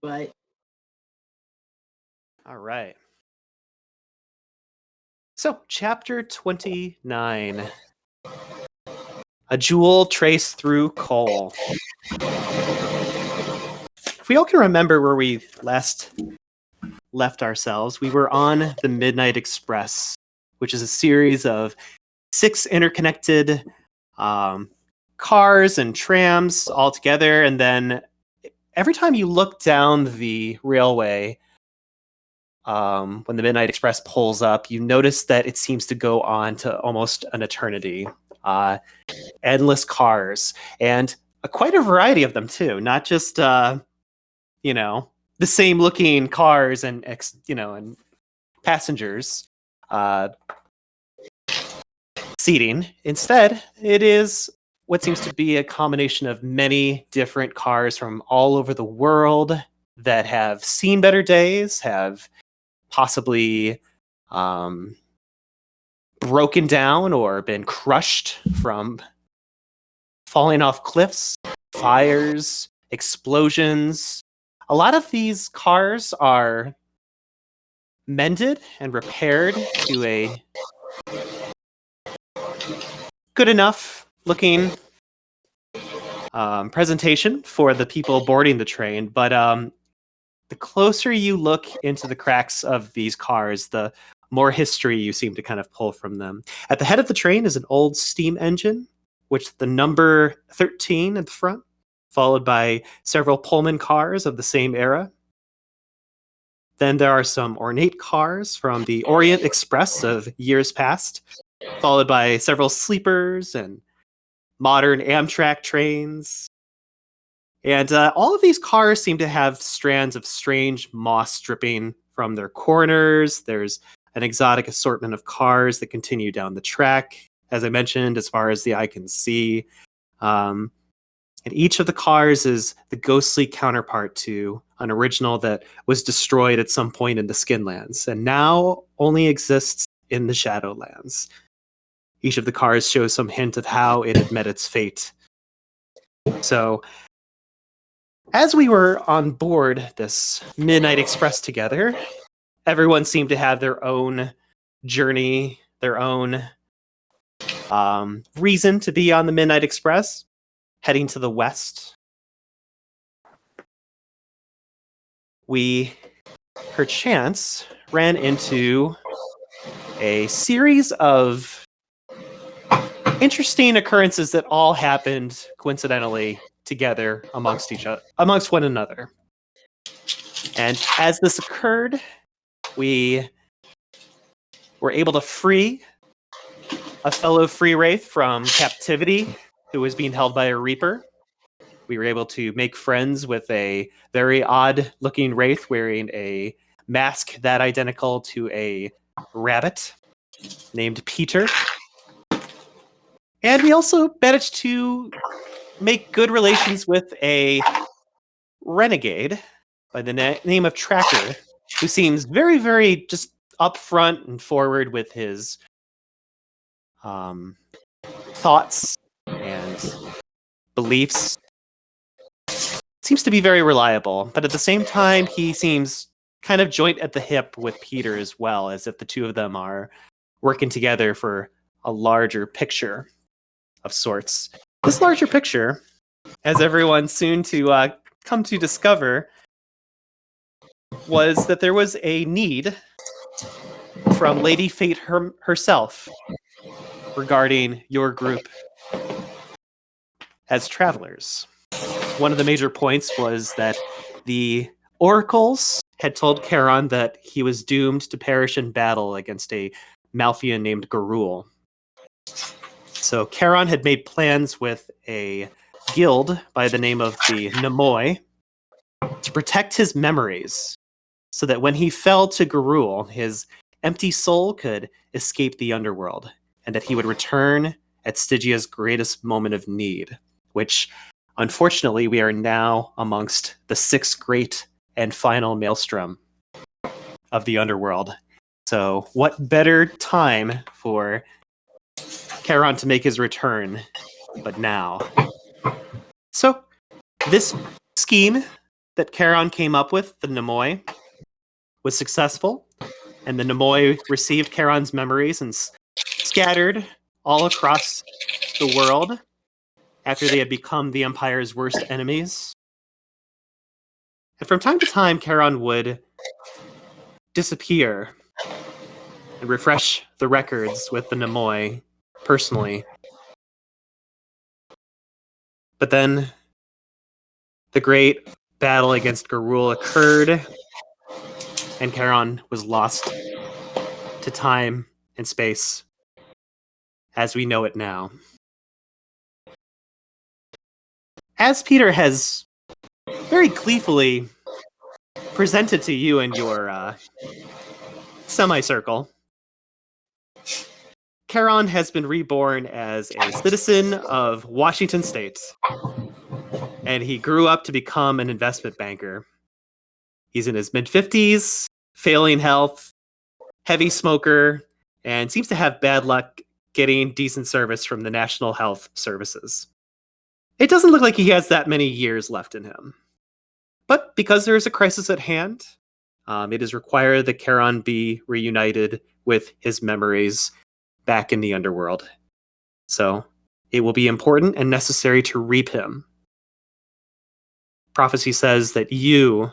But all right. So, chapter 29. A jewel traced through coal. If we all can remember where we last left ourselves, we were on the Midnight Express, which is a series of 6 interconnected cars and trams all together. And then every time you look down the railway, when the Midnight Express pulls up, you notice that it seems to go on to almost an eternity. Endless cars, and quite a variety of them too. Not just the same looking cars and and passengers seating. Instead, it is what seems to be a combination of many different cars from all over the world that have seen better days, have possibly broken down or been crushed from falling off cliffs, fires, explosions. A lot of these cars are mended and repaired to a good enough looking presentation for the people boarding the train. But the closer you look into the cracks of these cars, the more history you seem to kind of pull from them. At the head of the train is an old steam engine, which the number 13 at the front, followed by several Pullman cars of the same era. Then there are some ornate cars from the Orient Express of years past, followed by several sleepers and modern Amtrak trains. And all of these cars seem to have strands of strange moss dripping from their corners. There's an exotic assortment of cars that continue down the track, as I mentioned, as far as the eye can see. And each of the cars is the ghostly counterpart to an original that was destroyed at some point in the Skinlands and now only exists in the Shadowlands. Each of the cars shows some hint of how it had met its fate. So, as we were on board this Midnight Express together, everyone seemed to have their own journey, their own reason to be on the Midnight Express, heading to the west. We, perchance, ran into a series of interesting occurrences that all happened coincidentally together amongst one another. And as this occurred, we were able to free a fellow free wraith from captivity who was being held by a reaper. We were able to make friends with a very odd-looking wraith wearing a mask that identical to a rabbit named Peter. And we also managed to make good relations with a renegade by the name of Tracker, who seems very, very just upfront and forward with his thoughts and beliefs. Seems to be very reliable, but at the same time, he seems kind of joint at the hip with Peter as well, as if the two of them are working together for a larger picture of sorts. This larger picture, as everyone soon to come to discover, was that there was a need from Lady Fate herself regarding your group as travelers. One of the major points was that the oracles had told Charon that he was doomed to perish in battle against a Malfian named Garul. So Charon had made plans with a guild by the name of the Mnemos to protect his memories, so that when he fell to Garul, his empty soul could escape the underworld, and that he would return at Stygia's greatest moment of need, which, unfortunately, we are now amongst the 6th great and final maelstrom of the underworld. So what better time for Charon to make his return but now? So this scheme that Charon came up with, the Mnemoi, was successful, and the Mnemoi received Charon's memories and scattered all across the world after they had become the Empire's worst enemies. And from time to time, Charon would disappear and refresh the records with the Mnemoi personally. But then the great battle against Garul occurred, and Charon was lost to time and space as we know it now. As Peter has very gleefully presented to you in your semicircle, Charon has been reborn as a citizen of Washington State, and he grew up to become an investment banker. He's in his mid-50s, failing health, heavy smoker, and seems to have bad luck getting decent service from the National Health Services. It doesn't look like he has that many years left in him. But because there is a crisis at hand, it is required that Charon be reunited with his memories back in the underworld. So it will be important and necessary to reap him. Prophecy says that you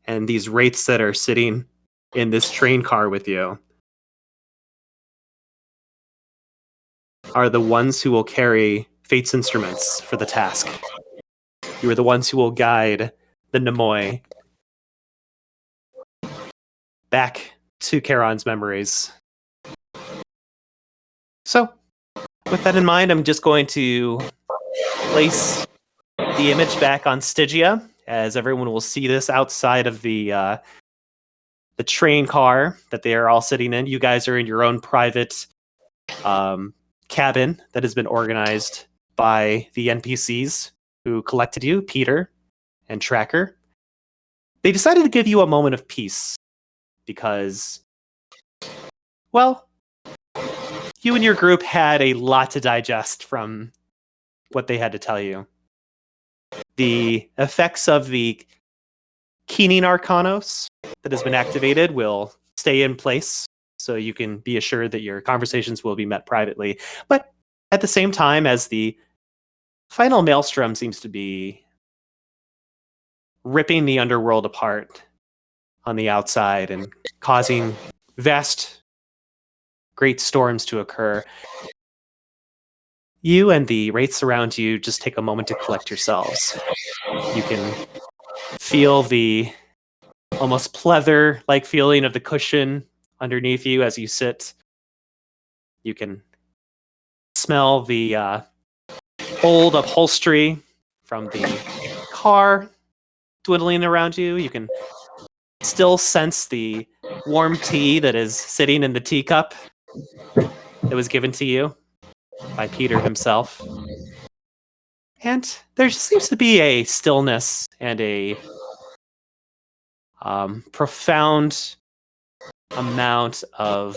and these wraiths that are sitting in this train car with you are the ones who will carry fate's instruments for the task. You are the ones who will guide the Mnemoi back to Charon's memories. So, with that in mind, I'm just going to place the image back on Stygia, as everyone will see this outside of the train car that they are all sitting in. You guys are in your own private cabin that has been organized by the NPCs who collected you, Peter and Tracker. They decided to give you a moment of peace because, well, you and your group had a lot to digest from what they had to tell you. The effects of the keening Arcanos that has been activated will stay in place, so you can be assured that your conversations will be met privately. But at the same time, as the final maelstrom seems to be ripping the underworld apart on the outside and causing vast, great storms to occur, you and the wraiths around you just take a moment to collect yourselves. You can feel the almost pleather-like feeling of the cushion underneath you as you sit. You can smell the old upholstery from the car dwindling around you. You can still sense the warm tea that is sitting in the teacup that was given to you by Peter himself. And there seems to be a stillness and a profound amount of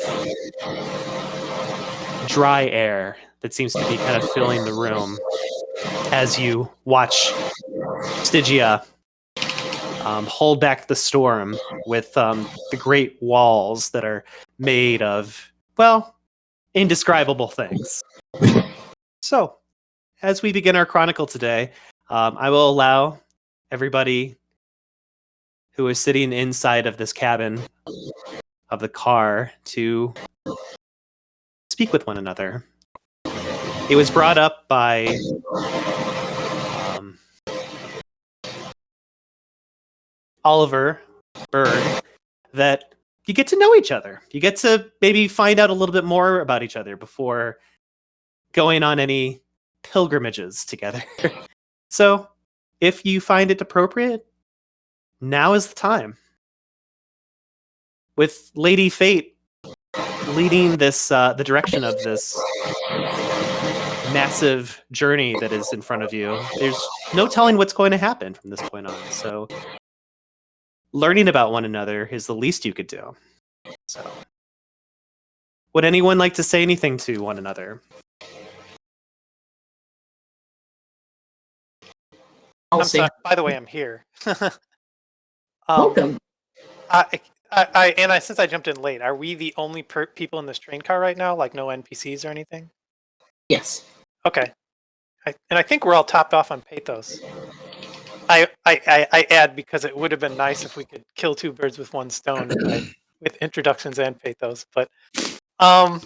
dry air that seems to be kind of filling the room as you watch Stygia hold back the storm with the great walls that are made of, well, indescribable things. So, as we begin our chronicle today, I will allow everybody who is sitting inside of this cabin of the car to speak with one another. It was brought up by Oliver Berg that you get to know each other. You get to maybe find out a little bit more about each other before going on any pilgrimages together. So, if you find it appropriate, now is the time. With Lady Fate leading this, the direction of this massive journey that is in front of you, there's no telling what's going to happen from this point on. So, learning about one another is the least you could do. So, would anyone like to say anything to one another? I'm sorry. By the way, I'm here. Welcome. Since I jumped in late, are we the only people in this train car right now? Like no NPCs or anything? Yes. Okay. I think we're all topped off on pathos. I add because it would have been nice if we could kill two birds with one stone with introductions and pathos. But, I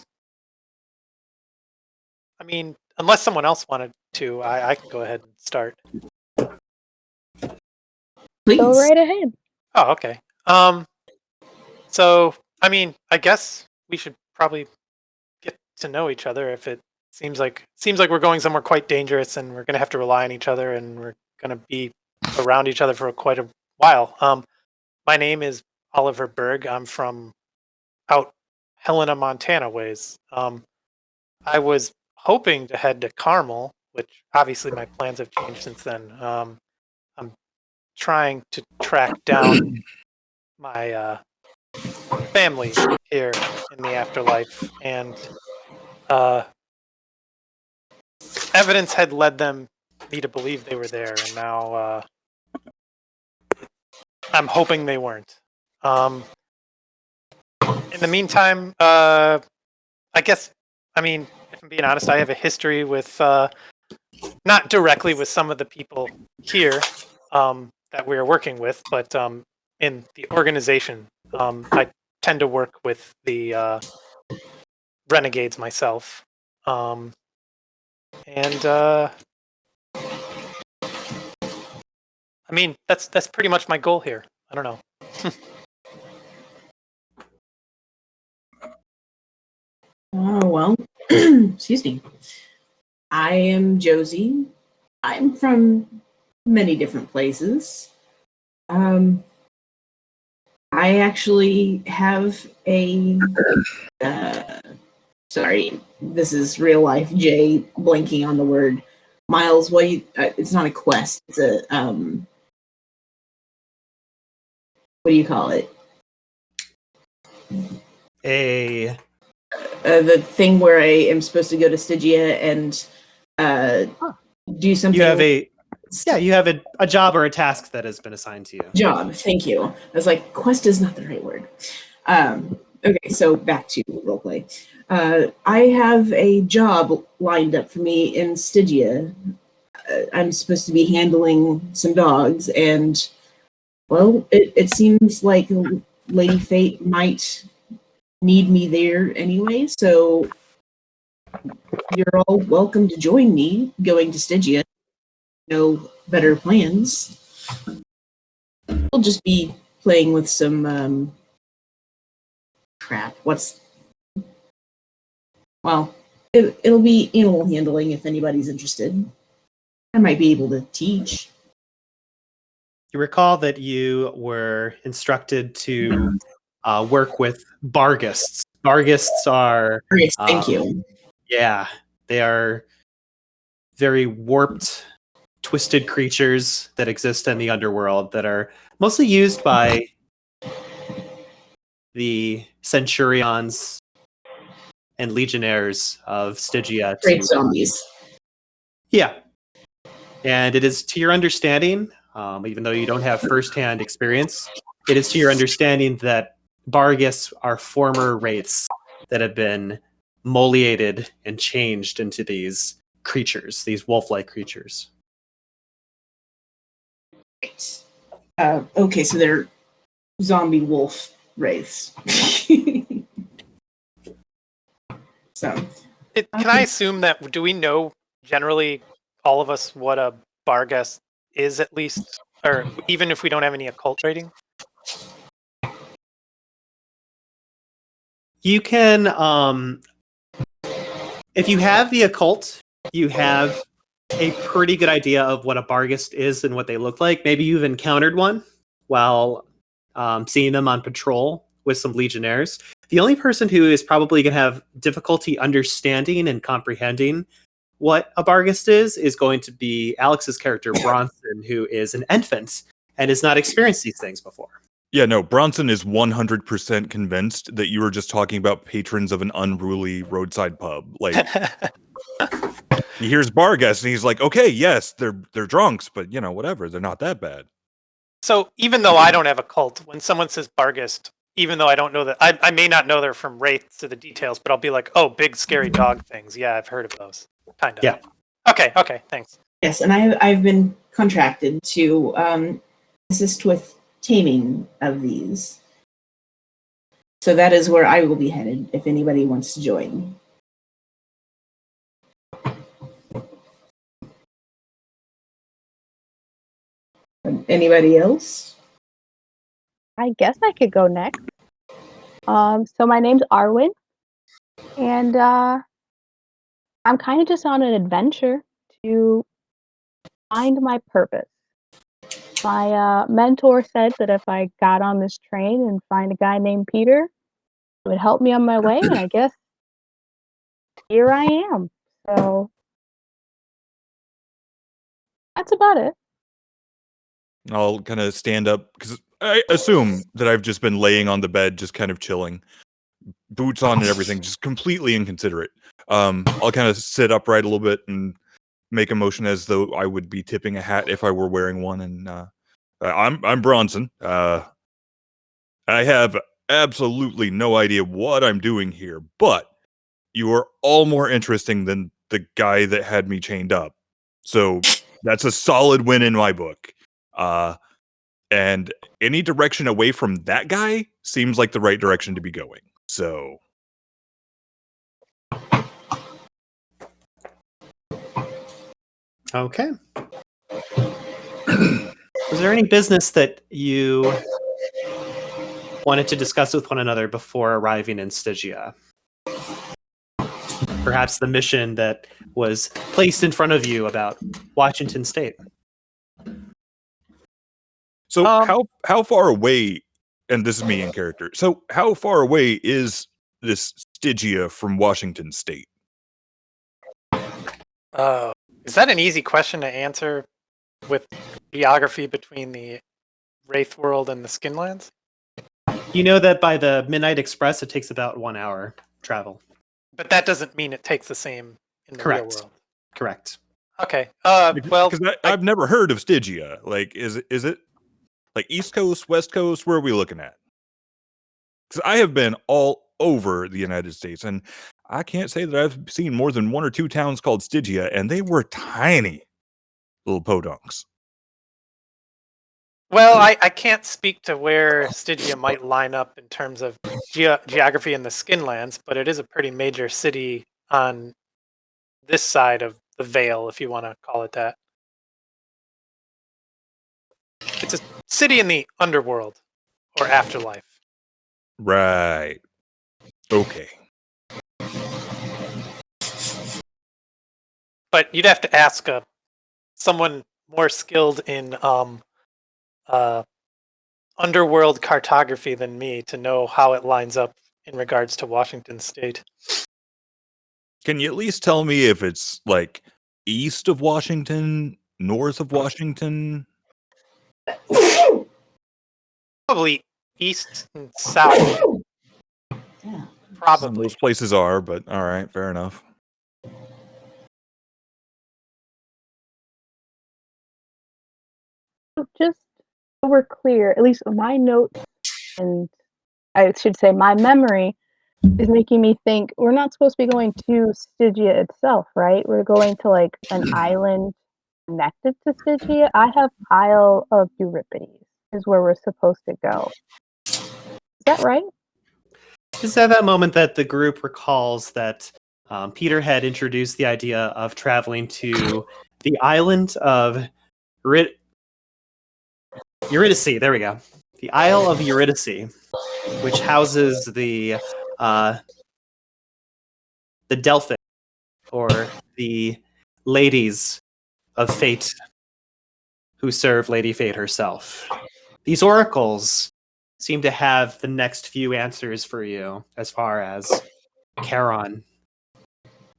mean, unless someone else wanted to, I can go ahead and start. Please. Go right ahead. Oh, okay. So, I mean, I guess we should probably get to know each other. If it seems like we're going somewhere quite dangerous, and we're going to have to rely on each other, and we're going to be around each other for quite a while. My name is Oliver Berg. I'm from out Helena, Montana ways. I was hoping to head to Carmel, which obviously my plans have changed since then. I'm trying to track down my family here in the afterlife, and evidence had led me to believe they were there, and now I'm hoping they weren't. In the meantime, I guess, I mean, if I'm being honest, I have a history with, not directly with some of the people here that we're working with, but in the organization. I tend to work with the renegades myself. I mean, that's pretty much my goal here. I don't know. Oh, well, excuse me. I am Josie. I'm from many different places. I actually have a, sorry, this is real life Jay blanking on the word. Myles, it's not a quest, it's a, what do you call it? The thing where I am supposed to go to Stygia and do something. You have a job or a task that has been assigned to you. Job, thank you. I was like, quest is not the right word. Okay, so back to roleplay. I have a job lined up for me in Stygia. I'm supposed to be handling some dogs, and, well, it seems like Lady Fate might need me there anyway, so you're all welcome to join me going to Stygia. No better plans. We'll just be playing with some crap. It'll be animal handling if anybody's interested. I might be able to teach. You recall that you were instructed to work with bargists. Bargists are... Thank you. Yeah, they are very warped, twisted creatures that exist in the underworld that are mostly used by the centurions and legionnaires of Stygia. Great zombies. Yeah. And it is to your understanding, even though you don't have firsthand experience, it is to your understanding that bargists are former wraiths that have been moliated and changed into these creatures, these wolf-like creatures. Right. Okay, so they're zombie wolf wraiths. So, can I assume that, do we know generally, all of us, what a barghest is, at least, or even if we don't have any occult rating? You can, if you have the occult, you have a pretty good idea of what a barghest is and what they look like. Maybe you've encountered one while seeing them on patrol with some legionnaires. The only person who is probably going to have difficulty understanding and comprehending what a barghest is going to be Alex's character, Bronson, who is an infant and has not experienced these things before. Yeah, no, Bronson is 100% convinced that you were just talking about patrons of an unruly roadside pub. Like, He hears Barghest, and he's like, okay, yes, they're drunks, but, whatever. They're not that bad. So even though I don't have a cult, when someone says Barghest, even though I don't know that, I may not know they're from Wraith to the details, but I'll be like, oh, big scary dog things. Yeah, I've heard of those. Kind of. Yeah. Okay, thanks. Yes, and I've been contracted to assist with taming of these. So that is where I will be headed if anybody wants to join. Anybody else? I guess I could go next. So my name's Arwen, and I'm kind of just on an adventure to find my purpose. My mentor said that if I got on this train and find a guy named Peter, it would help me on my way, and I guess here I am. So that's about it. I'll kind of stand up, because I assume that I've just been laying on the bed, just kind of chilling. Boots on and everything, just completely inconsiderate. I'll kind of sit upright a little bit and make a motion as though I would be tipping a hat if I were wearing one. And I'm Bronson. I have absolutely no idea what I'm doing here, but you are all more interesting than the guy that had me chained up. So that's a solid win in my book. And any direction away from that guy seems like the right direction to be going. So Okay. Was there any business that you wanted to discuss with one another before arriving in Stygia? Perhaps the mission that was placed in front of you about Washington State. So how far away, and this is me in character, so how far away is this Stygia from Washington State? Is that an easy question to answer with geography between the Wraith world and the Skinlands? You know that by the Midnight Express, it takes about 1 hour travel. But that doesn't mean it takes the same in the real Correct. world. Correct. Okay. Well, Because I've never heard of Stygia. Like, is it like East Coast, West Coast? Where are we looking at? Because I have been all over the United States, and I can't say that I've seen more than 1 or 2 towns called Stygia, and they were tiny little podunks. well, I can't speak to where Stygia might line up in terms of geography in the Skinlands, but it is a pretty major city on this side of the Veil, if you want to call it that. It's a city in the underworld or afterlife. Right. Okay. But you'd have to ask someone more skilled in underworld cartography than me to know how it lines up in regards to Washington State. Can you at least tell me if it's like east of Washington, north of Washington? Probably east and south. Yeah. Some Probably. those places are, but all right, fair enough. Just so we're clear, at least my notes, and I should say my memory, is making me think we're not supposed to be going to Stygia itself, right? We're going to like an island connected to Stygia. I have Isle of Eurydice is where we're supposed to go. Is that right? It's at that moment that the group recalls that Peter had introduced the idea of traveling to the island of Eurydice. There we go. The Isle of Eurydice, which houses the Delphic, or the ladies of fate who serve Lady Fate herself. These oracles seem to have the next few answers for you as far as Charon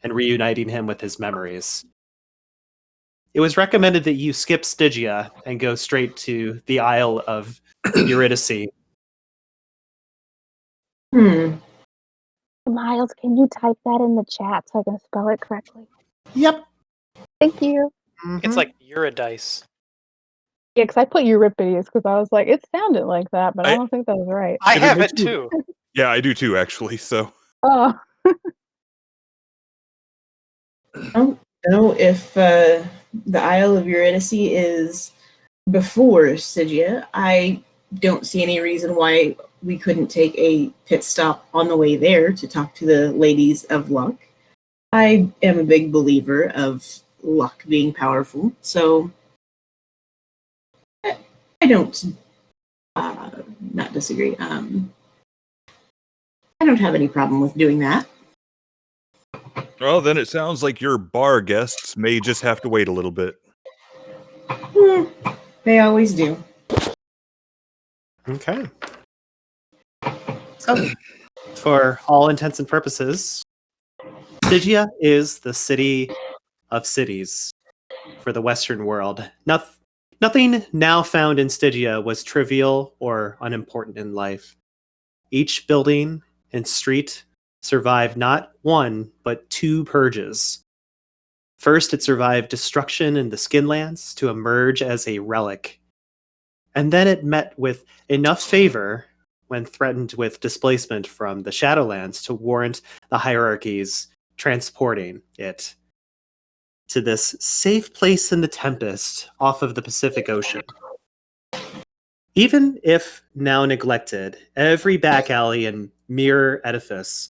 and reuniting him with his memories. It was recommended that you skip Stygia and go straight to the Isle of Eurydice. Myles, can you type that in the chat so I can spell it correctly? Yep. Thank you. It's like Eurydice. Yeah, because I put Euripides because I was like, it sounded like that, but I I- don't think that was right. I If it have makes it you- too. Yeah, I do too, actually. So Oh, I don't know if the Isle of Eurydice is before Stygia. I don't see any reason why we couldn't take a pit stop on the way there to talk to the ladies of luck. I am a big believer of luck being powerful, so I don't not disagree. I don't have any problem with doing that. well, then it sounds like your bar guests may just have to wait a little bit. They always do. Okay. So, for all intents and purposes, Stygia is the city of cities for the Western world. Nothing now found in Stygia was trivial or unimportant in life. Each building and street survived not one, but two purges. First, it survived destruction in the Skinlands to emerge as a relic. And then it met with enough favor when threatened with displacement from the Shadowlands to warrant the hierarchies transporting it to this safe place in the Tempest off of the Pacific Ocean. Even if now neglected, every back alley and mirror edifice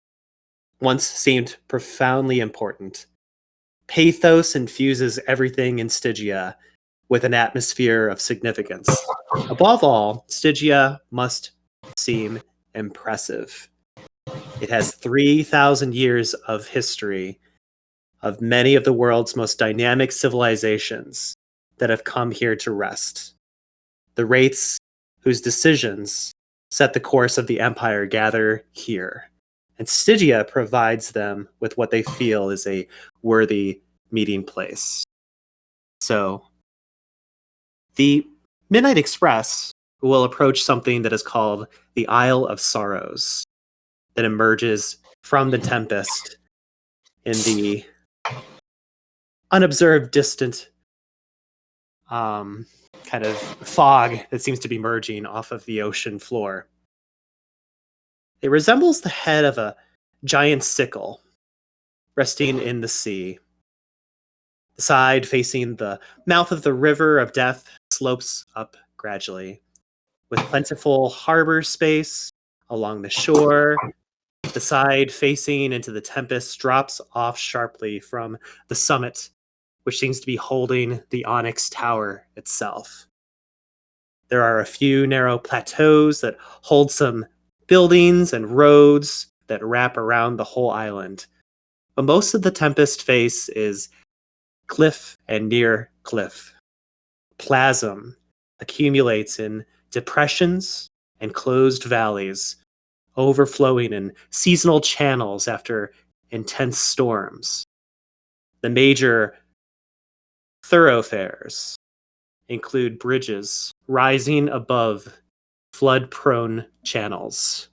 once seemed profoundly important. Pathos infuses everything in Stygia with an atmosphere of significance. Above all, Stygia must seem impressive. It has 3,000 years of history of many of the world's most dynamic civilizations that have come here to rest. The Wraiths whose decisions set the course of the Empire gather here, and Stygia provides them with what they feel is a worthy meeting place. So, the Midnight Express will approach something that is called the Isle of Sorrows that emerges from the Tempest in the unobserved distant kind of fog that seems to be merging off of the ocean floor. It resembles the head of a giant sickle resting in the sea. The side facing the mouth of the river of death slopes up gradually, with plentiful harbor space along the shore. The side facing into the Tempest drops off sharply from the summit, which seems to be holding the Onyx Tower itself. There are a few narrow plateaus that hold some buildings and roads that wrap around the whole island. But most of the Tempest face is cliff and near cliff. Plasm accumulates in depressions and closed valleys, overflowing in seasonal channels after intense storms. The major thoroughfares include bridges rising above flood-prone channels.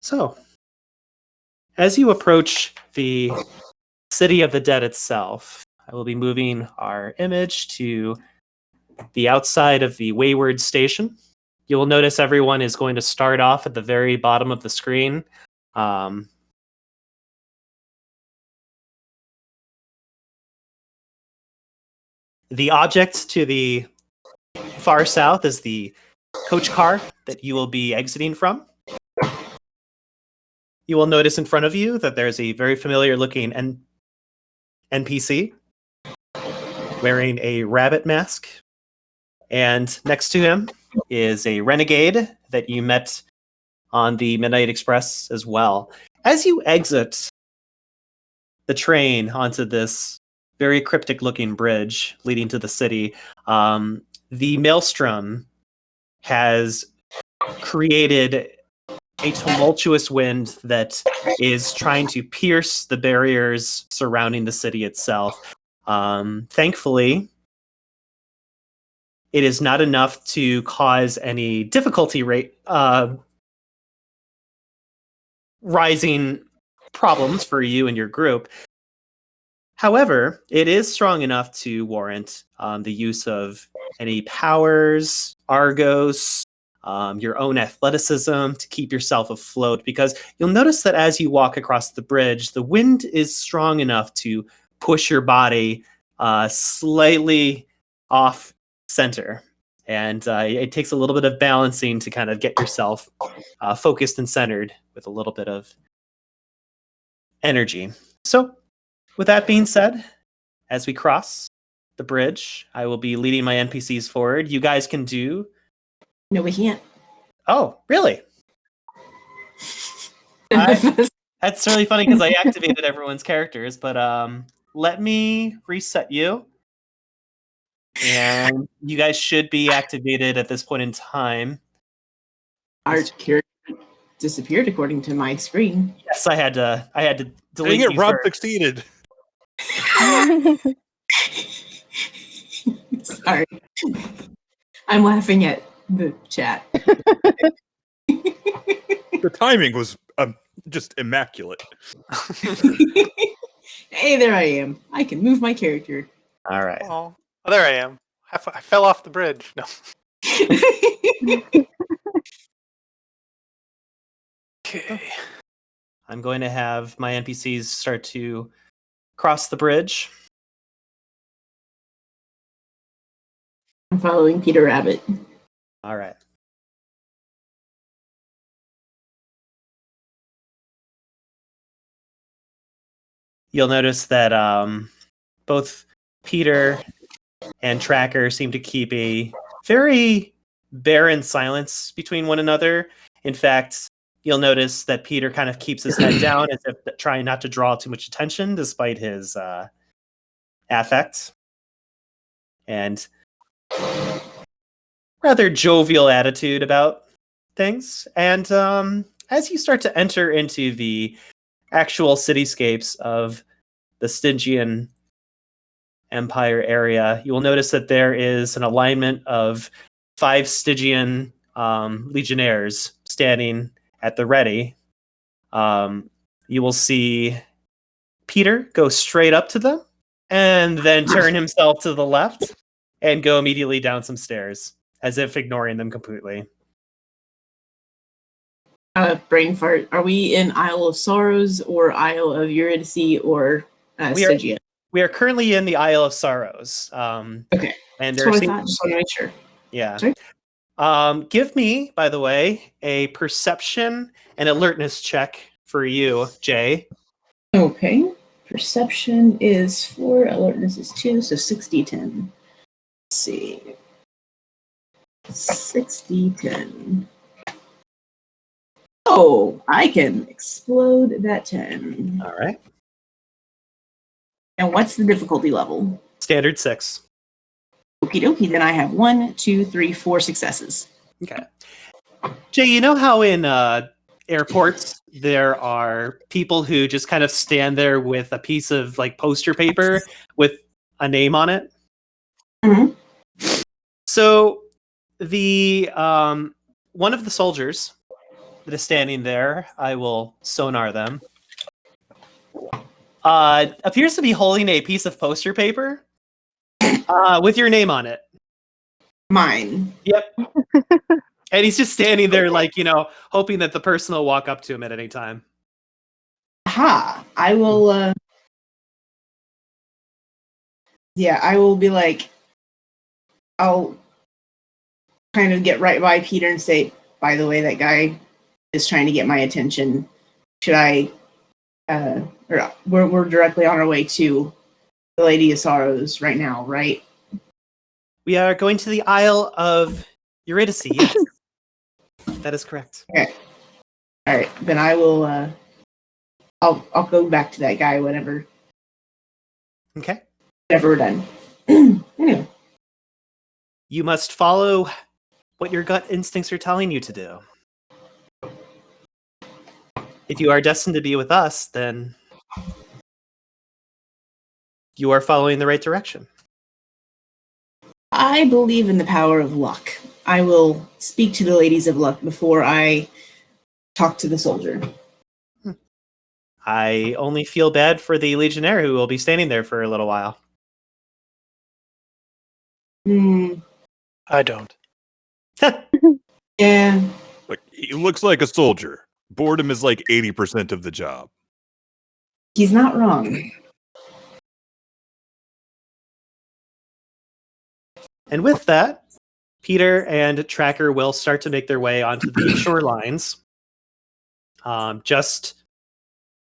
So, as you approach the City of the Dead itself, I will be moving our image to the outside of the Wayward Station. You will notice everyone is going to start off at the very bottom of the screen. The object to the far south is the coach car that you will be exiting from. You will notice in front of you that there's a very familiar looking NPC wearing a rabbit mask. And next to him is a renegade that you met on the Midnight Express as well. As you exit the train onto this very cryptic looking bridge leading to the city, the Maelstrom has created a tumultuous wind that is trying to pierce the barriers surrounding the city itself. Thankfully, it is not enough to cause any difficulty rate rising problems for you and your group. However, it is strong enough to warrant the use of any powers, Argos, your own athleticism to keep yourself afloat, because you'll notice that as you walk across the bridge, the wind is strong enough to push your body slightly off center. And it takes a little bit of balancing to kind of get yourself focused and centered with a little bit of energy. So, with that being said, as we cross the bridge, I will be leading my NPCs forward. You guys can do... No, we can't. Oh, really? That's really funny because I activated everyone's characters, but let me reset you. And you guys should be activated at this point in time. Our character disappeared according to my screen. Yes, I had to delete Dang it, you Rob first. succeeded. Sorry. I'm laughing at the chat. The timing was just immaculate. Hey, there I am. I can move my character. All right. Oh, there I am. I fell off the bridge. No. Okay. I'm going to have my NPCs start to cross the bridge. I'm following Peter Rabbit. All right. You'll notice that both Peter and Tracker seem to keep a very barren silence between one another. In fact, you'll notice that Peter kind of keeps his head down as if trying not to draw too much attention despite his affect and rather jovial attitude about things. And as you start to enter into the actual cityscapes of the Stygian Empire area, you will notice that there is an alignment of 5 Stygian legionnaires standing at the ready. You will see Peter go straight up to them and then turn himself to the left and go immediately down some stairs as if ignoring them completely. Brain fart. Are we in Isle of Sorrows or Isle of Eurydice or Stygia? We are currently in the Isle of Sorrows. Okay. And That's what I thought. Just want to make sure. Yeah. Sorry? Give me, by the way, a perception and alertness check for you, Jay. Okay. Perception is 4, alertness is 2, so 60-10. Let's see. 60-10. Oh, I can explode that 10. All right. And what's the difficulty level? Standard 6. Okie dokie, then I have 1, 2, 3, 4 successes. Okay. Jay, you know how in airports there are people who just kind of stand there with a piece of like poster paper with a name on it? Mm-hmm. So the one of the soldiers that is standing there, I will sonar them, appears to be holding a piece of poster paper with your name on it. Mine. Yep. And he's just standing there like, hoping that the person will walk up to him at any time. Aha. I will, I will be like, I'll kind of get right by Peter and say, by the way, that guy is trying to get my attention. Should I, or we're directly on our way to the Lady of Sorrows right now, right? We are going to the Isle of Eurydice, yes. That is correct. Okay. All right, then I will, I'll go back to that guy whenever Okay. we're done. Anyway. You must follow what your gut instincts are telling you to do. If you are destined to be with us, then you are following the right direction. I believe in the power of luck. I will speak to the ladies of luck before I talk to the soldier. I only feel bad for the Legionnaire who will be standing there for a little while. I don't. Yeah. Like, he looks like a soldier. Boredom is like 80% of the job. He's not wrong. And with that, Peter and Tracker will start to make their way onto the shorelines, just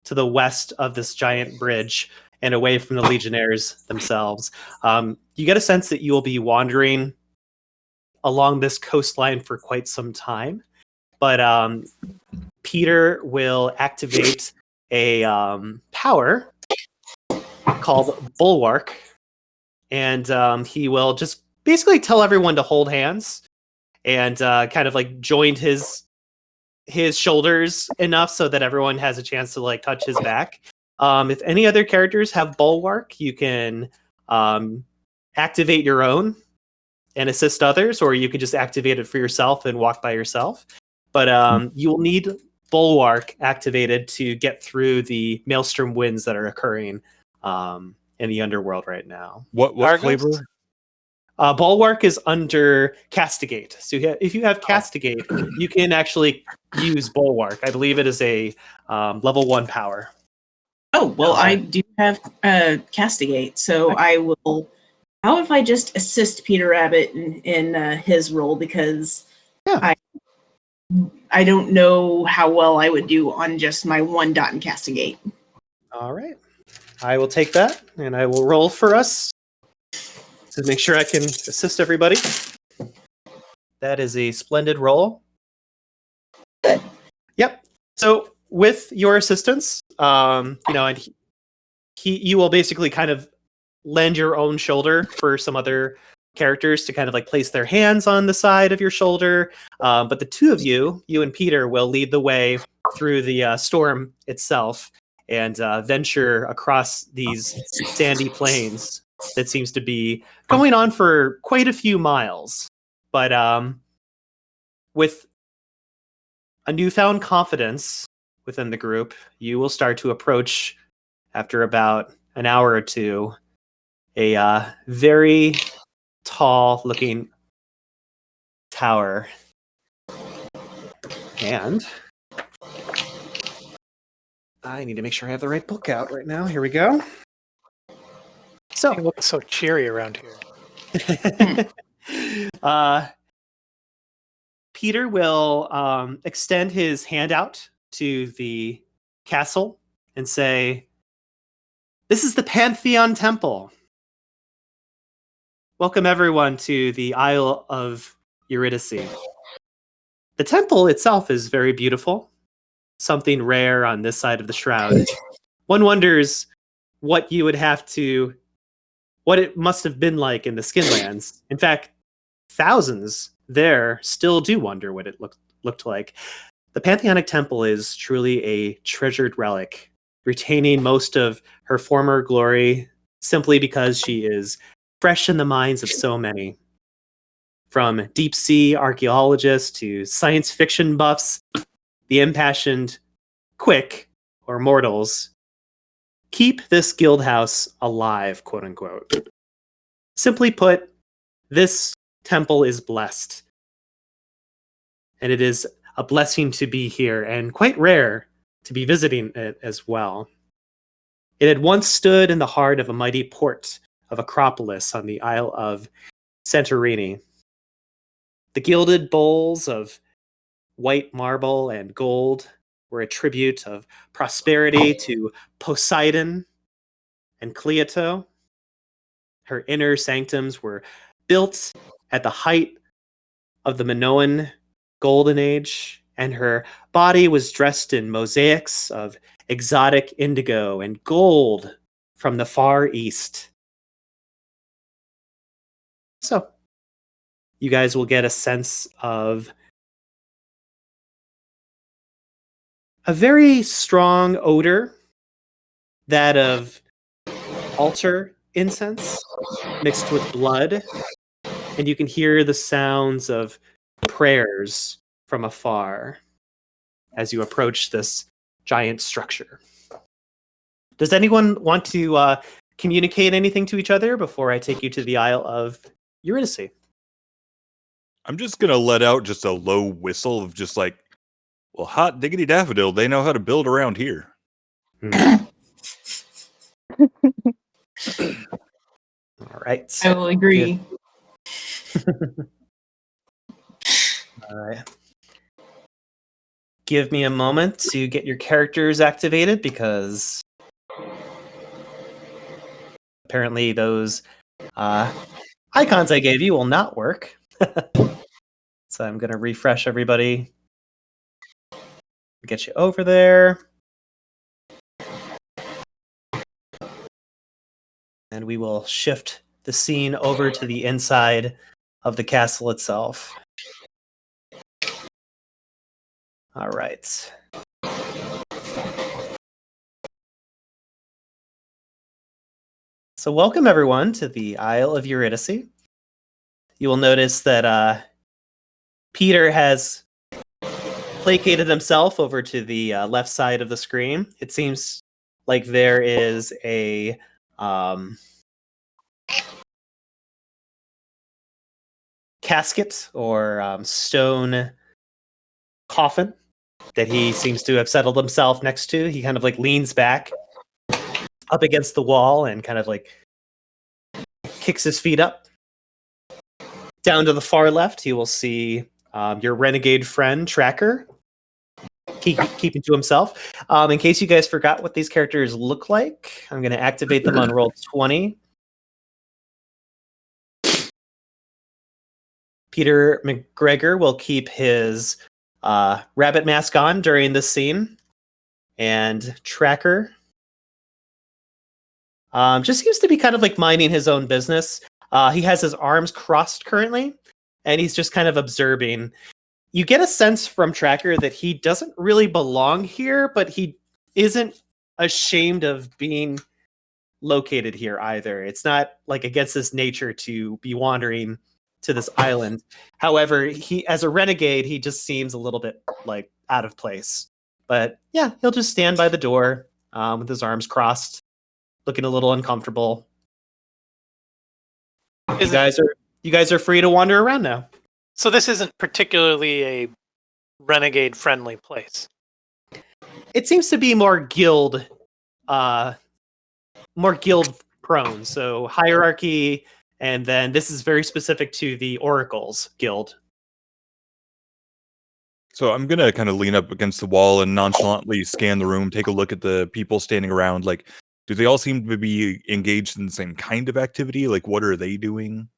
to the west of this giant bridge and away from the Legionnaires themselves. You get a sense that you will be wandering along this coastline for quite some time, but Peter will activate a power called Bulwark, and he will just basically tell everyone to hold hands and kind of like joined his shoulders enough so that everyone has a chance to like touch his back. If any other characters have Bulwark, you can activate your own and assist others, or you can just activate it for yourself and walk by yourself. But you will need Bulwark activated to get through the maelstrom winds that are occurring in the underworld right now. What Argos? flavor? Bulwark is under Castigate. So if you have Castigate, you can actually use Bulwark. I believe it is a level 1 power. Oh, well, I do have Castigate, so I will... How if I just assist Peter Rabbit in his role, because I don't know how well I would do on just my 1 dot in Castigate. All right. I will take that, and I will roll for us to make sure I can assist everybody. That is a splendid roll. Good. Yep. So with your assistance, and you will basically kind of lend your own shoulder for some other characters to kind of like place their hands on the side of your shoulder. But the two of you and Peter, will lead the way through the storm itself and venture across these sandy plains that seems to be going on for quite a few miles. But with a newfound confidence within the group, you will start to approach, after about an hour or two, a very tall-looking tower. And I need to make sure I have the right book out right now. Here we go. So You look so cheery around here. Peter will extend his hand out to the castle and say, "This is the Pantheon Temple. Welcome everyone to the Isle of Eurydice. The temple itself is very beautiful, something rare on this side of the shroud. One wonders what it must have been like in the Skinlands. In fact, thousands there still do wonder what it looked like. The Pantheonic Temple is truly a treasured relic, retaining most of her former glory simply because she is fresh in the minds of so many. From deep sea archaeologists to science fiction buffs, the impassioned quick, or mortals, keep this guild house alive, quote unquote. Simply put, this temple is blessed. And it is a blessing to be here, and quite rare to be visiting it as well. It had once stood in the heart of a mighty port of Acropolis on the Isle of Santorini. The gilded bowls of white marble and gold were a tribute of prosperity to Poseidon and Cleito. Her inner sanctums were built at the height of the Minoan Golden Age, and her body was dressed in mosaics of exotic indigo and gold from the Far East. So, you guys will get a sense of a very strong odor, that of altar incense mixed with blood, and you can hear the sounds of prayers from afar as you approach this giant structure. Does anyone want to communicate anything to each other before I take you to the Isle of Eurydice? I'm just gonna let out just a low whistle of just like, well, hot diggity daffodil, they know how to build around here. All right. I will agree. All right. Give me a moment to get your characters activated because apparently those icons I gave you will not work. So I'm going to refresh everybody. Get you over there. And we will shift the scene over to the inside of the castle itself. All right. So welcome everyone to the Isle of Eurydice. You will notice that Peter has placated himself over to the left side of the screen. It seems like there is a casket or stone coffin that he seems to have settled himself next to. He kind of like leans back up against the wall and kind of like kicks his feet up. Down to the far left, you will see your renegade friend, Tracker, keeping to himself. In case you guys forgot what these characters look like, I'm going to activate them on roll 20. Peter McGregor will keep his rabbit mask on during this scene. And Tracker just seems to be kind of like minding his own business. He has his arms crossed currently, and he's just kind of observing. You get a sense from Tracker that he doesn't really belong here, but he isn't ashamed of being located here either. It's not like against his nature to be wandering to this island. However, he, as a renegade, he just seems a little bit like out of place. But yeah, he'll just stand by the door with his arms crossed, looking a little uncomfortable. You guys are free to wander around now. So this isn't particularly a renegade-friendly place. It seems to be more guild prone. So hierarchy, and then this is very specific to the Oracles Guild. So I'm gonna kind of lean up against the wall and nonchalantly scan the room, take a look at the people standing around. Like, do they all seem to be engaged in the same kind of activity? Like, what are they doing?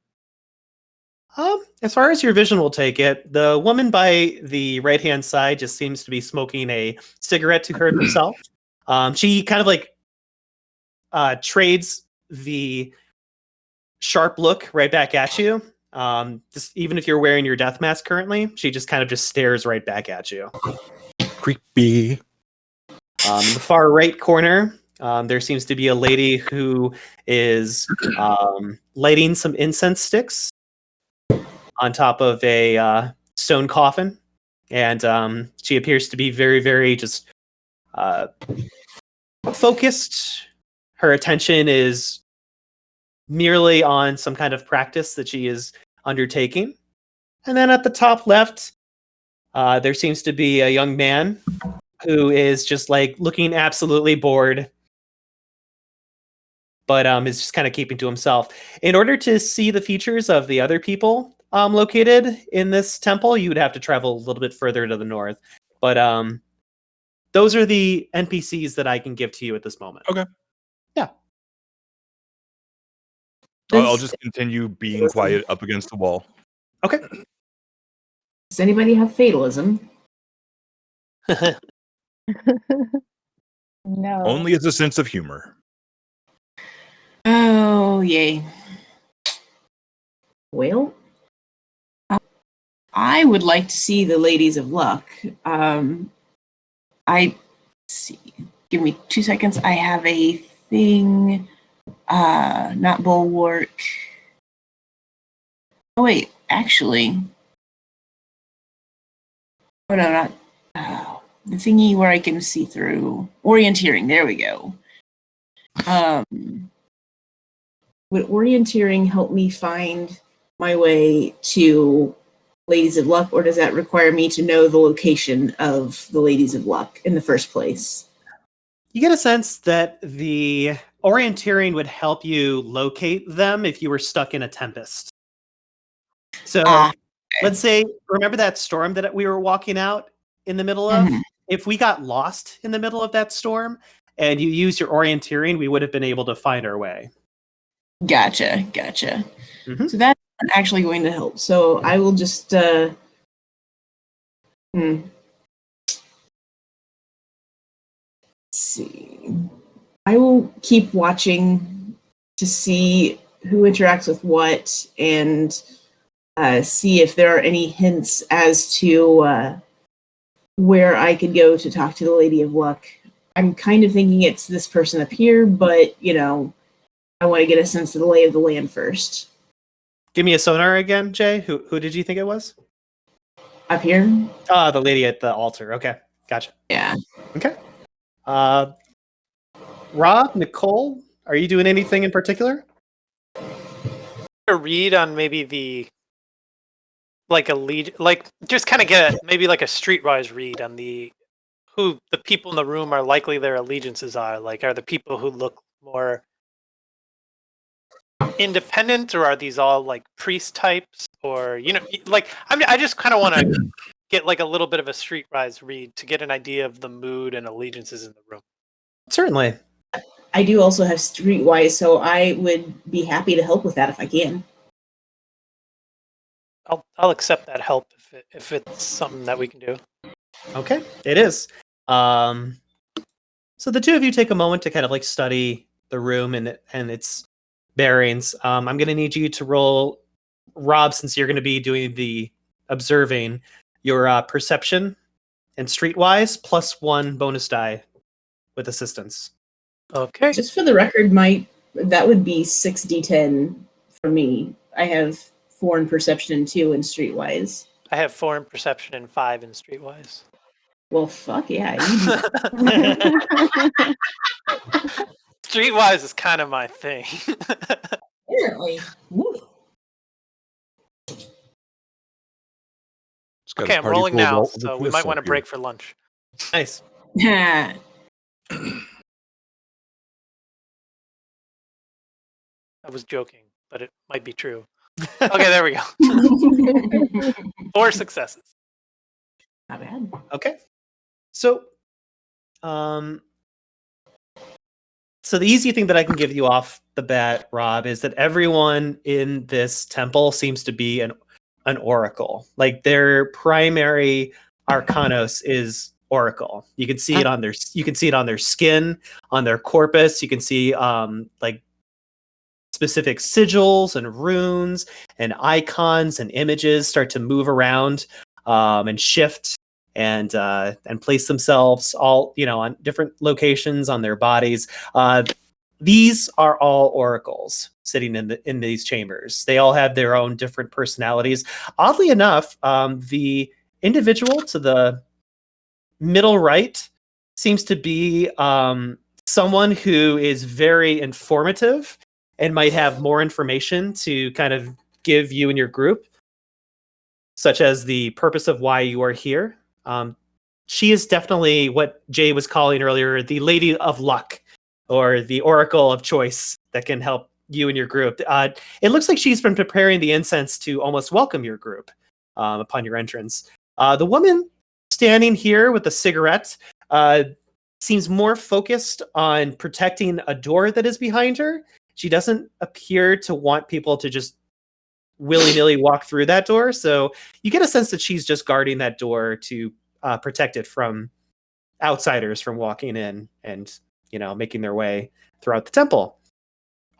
As far as your vision will take it, the woman by the right-hand side just seems to be smoking a cigarette to herself. She kind of like trades the sharp look right back at you. Just even if you're wearing your death mask currently, she just kind of just stares right back at you. Creepy. In the far right corner, there seems to be a lady who is lighting some incense sticks on top of a stone coffin. And she appears to be very, very just focused. Her attention is merely on some kind of practice that she is undertaking. And then at the top left, there seems to be a young man who is just like looking absolutely bored, but is just kind of keeping to himself. In order to see the features of the other people located in this temple, you would have to travel a little bit further to the north. But those are the NPCs that I can give to you at this moment. Okay. Yeah. I'll just continue being quiet up against the wall. Okay. Does anybody have fatalism? No. Only as a sense of humor. Oh, yay. Well, I would like to see the Ladies of Luck. Let's see. Give me 2 seconds. I have a thing. Not bulwark. Oh wait, actually. Oh no, not the thingy where I can see through. Orienteering. There we go. Would orienteering help me find my way to Ladies of Luck, or does that require me to know the location of the Ladies of Luck in the first place? You get a sense that the orienteering would help you locate them if you were stuck in a tempest. So let's say, remember that storm that we were walking out in the middle of? Mhm. If we got lost in the middle of that storm and you used your orienteering, we would have been able to find our way. Gotcha. Mhm. So that's actually going to help. So I will just let's see. I will keep watching to see who interacts with what and see if there are any hints as to where I could go to talk to the Lady of Luck. I'm kind of thinking it's this person up here, but I want to get a sense of the lay of the land first. Give me a sonar again, Jay. Who did you think it was? Up here? The lady at the altar. Okay, gotcha. Yeah. Okay. Rob, Nicole, are you doing anything in particular? A read on maybe just kind of get maybe like a streetwise read on who the people in the room are likely their allegiances are. Like, are the people who look more independent, or are these all like priest types, or I just kind of want to get like a little bit of a streetwise read to get an idea of the mood and allegiances in the room. Certainly. I do also have streetwise, so I would be happy to help with that if I can. I'll accept that help if it's something that we can do. Okay, it is. So the two of you take a moment to kind of like study the room and its bearings. I'm going to need you to roll, Rob, since you're going to be doing the observing, your perception and streetwise +1 bonus die with assistance. Okay. Just for the record, that would be 6d10 for me. I have 4 in perception and 2 in streetwise. I have 4 in perception and 5 in streetwise. Well, fuck yeah. Streetwise is kind of my thing. Apparently. Okay, I'm rolling now, so we might want to break for lunch. Nice. Yeah. I was joking, but it might be true. Okay, there we go. 4 successes. Not bad. Okay. So, so the easy thing that I can give you off the bat, Rob, is that everyone in this temple seems to be an oracle. Like their primary arcanos is oracle. You can see it on their skin, on their corpus. You can see like specific sigils and runes and icons and images start to move around and shift and place themselves all on different locations on their bodies. These are all oracles sitting in these chambers. They all have their own different personalities. Oddly enough, the individual to the middle right seems to be someone who is very informative and might have more information to kind of give you and your group, such as the purpose of why you are here. She is definitely what Jay was calling earlier, the Lady of Luck, or the Oracle of Choice that can help you and your group. It looks like she's been preparing the incense to almost welcome your group upon your entrance. The woman standing here with a cigarette seems more focused on protecting a door that is behind her. She doesn't appear to want people to just willy-nilly walk through that door. So you get a sense that she's just guarding that door to protect it from outsiders from walking in and making their way throughout the temple.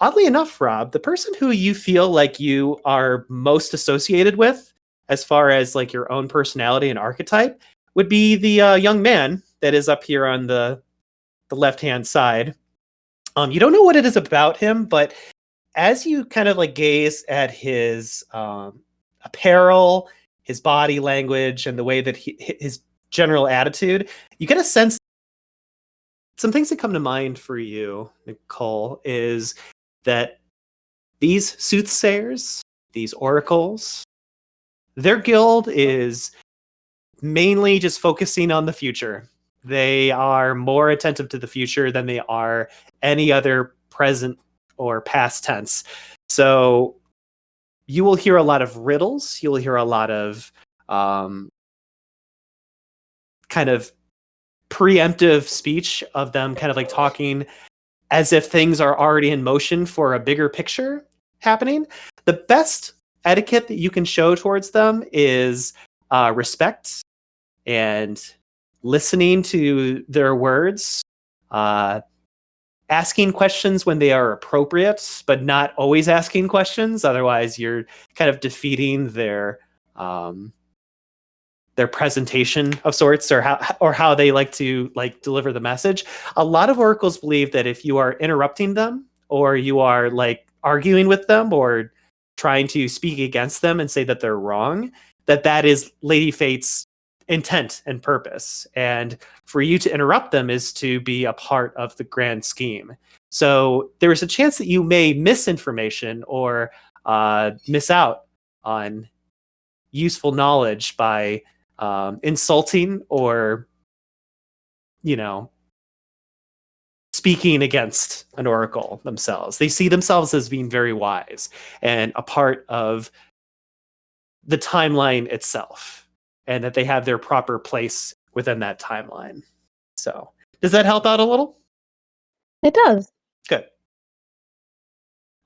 Oddly enough, Rob, the person who you feel like you are most associated with, as far as like your own personality and archetype, would be the young man that is up here on the left-hand side. You don't know what it is about him, but as you kind of like gaze at his apparel, his body language, and the way that his general attitude, you get a sense some things that come to mind for you, Nicole, is that these soothsayers, these oracles, their guild is mainly just focusing on the future. They are more attentive to the future than they are any other present or past tense. So you will hear a lot of riddles. You'll hear a lot of kind of preemptive speech of them kind of like talking as if things are already in motion for a bigger picture happening. The best etiquette that you can show towards them is respect and listening to their words, asking questions when they are appropriate, but not always asking questions. Otherwise, you're kind of defeating their presentation of sorts, or how they like to like deliver the message. A lot of oracles believe that if you are interrupting them, or you are like arguing with them, or trying to speak against them and say that they're wrong, that is Lady Fate's intent and purpose. And for you to interrupt them is to be a part of the grand scheme. So there is a chance that you may miss information or miss out on useful knowledge by insulting or, speaking against an oracle themselves. They see themselves as being very wise and a part of the timeline itself, and that they have their proper place within that timeline. So does that help out a little? It does. Good.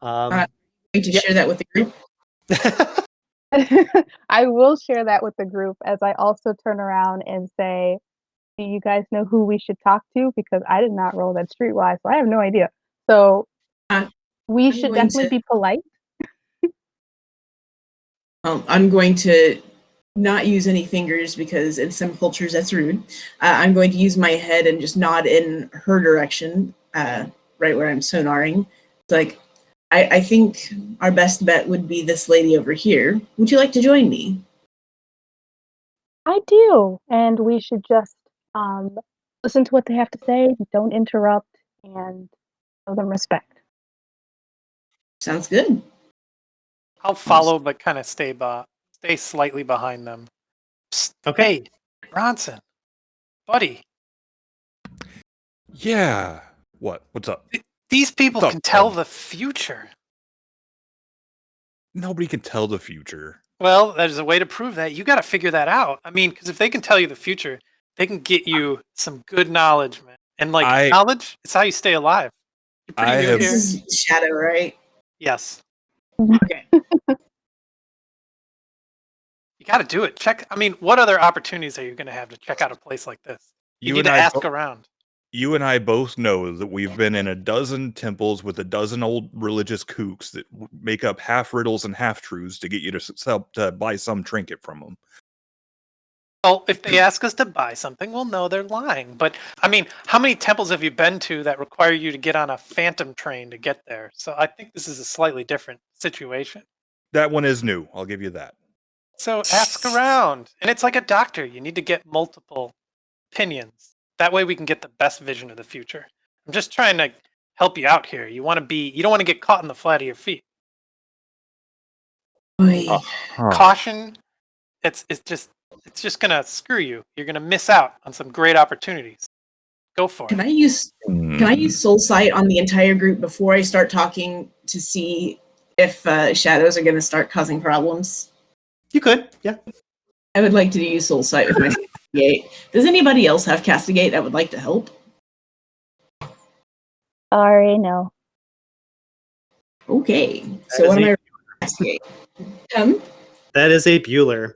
Going to share that with the group. I will share that with the group, as I also turn around and say, do you guys know who we should talk to? Because I did not roll that streetwise, so I have no idea. So we should definitely be polite. I'm going to not use any fingers, because in some cultures that's rude. I'm going to use my head and just nod in her direction, right where I'm sonaring. It's like, I think our best bet would be this lady over here. Would you like to join me? I do. And we should just listen to what they have to say, don't interrupt, and show them respect. Sounds good. I'll follow, but kind of stay slightly behind them. Psst, Okay. Hey, Bronson, buddy. Yeah. What's up? These people What's up, can tell bud? the future. Nobody can tell the future. Well, there's a way to prove that. You got to figure that out. I mean, because if they can tell you the future, they can get you some good knowledge, man. And knowledge, it's how you stay alive. You're pretty new here. This is Shadow, right? Yes. Okay. You got to do it. What other opportunities are you going to have to check out a place like this? You need to ask around. You and I both know that we've been in a dozen temples with a dozen old religious kooks that make up half riddles and half truths to get you to buy some trinket from them. Well, if they ask us to buy something, we'll know they're lying. But, how many temples have you been to that require you to get on a phantom train to get there? So I think this is a slightly different situation. That one is new. I'll give you that. So ask around. And it's like a doctor. You need to get multiple opinions. That way we can get the best vision of the future. I'm just trying to help you out here. You don't want to get caught in the flat of your feet. Caution. It's just gonna screw you. You're gonna miss out on some great opportunities. Go for it. Can I use soul sight on the entire group before I start talking to see if shadows are going to start causing problems? You could, yeah. I would like to use soul sight with my castigate. Does anybody else have castigate that would like to help? Sorry, no. Okay, so what am I castigate? That is a Bueller.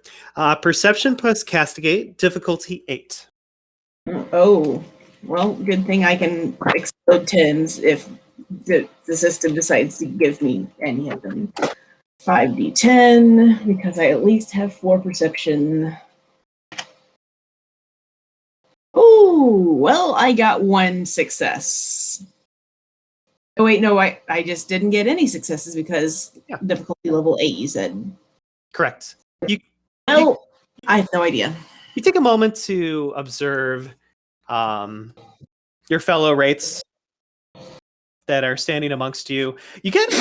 Perception plus castigate, difficulty 8. Oh, well, good thing I can explode 10s if the system decides to give me any of them. 5d10, because I at least have 4 perception. Oh, well, I got 1 success. Oh, wait, no, I just didn't get any successes because difficulty level 8, you said. Correct. I have no idea. You take a moment to observe your fellow wraiths that are standing amongst you, you get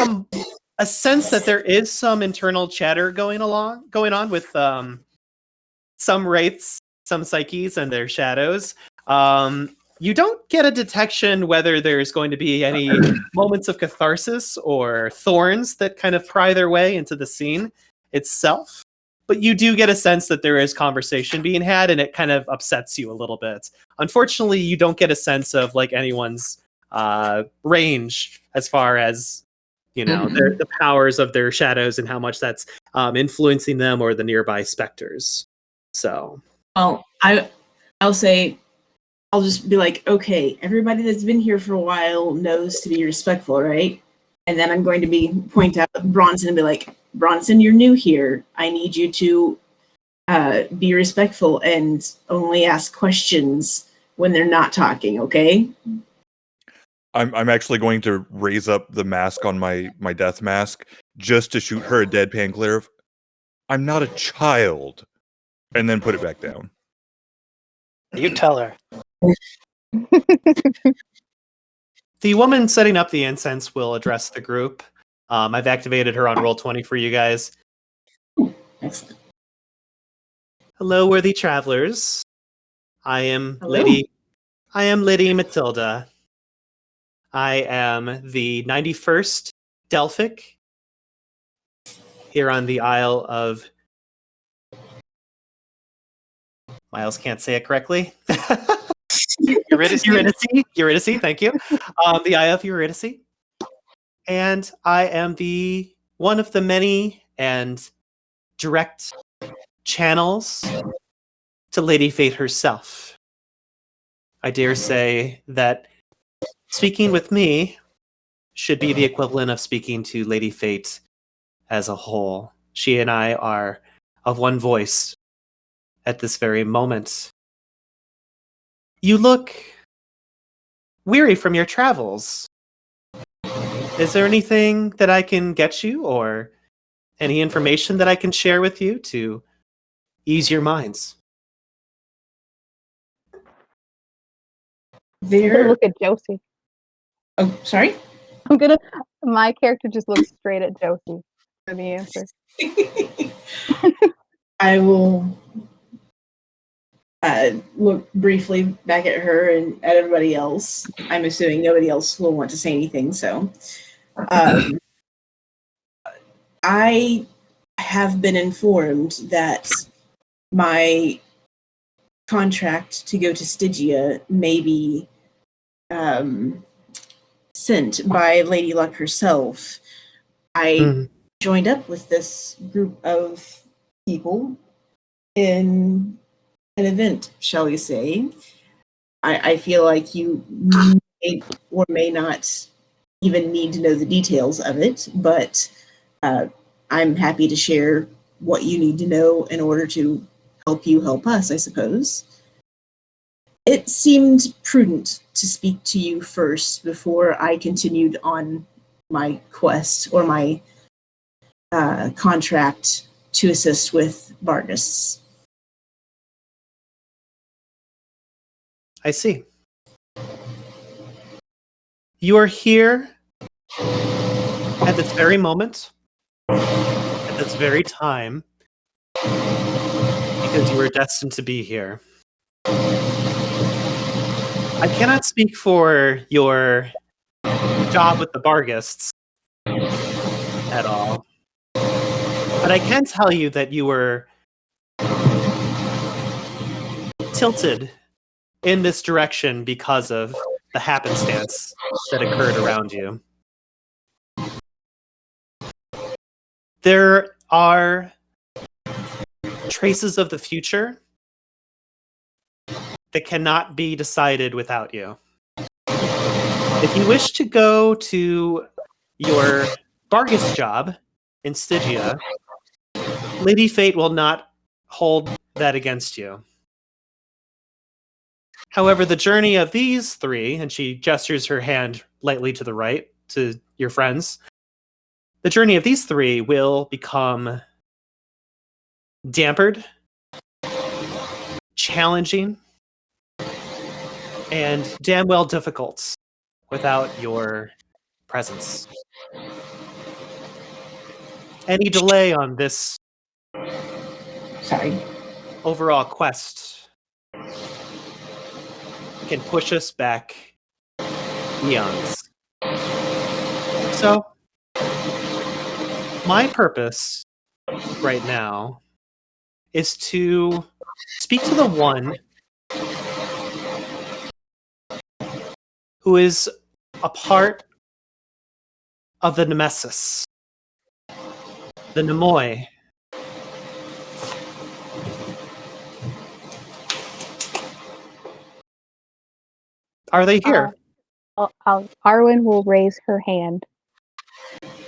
a sense that there is some internal chatter going on with some wraiths, some psyches, and their shadows. You don't get a detection whether there's going to be any moments of catharsis or thorns that kind of pry their way into the scene itself. But you do get a sense that there is conversation being had, and it kind of upsets you a little bit. Unfortunately, you don't get a sense of like anyone's range as far as the powers of their shadows and how much that's influencing them or the nearby specters. So, well, I'll say, I'll just be like, okay, everybody that's been here for a while knows to be respectful, right? And then I'm going to point out Bronson and be like, Bronson, you're new here. I need you to be respectful and only ask questions when they're not talking, okay? I'm actually going to raise up the mask on my death mask just to shoot her a deadpan glare of, I'm not a child, and then put it back down. You tell her. The woman setting up the incense will address the group. I've activated her on Roll20 for you guys. Excellent. Hello, worthy travelers. I am Hello. Lady Matilda. I am the 91st Delphic here on the Isle of... Myles can't say it correctly. Eurydice. Eurydice, thank you. The Eye of Eurydice. And I am one of the many and direct channels to Lady Fate herself. I dare say that speaking with me should be the equivalent of speaking to Lady Fate as a whole. She and I are of one voice at this very moment. You look weary from your travels. Is there anything that I can get you or any information that I can share with you to ease your minds? I'm gonna look at Josie. Oh, sorry? My character just looks straight at Josie for the answer. I will look briefly back at her and at everybody else. I'm assuming nobody else will want to say anything, so. I have been informed that my contract to go to Stygia may be sent by Lady Luck herself. I joined up with this group of people in an event, shall we say. I feel like you may or may not even need to know the details of it, but I'm happy to share what you need to know in order to help you help us, I suppose. It seemed prudent to speak to you first before I continued on my quest or my contract to assist with Vargas. I see. You are here at this very moment, at this very time, because you were destined to be here. I cannot speak for your job with the Bargists at all, but I can tell you that you were tilted in this direction because of the happenstance that occurred around you. There are traces of the future that cannot be decided without you. If you wish to go to your Bargus job in Stygia, Lady Fate will not hold that against you. However, the journey of these three, and she gestures her hand lightly to the right, to your friends, the journey of these three will become dampered, challenging, and damn well difficult without your presence. Any delay on this Sorry. overall quest can push us back eons. So, my purpose right now is to speak to the one who is a part of the Nemesis, the Nemoi. Are they here? Arwen will raise her hand.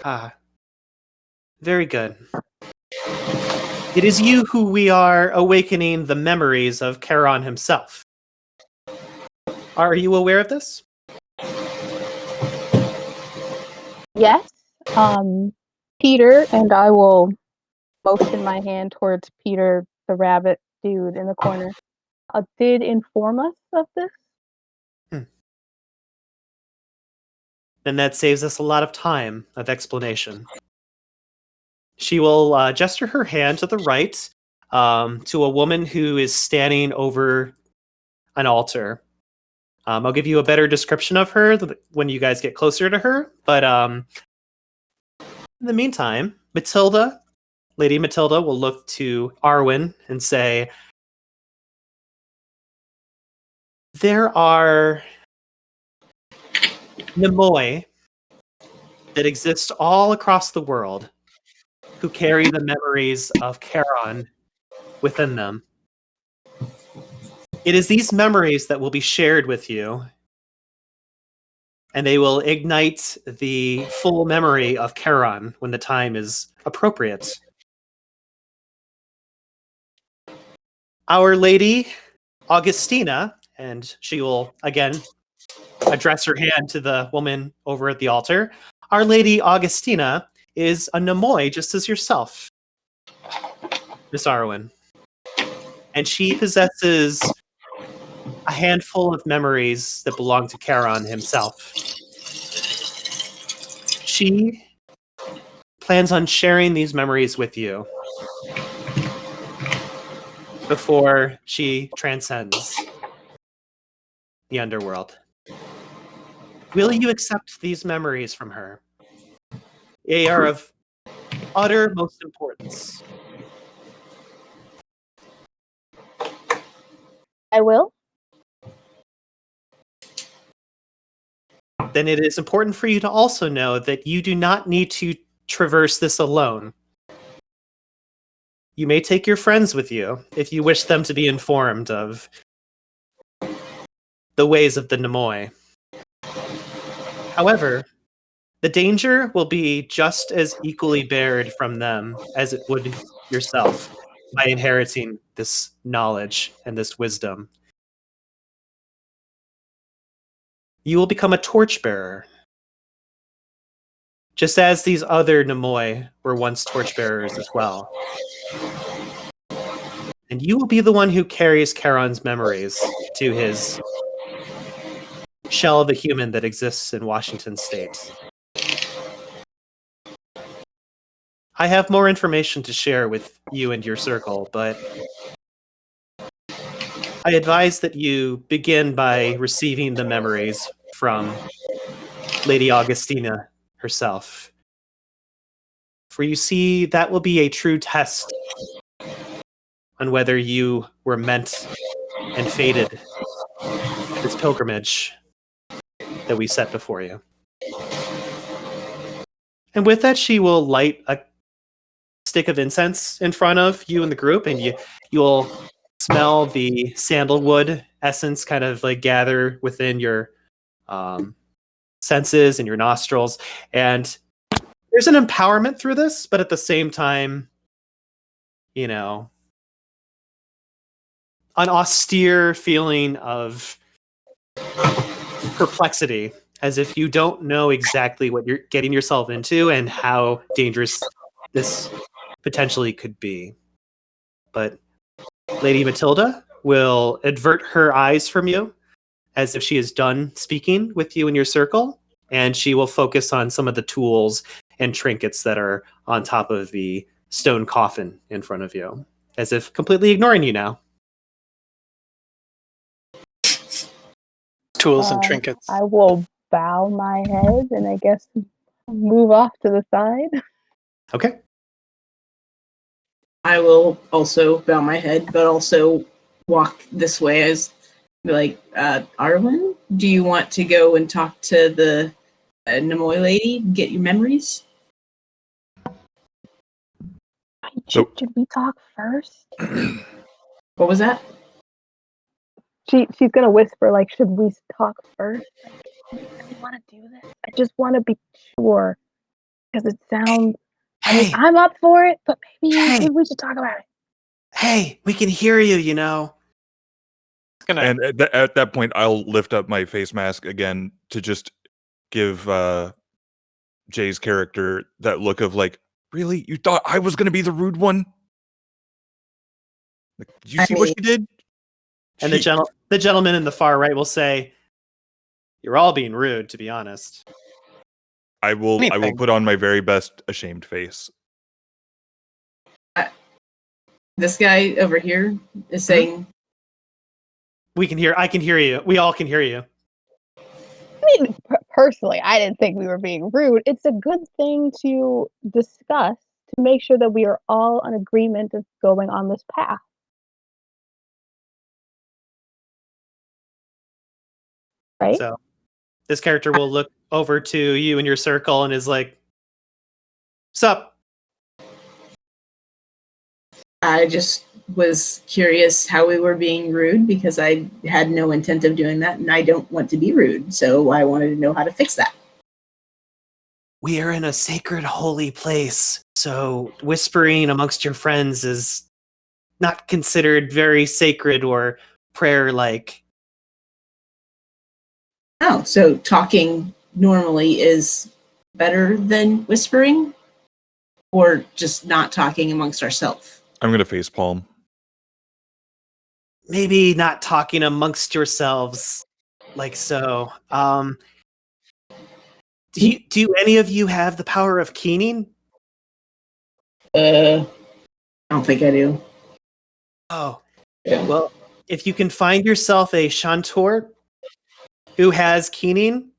Ah, very good. It is you who we are awakening the memories of Charon himself. Are you aware of this? Yes. Peter, and I will motion my hand towards Peter, the rabbit dude in the corner, did inform us of this. Then that saves us a lot of time of explanation. She will gesture her hand to the right to a woman who is standing over an altar. I'll give you a better description of her when you guys get closer to her. But in the meantime, Lady Matilda will look to Arwen and say, there are Nemoi that exist all across the world who carry the memories of Charon within them. It is these memories that will be shared with you, and they will ignite the full memory of Charon when the time is appropriate. Our Lady Augustina, and she will again address her hand to the woman over at the altar. Our Lady Augustina is a Nemoi just as yourself, Miss Arwen. And she possesses a handful of memories that belong to Charon himself. She plans on sharing these memories with you before she transcends the underworld. Will you accept these memories from her? They are of utter most importance. I will. Then it is important for you to also know that you do not need to traverse this alone. You may take your friends with you if you wish them to be informed of the ways of the Nemoi. However, the danger will be just as equally bared from them as it would yourself by inheriting this knowledge and this wisdom. You will become a torchbearer, just as these other Nemoi were once torchbearers as well. And you will be the one who carries Charon's memories to his shell of a human that exists in Washington State. I have more information to share with you and your circle, but I advise that you begin by receiving the memories from Lady Augustina herself. For you see, that will be a true test on whether you were meant and fated this pilgrimage that we set before you. And with that, she will light a stick of incense in front of you and the group, and you'll smell the sandalwood essence kind of like gather within your senses and your nostrils. And there's an empowerment through this, but at the same time, you know, an austere feeling of perplexity, as if you don't know exactly what you're getting yourself into and how dangerous this potentially could be. But Lady Matilda will avert her eyes from you as if she is done speaking with you in your circle, and she will focus on some of the tools and trinkets that are on top of the stone coffin in front of you, as if completely ignoring you now. Tools and trinkets. I will bow my head and I guess move off to the side. Okay. I will also bow my head, but also walk this way as be like, Arwen, do you want to go and talk to the Nemoy lady, get your memories? Should we talk first? What was that? She's gonna whisper, like, should we talk first? Like, do you really want to do this? I just want to be sure, because it sounds. I mean, I'm up for it, but maybe we should talk about it. Hey, we can hear you, you know. And at that point, I'll lift up my face mask again to just give Jay's character that look of like, really? You thought I was going to be the rude one? Like, did you see what she did? And the gentleman in the far right will say, "You're all being rude, to be honest." I will put on my very best ashamed face. This guy over here is saying, I can hear you. We all can hear you. I mean, personally, I didn't think we were being rude. It's a good thing to discuss to make sure that we are all in agreement of going on this path. Right? So this character will look over to you in your circle and is like, "Sup?" I just was curious how we were being rude because I had no intent of doing that and I don't want to be rude. So I wanted to know how to fix that. We are in a sacred, holy place, so whispering amongst your friends is not considered very sacred or prayer-like. Oh, so talking normally is better than whispering? Or just not talking amongst ourselves? I'm going to facepalm. Maybe not talking amongst yourselves like so. Do any of you have the power of keening? I don't think I do. Oh, Yeah. well, if you can find yourself a Shantor who has keening,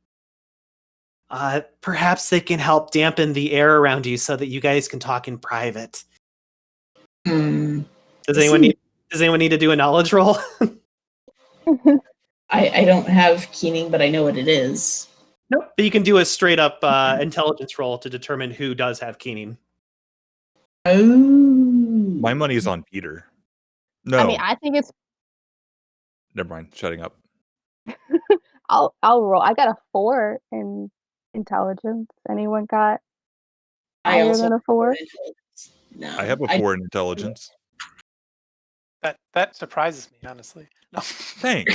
perhaps they can help dampen the air around you so that you guys can talk in private. Does anyone need to do a knowledge roll? I don't have keening, but I know what it is. Nope. But you can do a straight up intelligence roll to determine who does have keening. Oh. My money's on Peter. No. I mean, I think it's. Never mind. Shutting up. I'll roll. I got a 4 in intelligence. Anyone got higher than a 4? No. I have a 4 in intelligence. That surprises me, honestly. No. Thanks.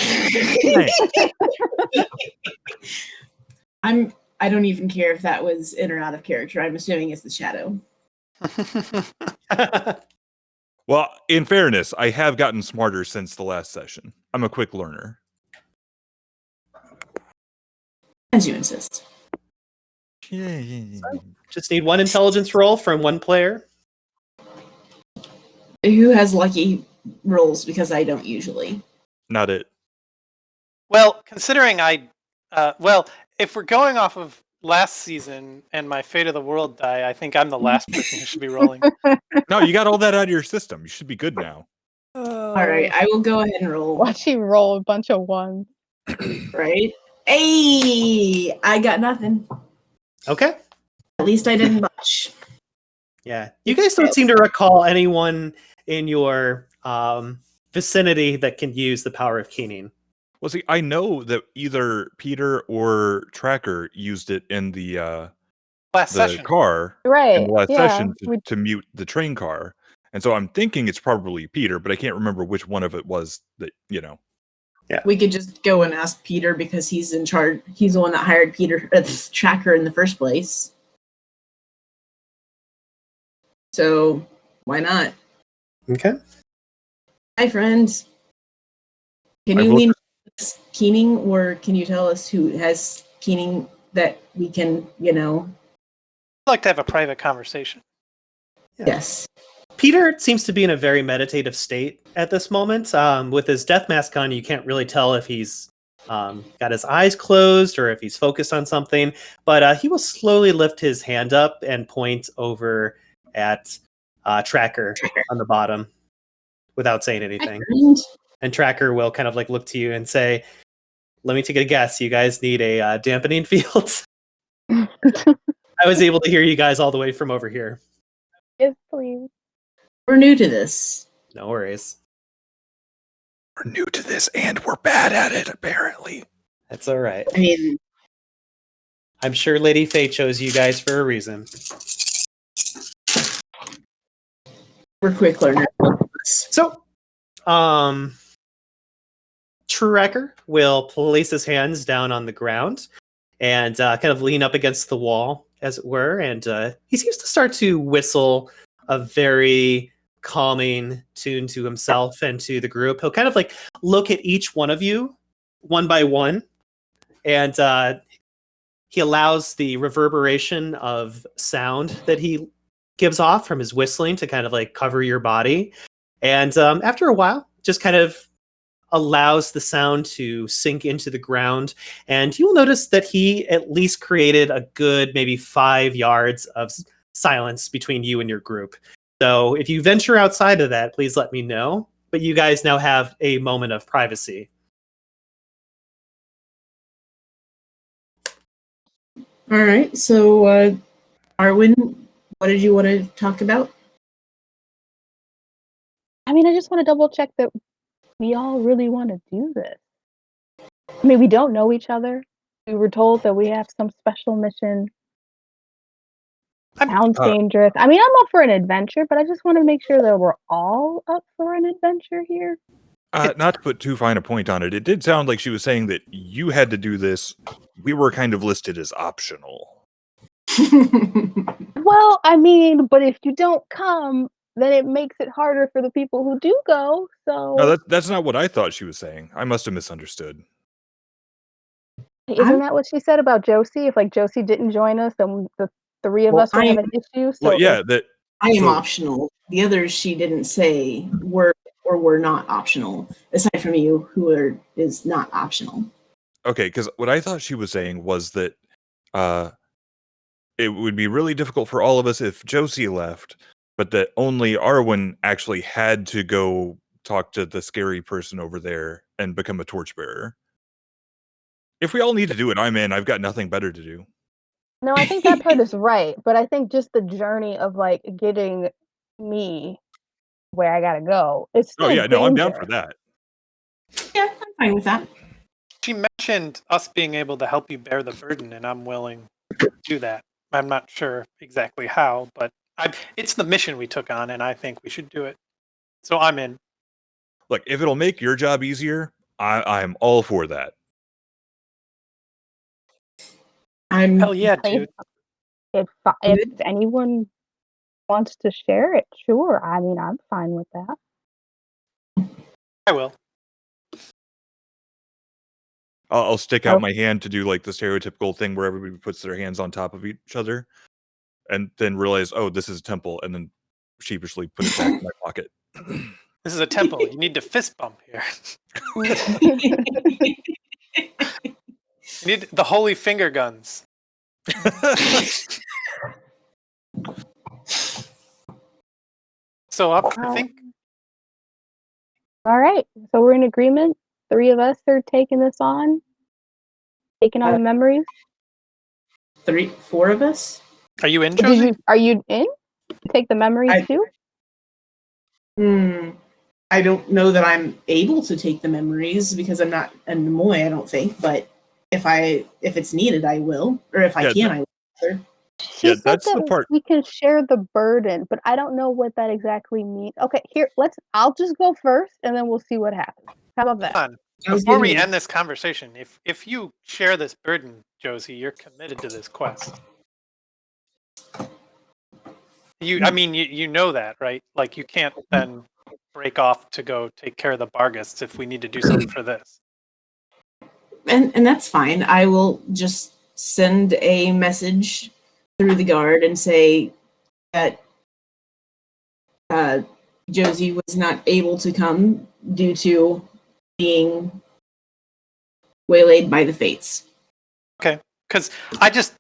I don't even care if that was in or out of character. I'm assuming it's the shadow. Well, in fairness, I have gotten smarter since the last session. I'm a quick learner. As you insist. Just need one intelligence roll from one player. Who has lucky rolls? Because I don't usually. Not it. Well, considering if we're going off of last season and my Fate of the World die, I think I'm the last person who should be rolling. No, you got all that out of your system. You should be good now. All right, I will go ahead and roll. Watch you roll a bunch of ones. Right? Hey, I got nothing. Okay. At least I didn't much. Yeah. You guys don't seem to recall anyone in your vicinity that can use the power of keening. Well, see, I know that either Peter or Tracker used it in the session. car Right. in the last Yeah. session to mute the train car. And so I'm thinking it's probably Peter, but I can't remember which one of it was that, you know. Yeah. We could just go and ask Peter because he's in charge. He's the one that hired Peter, Tracker, in the first place. So why not? Okay. Hi, friends. Can I you will lean keening, or can you tell us who has keening that we can, I'd like to have a private conversation. Yeah. Yes. Peter seems to be in a very meditative state at this moment. With his death mask on, you can't really tell if he's got his eyes closed or if he's focused on something. But he will slowly lift his hand up and point over at Tracker on the bottom without saying anything. And Tracker will kind of like look to you and say, "Let me take a guess. You guys need a dampening field." I was able to hear you guys all the way from over here. Yes, please. We're new to this. No worries. We're new to this and we're bad at it, apparently. That's all right. I mean, I'm sure Lady Faye chose you guys for a reason. we're quick learners. So, Tracker will place his hands down on the ground and kind of lean up against the wall, as it were, and he seems to start to whistle a very calming tune to himself and to the group. He'll kind of like look at each one of you one by one, and he allows the reverberation of sound that he gives off from his whistling to kind of like cover your body. And after a while, just kind of allows the sound to sink into the ground. And you'll notice that he at least created a good maybe 5 yards of silence between you and your group. So if you venture outside of that, please let me know. But you guys now have a moment of privacy. All right. So, Arwen, what did you want to talk about? I mean, I just want to double check that we all really want to do this. I mean, we don't know each other. We were told that we have some special mission. Sounds dangerous. I mean, I'm up for an adventure, but I just want to make sure that we're all up for an adventure here. Not to put too fine a point on it, it did sound like she was saying that you had to do this. We were kind of listed as optional. Well, I mean, but if you don't come, then it makes it harder for the people who do go. So No, that's not what I thought she was saying. I must have misunderstood. isn't that what she said about Josie? If like Josie didn't join us, then the three of us would have an issue. So Well, yeah, that I am optional. The others she didn't say were or were not optional, aside from you, who is not optional. Okay, because what I thought she was saying was that it would be really difficult for all of us if Josie left, but that only Arwen actually had to go talk to the scary person over there and become a torchbearer. If we all need to do it, I'm in. I've got nothing better to do. No, I think that part is right, but I think just the journey of like getting me where I gotta go. It's still no, I'm down for that. Yeah, I'm fine with that. She mentioned us being able to help you bear the burden, and I'm willing to do that. I'm not sure exactly how, but it's the mission we took on, and I think we should do it. So I'm in. Look, if it'll make your job easier, I'm all for that. Hell yeah, dude. If anyone wants to share it, sure. I mean, I'm fine with that. I will. I'll stick out my hand to do like the stereotypical thing where everybody puts their hands on top of each other and then realize, oh, this is a temple, and then sheepishly put it back in my pocket. This is a temple. You need to fist bump here. You need the holy finger guns. So I think. All right. So we're in agreement. 3 of us are taking this on. Taking on the memories. 4 of us. Are you in, Josie? Are you in? Take the memories too? I don't know that I'm able to take the memories because I'm not a Nemoy, I don't think. But if it's needed, I will. Or if I can, I will. Sure. She said that's the part. We can share the burden, but I don't know what that exactly means. Okay, here, I'll just go first, and then we'll see what happens. How about that? Before we end this conversation, if you share this burden, Josie, you're committed to this quest. I mean, you know that, right? Like, you can't then break off to go take care of the Barghists if we need to do something for this. and that's fine. I will just send a message through the guard and say that Josie was not able to come due to being waylaid by the fates. Okay, because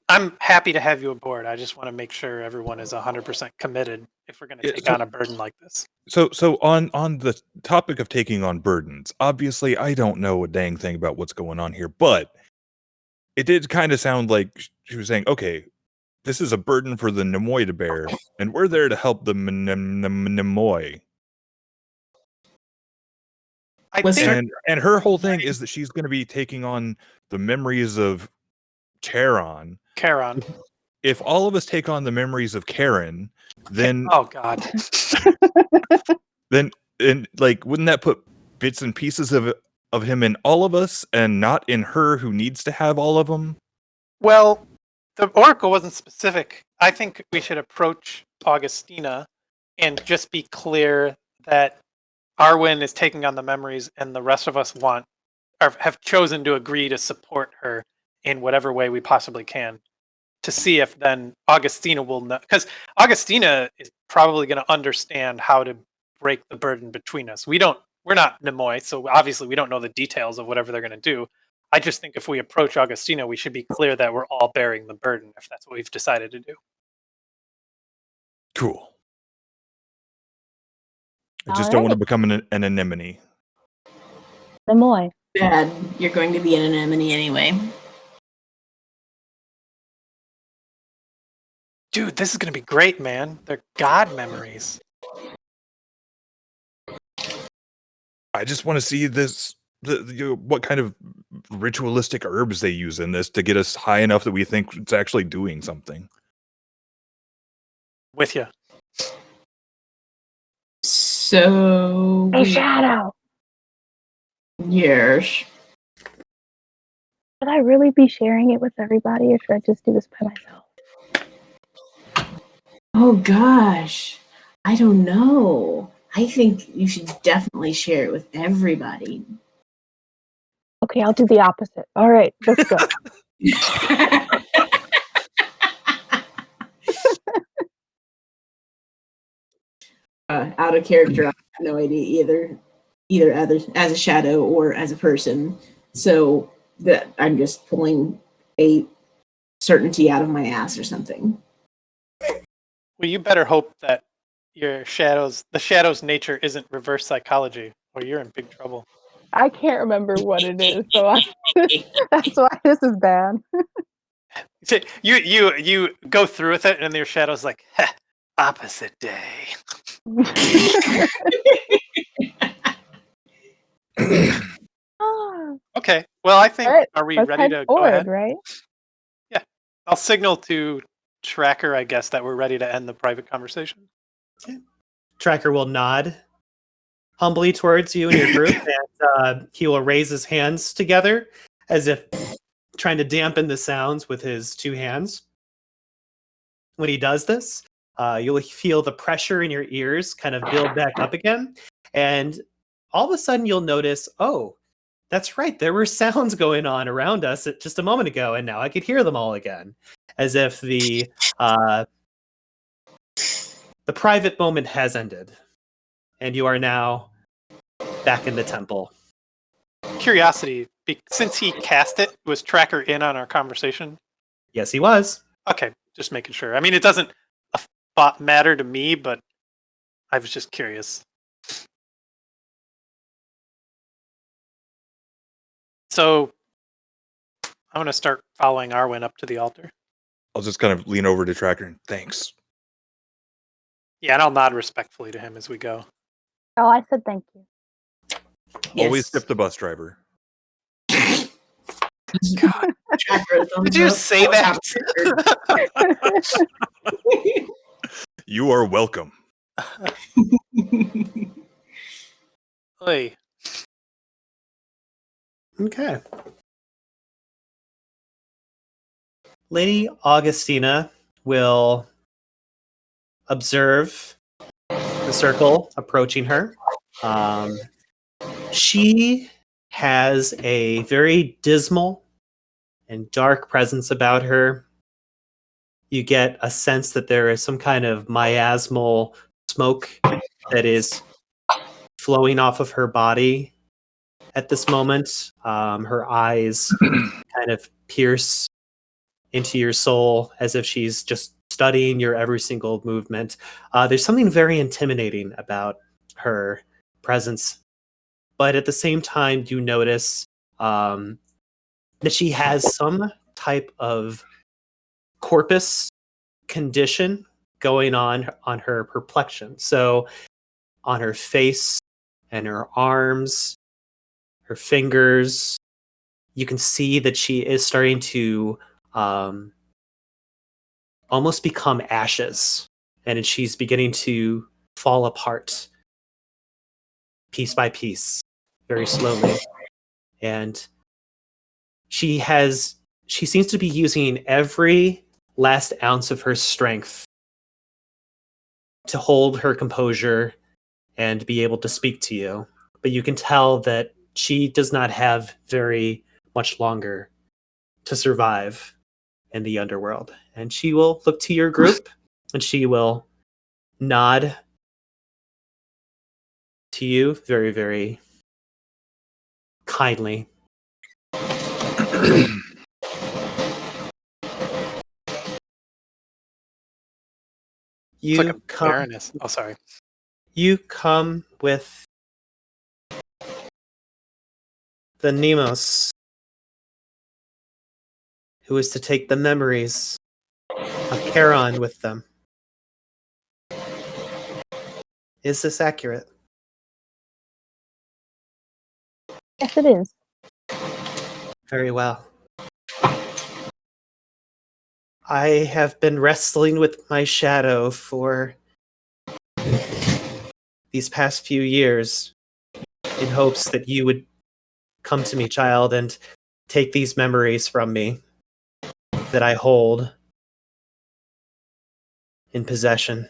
I'm happy to have you aboard. I just want to make sure everyone is 100% committed if we're going to take on a burden like this. So on the topic of taking on burdens, obviously I don't know a dang thing about what's going on here, but it did kind of sound like she was saying, okay, this is a burden for the Mnemoi to bear, and we're there to help the Mnemoi. I think And her whole thing is that she's going to be taking on the memories of Charon. Charon. If all of us take on the memories of Karen, then oh god, then and like wouldn't that put bits and pieces of him in all of us and not in her who needs to have all of them? Well, the Oracle wasn't specific. I think we should approach Augustina and just be clear that Arwen is taking on the memories and the rest of us have chosen to agree to support her in whatever way we possibly can, to see if then Augustina will know, because Augustina is probably going to understand how to break the burden between us. We're not Mnemoi, so obviously we don't know the details of whatever they're going to do. I just think if we approach Augustina, we should be clear that we're all bearing the burden if that's what we've decided to do. Cool. I just don't want to become an anemone. Mnemoi. Bad. You're going to be an anemone anyway. Dude, this is going to be great, man. They're god memories. I just want to see this. What kind of ritualistic herbs they use in this to get us high enough that we think it's actually doing something. With you. So A shadow. Yes. Should I really be sharing it with everybody, or should I just do this by myself? Oh gosh, I don't know. I think you should definitely share it with everybody. Okay, I'll do the opposite. All right, let's go. Out of character, I have no idea either as a shadow or as a person. So that I'm just pulling a certainty out of my ass or something. Well, you better hope that the shadow's nature isn't reverse psychology, or you're in big trouble. I can't remember what it is, so that's why this is bad. You go through with it, and your shadow's like, opposite day. Okay. Well, I think Right, are we let's ready head to forward, go ahead? right? Yeah. I'll signal to Tracker, I guess, that we're ready to end the private conversation. Okay. Tracker will nod humbly towards you and your group, and he will raise his hands together as if trying to dampen the sounds with his two hands. When he does this, you'll feel the pressure in your ears kind of build back up again, and all of a sudden you'll notice, oh, that's right, there were sounds going on around us just a moment ago, and now I could hear them all again, as if the private moment has ended, and you are now back in the temple. Curiosity, since he cast it, was Tracker in on our conversation? Yes, he was. Okay, just making sure. I mean, it doesn't matter to me, but I was just curious. So I'm going to start following Arwen up to the altar. I'll just kind of lean over to Tracker and thanks. Yeah, and I'll nod respectfully to him as we go. Oh, I said thank you. Yes. Always tip the bus driver. God, did you say that? You are welcome. Oy. Okay. Lady Augustina will observe the circle approaching her. She has a very dismal and dark presence about her. You get a sense that there is some kind of miasmal smoke that is flowing off of her body at this moment. Her eyes kind of pierce into your soul as if she's just studying your every single movement. There's something very intimidating about her presence, but at the same time, you notice that she has some type of corpus condition going on her perplexion. So on her face and her arms, her fingers, you can see that she is starting to almost become ashes, and she's beginning to fall apart piece by piece, very slowly. And she seems to be using every last ounce of her strength to hold her composure and be able to speak to you. But you can tell that she does not have very much longer to survive in the underworld. And she will look to your group and she will nod to you very, very kindly. It's like You a come, baroness. Oh, sorry. you come with the Mnemos, who is to take the memories of Charon with them. Is this accurate? Yes, it is. Very well. I have been wrestling with my shadow for these past few years in hopes that you would come to me, child, and take these memories from me that I hold in possession.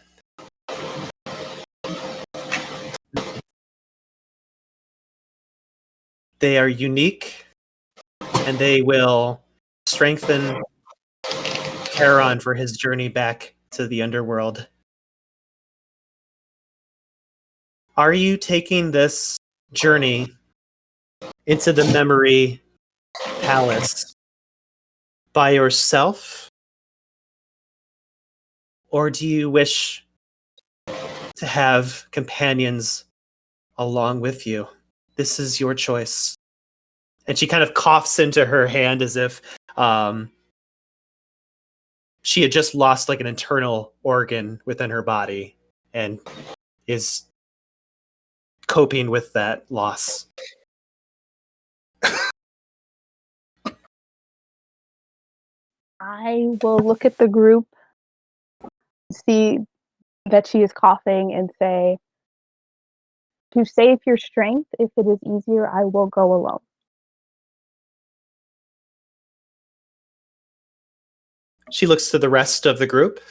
They are unique, and they will strengthen Charon for his journey back to the underworld. Are you taking this journey into the memory palace by yourself? Or do you wish to have companions along with you? This is your choice. And she kind of coughs into her hand as if she had just lost like an internal organ within her body and is coping with that loss. I will look at the group, see that she is coughing, and say, to save your strength, if it is easier, I will go alone. She looks to the rest of the group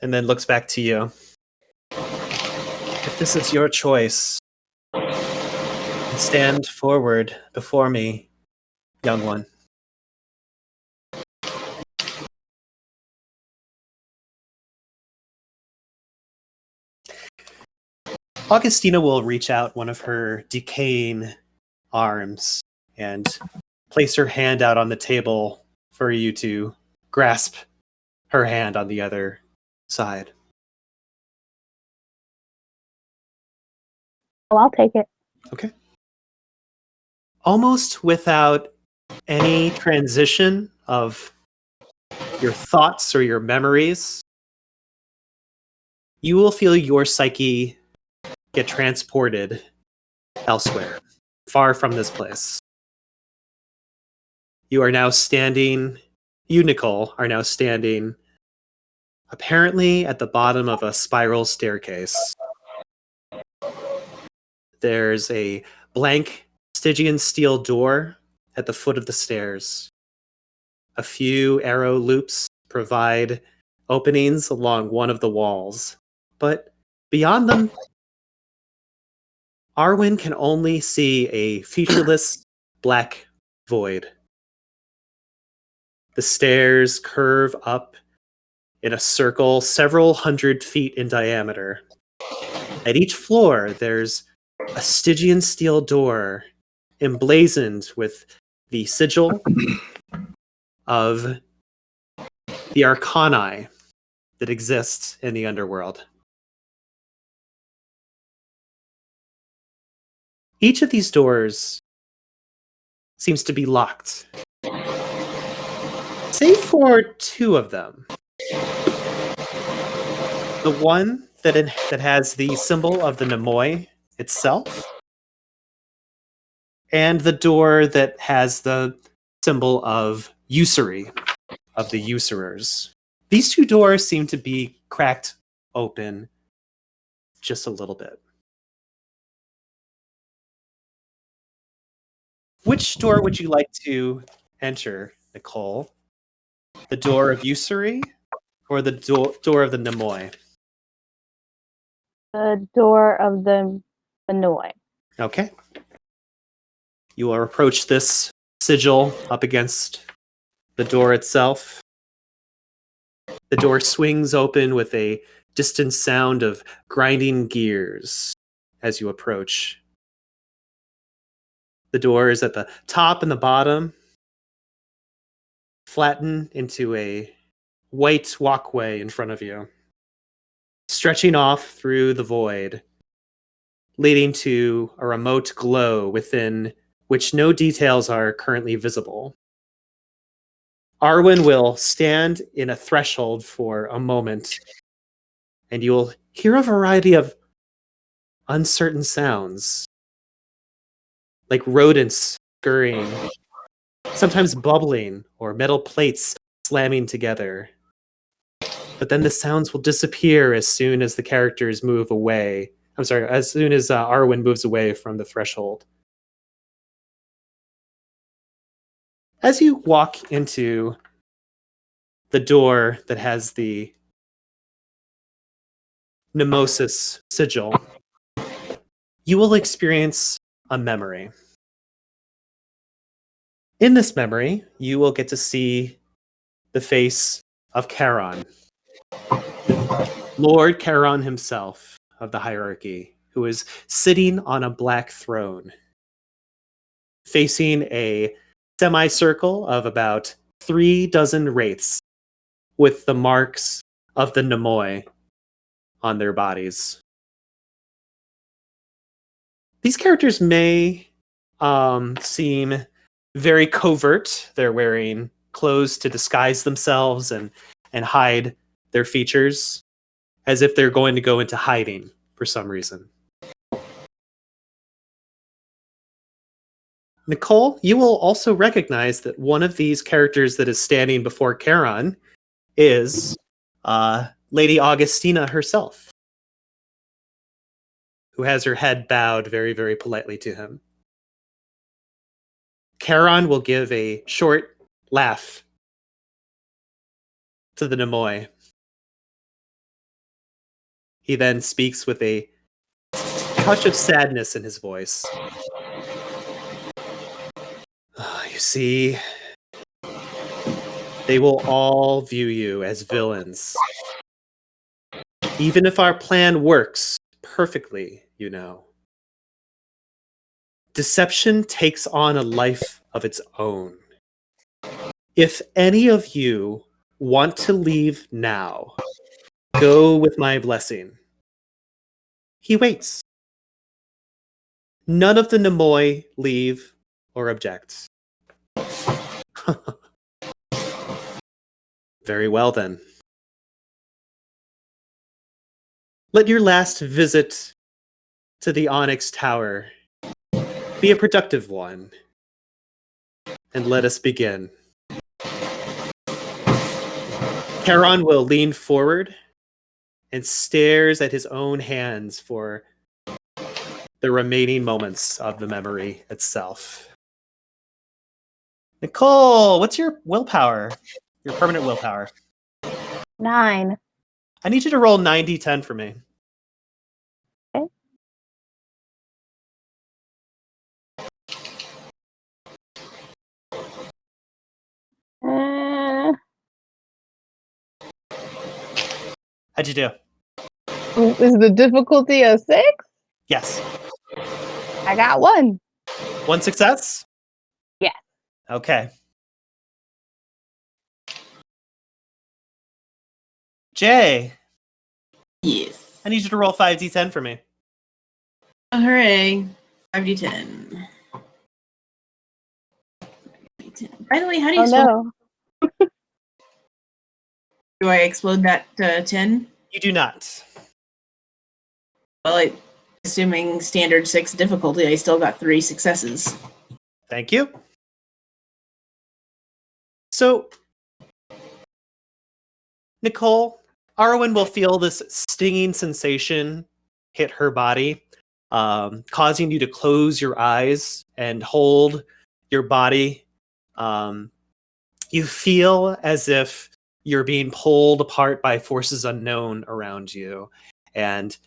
and then looks back to you. If this is your choice, then stand forward before me, young one. Augustina will reach out one of her decaying arms and place her hand out on the table for you to grasp her hand on the other side. Well, I'll take it. Okay. Almost without any transition of your thoughts or your memories, you will feel your psyche get transported elsewhere, far from this place. You are now standing, you, Nicole, are now standing apparently at the bottom of a spiral staircase. There's a blank Stygian steel door at the foot of the stairs. A few arrow loops provide openings along one of the walls, but beyond them Arwen can only see a featureless black void. The stairs curve up in a circle several hundred feet in diameter. At each floor, there's a Stygian steel door emblazoned with the sigil of the arcani that exists in the underworld. Each of these doors seems to be locked, save for two of them. The one that has the symbol of the Mnemos itself, and the door that has the symbol of usury, of the usurers. These two doors seem to be cracked open just a little bit. Which door would you like to enter, Nicole? The door of usury or the door of the Mnemos? The door of the Mnemos. Okay. You will approach this sigil up against the door itself. The door swings open with a distant sound of grinding gears as you approach. The doors at the top and the bottom flatten into a white walkway in front of you, stretching off through the void, leading to a remote glow within which no details are currently visible. Arwen will stand in a threshold for a moment, and you will hear a variety of uncertain sounds, like rodents scurrying, sometimes bubbling, or metal plates slamming together. But then the sounds will disappear as soon as the characters move away. As soon as Arwen moves away from the threshold. As you walk into the door that has the Mnemosis sigil, you will experience a memory. In this memory, you will get to see the face of Charon, Lord Charon himself of the hierarchy, who is sitting on a black throne, facing a semicircle of about 3 dozen wraiths with the marks of the Mnemos on their bodies. These characters may seem very covert. They're wearing clothes to disguise themselves and hide their features, as if they're going to go into hiding for some reason. Nicole, you will also recognize that one of these characters that is standing before Charon is Lady Augustina herself, who has her head bowed very, very politely to him. Charon will give a short laugh to the Mnemos. He then speaks with a touch of sadness in his voice. You see, they will all view you as villains. Even if our plan works perfectly, you know. Deception takes on a life of its own. If any of you want to leave now, go with my blessing. He waits. None of the Mnemos leave or object. Very well, then. Let your last visit to the Onyx Tower be a productive one, and let us begin. Charon will lean forward and stares at his own hands for the remaining moments of the memory itself. Nicole, what's your willpower? Your permanent willpower? 9. I need you to roll 90-10 for me. Okay. How'd you do? Is the difficulty a 6? Yes. I got 1. 1 success? Yeah. Okay. Jay, Yes. I need you to roll 5d10 for me. Oh, hooray. 5d10. 5d10. By the way, how do you Oh spell? no. Do I explode that 10? You do not. Well, assuming standard 6 difficulty, I still got 3 successes. Thank you. So, Nicole, Arwen will feel this stinging sensation hit her body, causing you to close your eyes and hold your body. You feel as if you're being pulled apart by forces unknown around you. And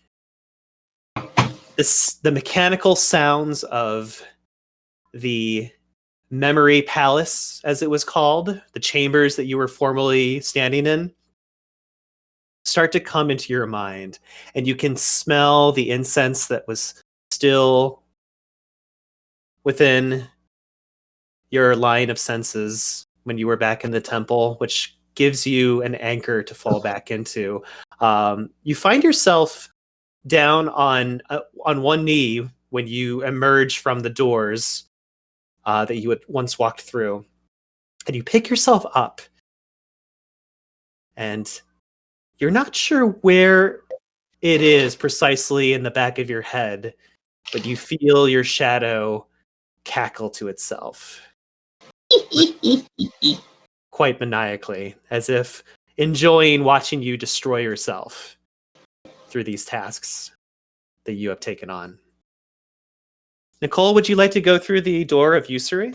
the mechanical sounds of the memory palace, as it was called, the chambers that you were formerly standing in, start to come into your mind, and you can smell the incense that was still within your line of senses when you were back in the temple, which gives you an anchor to fall back into. You find yourself down on one knee when you emerge from the doors that you had once walked through, and you pick yourself up, and you're not sure where it is precisely in the back of your head, but you feel your shadow cackle to itself quite maniacally, as if enjoying watching you destroy yourself through these tasks that you have taken on. Nicole, would you like to go through the door of usury?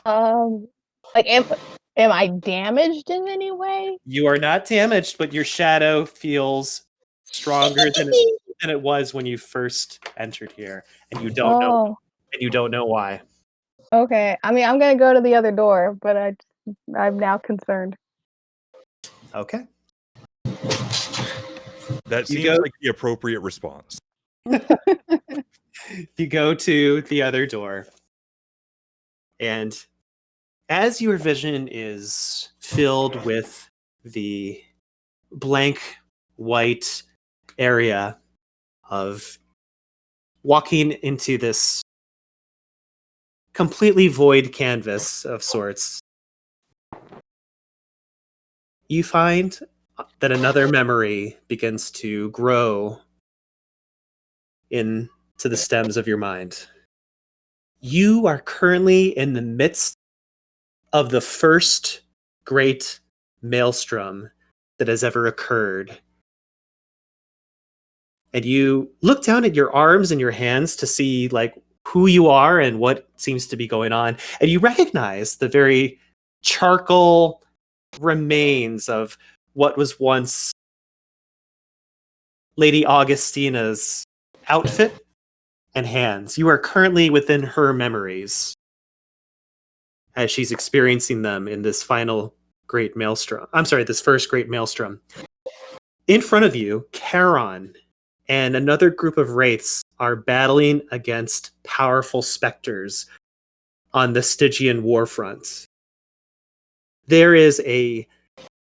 Like, am I damaged in any way? You are not damaged, but your shadow feels stronger than it was when you first entered here, and you don't know, and you don't know why. Okay. I mean, I'm gonna go to the other door, but I'm now concerned. Okay. That You seems go- like the appropriate response. You go to the other door, and as your vision is filled with the blank white area of walking into this completely void canvas of sorts, you find that another memory begins to grow into the stems of your mind. You are currently in the midst of the first great maelstrom that has ever occurred. And you look down at your arms and your hands to see like who you are and what seems to be going on. And you recognize the very charcoal remains of what was once Lady Augustina's outfit and hands. You are currently within her memories as she's experiencing them in this final great maelstrom. I'm sorry, this first great maelstrom. In front of you, Charon and another group of wraiths are battling against powerful specters on the Stygian warfront. There is a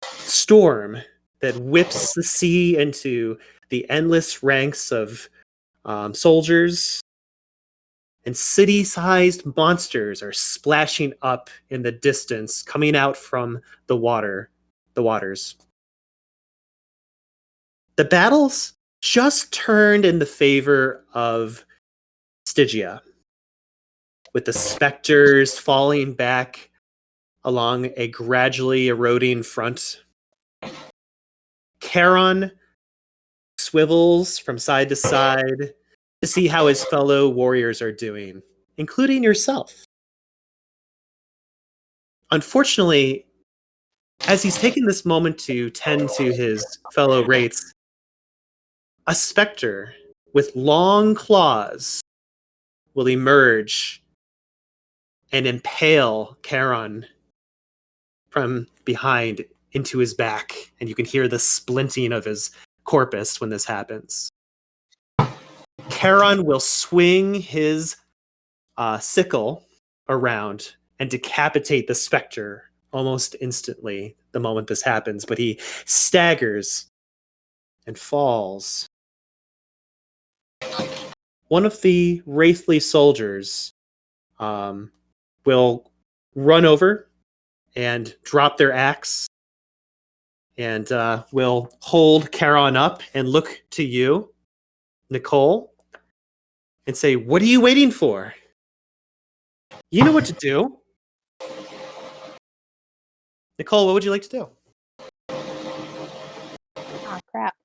storm that whips the sea into the endless ranks of soldiers, and city-sized monsters are splashing up in the distance, coming out from the waters. The battles just turned in the favor of Stygia, with the specters falling back along a gradually eroding front. Charon swivels from side to side to see how his fellow warriors are doing, including yourself. Unfortunately, as he's taking this moment to tend to his fellow wraiths, a specter with long claws will emerge and impale Charon from behind into his back, and you can hear the splinting of his corpus when this happens. Charon will swing his sickle around and decapitate the specter almost instantly the moment this happens, but he staggers and falls. One of the wraithly soldiers will run over and drop their axe and will hold Charon up and look to you, Nicole, and say, "What are you waiting for? You know what to do." Nicole, what would you like to do? Ah, crap.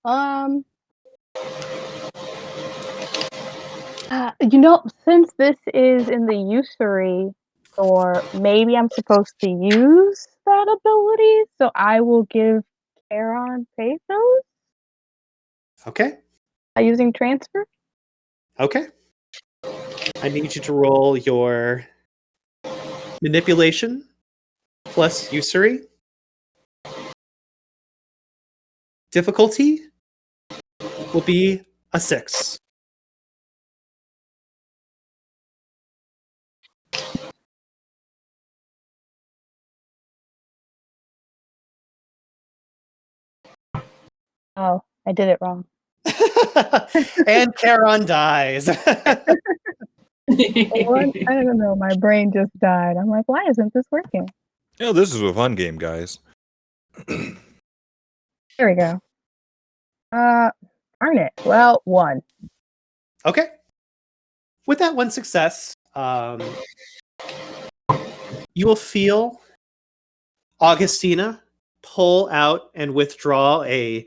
Since this is in the usury store, maybe I'm supposed to use that ability, so I will give Charon pesos Okay. by using transfer. Okay. I need you to roll your manipulation plus usury. Difficulty will be a 6. Oh, I did it wrong. And Charon dies. What? I don't know. My brain just died. I'm like, why isn't this working? Yeah, this is a fun game, guys. There we go. Darn it. Well, 1. Okay. With that one success, you will feel Augustina pull out and withdraw a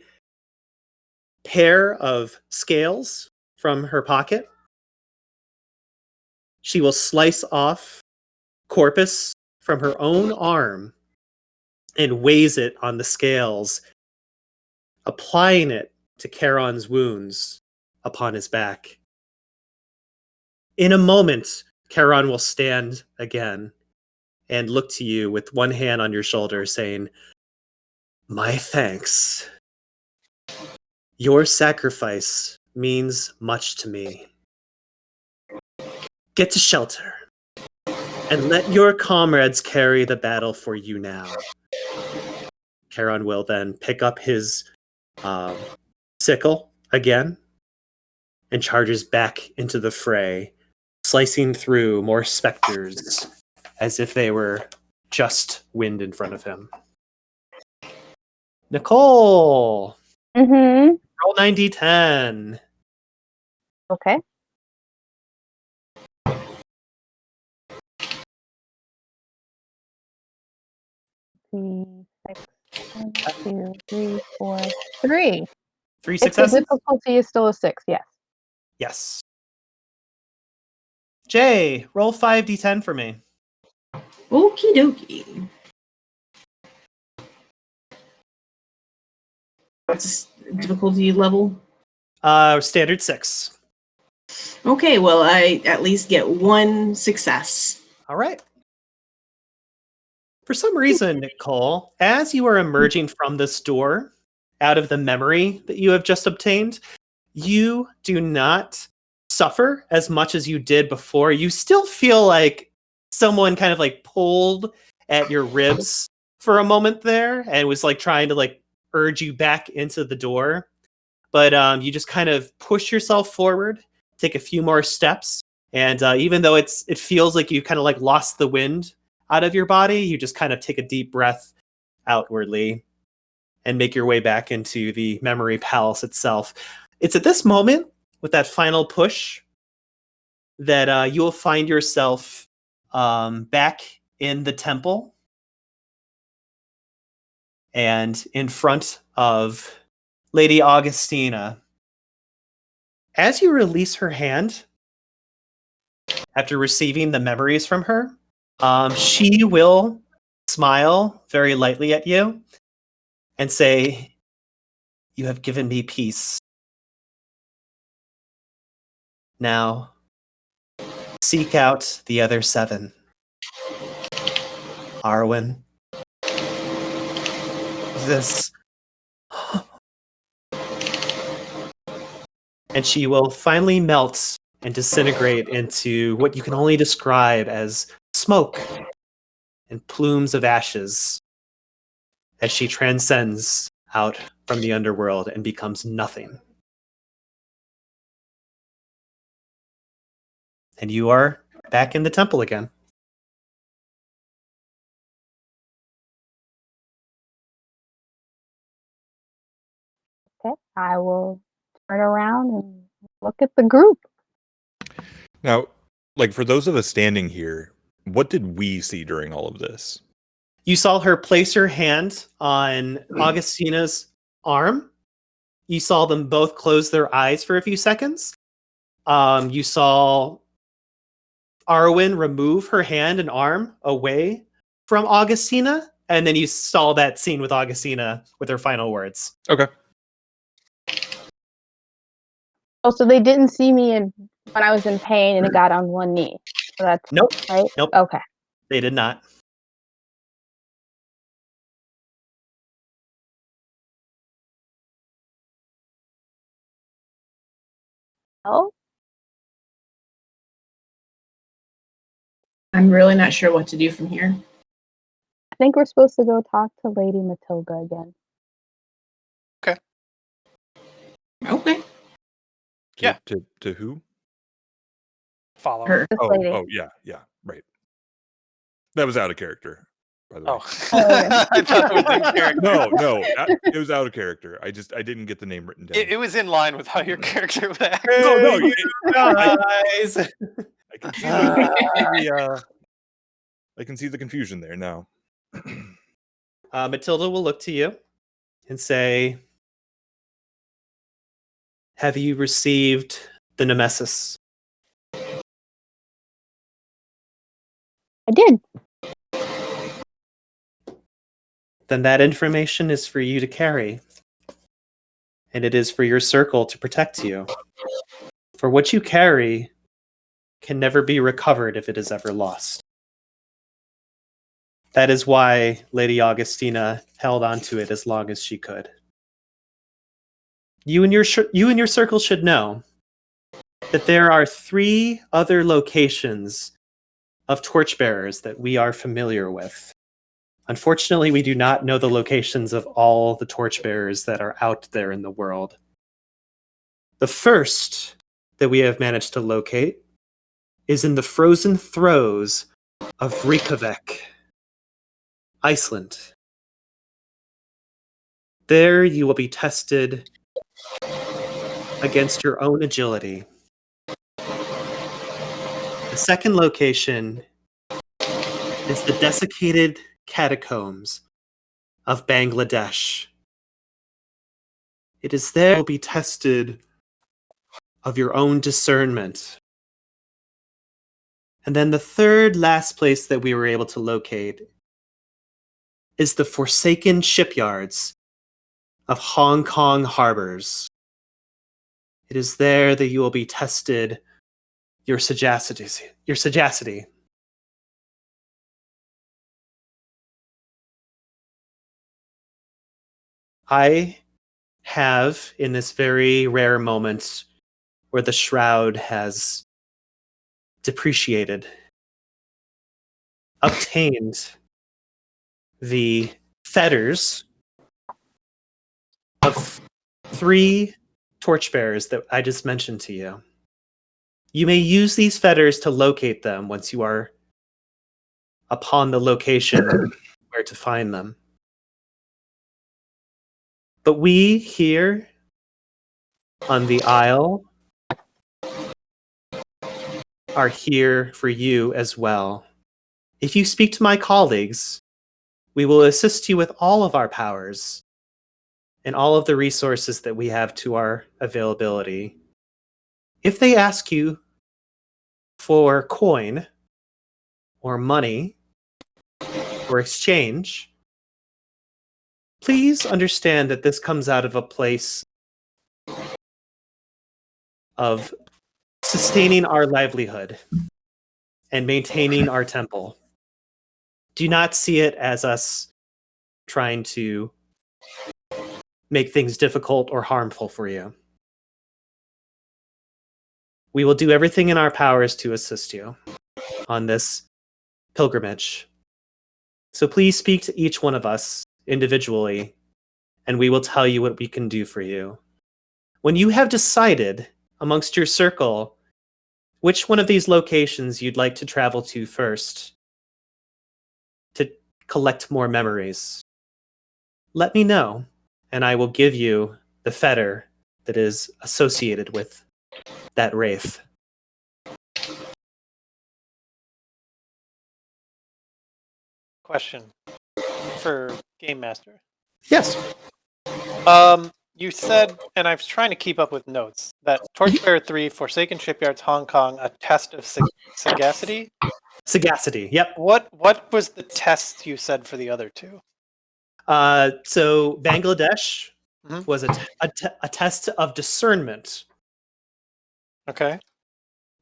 pair of scales from her pocket. She will slice off corpus from her own arm and weighs it on the scales, applying it to Charon's wounds upon his back. In a moment, Charon will stand again and look to you with one hand on your shoulder, saying, "My thanks. Your sacrifice means much to me. Get to shelter and let your comrades carry the battle for you now." Charon will then pick up his sickle again and charges back into the fray, slicing through more specters as if they were just wind in front of him. Nicole, Mm-hmm. roll 9d10. Okay. Six, 1, 2, 3, 4, 3. 3 If the successes? difficulty is still a 6, yes. Yes. Jay, roll 5d10 for me. Okie dokie. What's the difficulty level? Standard 6. Okay, well, I at least get 1 success. All right. For some reason, Nicole, as you are emerging from this door, out of the memory that you have just obtained, you do not suffer as much as you did before. You still feel like someone kind of like pulled at your ribs for a moment there and was like trying to like urge you back into the door. But you just kind of push yourself forward, take a few more steps, and even though it feels like you kind of like lost the wind out of your body, you just kind of take a deep breath outwardly and make your way back into the memory palace itself. It's at this moment, with that final push, that you will find yourself back in the temple and in front of Lady Augustina. As you release her hand, after receiving the memories from her, she will smile very lightly at you and say, "You have given me peace. Now, seek out the other 7. Arwen, this. And she will finally melt and disintegrate into what you can only describe as smoke and plumes of ashes as she transcends out from the underworld and becomes nothing. And you are back in the temple again. Okay, I will turn around and look at the group. Now, like for those of us standing here, what did we see during all of this? You saw her place her hand on Augustina's arm. You saw them both close their eyes for a few seconds. You saw Arwen remove her hand and arm away from Augustina, and then you saw that scene with Augustina with her final words. Okay. Oh, so they didn't see me when I was in pain and it got on one knee. So that's Nope. right? Nope. Okay. They did not. Oh, I'm really not sure what to do from here. I think we're supposed to go talk to Lady Matilda again. Okay. Yeah. To who? Follow. Her. This Oh, lady. yeah, right. That was out of character, by the way. Oh, I thought it was in character. No, it was out of character. I didn't get the name written down. It was in line with how your character would act. No, Guys. I can see I can see the confusion there now. Matilda will look to you and say, have you received the Nemesis? I did. Then that information is for you to carry. And it is for your circle to protect you. For what you carry can never be recovered if it is ever lost. That is why Lady Augustina held on to it as long as she could. You and your circle should know that there are 3 other locations of torchbearers that we are familiar with. Unfortunately, we do not know the locations of all the torchbearers that are out there in the world. The first that we have managed to locate is in the frozen throes of Reykjavik, Iceland. There you will be tested against your own agility. The second location is the desiccated catacombs of Bangladesh. It is there you will be tested of your own discernment. And then the third last place that we were able to locate is the forsaken shipyards of Hong Kong harbors. It is there that you will be tested your sagacity. I have, in this very rare moment where the shroud has depreciated, obtained the fetters of 3 torchbearers that I just mentioned to you. You may use these fetters to locate them once you are upon the location where to find them. But we here on the Isle are here for you as well. If you speak to my colleagues, we will assist you with all of our powers and all of the resources that we have to our availability. If they ask you for coin or money or exchange, please understand that this comes out of a place of sustaining our livelihood and maintaining our temple. Do not see it as us trying to make things difficult or harmful for you. We will do everything in our powers to assist you on this pilgrimage. So please speak to each one of us individually, and we will tell you what we can do for you. When you have decided amongst your circle which one of these locations you'd like to travel to first to collect more memories, let me know, and I will give you the fetter that is associated with that wraith. Question for Game Master. Yes. You said, and I was trying to keep up with notes, that Torchbearer 3, Forsaken Shipyards, Hong Kong, a test of sagacity? Sagacity, yep. What was the test you said for the other two? So Bangladesh Mhm. was a test of discernment. Okay.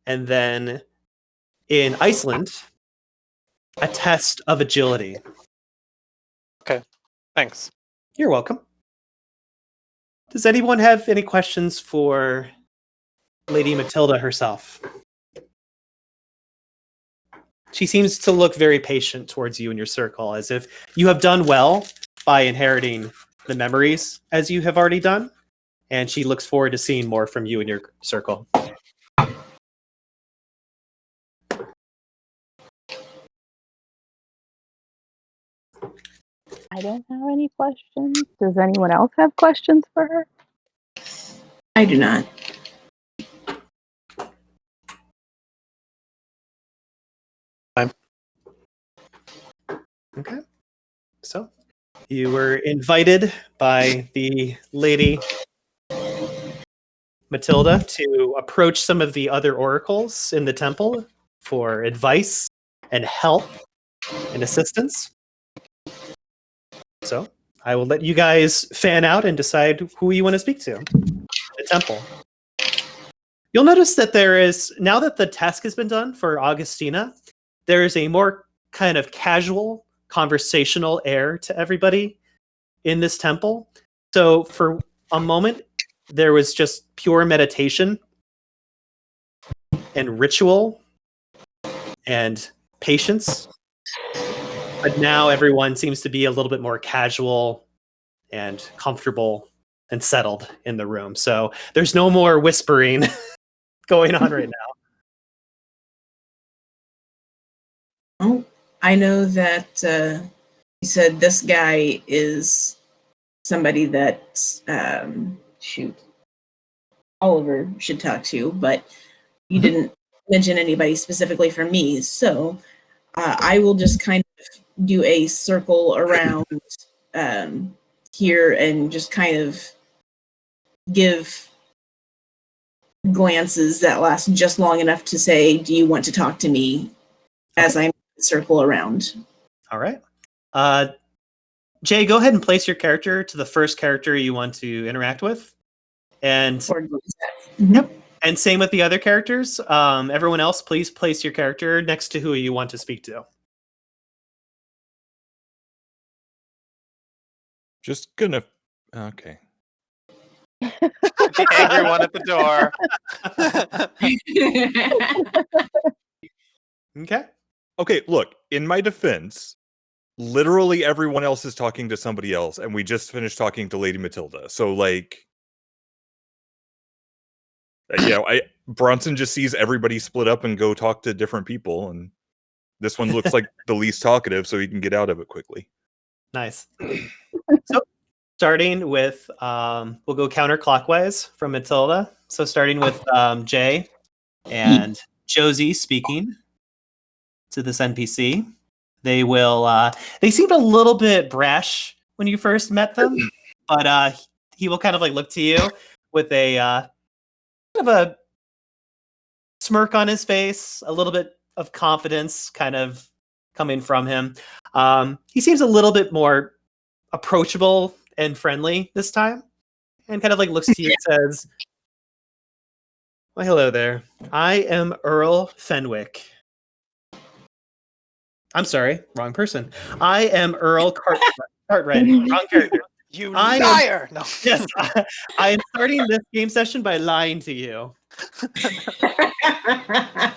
And then in Iceland, a test of agility. Thanks. You're welcome. Does anyone have any questions for Lady Matilda herself? She seems to look very patient towards you and your circle, as if you have done well by inheriting the memories as you have already done, and she looks forward to seeing more from you and your circle. I don't have any questions. Does anyone else have questions for her? I do not. Okay. So you were invited by the Lady Matilda to approach some of the other oracles in the temple for advice and help and assistance. So I will let you guys fan out and decide who you want to speak to in the temple. You'll notice that there is, now that the task has been done for Augustina, there is a more kind of casual, conversational air to everybody in this temple. So for a moment, there was just pure meditation and ritual and patience. But now everyone seems to be a little bit more casual and comfortable and settled in the room. So there's no more whispering going on right now. Oh, I know that you said this guy is somebody that Oliver should talk to, but you didn't mention anybody specifically for me. So I will just kind of do a circle around here and just kind of give glances that last just long enough to say, do you want to talk to me, as I circle around. All right. Jay, go ahead and place your character to the first character you want to interact with. And Yep. And same with the other characters. Everyone else, please place your character next to who you want to speak to. Just gonna. Okay. The angry one at the door. Okay. Okay, look, in my defense, literally everyone else is talking to somebody else, and we just finished talking to Lady Matilda. So, like, Bronson just sees everybody split up and go talk to different people, and this one looks like the least talkative, so he can get out of it quickly. Nice. So, starting with, we'll go counterclockwise from Matilda. So, starting with Jay and Josie speaking to this NPC. They will, they seemed a little bit brash when you first met them, but he will kind of like look to you with a kind of a smirk on his face, a little bit of confidence kind of coming from him. He seems a little bit more approachable and friendly this time, and kind of like looks to you and says, "Well, hello there. I am Earl Fenwick. I'm sorry, wrong person. I am Earl Cartwright. Wrong character. You I am- liar! No. Yes, I am starting this game session by lying to you.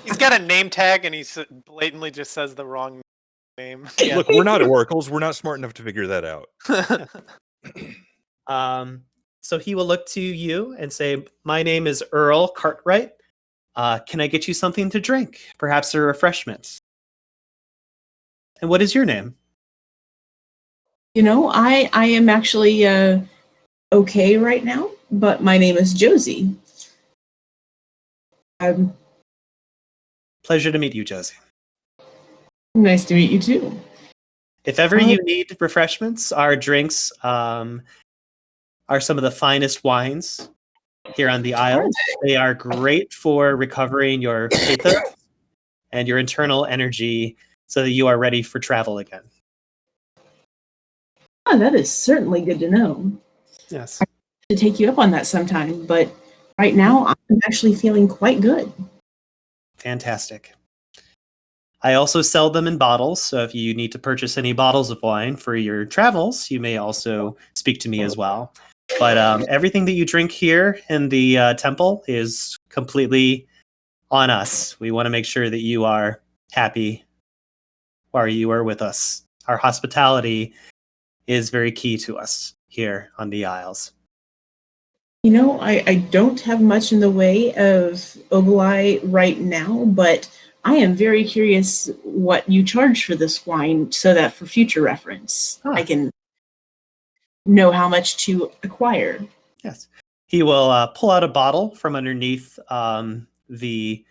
He's got a name tag and he blatantly just says the wrong name. Yeah. Look, we're not oracles. We're not smart enough to figure that out. So he will look to you and say, "My name is Earl Cartwright. Can I get you something to drink? Perhaps a refreshment?" And what is your name? I am actually okay right now, but my name is Josie. Pleasure to meet you, Josie. Nice to meet you too. If ever you need refreshments, our drinks are some of the finest wines here on the island. They are great for recovering your pathos and your internal energy so that you are ready for travel again. Oh, that is certainly good to know. Yes. To take you up on that sometime, but right now I'm actually feeling quite good. Fantastic. I also sell them in bottles, so if you need to purchase any bottles of wine for your travels, you may also speak to me as well. But everything that you drink here in the temple is completely on us. We want to make sure that you are happy while you are with us. Our hospitality is very key to us here on the Isles. I don't have much in the way of oboli right now, but I am very curious what you charge for this wine so that for future reference, I can know how much to acquire. Yes. He will pull out a bottle from underneath the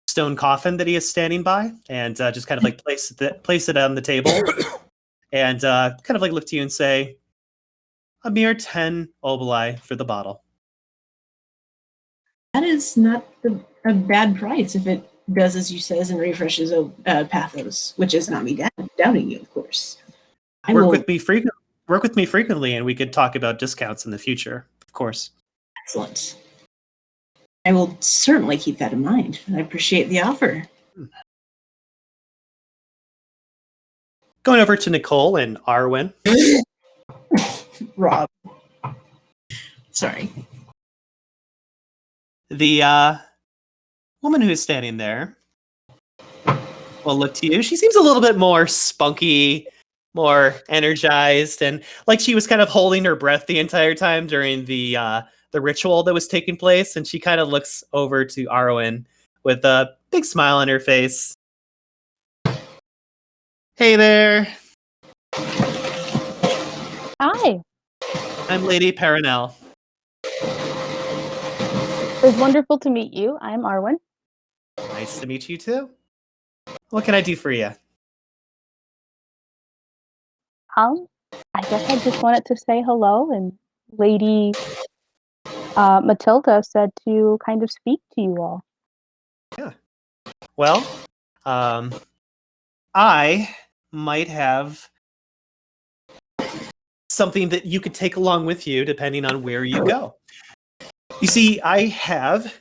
stone coffin that he is standing by and just kind of like place it on the table and kind of like look to you and say, a mere 10 oboli for the bottle. That is not a bad price if it does as you says and refreshes pathos, which is not me doubting you, of course. Work with me frequently, and we could talk about discounts in the future, of course. Excellent. I will certainly keep that in mind. I appreciate the offer. Going over to Nicole and Arwen. Rob. Sorry. The woman who is standing there will look to you. She seems a little bit more spunky, more energized, and like she was kind of holding her breath the entire time during the ritual that was taking place. And she kind of looks over to Arwen with a big smile on her face. Hey there. Hi. I'm Lady Perenelle. It's wonderful to meet you. I'm Arwen. Nice to meet you too. What can I do for you? I guess I just wanted to say hello, and Lady Matilda said to kind of speak to you all. Yeah. Well, I might have something that you could take along with you depending on where you go. You see, I have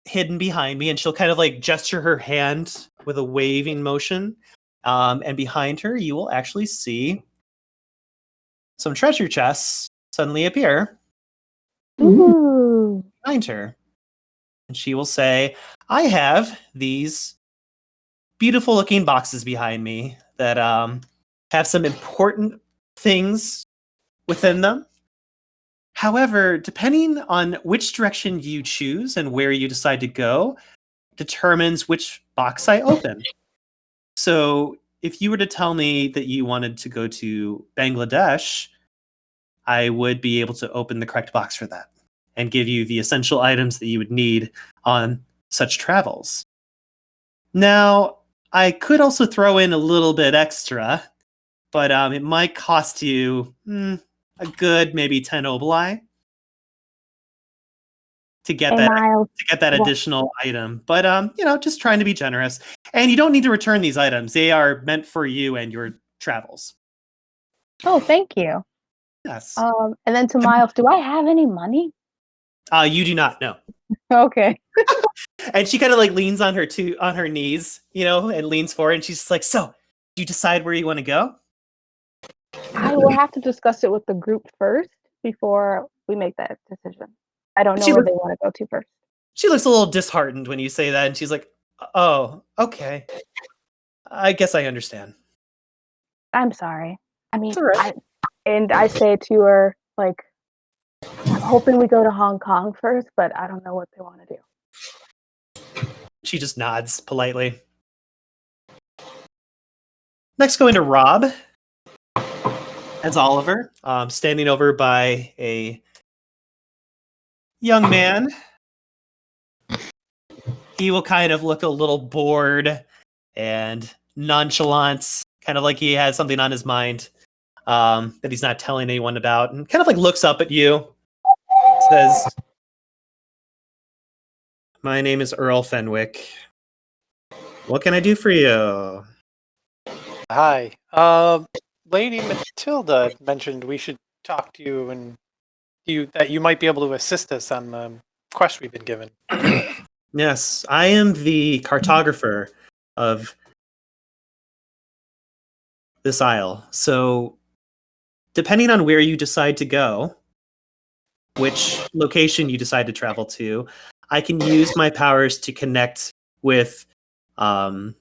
hidden behind me, and she'll kind of like gesture her hand with a waving motion. And behind her, you will actually see some treasure chests suddenly appear Ooh. behind her. And she will say, I have these beautiful looking boxes behind me that have some important things within them. However, depending on which direction you choose and where you decide to go, determines which box I open. So if you were to tell me that you wanted to go to Bangladesh, I would be able to open the correct box for that and give you the essential items that you would need on such travels. Now, I could also throw in a little bit extra, but it might cost you a good maybe 10 oboli to get that additional item. But just trying to be generous. And you don't need to return these items. They are meant for you and your travels. Oh, thank you. Yes. And then to Myles, do I have any money? You do not know. Okay. And she kind of like leans on her knees, and leans forward, and she's just like, so, do you decide where you want to go? I will have to discuss it with the group first before we make that decision. I don't know She where look- they want to go to first. She looks a little disheartened when you say that, and she's like, "Oh, okay. I guess I understand." I'm sorry. I mean, It's all right. I say to her, like, I'm hoping we go to Hong Kong first, but I don't know what they want to do. She just nods politely. Next, going to Rob as Oliver, standing over by a young man. He will kind of look a little bored and nonchalant, kind of like he has something on his mind that he's not telling anyone about, and kind of like looks up at you, says, "My name is Earl Fenwick. What can I do for you?" Hi. Lady Matilda mentioned we should talk to you and that you might be able to assist us on the quest we've been given. Yes, I am the cartographer of this isle. So, depending on where you decide to go, which location you decide to travel to, I can use my powers to connect with the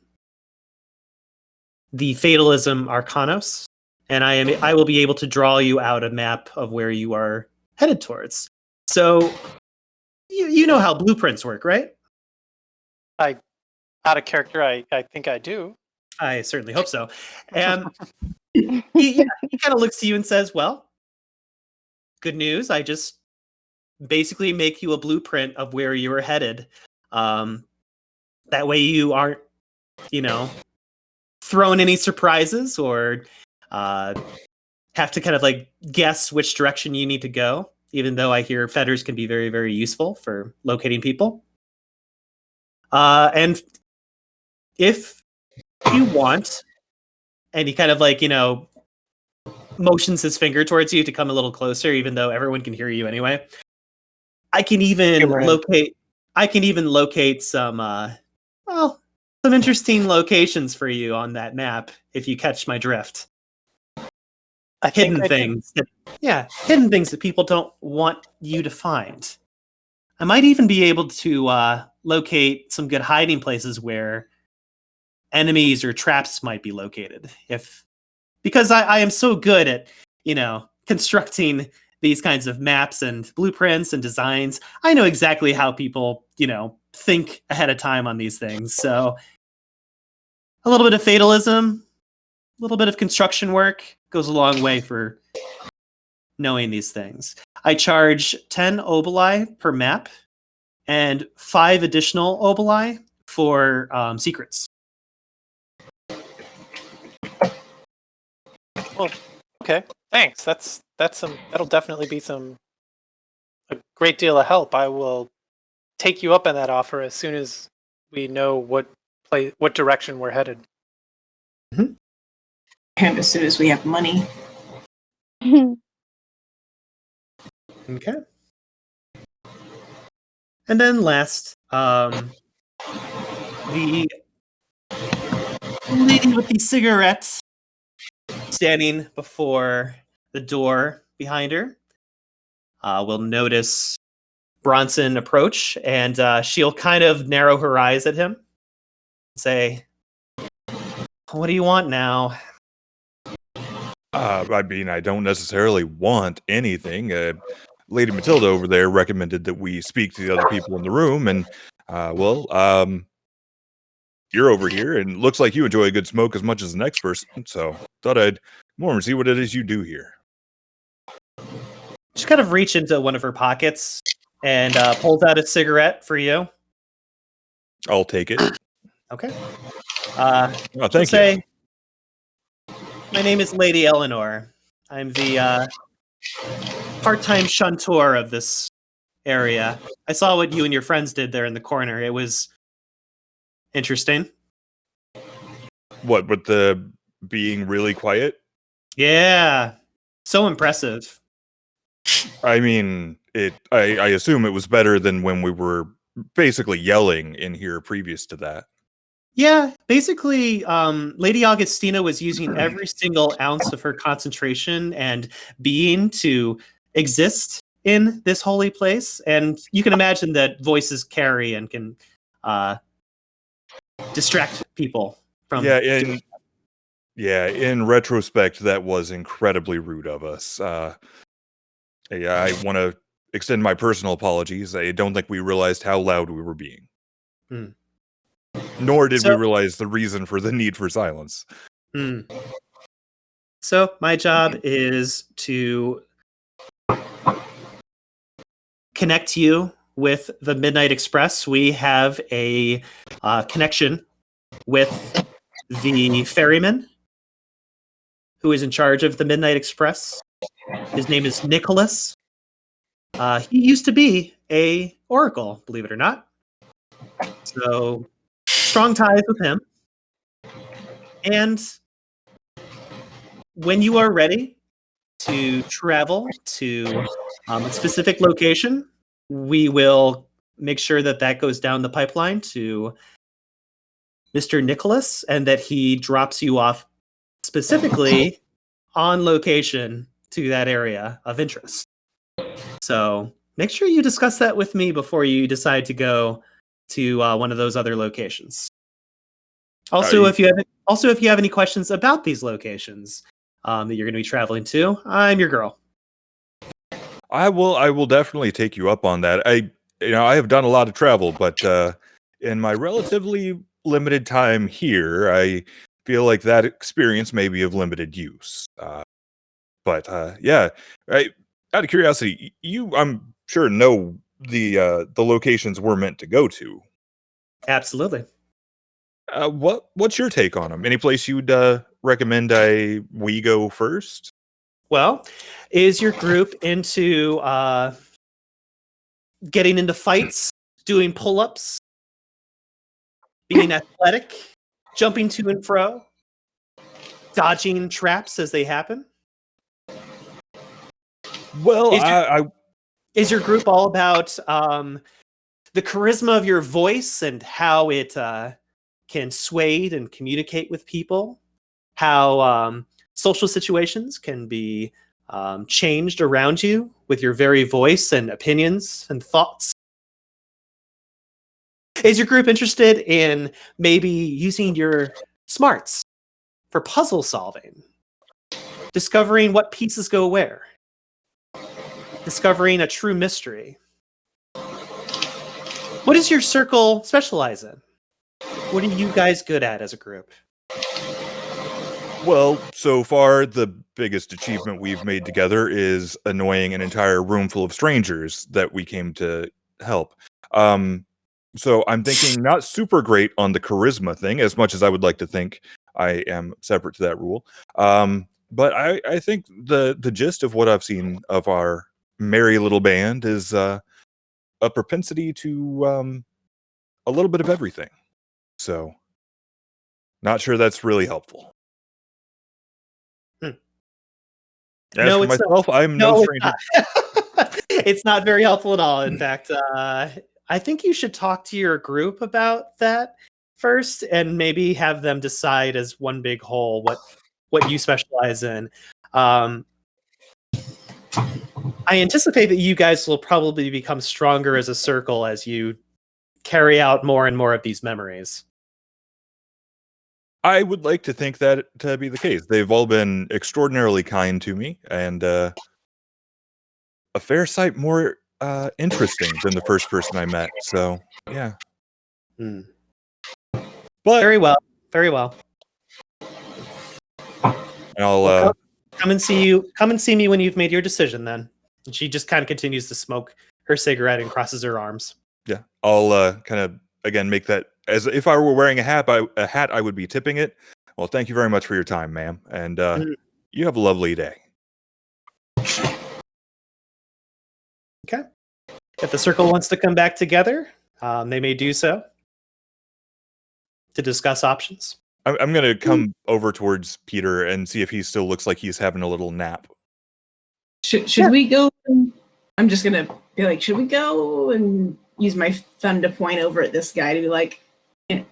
Fatalism Arcanos, and I will be able to draw you out a map of where you are headed towards. So, you know how blueprints work, right? Out of character, I think I do. I certainly hope so. And he kind of looks to you and says, "Well, good news. I just basically make you a blueprint of where you are headed. That way you aren't, thrown any surprises or have to kind of like guess which direction you need to go, even though I hear fetters can be very, very useful for locating people. And if you want," and he kind of like, motions his finger towards you to come a little closer, even though everyone can hear you anyway. I can even Humor him. locate some some interesting locations for you on that map if you catch my drift. I think Hidden I do. things. Hidden things that people don't want you to find. I might even be able to locate some good hiding places where enemies or traps might be located. Because I am so good at, constructing these kinds of maps and blueprints and designs. I know exactly how people, think ahead of time on these things. So a little bit of fatalism, a little bit of construction work goes a long way for knowing these things. I charge 10 oboli per map and 5 additional oboli for secrets. Well, okay. Thanks. That'll definitely be a great deal of help. I will take you up on that offer as soon as we know what direction we're headed. And as soon as we have money. Okay. And then last, the lady with the cigarettes standing before the door behind her will notice Bronson approach, and she'll kind of narrow her eyes at him, say, "What do you want now?" I mean, I don't necessarily want anything. Lady Matilda over there recommended that we speak to the other people in the room, and you're over here, and looks like you enjoy a good smoke as much as the next person. So thought I'd more and see what it is you do here. She kind of reach into one of her pockets and pulls out a cigarette for you. I'll take it. Okay. Oh, She'll thank you. say, "My name is Lady Eleanor. I'm the part-time shuntor of this area. I saw what you and your friends did there in the corner. It was interesting." What, with the being really quiet? Yeah. So impressive. I mean, I assume it was better than when we were basically yelling in here previous to that. Yeah, basically, Lady Augustina was using every single ounce of her concentration and being to exist in this holy place. And you can imagine that voices carry and can distract people from Yeah, doing. in retrospect, that was incredibly rude of us. Yeah, I want to extend my personal apologies. I don't think we realized how loud we were being. Hmm. Nor did we So- realize the reason for the need for silence. So my job is to connect you with the Midnight Express. We have a connection with the ferryman who is in charge of the Midnight Express. His name is Nicholas. He used to be a oracle, believe it or not. So strong ties with him. And when you are ready to travel to a specific location, we will make sure that that goes down the pipeline to Mr. Nicholas and that he drops you off specifically on location to that area of interest. So make sure you discuss that with me before you decide to go to one of those other locations. Also, if you have any questions about these locations that you're going to be traveling to, I'm your girl. I will definitely take you up on that. I have done a lot of travel, but in my relatively limited time here, I feel like that experience may be of limited use. But yeah, out of curiosity, you I'm sure know the locations we're meant to go to. Absolutely. What's your take on them? Any place you'd recommend we go first? Well, is your group into getting into fights, doing pull-ups, being athletic, jumping to and fro, dodging traps as they happen? Well, Is your group all about the charisma of your voice and how it can sway and communicate with people? How social situations can be changed around you with your very voice and opinions and thoughts? Is your group interested in maybe using your smarts for puzzle solving? Discovering what pieces go where? Discovering a true mystery? What does your circle specialize in? What are you guys good at as a group? well, so far the biggest achievement we've made together is annoying an entire room full of strangers that we came to help. So I'm thinking not super great on the charisma thing, as much as I would like to think I am separate to that rule. But I think the gist of what I've seen of our merry little band is a propensity to a little bit of everything. So, not sure that's really helpful. As No, for it's not. myself, I'm no No, stranger. it's not. It's not very helpful at all. In fact, I think you should talk to your group about that first, and maybe have them decide as one big whole what you specialize in. I anticipate that you guys will probably become stronger as a circle as you carry out more and more of these memories. I would like to think that to be the case. They've all been extraordinarily kind to me, and a fair sight more interesting than the first person I met. So, yeah. Hmm. But Very well. Very well. I'll Well, come and see you. Come and see me when you've made your decision. Then, and she just kind of continues to smoke her cigarette and crosses her arms. yeah, I'll kind of again make that as if I were wearing a hat. I would be tipping it. Well, thank you very much for your time, ma'am, and you have a lovely day. Okay. If the circle wants to come back together, they may do so to discuss options. I'm gonna come over towards Peter and see if he still looks like he's having a little nap. Should we go? I'm just gonna be like, should we go and use my thumb to point over at this guy to be like,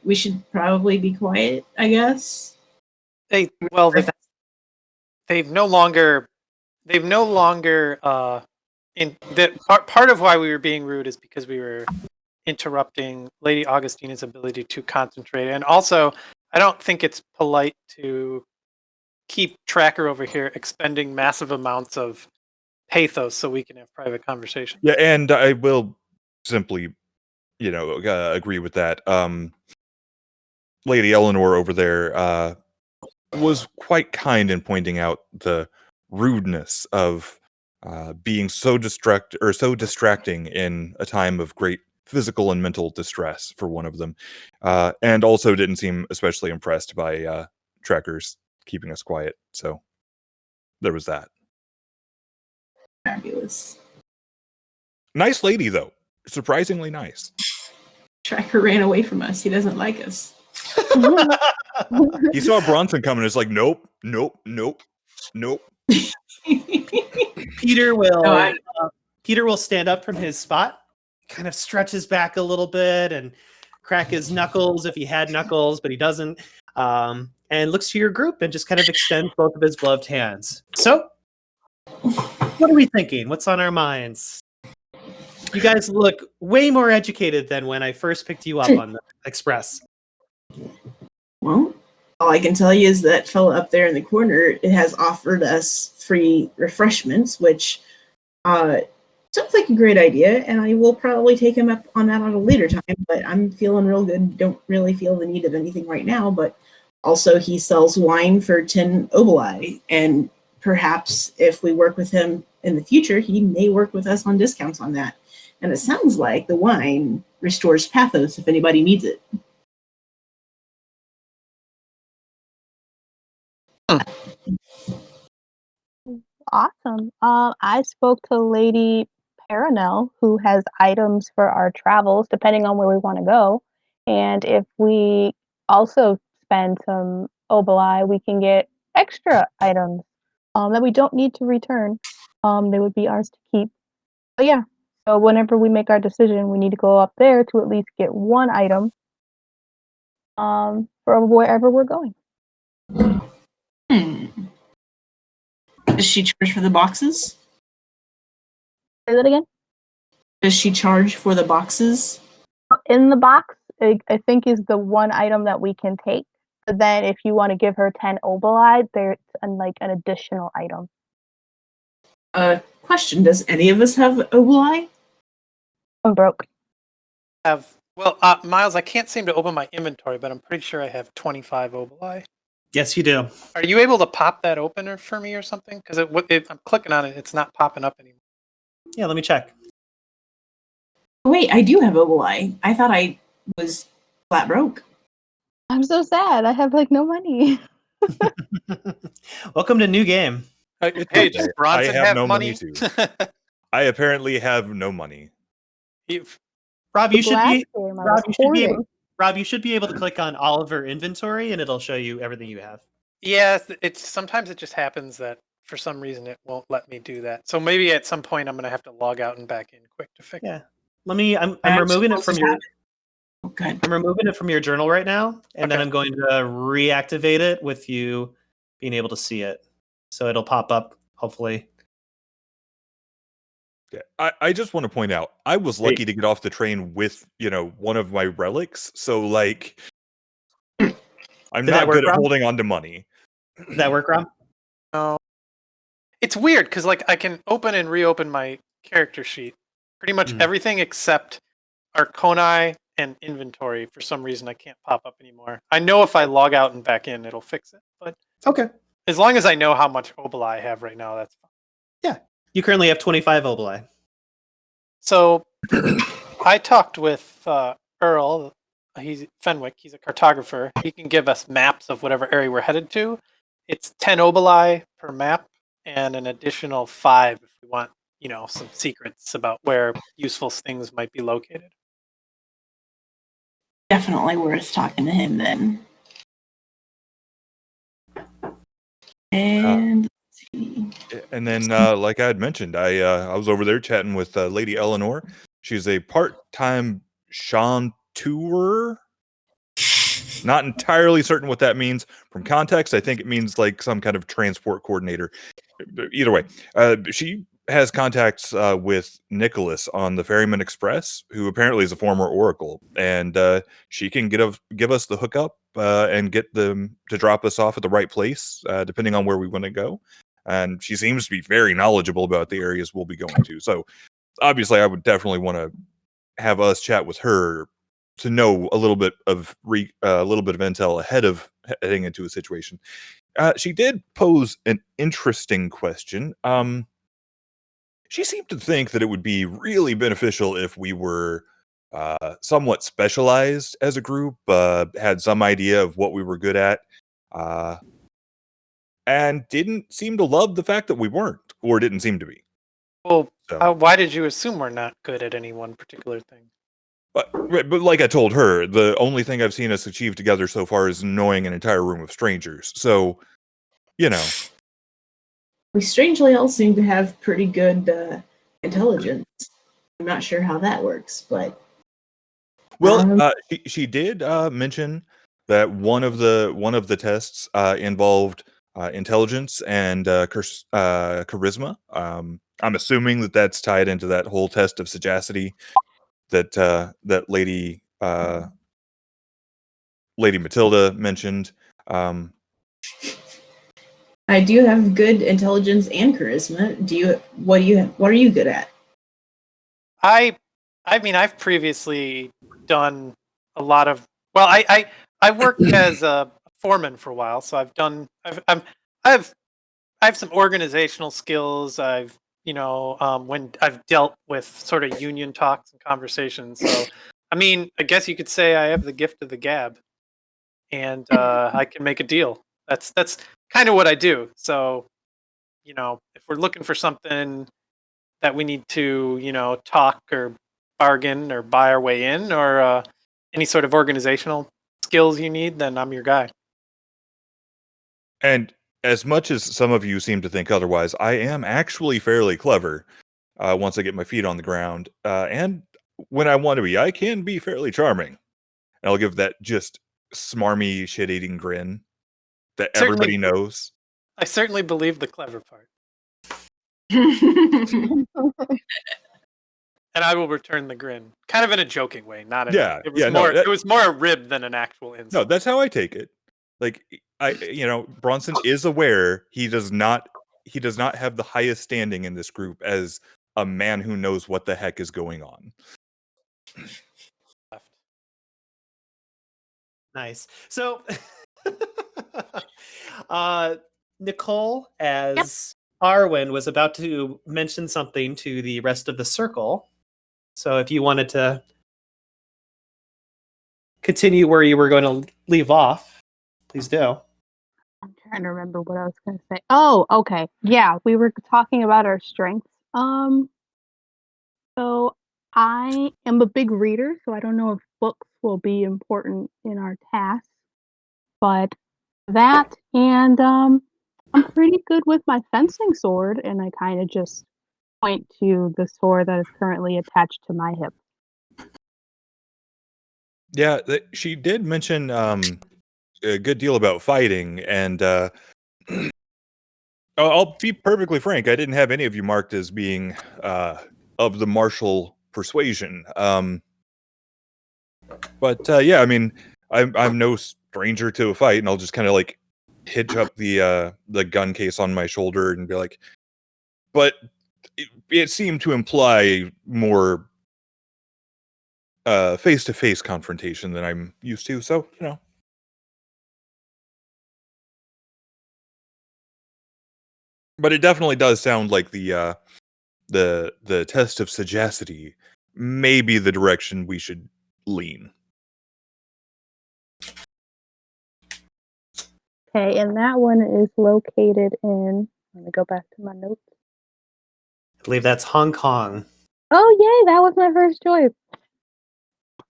We should probably be quiet, I guess. They've no longer in that part of why we were being rude is because we were interrupting Lady Augustina's ability to concentrate, and also I don't think it's polite to keep Tracker over here expending massive amounts of pathos so we can have private conversation. Yeah, and I will simply, agree with that. Lady Eleanor over there was quite kind in pointing out the rudeness of being so distracting in a time of great physical and mental distress for one of them, and also didn't seem especially impressed by Tracker's keeping us quiet. So there was that. Fabulous. Nice lady, though. Surprisingly nice. Tracker ran away from us. He doesn't like us. He saw Bronson coming. It's like, nope. Peter will No, Peter will stand up from his spot, kind of stretches back a little bit and crack his knuckles if he had knuckles, but he doesn't. And looks to your group and just kind of extends both of his gloved hands. So, what are we thinking? What's on our minds? You guys look way more educated than when I first picked you up on the Express. Well, all I can tell you is that fella up there in the corner has offered us free refreshments, which sounds like a great idea, and I will probably take him up on that at a later time, but I'm feeling real good. Don't really feel the need of anything right now, but also he sells wine for 10 oboli, and perhaps if we work with him in the future, he may work with us on discounts on that. And it sounds like the wine restores pathos if anybody needs it. Awesome. I spoke to Lady Paranel, who has items for our travels, depending on where we want to go. And if we also spend some oboli, we can get extra items that we don't need to return. They would be ours to keep. But yeah, so whenever we make our decision, we need to go up there to at least get one item for wherever we're going. Does she charge for the boxes? Say that again? Does she charge for the boxes? In the box, I think is the one item that we can take. But then if you want to give her 10 oboli, there's an additional item. Question, does any of us have oboli? I'm broke. Myles, I can't seem to open my inventory, but I'm pretty sure I have 25 oboli. Yes, you do. Are you able to pop that opener for me or something? Because I'm clicking on it, it's not popping up anymore. Yeah, let me check. Wait, I do have oboli. I thought I was flat broke. I'm so sad. I have no money. Welcome to New Game. Hey, does Bronson have have no money? money too. I apparently have no money. Rob, you should be Rob, you should be able to click on all of her inventory and it'll show you everything you have. Yeah, sometimes it just happens that for some reason it won't let me do that. So maybe at some point I'm gonna have to log out and back in quick to fix it. Yeah. I'm removing it from your Good. I'm removing it from your journal right now, and then Okay. I'm going to reactivate it with you being able to see it. So it'll pop up, hopefully. Yeah, I just want to point out, I was lucky to get off the train with, one of my relics. So, I'm Did not that work, good at Rob? holding on to money. Did that work, Rob? No. It's weird because I can open and reopen my character sheet. Pretty much everything except Arconi and inventory. For some reason I can't pop up anymore. I know if I log out and back in it'll fix it. But Okay. as long as I know how much oboli I have right now, that's fine. Yeah. You currently have 25 oboli. So I talked with Earl. He's Fenwick. He's a cartographer. He can give us maps of whatever area we're headed to. It's 10 oboli per map and an additional 5 if we want, some secrets about where useful things might be located. Definitely worth talking to him then. And let's see. And then, like I had mentioned, I was over there chatting with Lady Eleanor. She's a part-time chanteur. Not entirely certain what that means. From context, I think it means like some kind of transport coordinator. Either way, she has contacts with Nicholas on the Ferryman Express, who apparently is a former Oracle, and she can give us the hookup and get them to drop us off at the right place, depending on where we want to go. And she seems to be very knowledgeable about the areas we'll be going to. So obviously, I would definitely want to have us chat with her to know a little bit of intel ahead of heading into a situation. She did pose an interesting question. She seemed to think that it would be really beneficial if we were somewhat specialized as a group, had some idea of what we were good at, and didn't seem to love the fact that we weren't, or didn't seem to be. Well, So, why did you assume we're not good at any one particular thing? but like I told her, the only thing I've seen us achieve together so far is knowing an entire room of strangers. So, you know. We strangely all seem to have pretty good intelligence. I'm not sure how that works, but well, she did mention that one of the tests involved intelligence and charisma. I'm assuming that that's tied into that whole test of sagacity that lady Matilda mentioned. I do have good intelligence and charisma. What are you good at? I mean, I've previously done a lot of. Well, I worked as a foreman for a while, so I have some organizational skills. When I've dealt with sort of union talks and conversations. So, I mean, I guess you could say I have the gift of the gab, and I can make a deal. That's kind of what I do. So, if we're looking for something that we need to, talk or bargain or buy our way in, or any sort of organizational skills you need, then I'm your guy. And as much as some of you seem to think otherwise, I am actually fairly clever once I get my feet on the ground. And when I want to be, I can be fairly charming. And I'll give that just smarmy, shit-eating grin that everybody knows. I certainly believe the clever part. And I will return the grin, kind of in a joking way, not in Yeah, it was yeah, more no, it was more a rib than an actual insult. No, that's how I take it. Like Bronson is aware he does not have the highest standing in this group as a man who knows what the heck is going on. Nice. So, Nicole, as Arwen, was about to mention something to the rest of the circle. So, if you wanted to continue where you were going to leave off, please do. I'm trying to remember what I was going to say. Oh, okay. Yeah, we were talking about our strengths. So I am a big reader, so I don't know if books will be important in our task, but that and I'm pretty good with my fencing sword, and I kind of just point to the sword that is currently attached to my hip. Yeah, she did mention a good deal about fighting, and I'll be perfectly frank. I didn't have any of you marked as being of the martial persuasion. But yeah, I mean, I'm no stranger to a fight, and I'll just kind of like hitch up the gun case on my shoulder and be like, but it seemed to imply more face-to-face confrontation than I'm used to. So but it definitely does sound like the test of sagacity may be the direction we should lean. Okay, and that one is located in. Let me go back to my notes. I believe that's Hong Kong. Oh, yay! That was my first choice.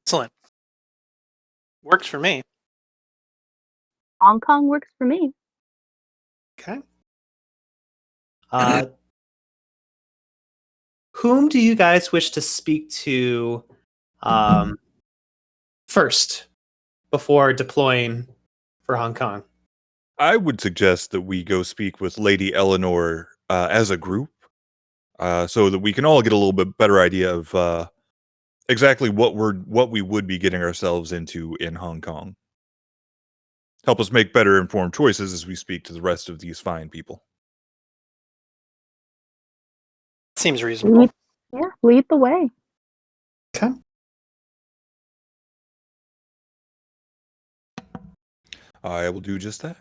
Excellent. Works for me. Hong Kong works for me. Okay. Whom do you guys wish to speak to first before deploying for Hong Kong? I would suggest that we go speak with Lady Eleanor as a group, so that we can all get a little bit better idea of exactly what we would be getting ourselves into in Hong Kong. Help us make better informed choices as we speak to the rest of these fine people. Seems reasonable. Lead the way. Okay. I will do just that.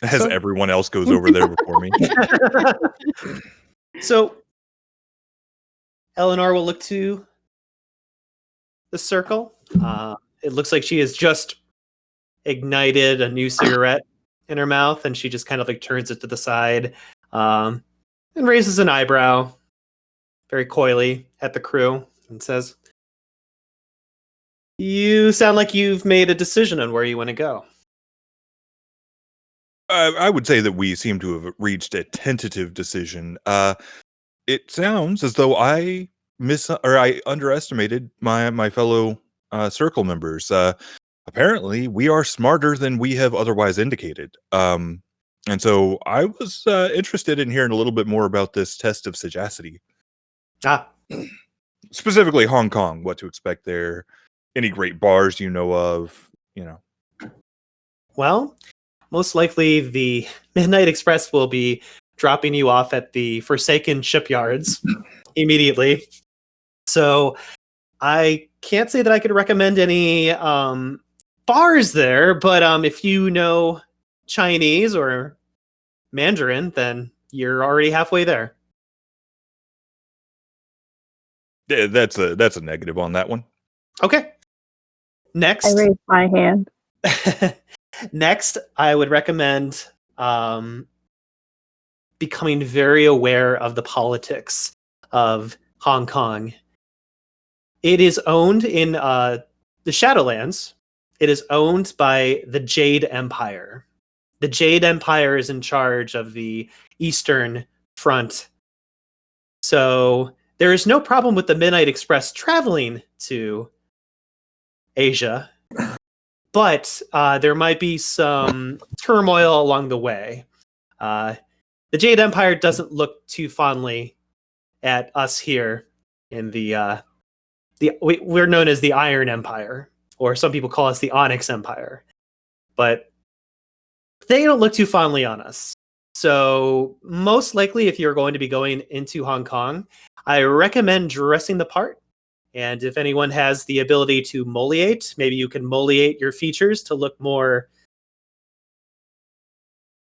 As So- everyone else goes over there before me. So Eleanor will look to the circle. It looks like she has just ignited a new cigarette in her mouth, and she just kind of like turns it to the side and raises an eyebrow very coyly at the crew and says, "You sound like you've made a decision on where you want to go." I would say that we seem to have reached a tentative decision. It sounds as though I underestimated my fellow circle members. Apparently, we are smarter than we have otherwise indicated. And so I was interested in hearing a little bit more about this test of sagacity. Specifically Hong Kong, what to expect there, any great bars you know of, Well, most likely the Midnight Express will be dropping you off at the Forsaken Shipyards immediately. So I can't say that I could recommend any bars there, but if you know Chinese or Mandarin, then you're already halfway there. Yeah, that's a negative on that one. Okay. Next. I raised my hand. Next, I would recommend becoming very aware of the politics of Hong Kong. It is owned in the Shadowlands. It is owned by the Jade Empire. The Jade Empire is in charge of the Eastern Front. So there is no problem with the Midnight Express traveling to Asia, but there might be some turmoil along the way. The Jade Empire doesn't look too fondly at us here in we're known as the Iron Empire, or some people call us the Onyx Empire, but they don't look too fondly on us. So most likely, if you're going to be going into Hong Kong, I recommend dressing the part. And if anyone has the ability to moliate, maybe you can moliate your features to look more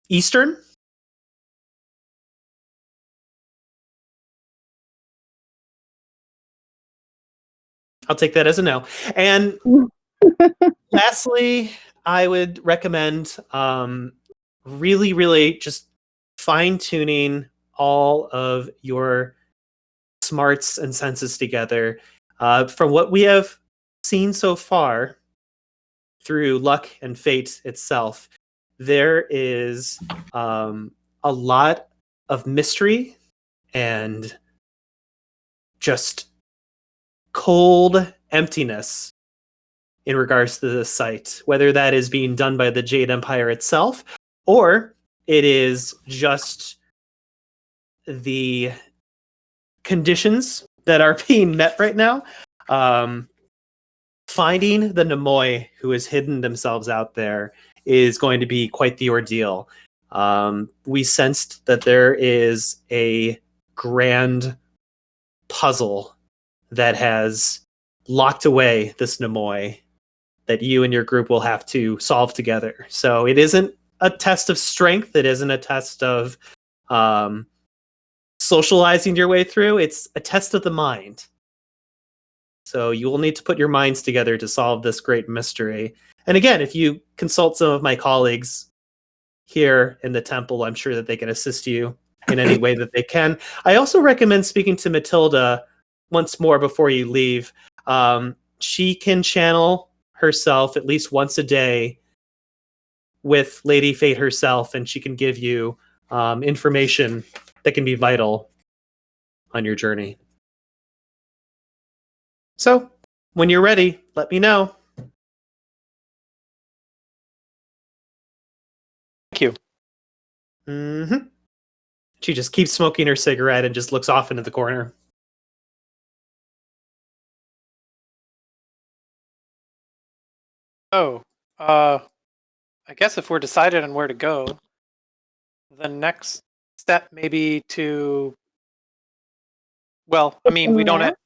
Eastern. I'll take that as a no. And lastly, I would recommend really, really just fine-tuning all of your smarts and senses together. From what we have seen so far through luck and fate itself, there is a lot of mystery and just cold emptiness in regards to the site, whether that is being done by the Jade Empire itself, or it is just the conditions that are being met right now. Finding the Nemoi who has hidden themselves out there is going to be quite the ordeal. We sensed that there is a grand puzzle that has locked away this Nemoi that you and your group will have to solve together. So it isn't a test of strength. It isn't a test of socializing your way through. It's a test of the mind. So you will need to put your minds together to solve this great mystery. And again, if you consult some of my colleagues here in the temple, I'm sure that they can assist you in any way that they can. I also recommend speaking to Matilda once more before you leave. She can channel herself at least once a day with Lady Fate herself, and she can give you information that can be vital on your journey. So, when you're ready, let me know. Mm-hmm. She just keeps smoking her cigarette and just looks off into the corner. Oh, I guess if we're decided on where to go, the next step may be to. Well, I mean, we don't. Map?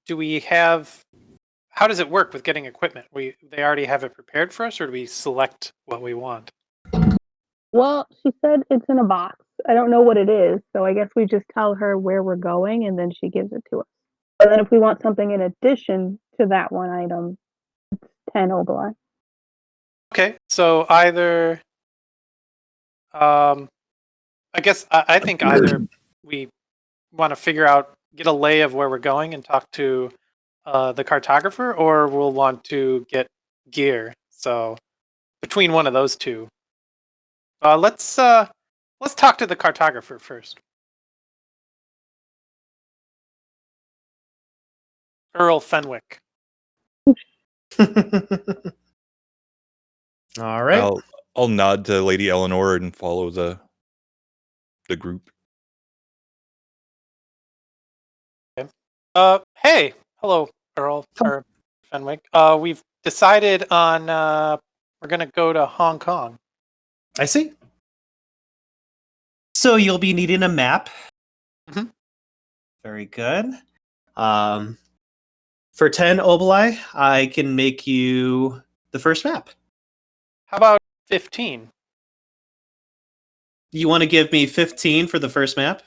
Do we have? How does it work with getting equipment? They already have it prepared for us, or do we select what we want? Well, she said it's in a box. I don't know what it is, so I guess we just tell her where we're going and then she gives it to us. And then if we want something in addition to that one item, 10 obli. Okay, so either. I guess I think either we want to get a lay of where we're going and talk to the cartographer, or we'll want to get gear. So between one of those two, let's talk to the cartographer first. Earl Fenwick. All right. I'll nod to Lady Eleanor and follow the group. Hey, hello, Earl or Fenwick. We've decided on we're gonna go to Hong Kong. I see. So you'll be needing a map. Mhm. Very good. For 10 obli, I can make you the first map. How about 15? You want to give me 15 for the first map?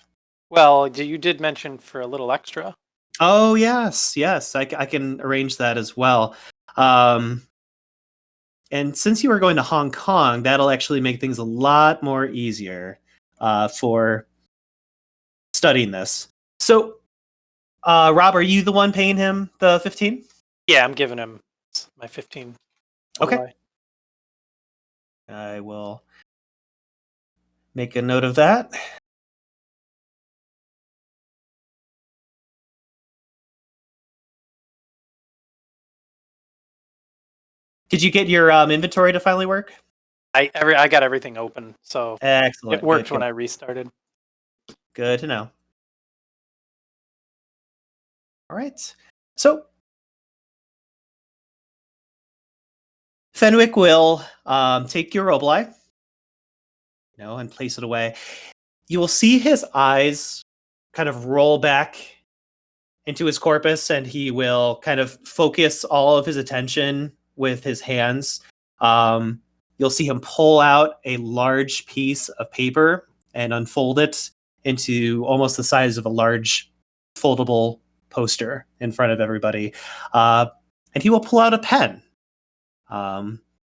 Well, you did mention for a little extra. Oh, yes. I can arrange that as well. And since you are going to Hong Kong, that'll actually make things a lot more easier for studying this. So, Rob, are you the one paying him the 15? Yeah, I'm giving him my 15. Okay. I will make a note of that. Did you get your inventory to finally work? I got everything open, so Excellent. it worked Good, when I restarted. Good to know. All right. So Fenwick will take your obli, and place it away. You will see his eyes kind of roll back into his corpus, and he will kind of focus all of his attention with his hands. You'll see him pull out a large piece of paper and unfold it into almost the size of a large foldable poster in front of everybody. And he will pull out a pen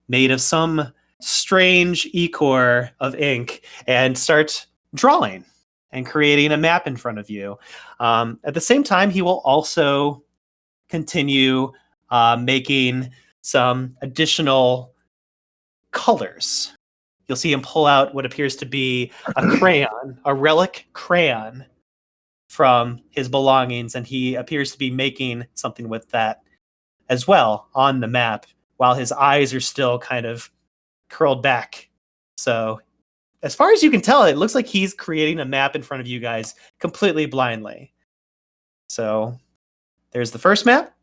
made of some strange ichor of ink and start drawing and creating a map in front of you. At the same time, he will also continue making some additional colors. You'll see him pull out what appears to be a crayon, a relic crayon from his belongings, and he appears to be making something with that as well on the map, while his eyes are still kind of curled back. So as far as you can tell, it looks like he's creating a map in front of you guys completely blindly. So there's the first map.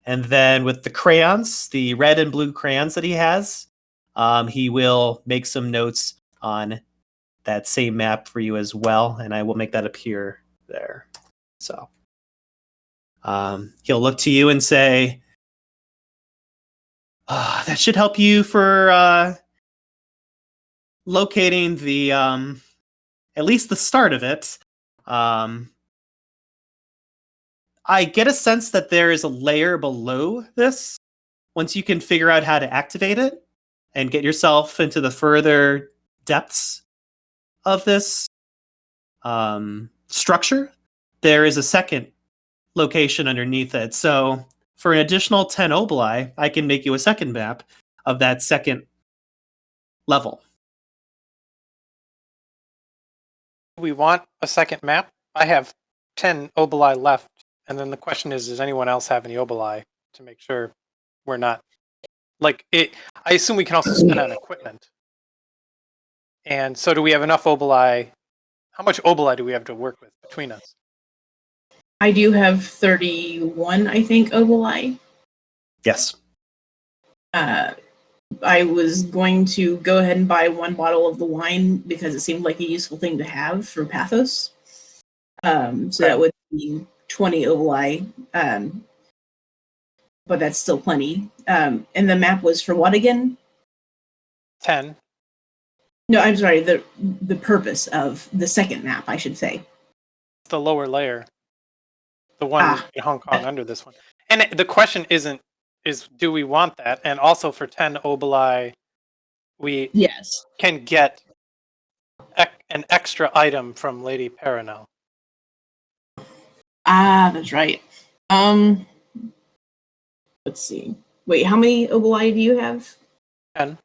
And then with the crayons, the red and blue crayons that he has, he will make some notes on that same map for you as well. And I will make that appear there. So he'll look to you and say, that should help you for locating the at least the start of it. I get a sense that there is a layer below this. Once you can figure out how to activate it and get yourself into the further depths of this structure, there is a second location underneath it. So for an additional 10 obli, I can make you a second map of that second level. We want a second map. I have 10 oboli left, and then the question is, does anyone else have any oboli to make sure we're not like it? I assume we can also spend on equipment. And so do we have enough oboli? How much oboli do we have to work with between us? I do have 31, I think, oboli. Yes. I was going to go ahead and buy 1 bottle of the wine because it seemed like a useful thing to have for Pathos. So that would be 20 oboli. But that's still plenty. And the map was for what again? 10. No, I'm sorry. The purpose of the second map, I should say. The lower layer. The one in Hong Kong under this one. And the question is do we want that? And also for 10 oboli, we can get an extra item from Lady Perenelle. That's right. Let's see. Wait, how many oboli do you have? 10.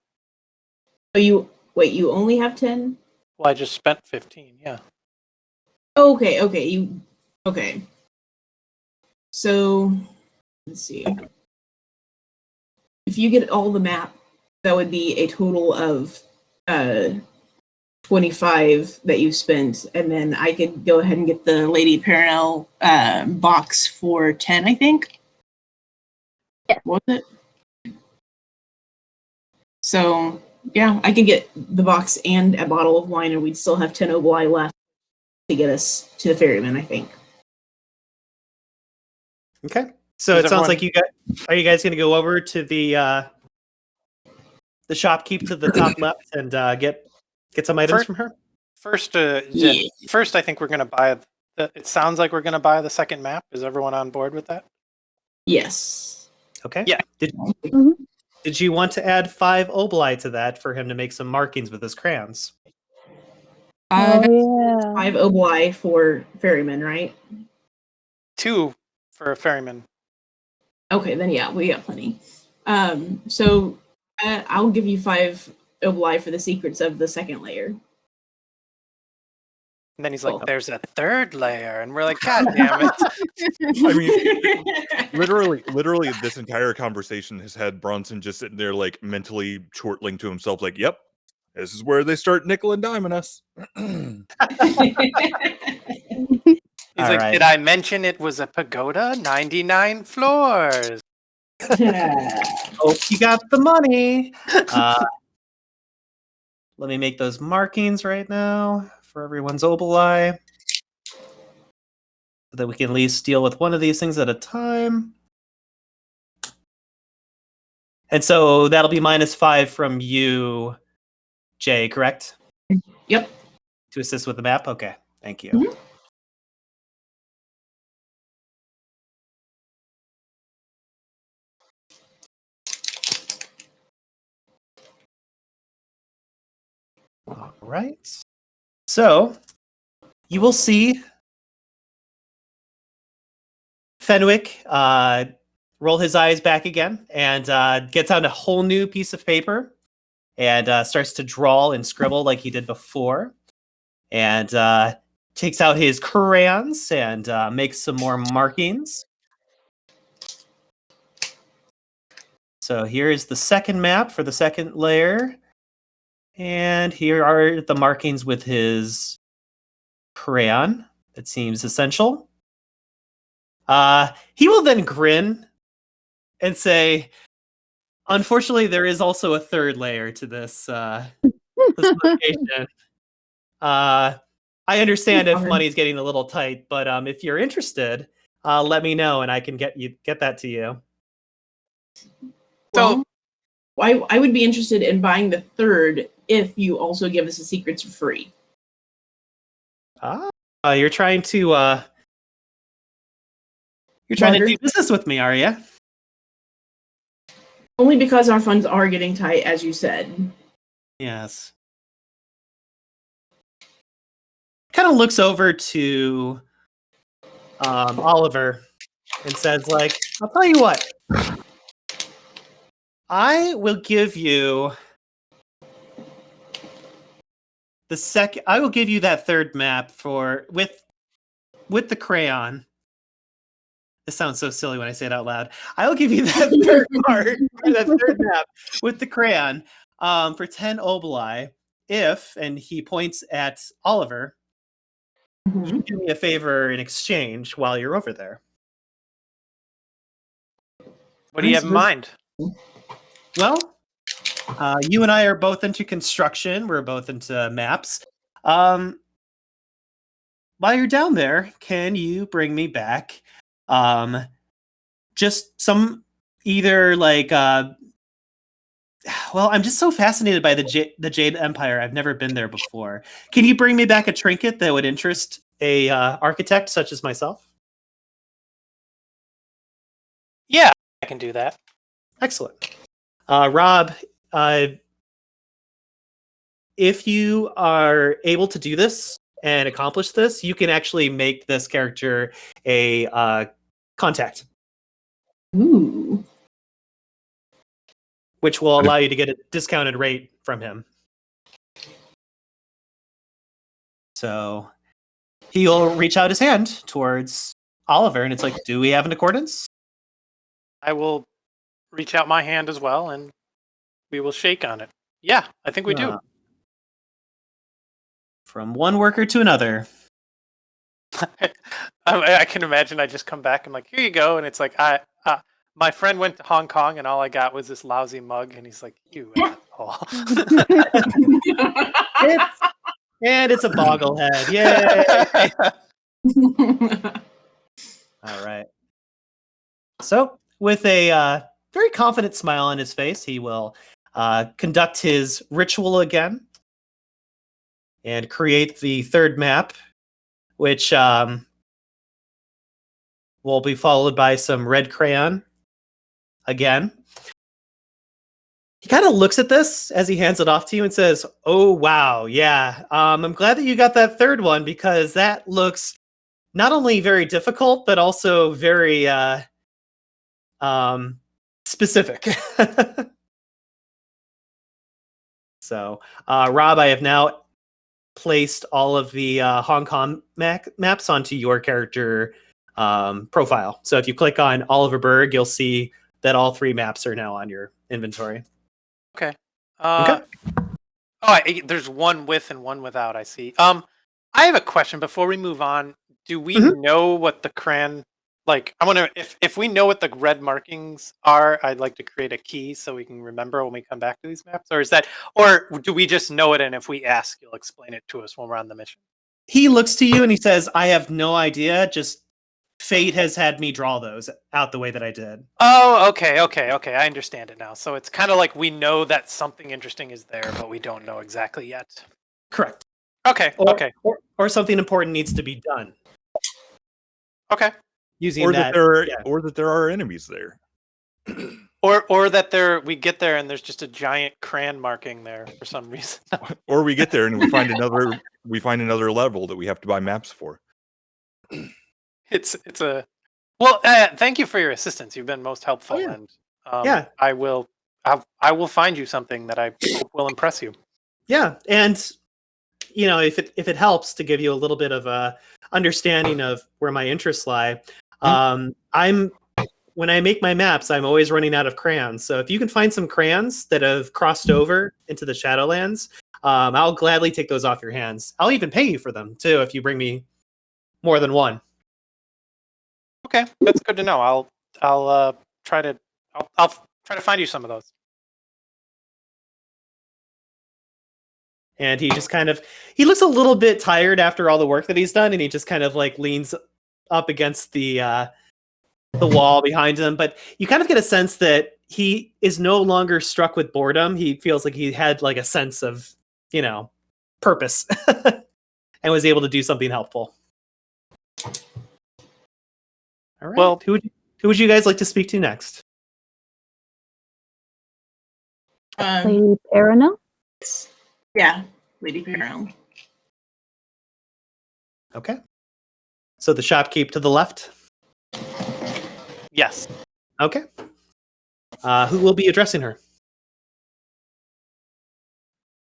Oh, you only have 10? Well, I just spent 15, yeah. Okay. Okay. So, let's see. If you get all the map, that would be a total of 25 that you've spent, and then I could go ahead and get the Lady Perenelle box for 10, I think. Yeah. Was it? So, yeah, I could get the box and a bottle of wine, and we'd still have 10 oboli left to get us to the ferryman, I think. Okay. So it sounds like are you guys going to go over to the shopkeep to the top left and get some items from her? First, I think we're going to buy. It sounds like we're going to buy the second map. Is everyone on board with that? Yes. Okay. Yeah. Did you want to add 5 oboli to that for him to make some markings with his crayons? That's 5 oboli for ferryman, right? 2 for a ferryman. Okay, then yeah, we got plenty. So I'll give you 5 oboli for the secrets of the second layer. And then he's like, "There's a third layer," and we're like, "God damn it!" I mean, literally, this entire conversation has had Bronson just sitting there, like mentally chortling to himself, like, "Yep, this is where they start nickel and diming us." He's like, right. "Did I mention it was a pagoda? 99 floors." Hope you got the money. Let me make those markings right now for everyone's oboli, so that we can at least deal with one of these things at a time. And so that'll be -5 from you, Jay, correct? Yep. To assist with the map? Okay, thank you. Mm-hmm. All right. So you will see Fenwick roll his eyes back again and gets out a whole new piece of paper and starts to draw and scribble like he did before, and takes out his crayons and makes some more markings. So here is the second map for the second layer. And here are the markings with his crayon. That seems essential. He will then grin and say, "Unfortunately, there is also a third layer to this, this location. I understand if money's getting a little tight, but if you're interested, let me know and I can get that to you." So, I would be interested in buying the third if you also give us the secrets for free. You're trying to do business with me, are you? Only because our funds are getting tight, as you said. Yes. Kind of looks over to Oliver and says, like, "I'll tell you what. I will give you I will give you that third map with the crayon." This sounds so silly when I say it out loud. I will give you that third part, or that third map with the crayon, for 10 oboli. if, and he points at Oliver, Mhm. you do me a favor in exchange while you're over there. What do you have in mind? Well, you and I are both into construction. We're both into maps. While you're down there, can you bring me back just some either like well, I'm just so fascinated by the Jade Empire. I've never been there before. Can you bring me back a trinket that would interest a architect such as myself? Yeah, I can do that. Excellent. Rob, if you are able to do this and accomplish this, you can actually make this character a contact, Ooh. which will allow you to get a discounted rate from him. So he'll reach out his hand towards Oliver, and it's like, do we have an accordance? I will reach out my hand as well, and we will shake on it. Yeah, I think we do. From one worker to another. I can imagine I just come back and like, here you go, and it's like my friend went to Hong Kong and all I got was this lousy mug, and he's like, you asshole. And it's a bogglehead. Yay! All right. So, with a very confident smile on his face, he will conduct his ritual again and create the third map, which will be followed by some red crayon again. He kind of looks at this as he hands it off to you and says, oh, wow, yeah. I'm glad that you got that third one because that looks not only very difficult, but also very specific. So, Rob, I have now placed all of the Hong Kong maps onto your character profile. So if you click on Oliver Berg, you'll see that all 3 maps are now on your inventory. Okay. Okay. There's one with and one without, I see. I have a question before we move on. Do we know what the cran, like, I wonder if we know what the red markings are, I'd like to create a key so we can remember when we come back to these maps, or do we just know it and if we ask, you'll explain it to us when we're on the mission? He looks to you and he says, I have no idea, just fate has had me draw those out the way that I did. Oh, okay. I understand it now. So it's kind of like we know that something interesting is there, but we don't know exactly yet. Correct. Okay. Or something important needs to be done. Okay. Using or that, that there are enemies there. Or that we get there and there's just a giant crayon marking there for some reason. Or we get there and we find another level that we have to buy maps for. It's a well. Thank you for your assistance. You've been most helpful, and I will find you something that I hope will impress you. Yeah, and if it helps to give you a little bit of a understanding of where my interests lie, when I make my maps, I'm always running out of crayons. So if you can find some crayons that have crossed over into the Shadowlands, I'll gladly take those off your hands. I'll even pay you for them too if you bring me more than one. Okay, that's good to know. I'll try to find you some of those. And he just he looks a little bit tired after all the work that he's done, and he just kind of like leans up against the wall behind him. But you kind of get a sense that he is no longer struck with boredom. He feels like he had like a sense of, purpose and was able to do something helpful. All right. Well, who would you guys like to speak to next? Lady Perino? Yeah, Lady Perino. Okay. So the shopkeep to the left? Yes. Okay. Who will be addressing her?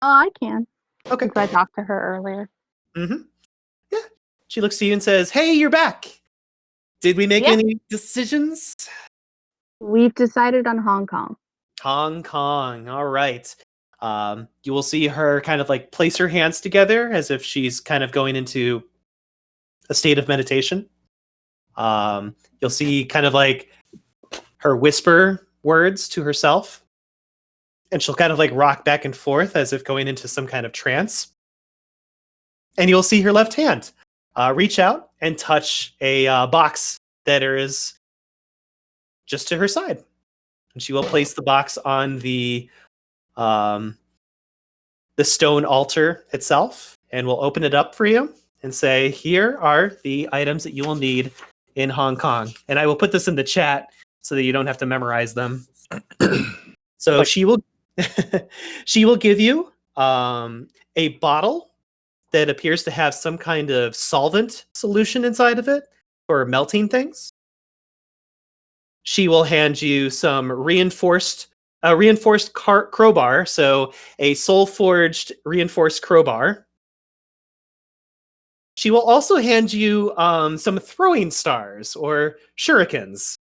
I can. Okay. Since I talked to her earlier. Mm-hmm. Yeah. She looks to you and says, hey, you're back. Did we make any decisions? We've decided on Hong Kong. Hong Kong. All right. You will see her kind of like place her hands together as if she's kind of going into a state of meditation. You'll see kind of like her whisper words to herself, and she'll kind of like rock back and forth as if going into some kind of trance. And you'll see her left hand reach out and touch a box that is just to her side. And she will place the box on the stone altar itself, and will open it up for you and say, here are the items that you will need in Hong Kong. And I will put this in the chat so that you don't have to memorize them. So she will she will give you a bottle that appears to have some kind of solvent solution inside of it for melting things. She will hand you some reinforced crowbar, so a soul-forged reinforced crowbar. She will also hand you some throwing stars or shurikens.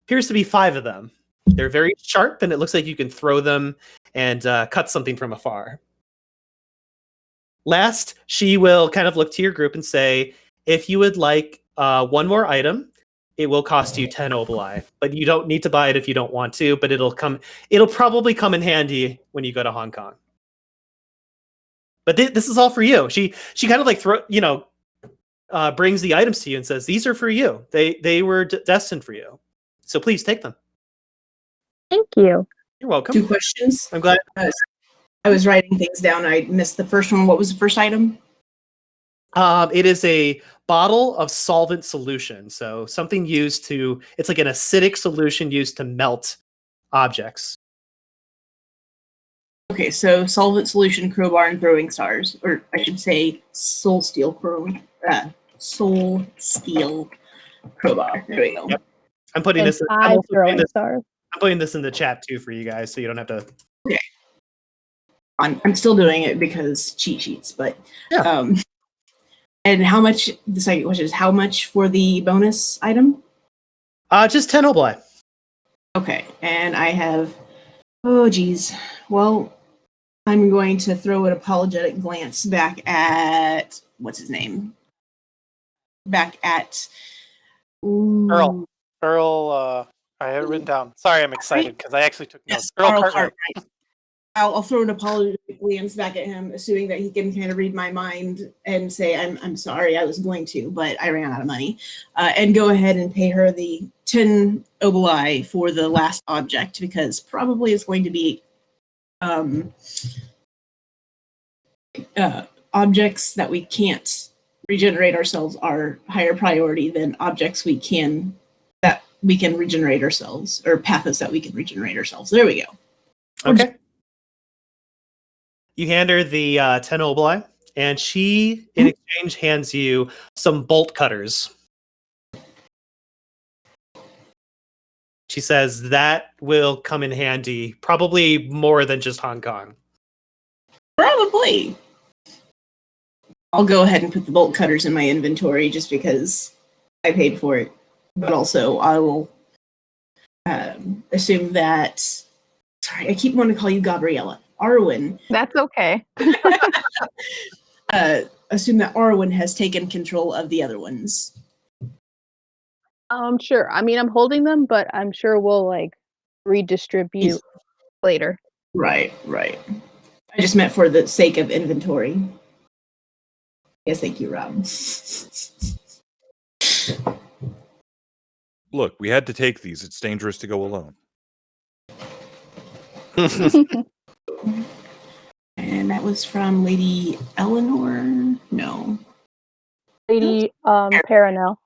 Appears to be 5 of them. They're very sharp, and it looks like you can throw them and cut something from afar. Last, she will kind of look to your group and say, if you would like one more item, it will cost you 10 oboli, but you don't need to buy it if you don't want to, but it'll probably come in handy when you go to Hong Kong. But this is all for you. She kind of like brings the items to you and says, these are for you. They were destined for you. So please take them. Thank you. You're welcome. 2 questions. I'm glad. I was writing things down. I missed the first one. What was the first item? It is a bottle of solvent solution. So something used to, it's like an acidic solution used to melt objects. Okay, so solvent solution, crowbar, and throwing stars. Or I should say soul steel crowbar. There we go. Yep. I'm putting And this. 5 throwing stars. I'm putting this in the chat too for you guys, so you don't have to. Okay. I'm still doing it because cheat sheets, but Yeah. And how much? The second question is how much for the bonus item? Just 10 obli. Okay, and I have. Oh geez. Well, I'm going to throw an apologetic glance back at what's his name. Back at Earl. Earl, I have it written down. Sorry, I'm excited because I actually took notes. Earl Cartwright. Cartwright. I'll throw an apologetic glance back at him, assuming that he can kind of read my mind and say, I'm sorry, I was going to, but I ran out of money. And go ahead and pay her the 10 oboli for the last object, because probably it's going to be objects that we can't regenerate ourselves are higher priority than objects we can regenerate ourselves, or pathos that we can regenerate ourselves. There we go. Okay. You hand her the 10 oboli, and she, in exchange, hands you some bolt cutters. She says that will come in handy, probably more than just Hong Kong. Probably. I'll go ahead and put the bolt cutters in my inventory just because I paid for it. But also, I will assume that... Sorry, I keep wanting to call you Gabriella. Arwen. That's okay. Assume that Arwen has taken control of the other ones. Sure. I mean, I'm holding them, but I'm sure we'll like redistribute later. Right. I just meant for the sake of inventory. Yes, thank you, Rob. Look, we had to take these. It's dangerous to go alone. And that was from Lady Eleanor? No. Lady Paranel.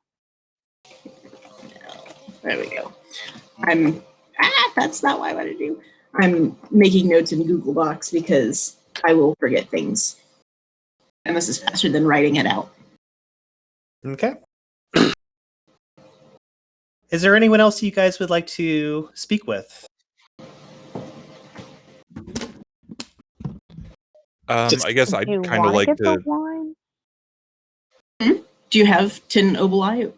There we go. That's not what I want to do. I'm making notes in Google Docs because I will forget things. And this is faster than writing it out. Okay. Is there anyone else you guys would like to speak with? I guess I'd Do you kind of wanna like get the to. wine? Do you have 10 oboli?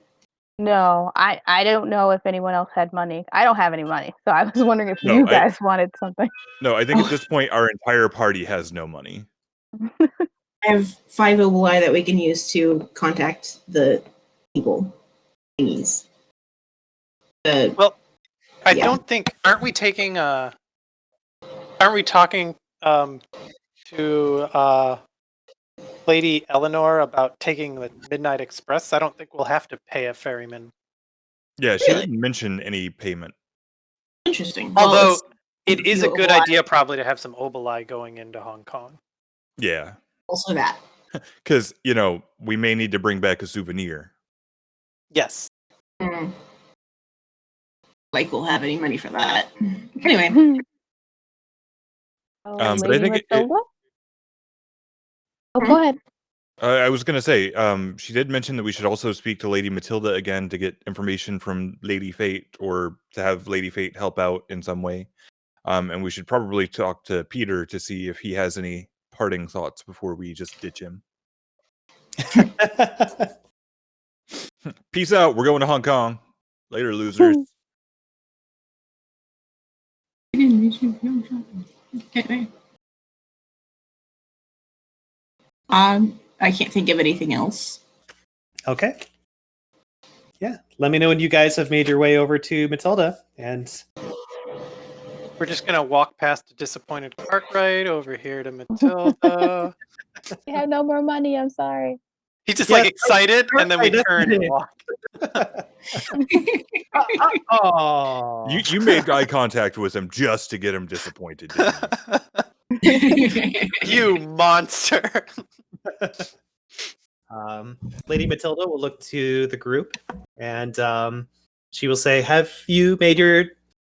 No, I don't know if anyone else had money. I don't have any money, so I was wondering if No, you guys wanted something. No, I think at this point our entire party has no money. I have 5 oboli that we can use to contact the people thingies. Well, I Yeah. don't think. Aren't we taking? Aren't we talking to Lady Eleanor about taking the Midnight Express? I don't think we'll have to pay a ferryman. Yeah, she Really? didn't mention any payment. Interesting. Although it's it is a few good oboli. idea probably to have some oboli going into Hong Kong. Yeah, Also that. because we may need to bring back a souvenir. Yes. Like we'll have any money for that. Anyway. But I Lady think Matilda? Oh, go ahead. I was gonna say, she did mention that we should also speak to Lady Matilda again to get information from Lady Fate, or to have Lady Fate help out in some way. And we should probably talk to Peter to see if he has any parting thoughts before we just ditch him. Peace out. We're going to Hong Kong. Later, losers. Okay. I can't think of anything else. Okay. Yeah. Let me know when you guys have made your way over to Matilda. And We're just gonna walk past a disappointed Cartwright over here to Matilda. We have no more money. I'm sorry. He's just Yeah, like excited, and then we Cartwright, turn and that's walk. oh. You made eye contact with him just to get him disappointed. Didn't You monster. Lady Matilda will look to the group, and she will say, "Have you made your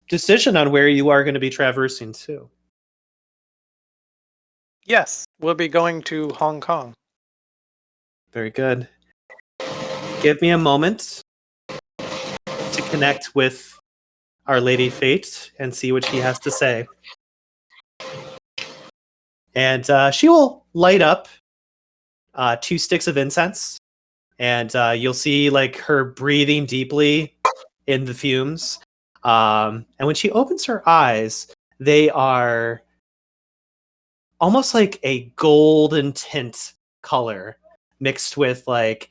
decision on where you are going to be traversing to?" Yes, we'll be going to Hong Kong. Very good. Give me a moment to connect with Our Lady Fate and see what she has to say. And she will light up 2 sticks of incense, and you'll see like her breathing deeply in the fumes. And when she opens her eyes, they are almost like a golden tint color mixed with like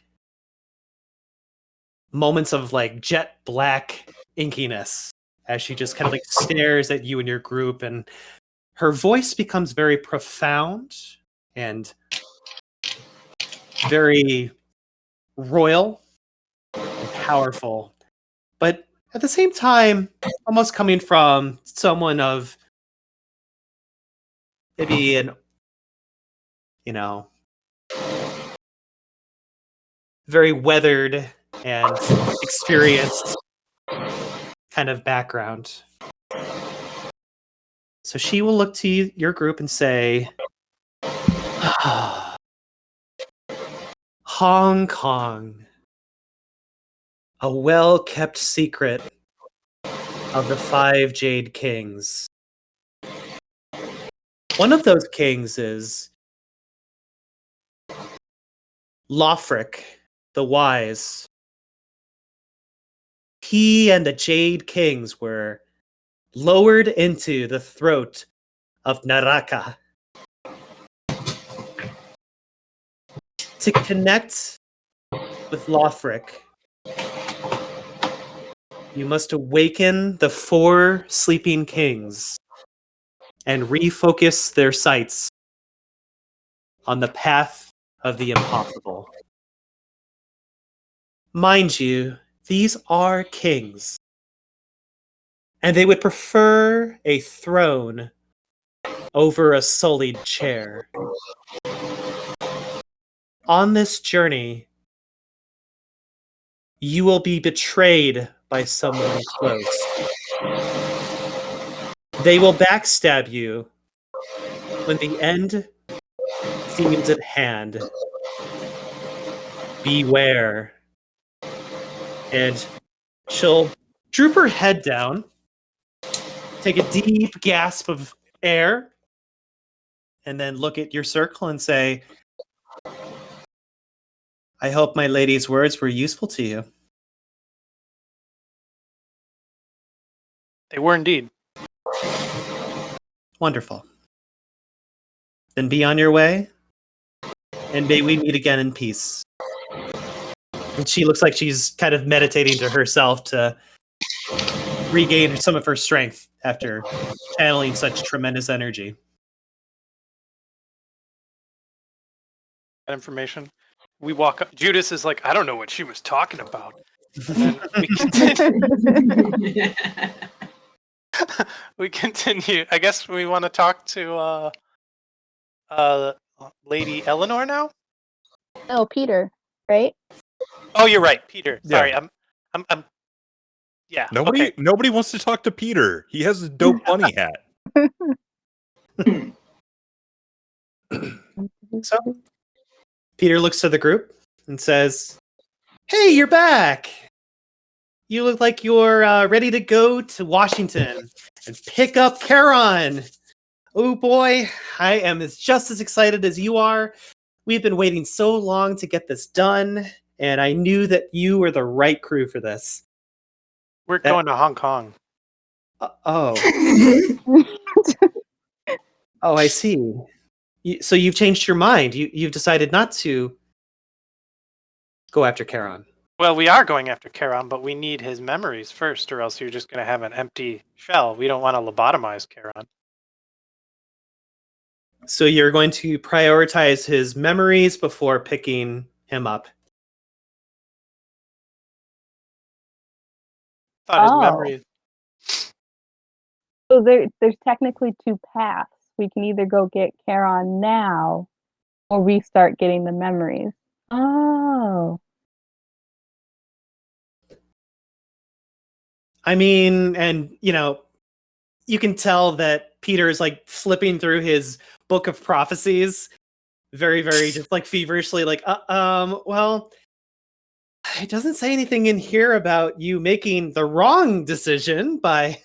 moments of like jet black inkiness as she just kind of like stares at you and your group, and her voice becomes very profound and very royal and powerful, but at the same time almost coming from someone of maybe an very weathered and experienced kind of background. So she will look to your group and say, Hong Kong, a well-kept secret of the 5 Jade Kings. One of those kings is Lothric the Wise. He and the Jade Kings were lowered into the throat of Naraka to connect with Lothric. You must awaken the 4 sleeping kings and refocus their sights on the path of the impossible. Mind you, these are kings, and they would prefer a throne over a sullied chair. On this journey, you will be betrayed by someone close. They will backstab you when the end seems at hand. Beware. And she'll droop her head down, take a deep gasp of air, and then look at your circle and say, I hope my lady's words were useful to you. They were indeed. Wonderful. Then be on your way, and may we meet again in peace. And she looks like she's kind of meditating to herself to regain some of her strength after channeling such tremendous energy. That information. We walk up. Judas is like, I don't know what she was talking about. And then we continue. We continue. I guess we want to talk to Lady Eleanor now. No, Peter, right? Oh, you're right, Peter. Yeah. Sorry, I'm. Yeah. Nobody Okay. wants to talk to Peter. He has a dope bunny hat. So Peter looks to the group and says, "Hey, you're back. You look like you're ready to go to Washington and pick up Charon. Oh boy, I am just as excited as you are. We've been waiting so long to get this done, and I knew that you were the right crew for this." We're going to Hong Kong. Oh, I see. So you've changed your mind. You've decided not to go after Charon. Well, we are going after Charon, but we need his memories first, or else you're just going to have an empty shell. We don't want to lobotomize Charon. So you're going to prioritize his memories before picking him up. Thought his Oh. memories. So there's technically two paths. We can either go get Charon now, or restart getting the memories. Oh. I mean, and you can tell that Peter is like flipping through his book of prophecies, very, very just like feverishly, like, well, it doesn't say anything in here about you making the wrong decision by,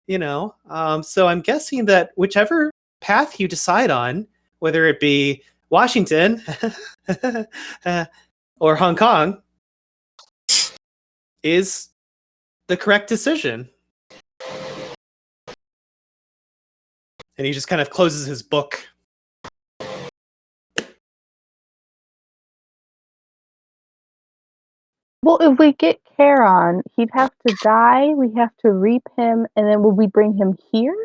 so I'm guessing that whichever path you decide on, whether it be Washington or Hong Kong, is the correct decision. And he just kind of closes his book. Well, if we get Charon, he'd have to die. We have to reap him, and then would we bring him here?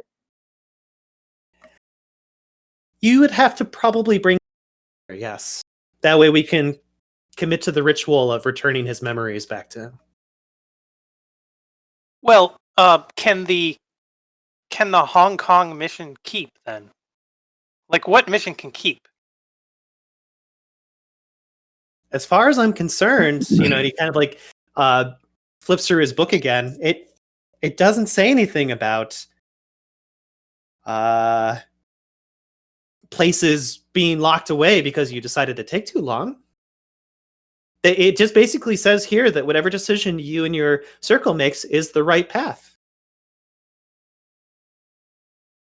You would have to probably bring, yes. That way we can commit to the ritual of returning his memories back to him. Well, can the Hong Kong mission keep then? Like, what mission can keep? As far as I'm concerned, and he kind of like flips through his book again. It doesn't say anything about places being locked away because you decided to take too long. It just basically says here that whatever decision you and your circle makes is the right path.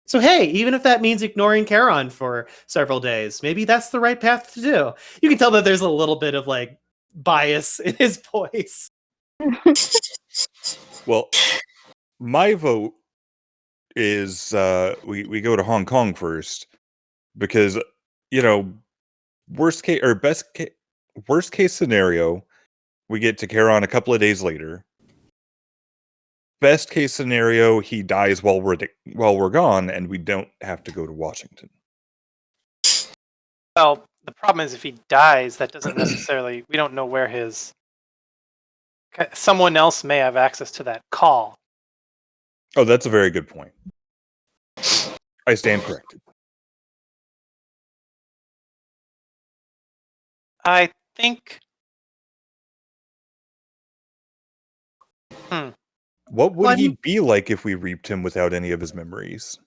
So hey, even if that means ignoring Charon for several days, maybe that's the right path to do. You can tell that there's a little bit of like bias in his voice. Well, my vote is we go to Hong Kong first because worst case scenario, we get to Charon a couple of days later. Best case scenario, he dies while we're gone, and we don't have to go to Washington. Well, the problem is if he dies, that doesn't necessarily. We don't know where his. Someone else may have access to that call. Oh, that's a very good point. I stand corrected. I think. What would he be like if we reaped him without any of his memories?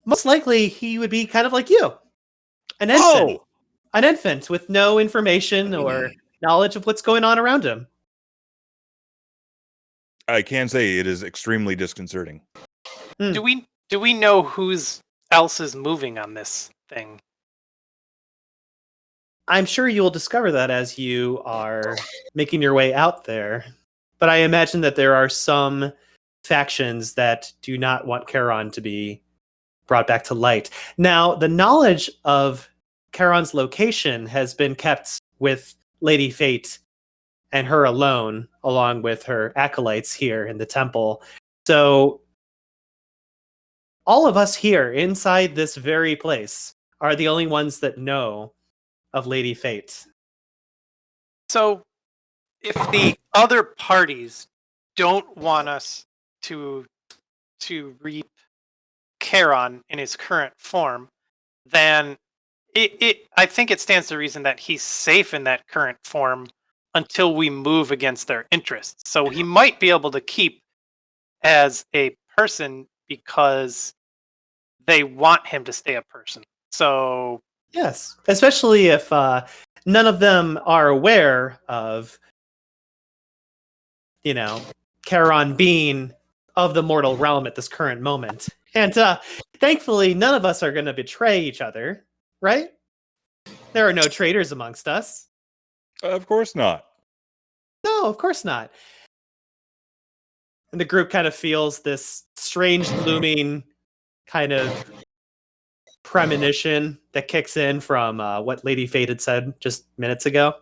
Most likely, he would be kind of like you, an infant. Oh! An infant with no information or knowledge of what's going on around him. I can say it is extremely disconcerting. Do we know who's else is moving on this thing? I'm sure you will discover that as you are making your way out there. But I imagine that there are some factions that do not want Charon to be brought back to light. Now, the knowledge of Charon's location has been kept with Lady Fate and her alone, along with her acolytes here in the temple. So all of us here inside this very place are the only ones that know of Lady Fate. So, if the other parties don't want us to reap Charon in his current form, then I think it stands to reason that he's safe in that current form until we move against their interests. So he might be able to keep as a person because they want him to stay a person. So yes, especially if none of them are aware of, Charon being of the mortal realm at this current moment. And thankfully, none of us are going to betray each other, right? There are no traitors amongst us. Of course not. No, of course not. And the group kind of feels this strange looming kind of premonition that kicks in from what Lady Fate had said just minutes ago.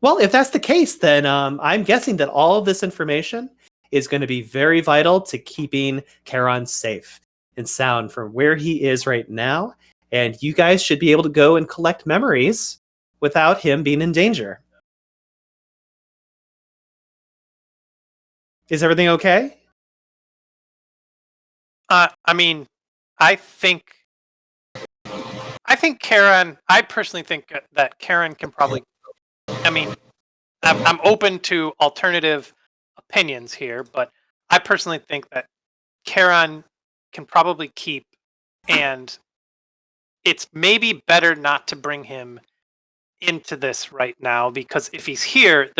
Well, if that's the case, then I'm guessing that all of this information is going to be very vital to keeping Charon safe and sound from where he is right now. And you guys should be able to go and collect memories without him being in danger. Is everything okay? I think Charon. I personally think that Charon can probably. I'm open to alternative opinions here, but I personally think that Charon can probably keep, and it's maybe better not to bring him into this right now, because if he's here,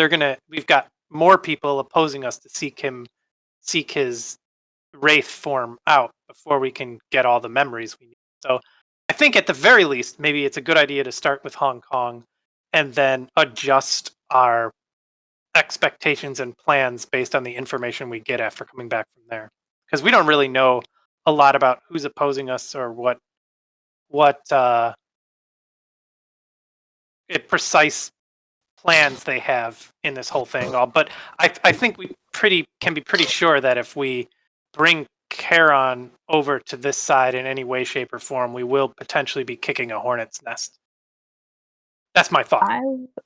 we've got more people opposing us to seek his wraith form out before we can get all the memories we need. So I think at the very least, maybe it's a good idea to start with Hong Kong and then adjust our expectations and plans based on the information we get after coming back from there. Because we don't really know a lot about who's opposing us or what precise plans they have in this whole thing. But I think we can be pretty sure that if we bring Charon over to this side in any way, shape, or form, we will potentially be kicking a hornet's nest. That's my thought.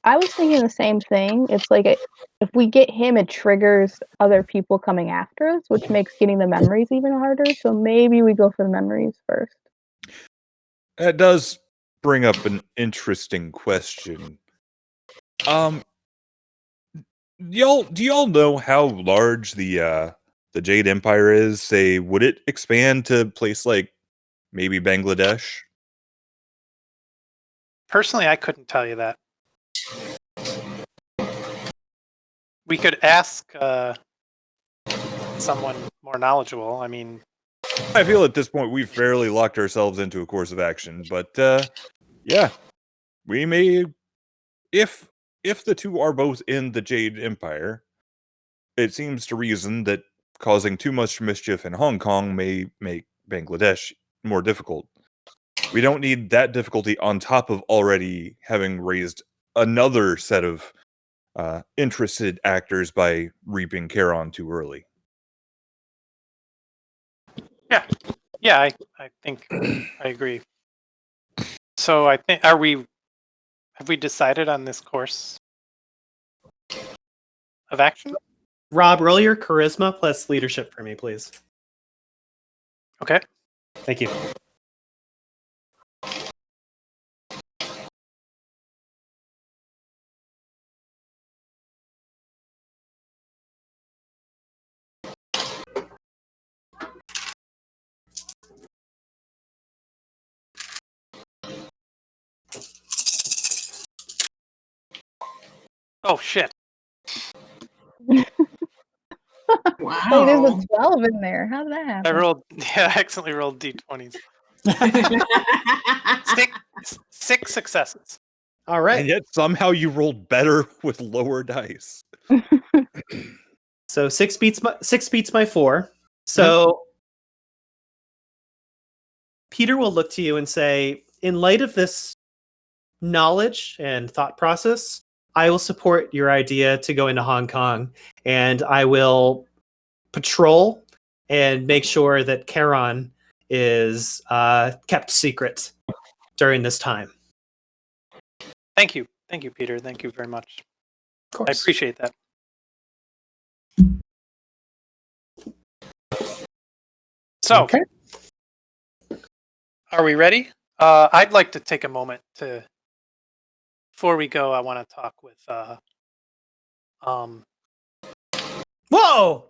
I was thinking the same thing. It's like if we get him, it triggers other people coming after us, which makes getting the memories even harder. So maybe we go for the memories first. That does bring up an interesting question. Do y'all know how large the Jade Empire is? Say, would it expand to a place like maybe Bangladesh? Personally, I couldn't tell you that. We could ask someone more knowledgeable. I feel at this point we've fairly locked ourselves into a course of action, but yeah, we may, if the two are both in the Jade Empire, it seems to reason that causing too much mischief in Hong Kong may make Bangladesh more difficult. We don't need that difficulty on top of already having raised another set of interested actors by reaping Charon too early. Yeah, I think I agree. So I think have we decided on this course of action? Rob, roll your charisma plus leadership for me, please. Okay. Thank you. Oh shit! Wow. There's a 12 in there. How did that happen? I accidentally rolled d20s. Six successes. All right. And yet somehow you rolled better with lower dice. So 6 beats my 4. So Peter will look to you and say, in light of this knowledge and thought process, I will support your idea to go into Hong Kong, and I will patrol and make sure that Charon is kept secret during this time. Thank you, Peter. Thank you very much. Of course. I appreciate that. So, Okay. Are we ready? I'd like to take a moment to, before we go, I want to talk with, Whoa!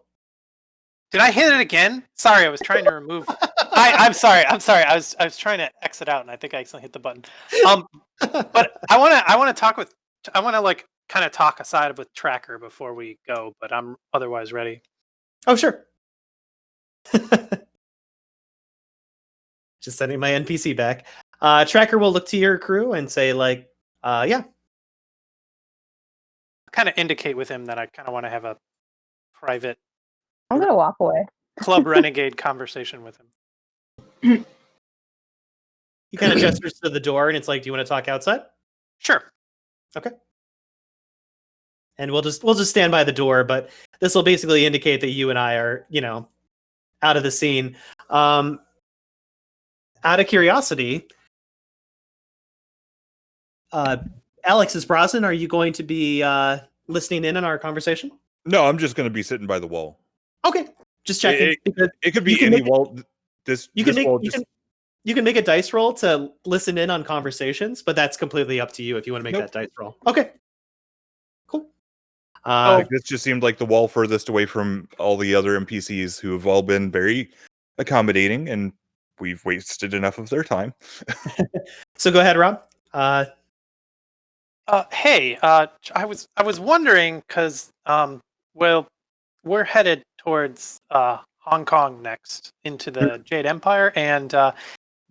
did I hit it again? Sorry, I was trying to remove. I'm sorry. I was trying to exit out, and I think I accidentally hit the button. But I want to like kind of talk aside with Tracker before we go, but I'm otherwise ready. Oh, sure. Just sending my NPC back. Tracker will look to your crew and say, like, yeah. Kind of indicate with him that I kind of want to have a private I'm gonna walk away. Club Renegade conversation with him. He kind of gestures to the door, and it's like, do you want to talk outside? Sure. Okay. And we'll just stand by the door, but this will basically indicate that you and I are, out of the scene. Out of curiosity, Alex is Bronson. Are you going to be listening in on our conversation? No, I'm just going to be sitting by the wall. Okay, just checking. It could be any wall. You can make a dice roll to listen in on conversations, but that's completely up to you if you want to make that dice roll. Okay, cool. This just seemed like the wall furthest away from all the other NPCs who have all been very accommodating, and we've wasted enough of their time. So go ahead, Rob. Hey, I was wondering because well, we're headed towards Hong Kong next into the Jade Empire, and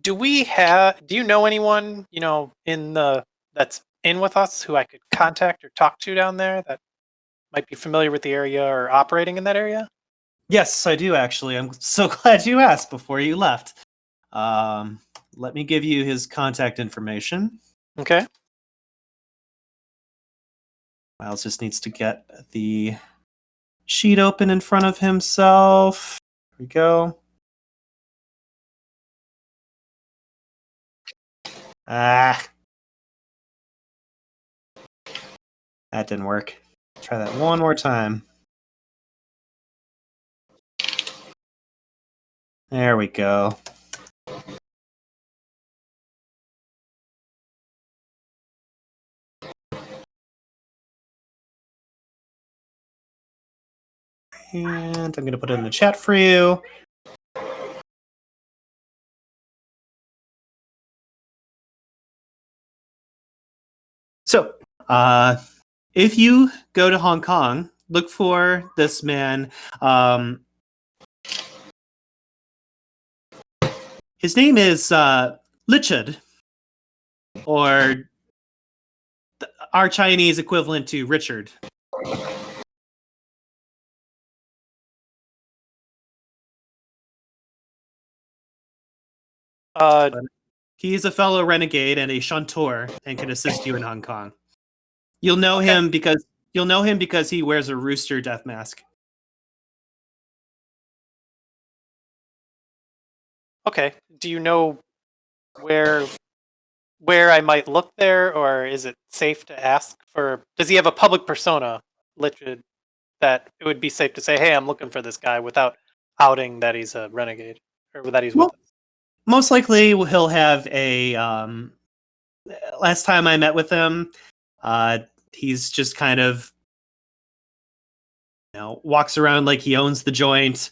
do you know anyone that's in with us who I could contact or talk to down there that might be familiar with the area or operating in that area? Yes, I do actually. I'm so glad you asked before you left. Let me give you his contact information. Okay. Myles just needs to get the sheet open in front of himself. Here we go. That didn't work. Try that one more time. There we go. And I'm going to put it in the chat for you. So, if you go to Hong Kong, look for this man. His name is Lichud, or our Chinese equivalent to Richard. He is a fellow renegade and a chanteur and can assist you in Hong Kong. You'll know him because he wears a rooster death mask. Okay. Do you know where I might look there, or is it safe to ask for? Does he have a public persona, Lichud, that it would be safe to say, "Hey, I'm looking for this guy," without outing that he's a renegade or that he's with us? Most likely, he'll have a. Last time I met with him, he's just kind of, walks around like he owns the joint.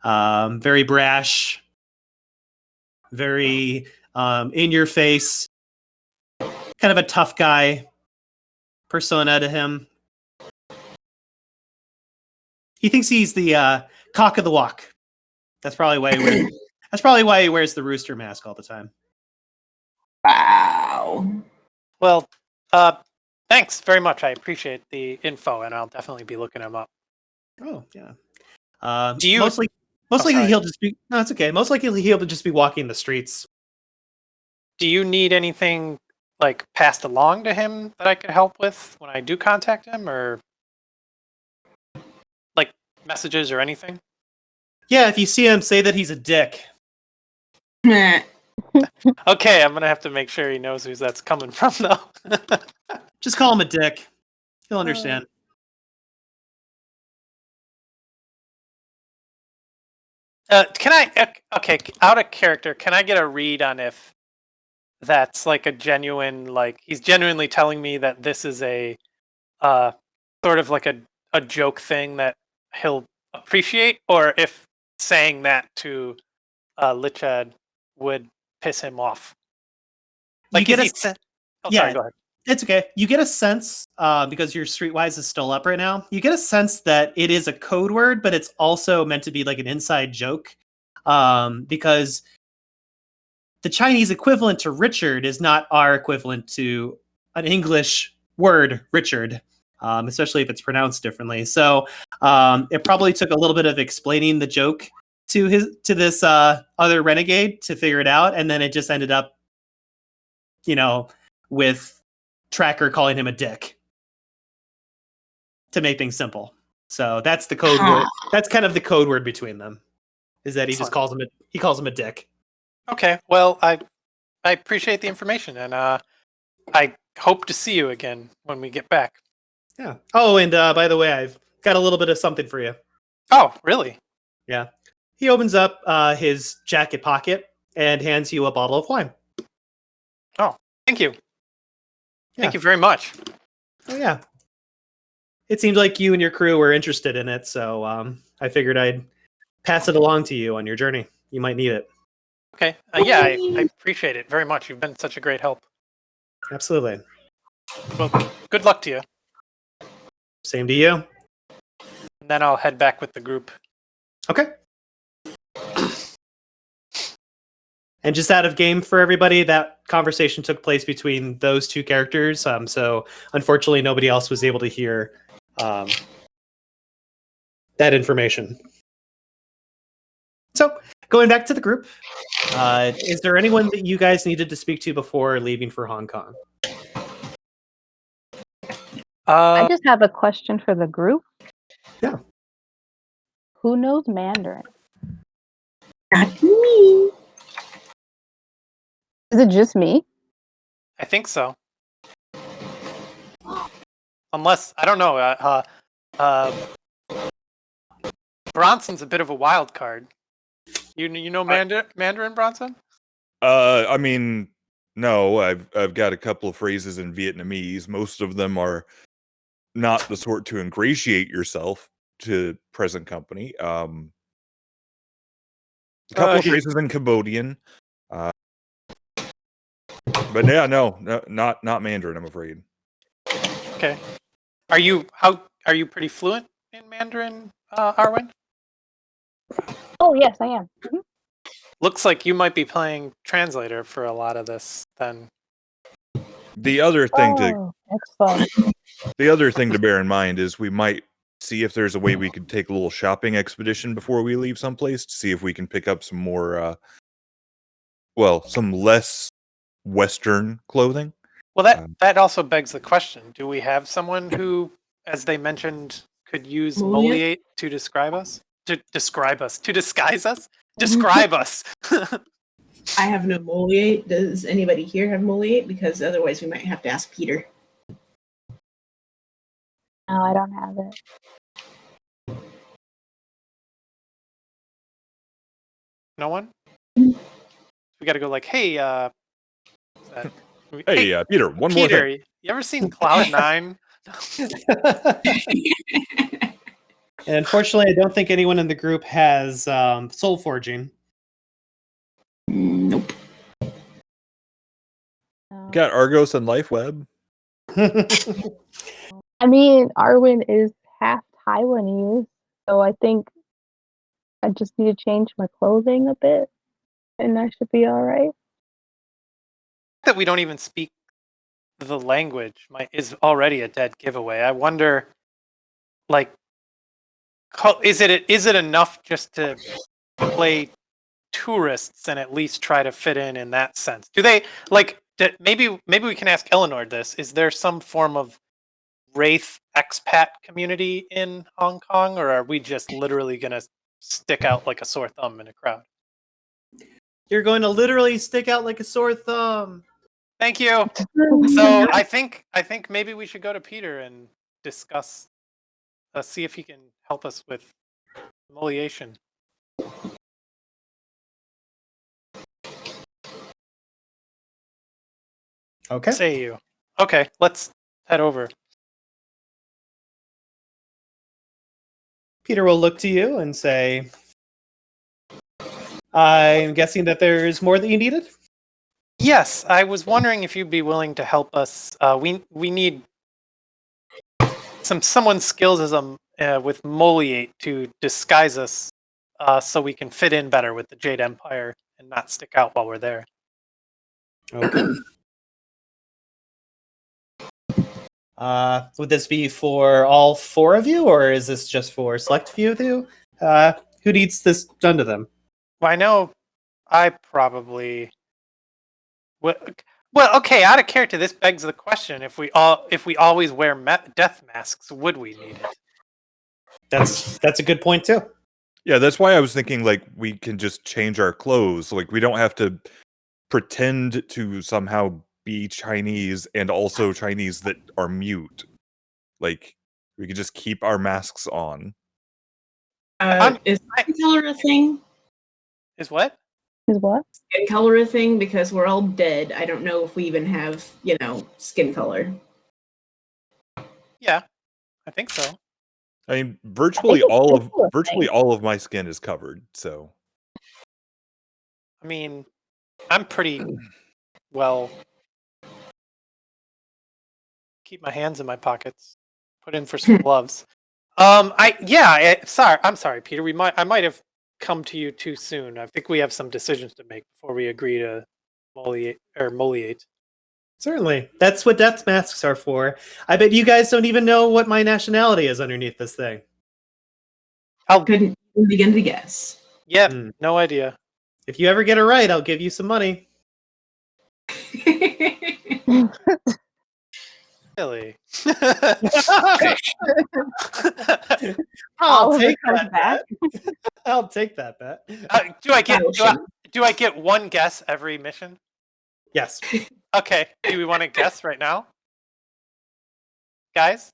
Very brash, very in your face, kind of a tough guy persona to him. He thinks he's the cock of the walk. That's probably why he wears the rooster mask all the time. Wow. Well, thanks very much. I appreciate the info, and I'll definitely be looking him up. Oh, yeah. Do you- most likely sorry. he'll just be. No, it's okay. Most likely he'll just be walking the streets. Do you need anything like passed along to him that I could help with when I do contact him, or like messages or anything? Yeah, if you see him, say that he's a dick. Meh. Okay, I'm gonna have to make sure he knows who that's coming from, though. Just call him a dick. He'll understand. Can I? Okay, out of character, can I get a read on if that's like a genuine, like he's genuinely telling me that this is a sort of like a joke thing that he'll appreciate, or if saying that to Lichad would piss him off? Like, You get is he? Oh, yeah. sorry. Go ahead. It's okay. You get a sense, because your Streetwise is still up right now, you get a sense that it is a code word, but it's also meant to be like an inside joke. Because the Chinese equivalent to Richard is not our equivalent to an English word, Richard, especially if it's pronounced differently. So it probably took a little bit of explaining the joke to this other renegade to figure it out, and then it just ended up, with Tracker calling him a dick to make things simple. So that's the code word. That's kind of the code word between them, is that he just calls him a dick. Okay. Well, I appreciate the information, and I hope to see you again when we get back. Yeah. Oh, and by the way, I've got a little bit of something for you. Oh, really? Yeah. He opens up his jacket pocket and hands you a bottle of wine. Oh, thank you. Yeah. Thank you very much. Oh, yeah. It seemed like you and your crew were interested in it, so I figured I'd pass it along to you on your journey. You might need it. Okay. Yeah, I appreciate it very much. You've been such a great help. Absolutely. Well, good luck to you. Same to you. And then I'll head back with the group. Okay. And just out of game for everybody, that conversation took place between those two characters. So unfortunately, nobody else was able to hear that information. So going back to the group, is there anyone that you guys needed to speak to before leaving for Hong Kong? I just have a question for the group. Yeah. Who knows Mandarin? Not me. Is it just me? I think so. Unless, I don't know. Bronson's a bit of a wild card. You know Mandarin, Bronson? I mean, no. I've got a couple of phrases in Vietnamese. Most of them are not the sort to ingratiate yourself to present company. A couple of phrases in Cambodian. But yeah, no, not Mandarin, I'm afraid. Okay. Are you pretty fluent in Mandarin, Arwen? Oh, yes, I am. Mhm. Looks like you might be playing translator for a lot of this then. The other thing that's fun. to bear in mind is we might see if there's a way we could take a little shopping expedition before we leave someplace to see if we can pick up some more some less Western clothing. Well, that also begs the question: do we have someone who, as they mentioned, could use moliate to describe us? To disguise us? Describe us. I have no moliate. Does anybody here have moliate? Because otherwise we might have to ask Peter. No, I don't have it. No one? We got to go like, hey, Hey, Peter, one more Peter, thing. you ever seen Cloud9? And unfortunately, I don't think anyone in the group has soul forging. Nope. Got Argos and LifeWeb. I mean, Arwen is half Taiwanese, so I think I just need to change my clothing a bit, and I should be all right. That we don't even speak the language is already a dead giveaway. I wonder, like, is it enough just to play tourists and at least try to fit in that sense? Do they maybe we can ask Eleanor this? Is there some form of Wraith expat community in Hong Kong, or are we just literally going to stick out like a sore thumb in a crowd? You're going to literally stick out like a sore thumb. Thank you. So I think maybe we should go to Peter and discuss, see if he can help us with humiliation. Okay. Say you. Okay, let's head over. Peter will look to you and say, I'm guessing that there's more that you needed? Yes, I was wondering if you'd be willing to help us. We need someone's skills as with Moliate to disguise us, so we can fit in better with the Jade Empire and not stick out while we're there. Okay. Would this be for all four of you, or is this just for a select few of you? Who needs this done to them? Well, I know I probably... Well, okay, out of character, this begs the question, if we always wear death masks, would we need it? That's a good point, too. Yeah, that's why I was thinking, like, we can just change our clothes. Like, we don't have to pretend to somehow be Chinese and also Chinese that are mute. Like, we could just keep our masks on. Is skin color a thing? Is what? Is what? Skin color a thing? Because we're all dead. I don't know if we even have, skin color. Yeah, I think so. I mean, virtually all of my skin is covered, so. I mean, I'm pretty well. Keep my hands in my pockets. Put in for some gloves. I'm sorry, Peter. I might have come to you too soon. I think we have some decisions to make before we agree to moliate. Certainly. That's what death masks are for. I bet you guys don't even know what my nationality is underneath this thing. Couldn't even begin to guess. Yep, no idea. If you ever get it right, I'll give you some money. Really? I'll take that bet. I'll take that bet. Do I get one guess every mission? Yes. Okay. Do we want to guess right now, guys?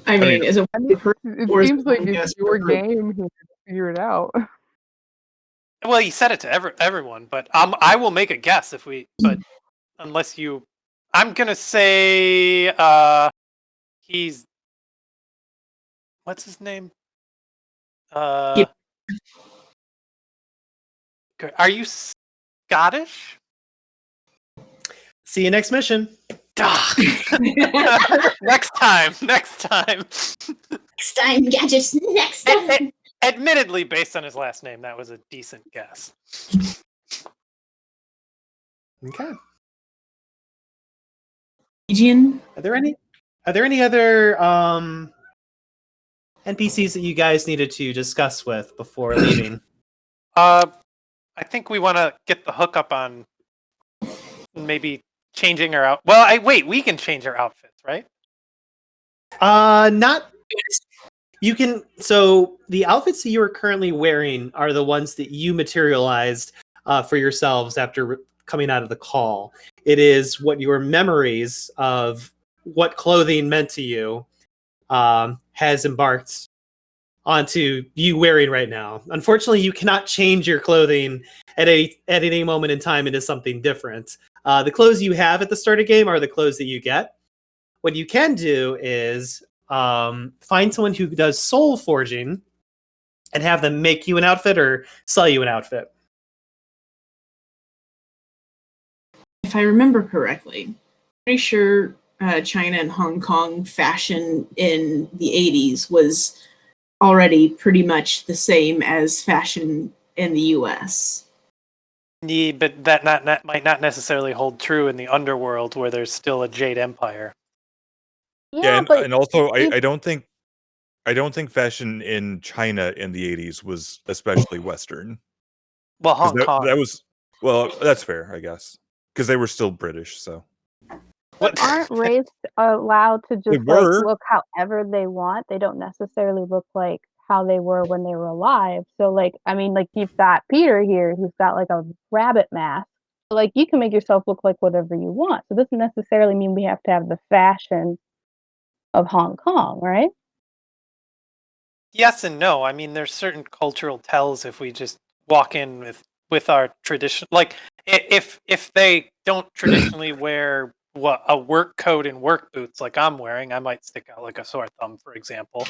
I mean, is it? It seems like it's your game here to figure it out. Well, you said it to everyone, but I will make a guess if we. But unless you, I'm gonna say he's. What's his name? Yeah. Are you Scottish? See you next mission. Next time. Next time, gadgets. Next time. Admittedly, based on his last name, that was a decent guess. Okay. Region? Are there any other NPCs that you guys needed to discuss with before leaving? I think we want to get the hookup on maybe changing our we can change our outfits, right? Not. You can. So the outfits that you are currently wearing are the ones that you materialized for yourselves after coming out of the call. It is what your memories of what clothing meant to you has embarked onto you wearing right now. Unfortunately, you cannot change your clothing at any moment in time into something different. The clothes you have at the start of the game are the clothes that you get. What you can do is find someone who does soul forging and have them make you an outfit or sell you an outfit. If I remember correctly, pretty sure China and Hong Kong fashion in the 80s was already pretty much the same as fashion in the US. Yeah, but that might not necessarily hold true in the underworld where there's still a Jade Empire. Yeah, and also I don't think I don't think fashion in China in the 80s was especially Western. Well, 'Cause Hong Kong. that was that's fair, I guess, because they were still British. So But aren't wraiths allowed to They just like were. look however they want? They don't necessarily look like how they were when they were alive. So like, I mean, like you've got Peter here who's got like a rabbit mask. So, like you can make yourself look like whatever you want. So it doesn't necessarily mean we have to have the fashion of Hong Kong, right? Yes and no. I mean, there's certain cultural tells if we just walk in with our tradition. Like if they don't traditionally wear a work coat and work boots like I'm wearing, I might stick out like a sore thumb, for example.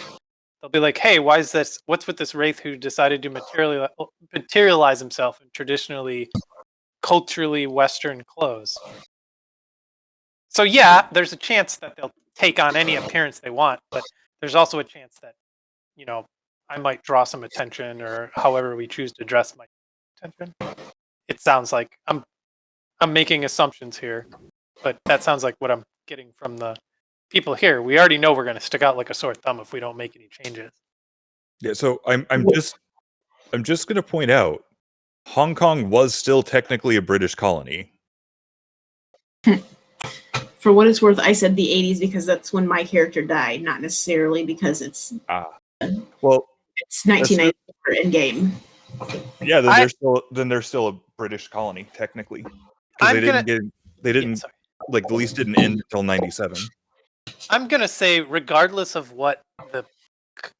They'll be like, "Hey, why is this? What's with this wraith who decided to materialize himself in traditionally, culturally Western clothes?" So yeah, there's a chance that they'll take on any appearance they want, but there's also a chance that I might draw some attention, or however we choose to dress my attention. It sounds like I'm making assumptions here, but that sounds like what I'm getting from the people here. We already know we're going to stick out like a sore thumb if we don't make any changes. yeah, so I'm just going to point out, Hong Kong was still technically a British colony. For what it's worth, I said the 80s because that's when my character died, not necessarily because it's Well, it's 1994 in game. yeah, then they're still a British colony technically, because they didn't like the lease didn't end until 97. I'm gonna say, regardless of what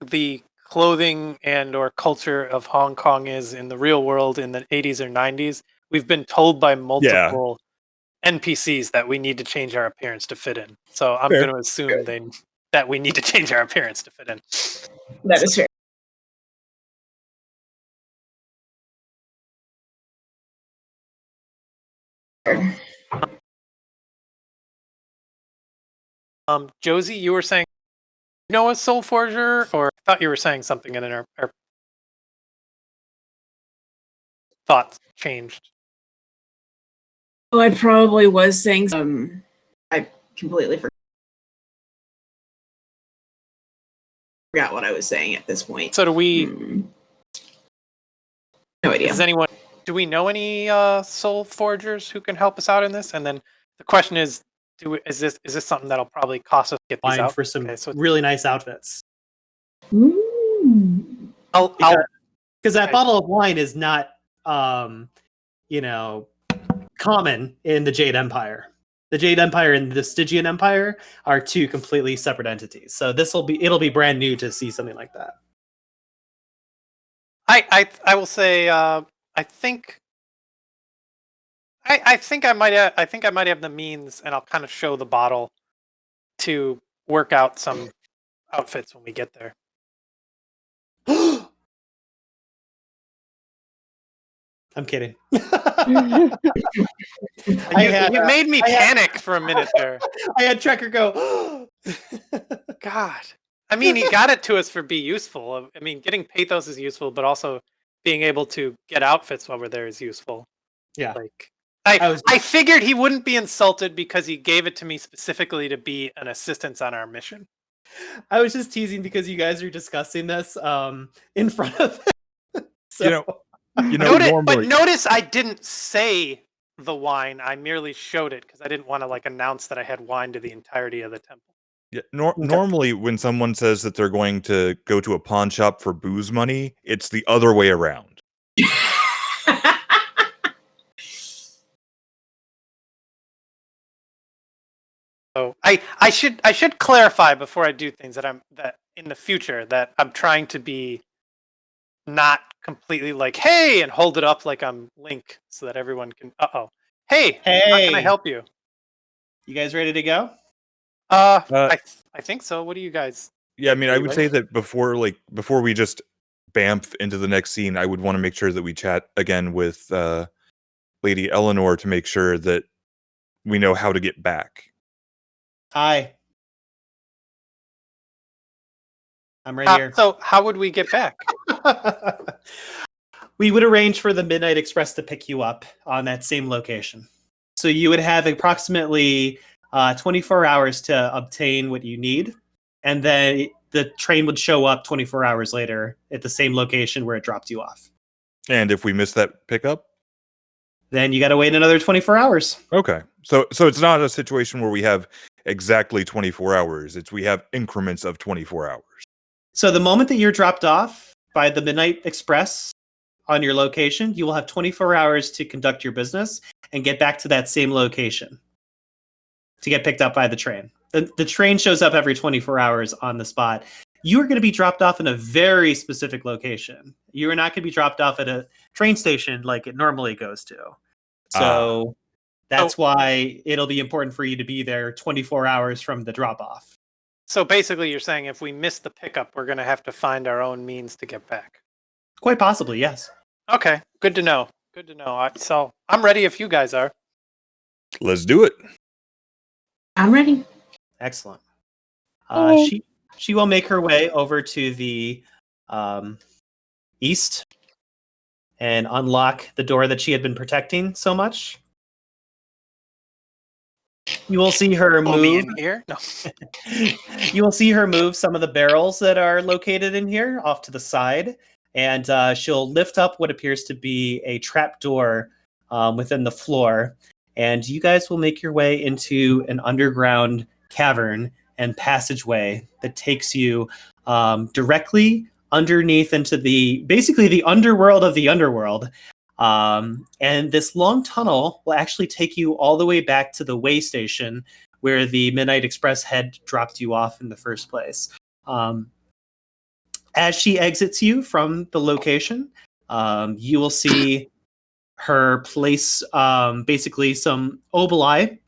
the clothing and or culture of Hong Kong is in the real world in the 80s or 90s, we've been told by multiple NPCs that we need to change our appearance to fit in. So I'm going to assume that we need to change our appearance to fit in. That is fair. Josie, you were saying a soul forger, or I thought you were saying something and then our thoughts changed. Oh, I probably was saying I completely forgot what I was saying at this point. So do we no idea. Do we know any soul forgers who can help us out in this? And then the question is, is this something that'll probably cost us to get these out? For some really nice outfits. Because that bottle of wine is not common in the Jade Empire. The Jade Empire and the Stygian Empire are two completely separate entities. So it'll be brand new to see something like that. I will say I think I might have the means, and I'll kind of show the bottle to work out some outfits when we get there. I'm kidding. You made me panic for a minute there. I had Trekker go, God. I mean, he got it to us for be useful. I mean, getting pathos is useful, but also being able to get outfits while we're there is useful. Yeah. Like I figured he wouldn't be insulted because he gave it to me specifically to be an assistance on our mission. I was just teasing because you guys are discussing this in front of him. So. But notice I didn't say the wine. I merely showed it because I didn't want to announce that I had wine to the entirety of the temple. Yeah, normally when someone says that they're going to go to a pawn shop for booze money, it's the other way around. So I should clarify before I do things that in the future that I'm trying to be not completely hey, and hold it up like I'm Link so that everyone can hey, how can I help you? You guys ready to go? I think so. What do you guys? Yeah, I mean, I would say that before we just bamf into the next scene, I would want to make sure that we chat again with Lady Eleanor to make sure that we know how to get back. Hi. I'm right here. So how would we get back? We would arrange for the Midnight Express to pick you up on that same location. So you would have approximately 24 hours to obtain what you need. And then the train would show up 24 hours later at the same location where it dropped you off. And if we miss that pickup? Then you got to wait another 24 hours. Okay. So it's not a situation where we have exactly 24 hours. We have increments of 24 hours. So the moment that you're dropped off by the Midnight Express on your location, you will have 24 hours to conduct your business and get back to that same location to get picked up by the train. The train shows up every 24 hours on the spot. You are going to be dropped off in a very specific location. You are not going to be dropped off at a train station like it normally goes to. So that's why it'll be important for you to be there 24 hours from the drop-off. So basically you're saying if we miss the pickup, we're going to have to find our own means to get back. Quite possibly, yes. Okay, good to know. Good to know. So I'm ready if you guys are. Let's do it. I'm ready. Excellent. Yay. She will make her way over to the east and unlock the door that she had been protecting so much. You will see her Pull me move in here? No. You will see her move some of the barrels that are located in here off to the side, and she'll lift up what appears to be a trap door within the floor, and you guys will make your way into an underground cavern and passageway that takes you directly underneath into basically the underworld of the underworld. And this long tunnel will actually take you all the way back to the way station where the Midnight Express had dropped you off in the first place. As she exits you from the location, you will see her place basically some oboli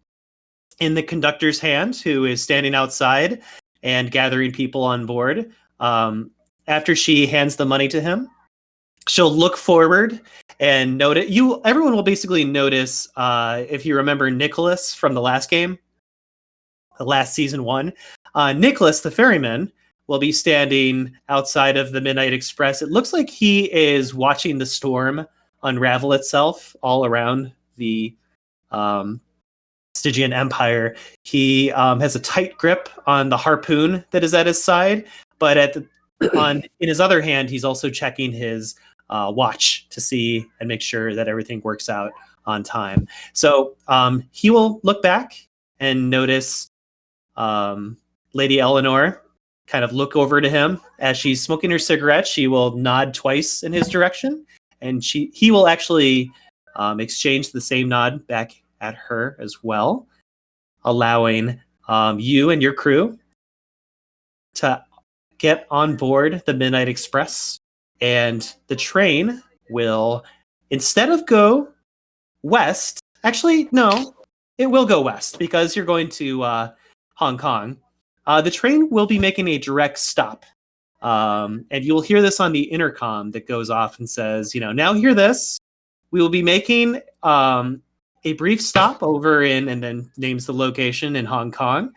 in the conductor's hand, who is standing outside and gathering people on board. After she hands the money to him, she'll look forward and notice everyone will basically notice, if you remember Nicholas from the last game, the last season 1, Nicholas the ferryman will be standing outside of the Midnight Express. It looks like he is watching the storm unravel itself all around the Stygian Empire. He has a tight grip on the harpoon that is at his side, but in his other hand, he's also checking his watch to see and make sure that everything works out on time. So he will look back and notice Lady Eleanor kind of look over to him as she's smoking her cigarette. She will nod twice in his direction, and he will actually exchange the same nod back at her as well, allowing you and your crew to get on board the Midnight Express. And the train will, instead of go west, actually, no, it will go west because you're going to Hong Kong. The train will be making a direct stop. And you'll hear this on the intercom that goes off and says, now hear this. We will be making a brief stop over in, and then names the location in Hong Kong.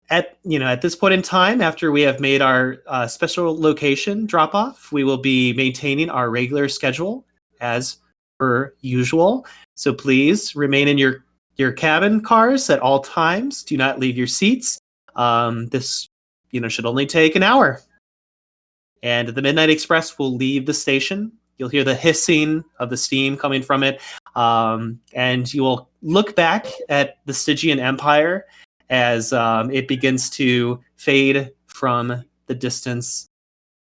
At this point in time, after we have made our special location drop off, we will be maintaining our regular schedule as per usual. So please remain in your cabin cars at all times. Do not leave your seats. This should only take an hour. And the Midnight Express will leave the station. You'll hear the hissing of the steam coming from it. And you will look back at the Stygian Empire as it begins to fade from the distance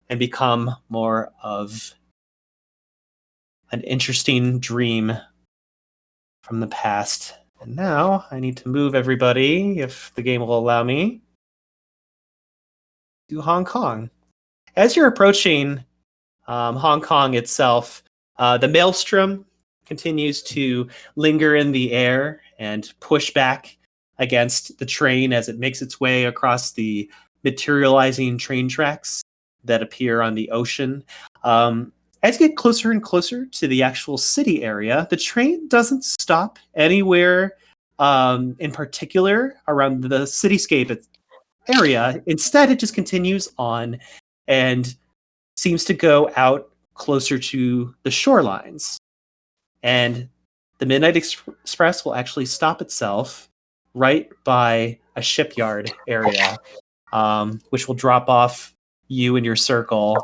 and become more of an interesting dream from the past. And now I need to move everybody, if the game will allow me, to Hong Kong. As you're approaching Hong Kong itself, the maelstrom continues to linger in the air and push back against the train as it makes its way across the materializing train tracks that appear on the ocean. As you get closer and closer to the actual city area, the train doesn't stop anywhere in particular around the cityscape area. Instead, it just continues on and seems to go out closer to the shorelines. And the Midnight Express will actually stop itself right by a shipyard area, which will drop off you and your circle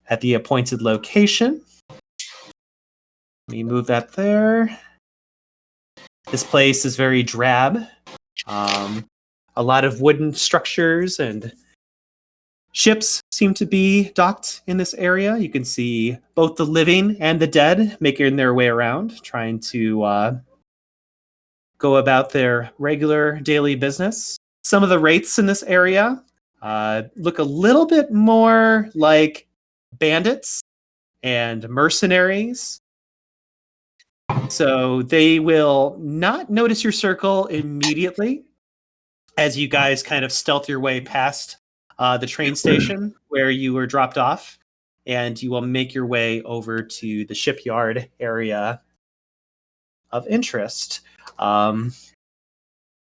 at the appointed location. Let me move that there. This place is very drab. A lot of wooden structures and ships seem to be docked in this area. You can see both the living and the dead making their way around, trying to go about their regular daily business. Some of the wraiths in this area look a little bit more like bandits and mercenaries. So they will not notice your circle immediately as you guys kind of stealth your way past the train station where you were dropped off, and you will make your way over to the shipyard area of interest.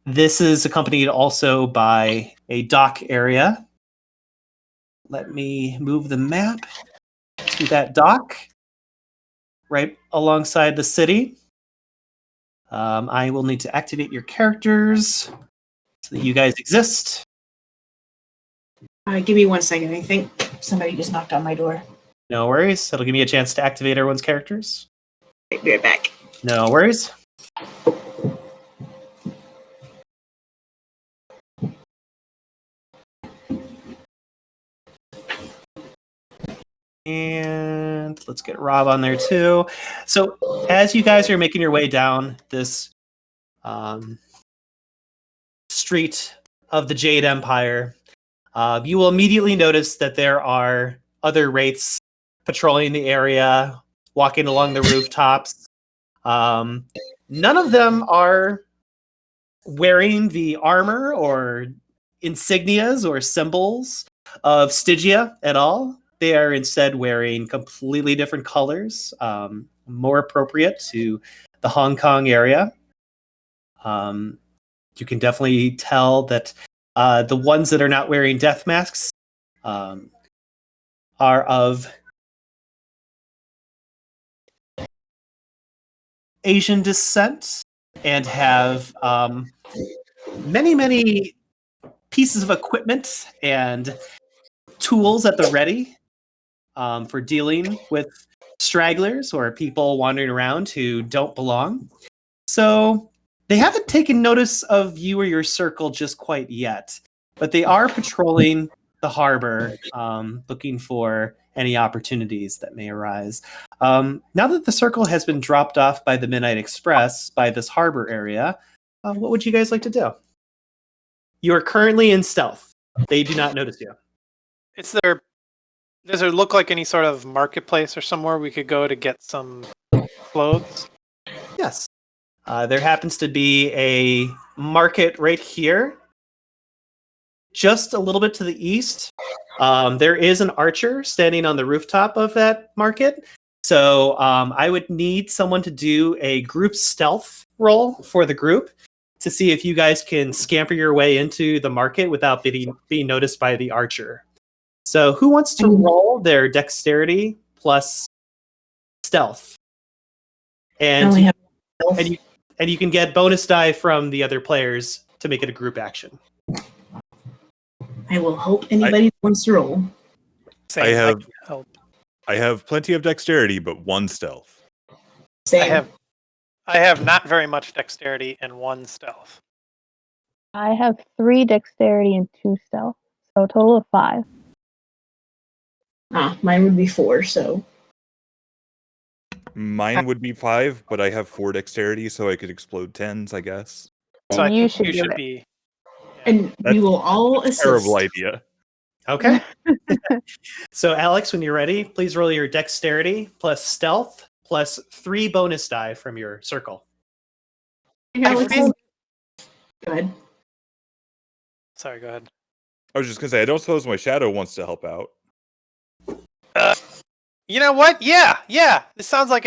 This is accompanied also by a dock area. Let me move the map to that dock right alongside the city. I will need to activate your characters so that you guys exist. Give me 1 second. I think somebody just knocked on my door. No worries. That'll give me a chance to activate everyone's characters. Be right back. No worries. And let's get Rob on there too. So as you guys are making your way down this street of the Jade Empire, you will immediately notice that there are other wraiths patrolling the area, walking along the rooftops. None of them are wearing the armor or insignias or symbols of Stygia at all. They are instead wearing completely different colors, more appropriate to the Hong Kong area. You can definitely tell that the ones that are not wearing death masks are of Asian descent and have many, many pieces of equipment and tools at the ready for dealing with stragglers or people wandering around who don't belong. So they haven't taken notice of you or your circle just quite yet, but they are patrolling the harbor, looking for any opportunities that may arise. Now that the circle has been dropped off by the Midnight Express, by this harbor area, what would you guys like to do? You are currently in stealth. They do not notice you. Does there look like any sort of marketplace or somewhere we could go to get some clothes? Yes. There happens to be a market right here, just a little bit to the east. There is an archer standing on the rooftop of that market. So I would need someone to do a group stealth roll for the group to see if you guys can scamper your way into the market without being noticed by the archer. So who wants to roll their dexterity plus stealth? And you can get bonus die from the other players to make it a group action. I will hope anybody wants to roll. Same, I have plenty of dexterity, but 1 stealth. Same. I have not very much dexterity and 1 stealth. I have 3 dexterity and 2 stealth, so a total of 5. Mine would be 4, so. Mine would be 5, but I have 4 dexterity, so I could explode 10s, I guess. So I you think you should should be. And we will all assist. Terrible idea. Okay. So Alex, when you're ready, please roll your dexterity plus stealth plus 3 bonus die from your circle. Alex, go ahead. Sorry, go ahead. I was just going to say, I don't suppose my shadow wants to help out. You know what? Yeah. This sounds like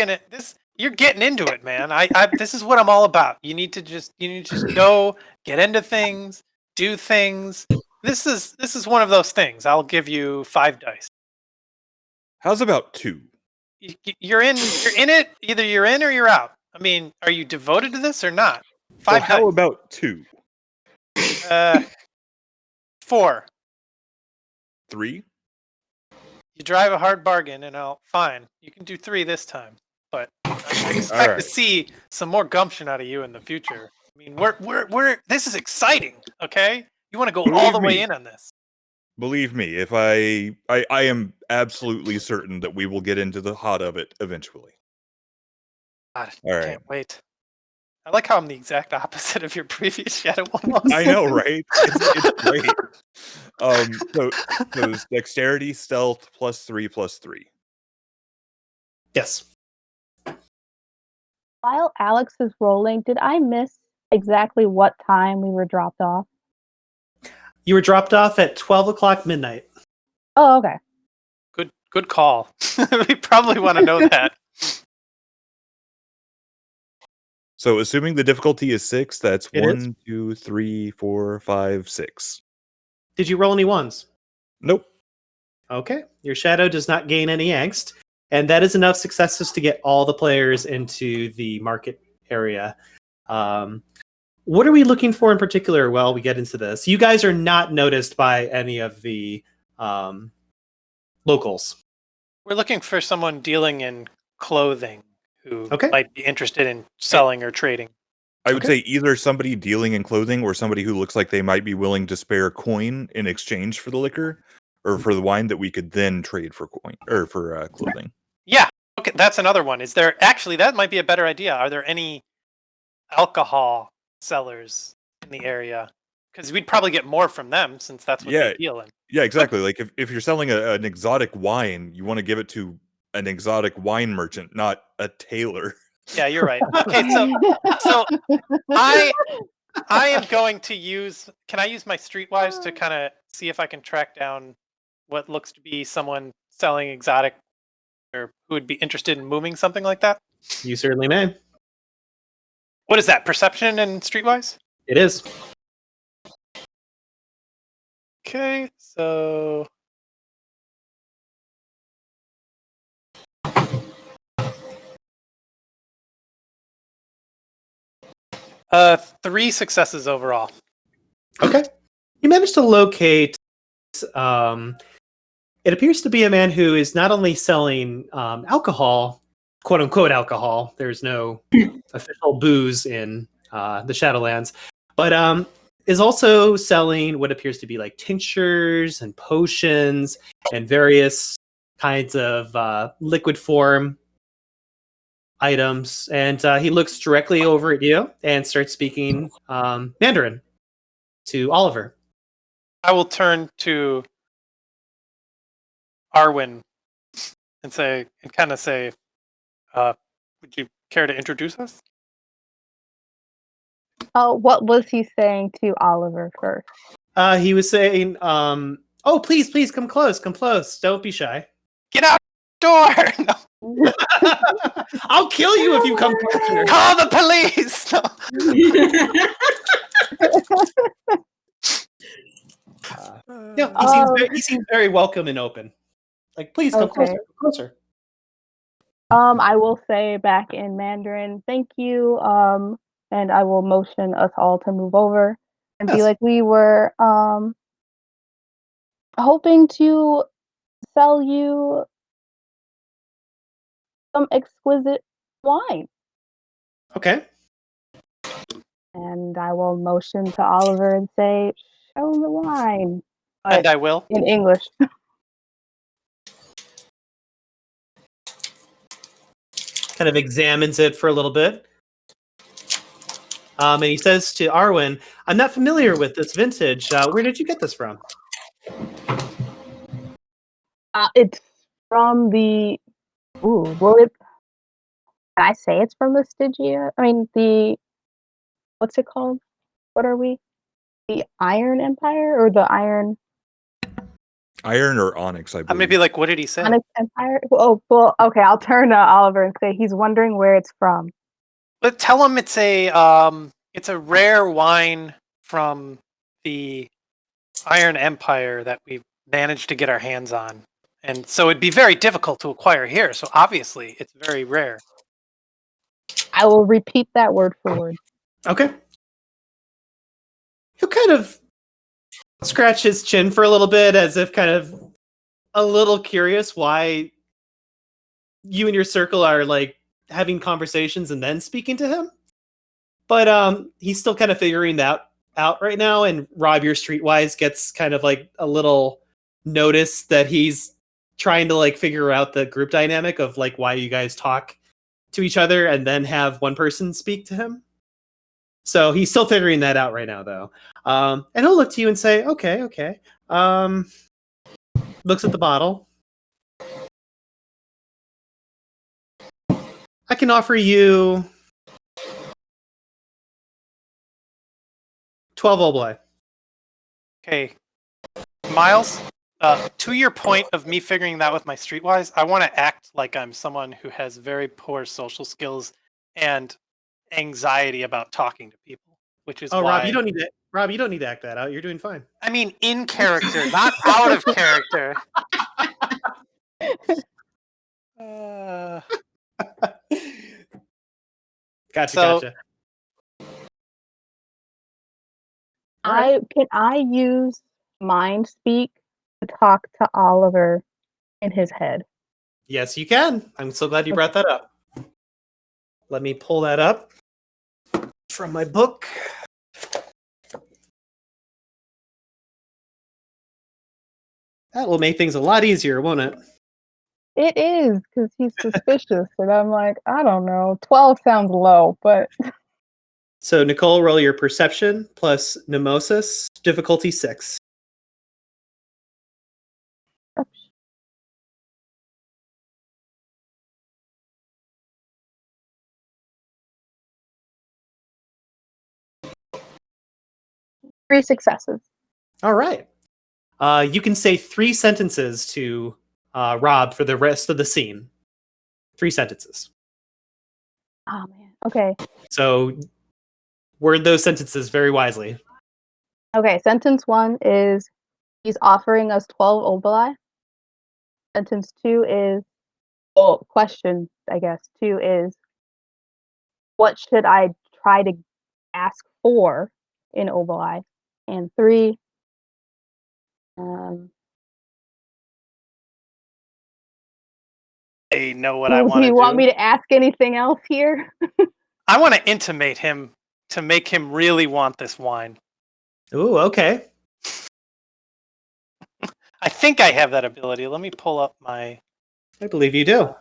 you're getting into it, man. This is what I'm all about. You need to just go get into things, do things. This is one of those things. I'll give you 5 dice. How's about 2? You're in it. Either you're in or you're out. I mean, are you devoted to this or not? 5 Well, how dice. about 2? 4. 3. You drive a hard bargain, and fine. You can do 3 this time, but I expect to Alright. see some more gumption out of you in the future. I mean, we're this is exciting. Okay, you want to go all Believe the way me. in on this. Believe me, if I am absolutely certain that we will get into the hot of it eventually. God, All right. can't wait. I like how I'm the exact opposite of your previous shadow almost. I know, right? It's great. So it's dexterity, stealth, +3/+3. Yes. While Alex is rolling, did I miss exactly what time we were dropped off? You were dropped off at 12 o'clock midnight. Oh, okay. Good call. We probably want to know that. So assuming the difficulty is 6, that's It is. 1, 2, 3, 4, 5, 6. Did you roll any ones? Nope. Okay. Your shadow does not gain any angst. And that is enough successes to get all the players into the market area. What are we looking for in particular while we get into this? You guys are not noticed by any of the locals. We're looking for someone dealing in clothing who Okay. might be interested in selling or trading. I would Okay. say either somebody dealing in clothing or somebody who looks like they might be willing to spare coin in exchange for the liquor or for the wine that we could then trade for coin or for clothing. Yeah. Okay, that's another one. Is there actually that might be a better idea? Are there any alcohol sellers in the area? Because we'd probably get more from them since that's what Yeah. they deal in. Yeah, exactly. Like if you're selling an exotic wine, you want to give it to an exotic wine merchant, not a tailor. Yeah, you're right. Okay, so I am going to use. Can I use my streetwise to kind of see if I can track down what looks to be someone selling exotic or who would be interested in moving something like that? You certainly may. What is that? Perception and streetwise? It is. Okay, so 3 successes overall. Okay. You managed to locate. It appears to be a man who is not only selling alcohol, quote unquote alcohol. There's no official booze in the Shadowlands, but is also selling what appears to be like tinctures and potions and various kinds of liquid form items. And he looks directly over at you and starts speaking Mandarin to Oliver. I will turn to Arwen and kind of say, would you care to introduce us? What was he saying to Oliver first? He was saying, oh, please, come close. Don't be shy. Get out the door! No. I'll kill you if you come closer. Call the police! No. Yeah, he seems very welcome and open. Like, please come Okay. closer. I will say back in Mandarin, thank you. And I will motion us all to move over and be Yes. like, we were hoping to sell you some exquisite wine. Okay. And I will motion to Oliver and say, show the wine. And I will. In English. Kind of examines it for a little bit. And he says to Arwen, I'm not familiar with this vintage. Where did you get this from? It's from the... Ooh, can I say it's from the Stygia? I mean, the... What's it called? What are we? The Iron Empire? Or the Iron... Iron or onyx, I believe. Maybe like, what did he say? Onyx Empire? Oh, well, okay, I'll turn to Oliver and say he's wondering where it's from. But tell him it's a rare wine from the Iron Empire that we've managed to get our hands on. And so it'd be very difficult to acquire here. So obviously it's very rare. I will repeat that word for word. Okay. He'll kind of scratch his chin for a little bit, as if kind of a little curious why you and your circle are like having conversations and then speaking to him. But he's still kind of figuring that out right now. And Rob, your streetwise, gets kind of like a little notice that he's trying to like figure out the group dynamic of like why you guys talk to each other and then have one person speak to him. So he's still figuring that out right now, though. And he'll look to you and say, okay. Looks at the bottle. I can offer you 12 oblai. Okay. Myles, to your point of me figuring that with my streetwise, I want to act like I'm someone who has very poor social skills and anxiety about talking to people, which is why... Rob, you don't need to. Rob, you don't need to act that out. You're doing fine. I mean, in character, not out of character. Gotcha. Can I use mind speak to talk to Oliver in his head? Yes, you can. I'm so glad you brought that up. Let me pull that up from my book. That will make things a lot easier, won't it? It is, because he's suspicious, and I'm like, I don't know. 12 sounds low, but... So, Nicole, roll your perception plus mnemosis, difficulty 6. Three successes. All right. You can say 3 sentences to Rob for the rest of the scene. 3 sentences. Oh, man. Okay. So, word those sentences very wisely. Okay, sentence 1 is, he's offering us 12 obolai. Sentence 2 is, question, I guess. 2 is, what should I try to ask for in obolai? And 3, I know what I want to do. Do you want me to ask anything else here? I want to intimate him to make him really want this wine. Ooh, okay. I think I have that ability. Let me pull up my... I believe you do.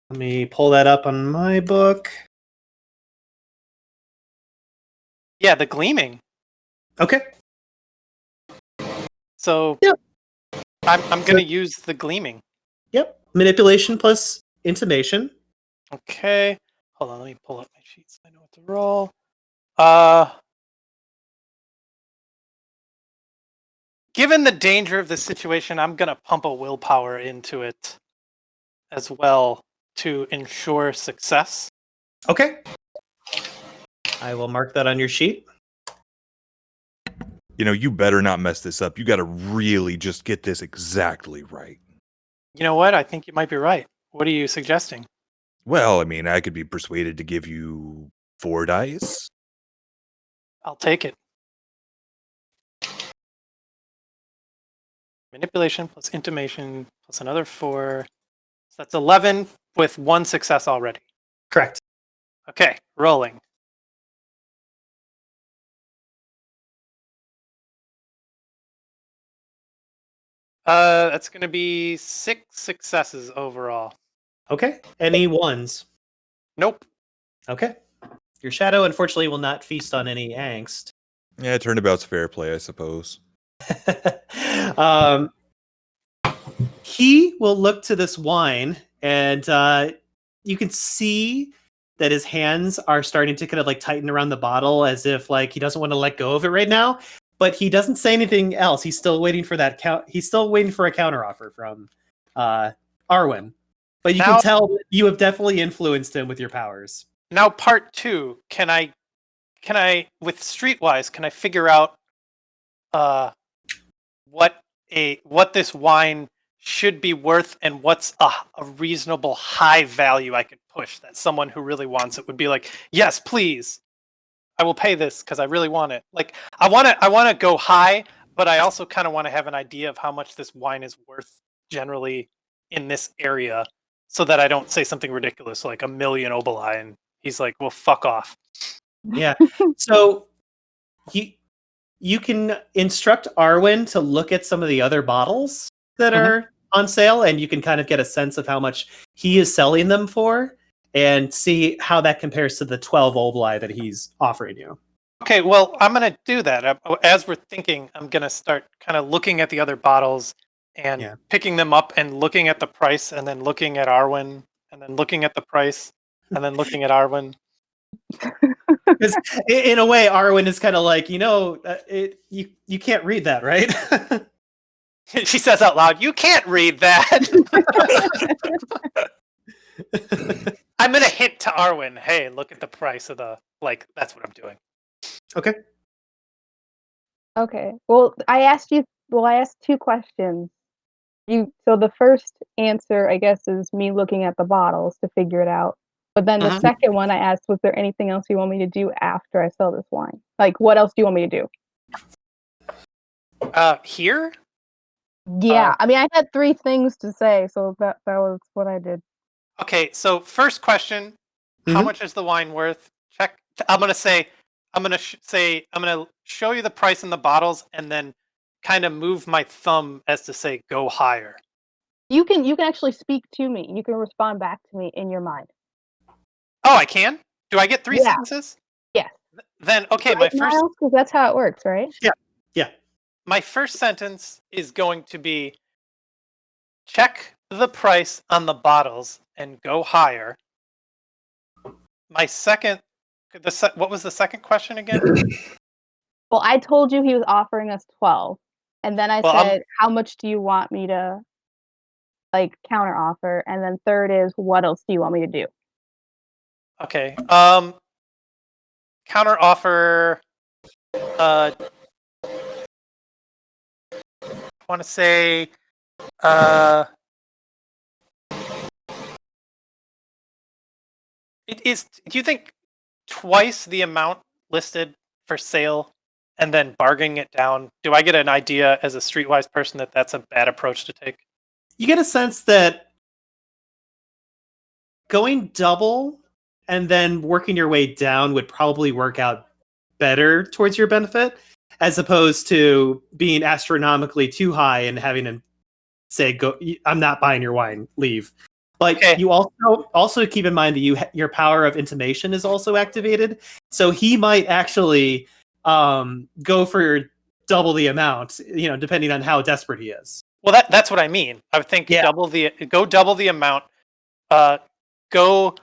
Let me pull that up on my book. Yeah, the gleaming. Okay. So Yep. I'm going to use the gleaming. Yep. Manipulation plus intimation. Okay. Hold on, let me pull up my sheets. I know what to roll. Given the danger of this situation, I'm going to pump a willpower into it as well to ensure success. Okay. I will mark that on your sheet. You know, you better not mess this up. You got to really just get this exactly right. You know what? I think you might be right. What are you suggesting? Well, I mean, I could be persuaded to give you 4 dice. I'll take it. Manipulation plus intimation plus another 4. So that's 11 with 1 success already. Correct. Okay, rolling. That's going to be 6 successes overall. Okay. Any ones? Nope. Okay. Your shadow, unfortunately, will not feast on any angst. Yeah, turnabout's fair play, I suppose. He will look to this wine, and you can see that his hands are starting to kind of like tighten around the bottle, as if like he doesn't want to let go of it right now. But he doesn't say anything else. He's still waiting for that He's still waiting for a counteroffer from Arwen. But you can tell that you have definitely influenced him with your powers. Now, part 2. Can I, with Streetwise, can I figure out what this wine should be worth and what's a reasonable high value I could push that someone who really wants it would be like, yes, please. will pay this because I really want it. Like I want to go high, but I also kind of want to have an idea of how much this wine is worth generally in this area, so that I don't say something ridiculous like 1,000,000 oboli, and he's like, "Well, fuck off." Yeah. So you can instruct Arwen to look at some of the other bottles that are on sale, and you can kind of get a sense of how much he is selling them for, and see how that compares to the 12 oboli that he's offering you. Okay, well, I'm gonna do that. As we're thinking, I'm gonna start kind of looking at the other bottles and Yeah. picking them up and looking at the price, and then looking at Arwen, and then looking at the price, and then looking at Arwen. Because in a way, Arwen is kind of like, you can't read that, right? She says out loud, "You can't read that." I'm gonna hint to Arwen, "Hey, look at the price of the like." That's what I'm doing. Okay. Okay. Well, I asked 2 questions. So the first answer, I guess, is me looking at the bottles to figure it out. But then the second one I asked, was there anything else you want me to do after I sell this wine? Like, what else do you want me to do? Here? Yeah, I mean, I had 3 things to say, so that was what I did. Okay, so first question, how much is the wine worth? Check. I'm gonna show you the price in the bottles, and then kind of move my thumb as to say go higher. You can actually speak to me. You can respond back to me in your mind. Oh, I can? Do I get 3 Yeah. sentences? Yes. Then okay, Right, Myles? 'Cause that's how it works, right? Yeah. my first sentence is going to be check the price on the bottles and go higher. My second, what was the second question again? Well, I told you he was offering us 12, and then I Well, said, "How much do you want me to, like, counter offer?" And then third is, "What else do you want me to do?" Okay. Counter offer. I want to say. It is. Do you think twice the amount listed for sale, and then bargaining it down? Do I get an idea as a streetwise person that that's a bad approach to take? You get a sense that going double and then working your way down would probably work out better towards your benefit, as opposed to being astronomically too high and having to say, "Go, I'm not buying your wine, leave." But Okay. you also keep in mind that your power of intimation is also activated, so he might actually go for double the amount, depending on how desperate he is. Well, that's what I mean. I would think double the amount. Go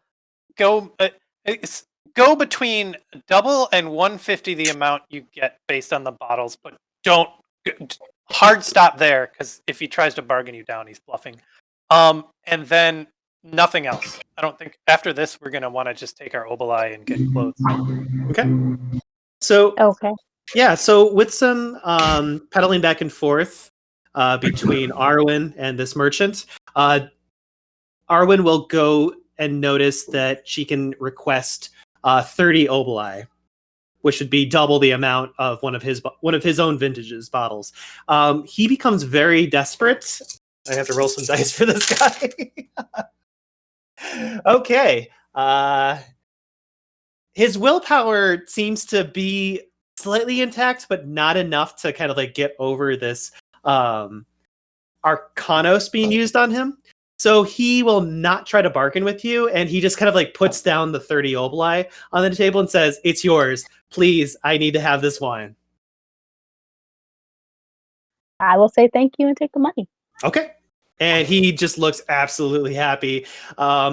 go between double and 150 the amount you get based on the bottles, but don't hard stop there, because if he tries to bargain you down, he's bluffing. And then nothing else. I don't think after this we're gonna want to just take our oboli and get clothes. Okay. So Okay. yeah, so with some pedaling back and forth between Arwen and this merchant, Arwen will go and notice that she can request 30 oboli, which would be double the amount of one of his own vintages bottles. He becomes very desperate. I have to roll some dice for this guy. Okay. His willpower seems to be slightly intact, but not enough to kind of like get over this Arcanos being used on him. So he will not try to bargain with you, and he just kind of like puts down the 30 oboli on the table and says, "It's yours. Please, I need to have this wine." I will say thank you and take the money. Okay. And he just looks absolutely happy.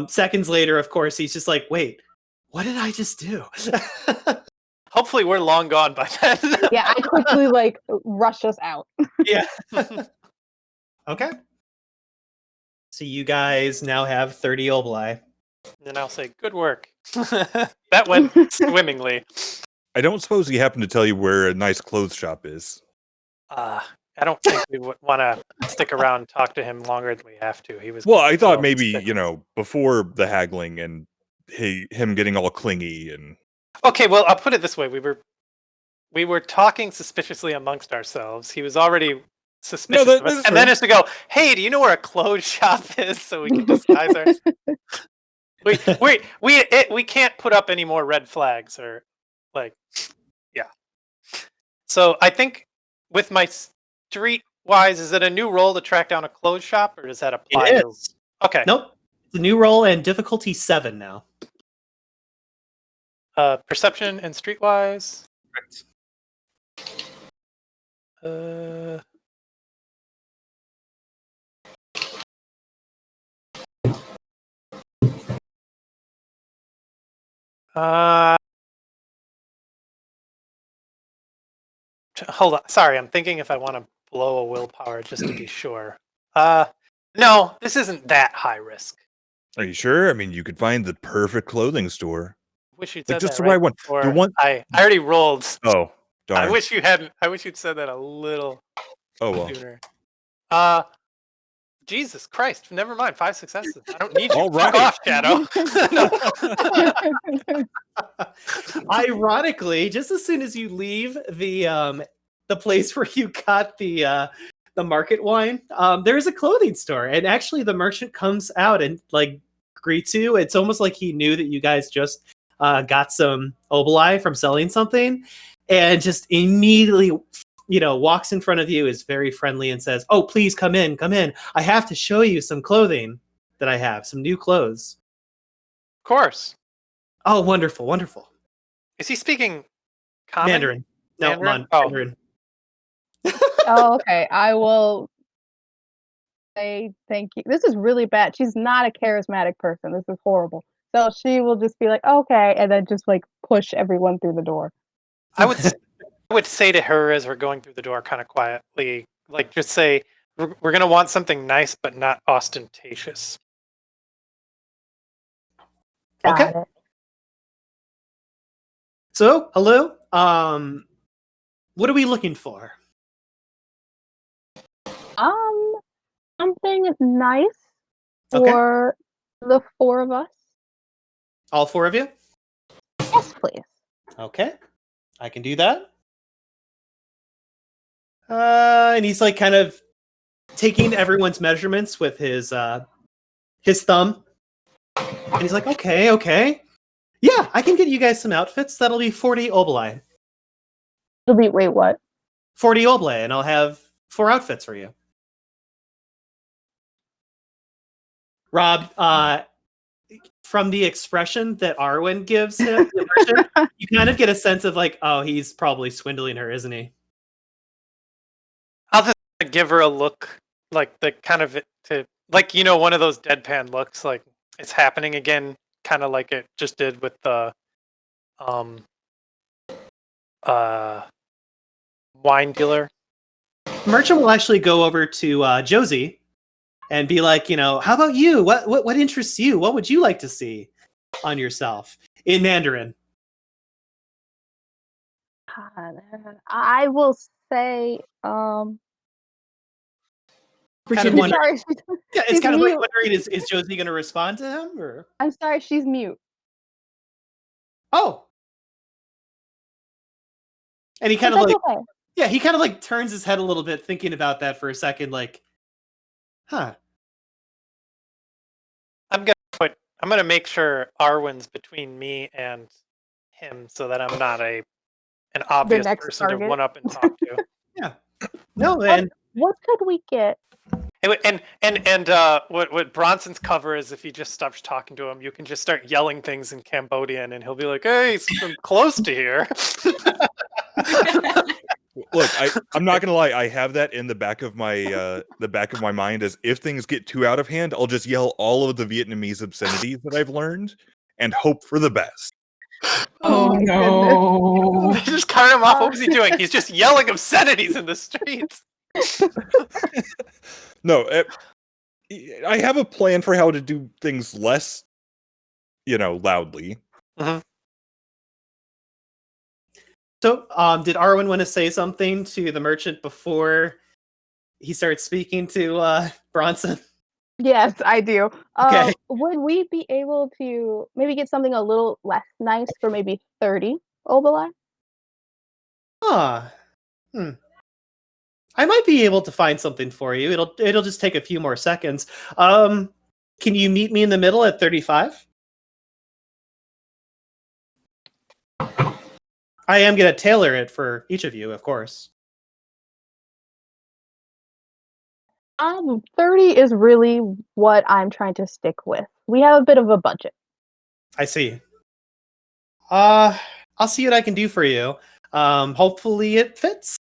Seconds later, of course, he's just like, "Wait, what did I just do?" Hopefully we're long gone by then. Yeah, I quickly rush us out. Yeah. Okay. So you guys now have 30 oboli. And I'll say, good work. That went swimmingly. I don't suppose he happened to tell you where a nice clothes shop is. I don't think we would want to stick around and talk to him longer than we have to. He was. Well, I thought maybe, before the haggling and him getting all clingy and Okay, well, I'll put it this way: we were talking suspiciously amongst ourselves. He was already suspicious of us, that's and then fair. has to go, "Hey, do you know where a clothes shop is so we can disguise ourselves?" We can't put up any more red flags or like, yeah. So I think with my streetwise, is it a new role to track down a clothes shop, or does that apply It to? is. Okay. Nope. It's a new role and difficulty 7 now. Perception and streetwise. Correct. Uh. Hold on. Sorry, I'm thinking if I want to blow a willpower just to be sure. No, this isn't that high risk. Are you sure? I mean, you could find the perfect clothing store. Wish you'd Like said just that the right right one. before. The one. I already rolled. Oh, darn. I wish you hadn't. I wish you'd said that a little Oh well. sooner. Jesus Christ! Never mind. 5 successes. I don't need you. All Fuck right. off, Shadow. Ironically, just as soon as you leave the place where you got the market wine, there's a clothing store, and actually the merchant comes out and like greets you. It's almost like he knew that you guys just got some oboli from selling something, and just immediately walks in front of you, is very friendly, and says, "Oh, please come in, come in. I have to show you some clothing that I have, some new clothes." Of course. Oh, wonderful, wonderful. Is he speaking common? Mandarin. No, Mandarin? Oh. Mandarin. Oh, okay. I will say thank you. This is really bad. She's not a charismatic person. This is horrible. So she will just be like, okay, and then just like push everyone through the door. I would say to her as we're going through the door kind of quietly, like just say, we're going to want something nice but not ostentatious. Okay. Got it. So, hello. What are we looking for? Something nice Okay. for the 4 of us. All 4 of you? Yes, please. Okay. I can do that. And he's like kind of taking everyone's measurements with his thumb. And he's like, okay. Yeah, I can get you guys some outfits. That'll be 40 oboli. It'll be, wait, what? 40 oboli, and I'll have 4 outfits for you. Rob, from the expression that Arwen gives him, the merchant, you kind of get a sense of like, oh, he's probably swindling her, isn't he? I'll just give her a look, like the kind of like one of those deadpan looks, like it's happening again, kind of like it just did with the wine dealer. Merchant will actually go over to Josie and be like, how about you? What interests you? What would you like to see on yourself in Mandarin? I will say, Kind of Pretend wondering- sorry, Yeah, it's she's kind of like mute. wondering, is Josie going to respond to him? Or I'm sorry, she's mute. oh, and he kind But of that's like, okay. yeah, he kind of like turns his head a little bit, thinking about that for a second, like, huh. I'm gonna make sure Arwen's between me and him, so that I'm not an obvious next person target. to one up and talk to. Yeah. No, and What could we get? And what Bronson's cover is, if he just stops talking to him, you can just start yelling things in Cambodian, and he'll be like, "Hey, I'm close to here." Look, I'm not gonna lie. I have that in the back of my mind, as if things get too out of hand, I'll just yell all of the Vietnamese obscenities that I've learned and hope for the best. Oh my no. They just cut him off. What was he doing? He's just yelling obscenities in the streets. No, I have a plan for how to do things less, loudly. so did Arwen want to say something to the merchant before he starts speaking to Bronson? Yes, I do. Okay. Would we be able to maybe get something a little less nice for maybe 30 oboli? Huh. Hmm. I might be able to find something for you. It'll just take a few more seconds. Can you meet me in the middle at 35? I am gonna tailor it for each of you, of course. 30 is really what I'm trying to stick with. We have a bit of a budget. I see. I'll see what I can do for you. Hopefully it fits.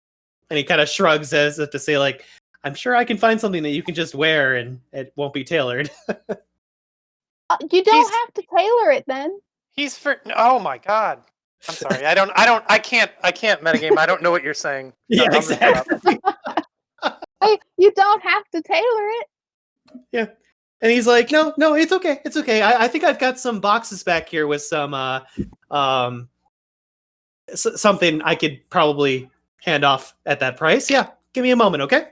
And he kind of shrugs as if to say, like, I'm sure I can find something that you can just wear and it won't be tailored. You don't have to tailor it then. He's for. Oh my god. I'm sorry. I can't metagame. I don't know what you're saying. Yeah, I'm gonna shut up. exactly. Hey, you don't have to tailor it. Yeah. And he's like, no, it's okay. It's okay. I think I've got some boxes back here with some something I could probably hand off at that price. Yeah, give me a moment, okay?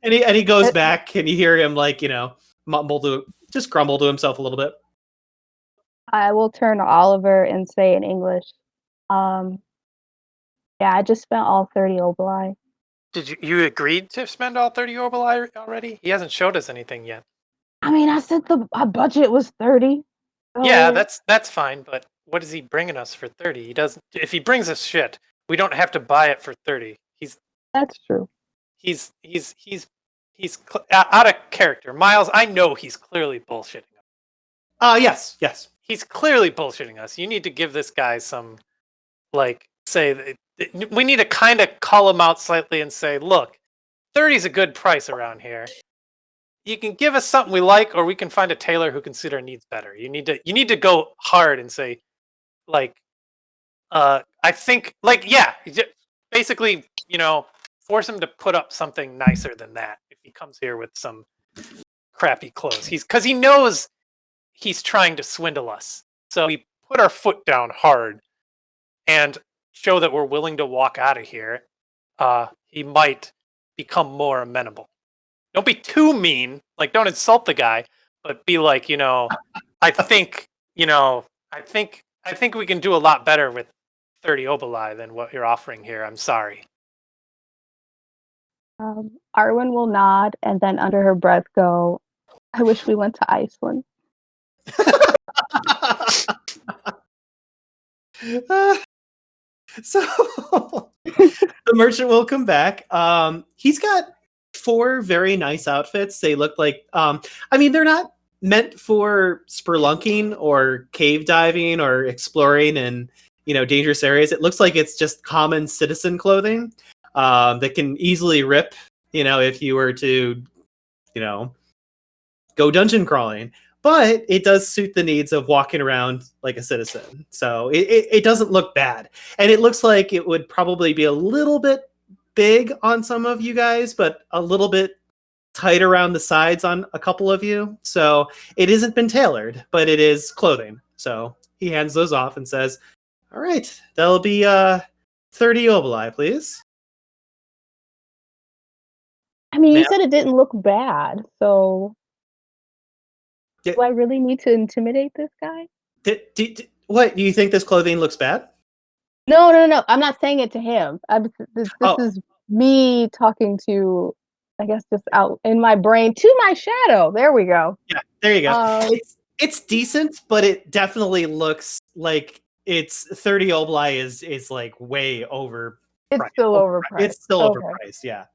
And he goes back, and you hear him grumble to himself a little bit. I will turn to Oliver and say in English, yeah, I just spent all 30 oboli. Did you agreed to spend all 30 oboli already? He hasn't showed us anything yet. I mean, I said our budget was 30. Yeah, that's fine, but what is he bringing us for 30? He doesn't. If he brings us shit, we don't have to buy it for 30. That's true. He's out of character. Myles, I know he's clearly bullshitting us. Yes. He's clearly bullshitting us. You need to give this guy some, say, we need to kind of call him out slightly and say, look, 30 is a good price around here. You can give us something we like, or we can find a tailor who can suit our needs better. You need to go hard and say, I think, basically, force him to put up something nicer than that if he comes here with some crappy clothes. Because he knows he's trying to swindle us. So we put our foot down hard and show that we're willing to walk out of here. He might become more amenable. Don't be too mean. Don't insult the guy, but be like, I think we can do a lot better with 30 oboli than what you're offering here. I'm sorry. Arwen will nod and then under her breath go, I wish we went to Iceland. So the merchant will come back. He's got 4 very nice outfits. They look like, they're not meant for spelunking or cave diving or exploring in, dangerous areas. It looks like it's just common citizen clothing that can easily rip, if you were to, go dungeon crawling. But it does suit the needs of walking around like a citizen. So it doesn't look bad. And it looks like it would probably be a little bit big on some of you guys, but a little bit tight around the sides on a couple of you. So it hasn't been tailored, but it is clothing. So he hands those off and says, all right, that'll be 30 oboli, please. I mean, you said it didn't look bad, so do I really need to intimidate this guy? What, do you think this clothing looks bad? No. I'm not saying it to him. This is me talking to, I guess, just out in my brain to my shadow. There we go. Yeah, there you go. It's decent, but it definitely looks like it's 30 oboli is like way over. It's still overpriced. It's still overpriced. Yeah.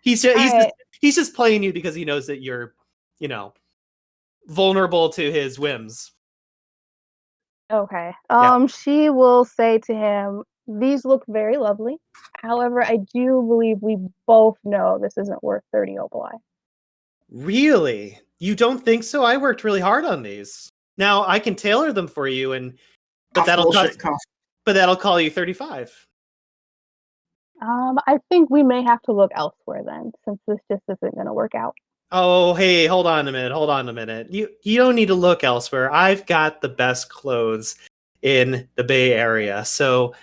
He's just playing you because he knows that you're, vulnerable to his whims. Okay. Yeah. She will say to him, these look very lovely. However, I do believe we both know this isn't worth 30 oboli. Really? You don't think so? I worked really hard on these. Now I can tailor them for you, but that'll call you 35. I think we may have to look elsewhere then, since this just isn't going to work out. Oh, hey, hold on a minute. You don't need to look elsewhere. I've got the best clothes in the Bay Area. So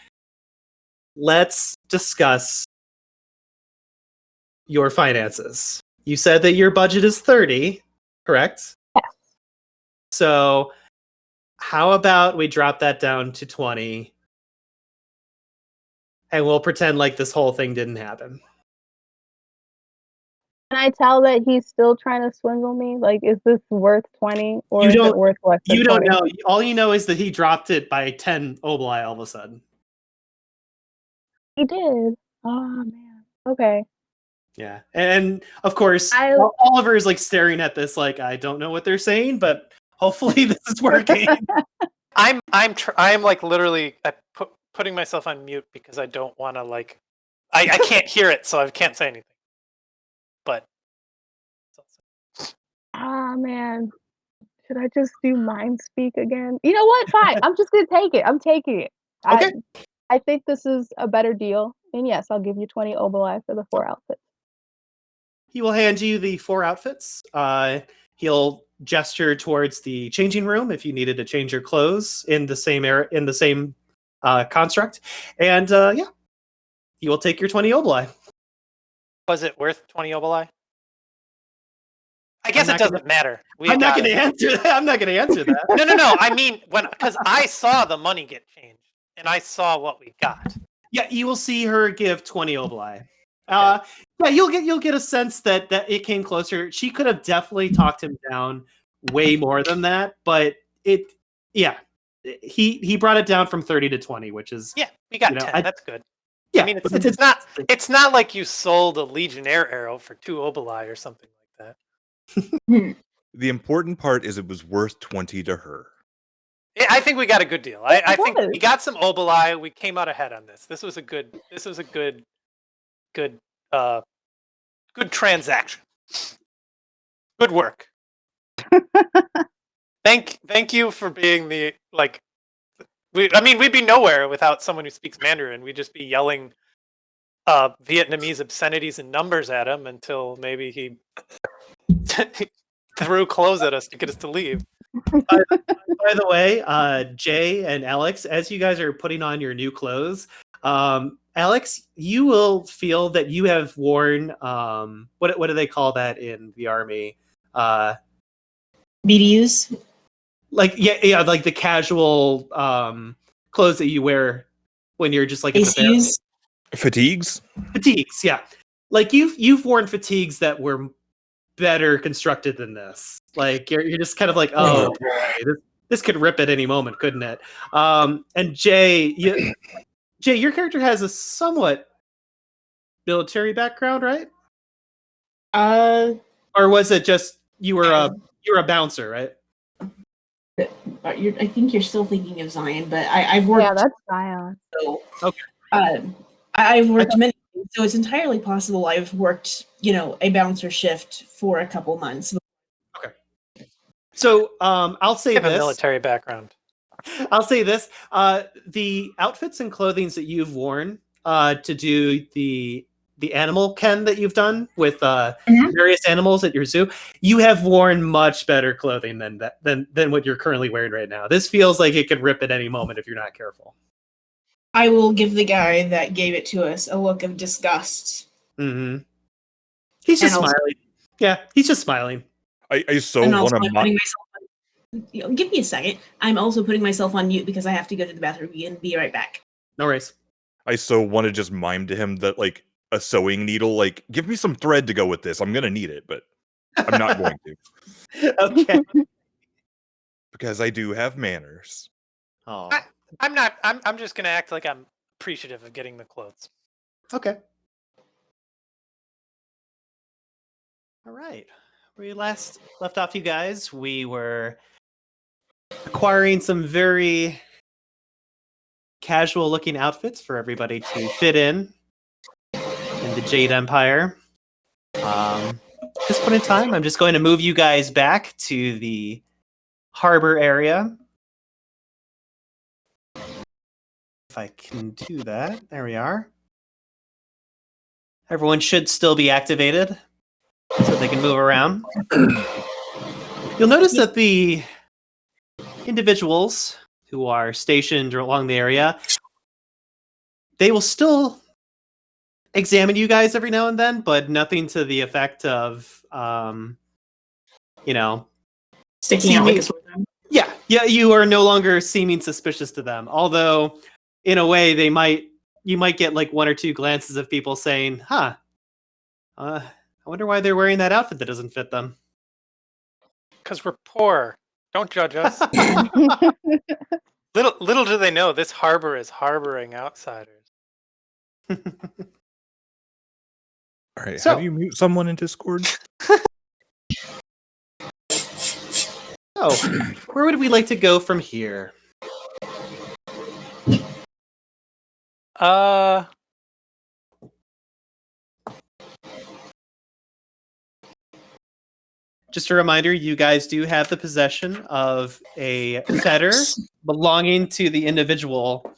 let's discuss your finances. You said that your budget is 30. correct? Yes. So how about we drop that down to 20 and we'll pretend like this whole thing didn't happen. Can I tell that he's still trying to swindle me? Like, is this worth 20 or You is don't- it worth less than You don't 20? know. All you know is that he dropped it by 10 obli all of a sudden. He did. Oh man. Okay. Yeah. And of course, I- Oliver is like staring at this like, I don't know what they're saying, but hopefully this is working. I'm like literally putting myself on mute because I don't want to like I can't hear it, so I can't say anything. But Ah man. Should I just do mind speak again? You know what? Fine. I'm just gonna take it. I'm taking it. Okay. I think this is a better deal. And yes, I'll give you 20 oboli for the 4 outfits. He will hand you the 4 outfits. He'll gesture towards the changing room if you needed to change your clothes in the same construct. And yeah, he will take your 20 obli. was it worth 20 oboli? I guess I'm it not doesn't matter. I'm not going to answer that. I'm not going to answer that. No. I mean, because I saw the money get changed and I saw what we got. Yeah, you will see her give 20 obli. Yeah, you'll get a sense that it came closer. She could have definitely talked him down way more than that, but he brought it down from 30 to 20, which is We got 10. That's good. Yeah, I mean, it's not like you sold a Legionnaire arrow for 2 oboli or something like that. The important part is it was worth 20 to her. Yeah, I think we got a good deal. I think we got some oboli. We came out ahead on this. This was a good transaction. Good work. Thank you for being the like. We'd be nowhere without someone who speaks Mandarin. We'd just be yelling Vietnamese obscenities and numbers at him until maybe he threw clothes at us to get us to leave. By the way, Jay and Alex, as you guys are putting on your new clothes, Alex, you will feel that you have worn what do they call that in the army? BDUs? Like like the casual clothes that you wear when you're just like at the ACUs? Fatigues? Fatigues, yeah. Like you've worn fatigues that were better constructed than this. Like you're just kind of like, oh boy, this could rip at any moment, couldn't it? And Jay, your character has a somewhat military background, right? Or was it just you were a bouncer, right? I think you're still thinking of Zion, but I've worked. Yeah, that's Zion. So, Okay. I've worked many things, so it's entirely possible I've worked, a bouncer shift for a couple months. Okay. So I'll say I have a this. military background. I'll say this. The outfits and clothing that you've worn to do the animal ken that you've done with various animals at your zoo, you have worn much better clothing than what you're currently wearing right now. This feels like it could rip at any moment if you're not careful. I will give the guy that gave it to us a look of disgust. Mm-hmm. He's just smiling. Yeah, he's just smiling. I so want to. Give me a second. I'm also putting myself on mute because I have to go to the bathroom and be right back. No worries. I so want to just mime to him that like a sewing needle, like give me some thread to go with this. I'm gonna need it, but I'm not going to. Okay. Because I do have manners. Oh. I'm not. I'm just gonna act like I'm appreciative of getting the clothes. Okay. All right. We last left off, you guys. We were acquiring some very casual-looking outfits for everybody to fit in the Jade Empire. At this point in time, I'm just going to move you guys back to the harbor area. If I can do that. There we are. Everyone should still be activated so they can move around. You'll notice that the individuals who are stationed along the area, they will still examine you guys every now and then, but nothing to the effect of Sticking out like a sore thumb. Yeah, you are no longer seeming suspicious to them. Although, in a way, you might get like one or two glances of people saying, "Huh, I wonder why they're wearing that outfit that doesn't fit them." Because we're poor. Don't judge us. Little do they know, this harbor is harboring outsiders. All right, So- how do you mute someone in Discord? Oh, where would we like to go from here? Just a reminder, you guys do have the possession of a fetter belonging to the individual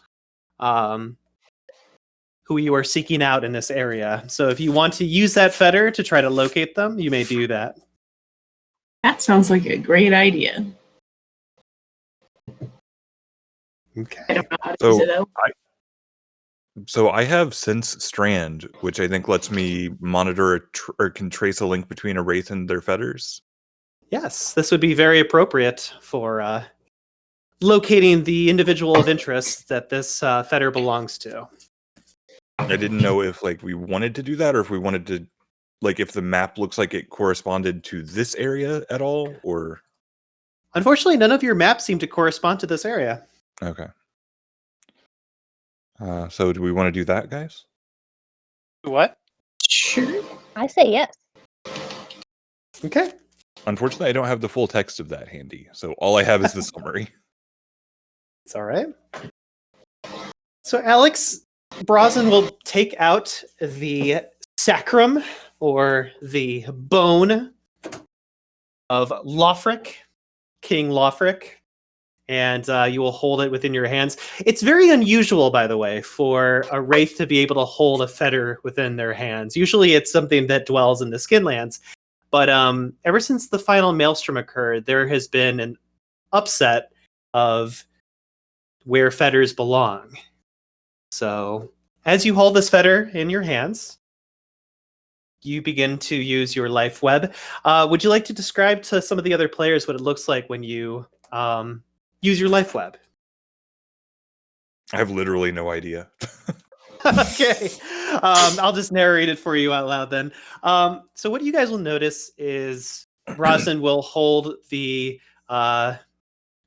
who you are seeking out in this area. So if you want to use that fetter to try to locate them, you may do that. That sounds like a great idea. Okay. I don't know how to So use it though. So I have Sense Strand, which I think lets me monitor or can trace a link between a wraith and their fetters. Yes, this would be very appropriate for locating the individual of interest that this fetter belongs to. I didn't know if we wanted to do that, or if we wanted to, if the map looks like it corresponded to this area at all, or... Unfortunately, none of your maps seem to correspond to this area. Okay. So do we want to do that, guys? What? Sure. I say yes. Okay. Unfortunately, I don't have the full text of that handy, so all I have is the summary. It's all right. So Alex, Bronson will take out the sacrum, or the bone of Lothric, King Lothric, and you will hold it within your hands. It's very unusual, by the way, for a wraith to be able to hold a fetter within their hands. Usually it's something that dwells in the Skinlands. But ever since the final maelstrom occurred, there has been an upset of where fetters belong. So as you hold this fetter in your hands, you begin to use your life web. Would you like to describe to some of the other players what it looks like when you use your life web? I have literally no idea. Okay. I'll just narrate it for you out loud then. So what you guys will notice is Bronson will hold the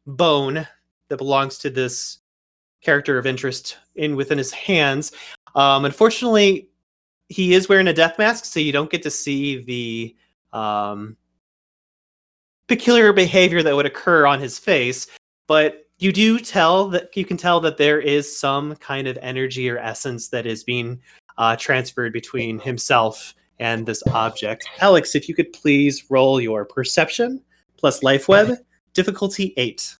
bone that belongs to this character of interest within his hands. Unfortunately, he is wearing a death mask, so you don't get to see the peculiar behavior that would occur on his face, but you can tell that there is some kind of energy or essence that is being transferred between himself and this object. Alex, if you could please roll your perception plus life web, difficulty 8.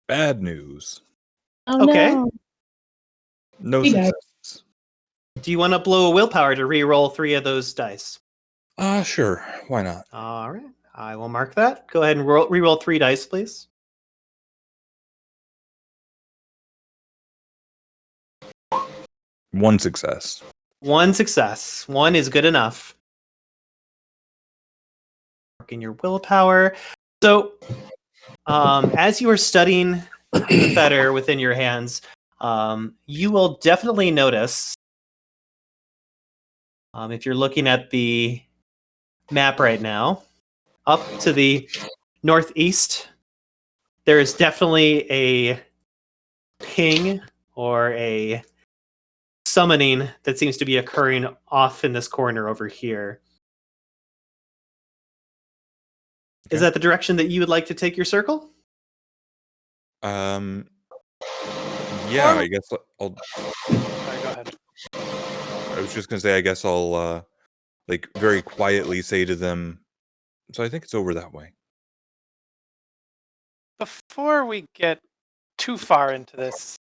Bad news. Oh, Okay. no. No Hey, guys. successes. Do you want to blow a willpower to re-roll 3 of those dice? Sure. Why not? All right. I will mark that. Go ahead and re-roll 3 dice, please. One success. 1 success. 1 is good enough. Marking your willpower. So, as you are studying the fetter within your hands, you will definitely notice, if you're looking at the map right now, up to the northeast, there is definitely a ping or a summoning that seems to be occurring off in this corner over here. Is Okay. that the direction that you would like to take your circle? Yeah, I guess I'll. Sorry, go ahead. I was just gonna say, I guess I'll very quietly say to them. So I think it's over that way. Before we get too far into this,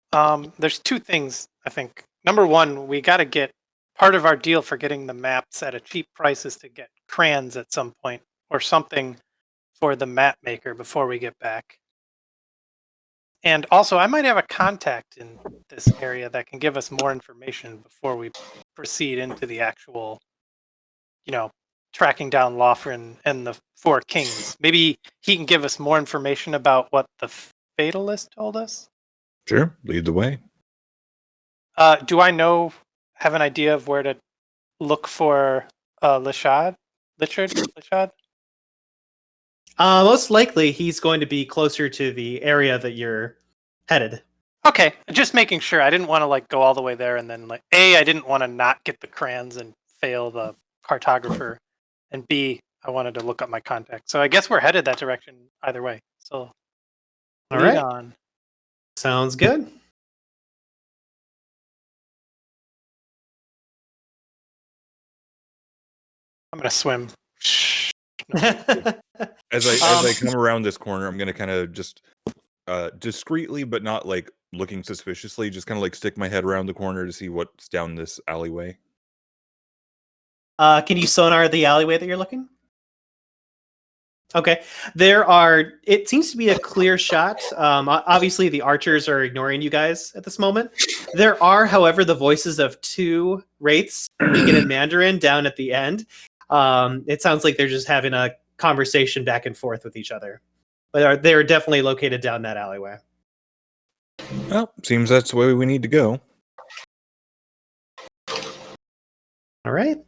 there's 2 things, I think. Number 1, we got to get part of our deal for getting the maps at a cheap price is to get crayons at some point or something for the map maker before we get back. And also, I might have a contact in this area that can give us more information before we proceed into the actual, tracking down Lothrin and the Four Kings. Maybe he can give us more information about what the Fatalist told us. Sure, lead the way. Do I have an idea of where to look for Lishad? Most likely, he's going to be closer to the area that you're headed. Okay, just making sure. I didn't want to go all the way there, and then I didn't want to not get the crayons and fail the cartographer, and B, I wanted to look up my contact. So I guess we're headed that direction either way. So, all right, on. Sounds good. I'm gonna swim. As I come around this corner, I'm gonna kind of just discreetly, but not looking suspiciously, just kind of stick my head around the corner to see what's down this alleyway. Can you sonar the alleyway that you're looking? Okay. It seems to be a clear shot. Obviously, the archers are ignoring you guys at this moment. There are, however, the voices of two wraiths, Megan and Mandarin, down at the end. It sounds like they're just having a conversation back and forth with each other. But they're definitely located down that alleyway. Well, seems that's the way we need to go. All right.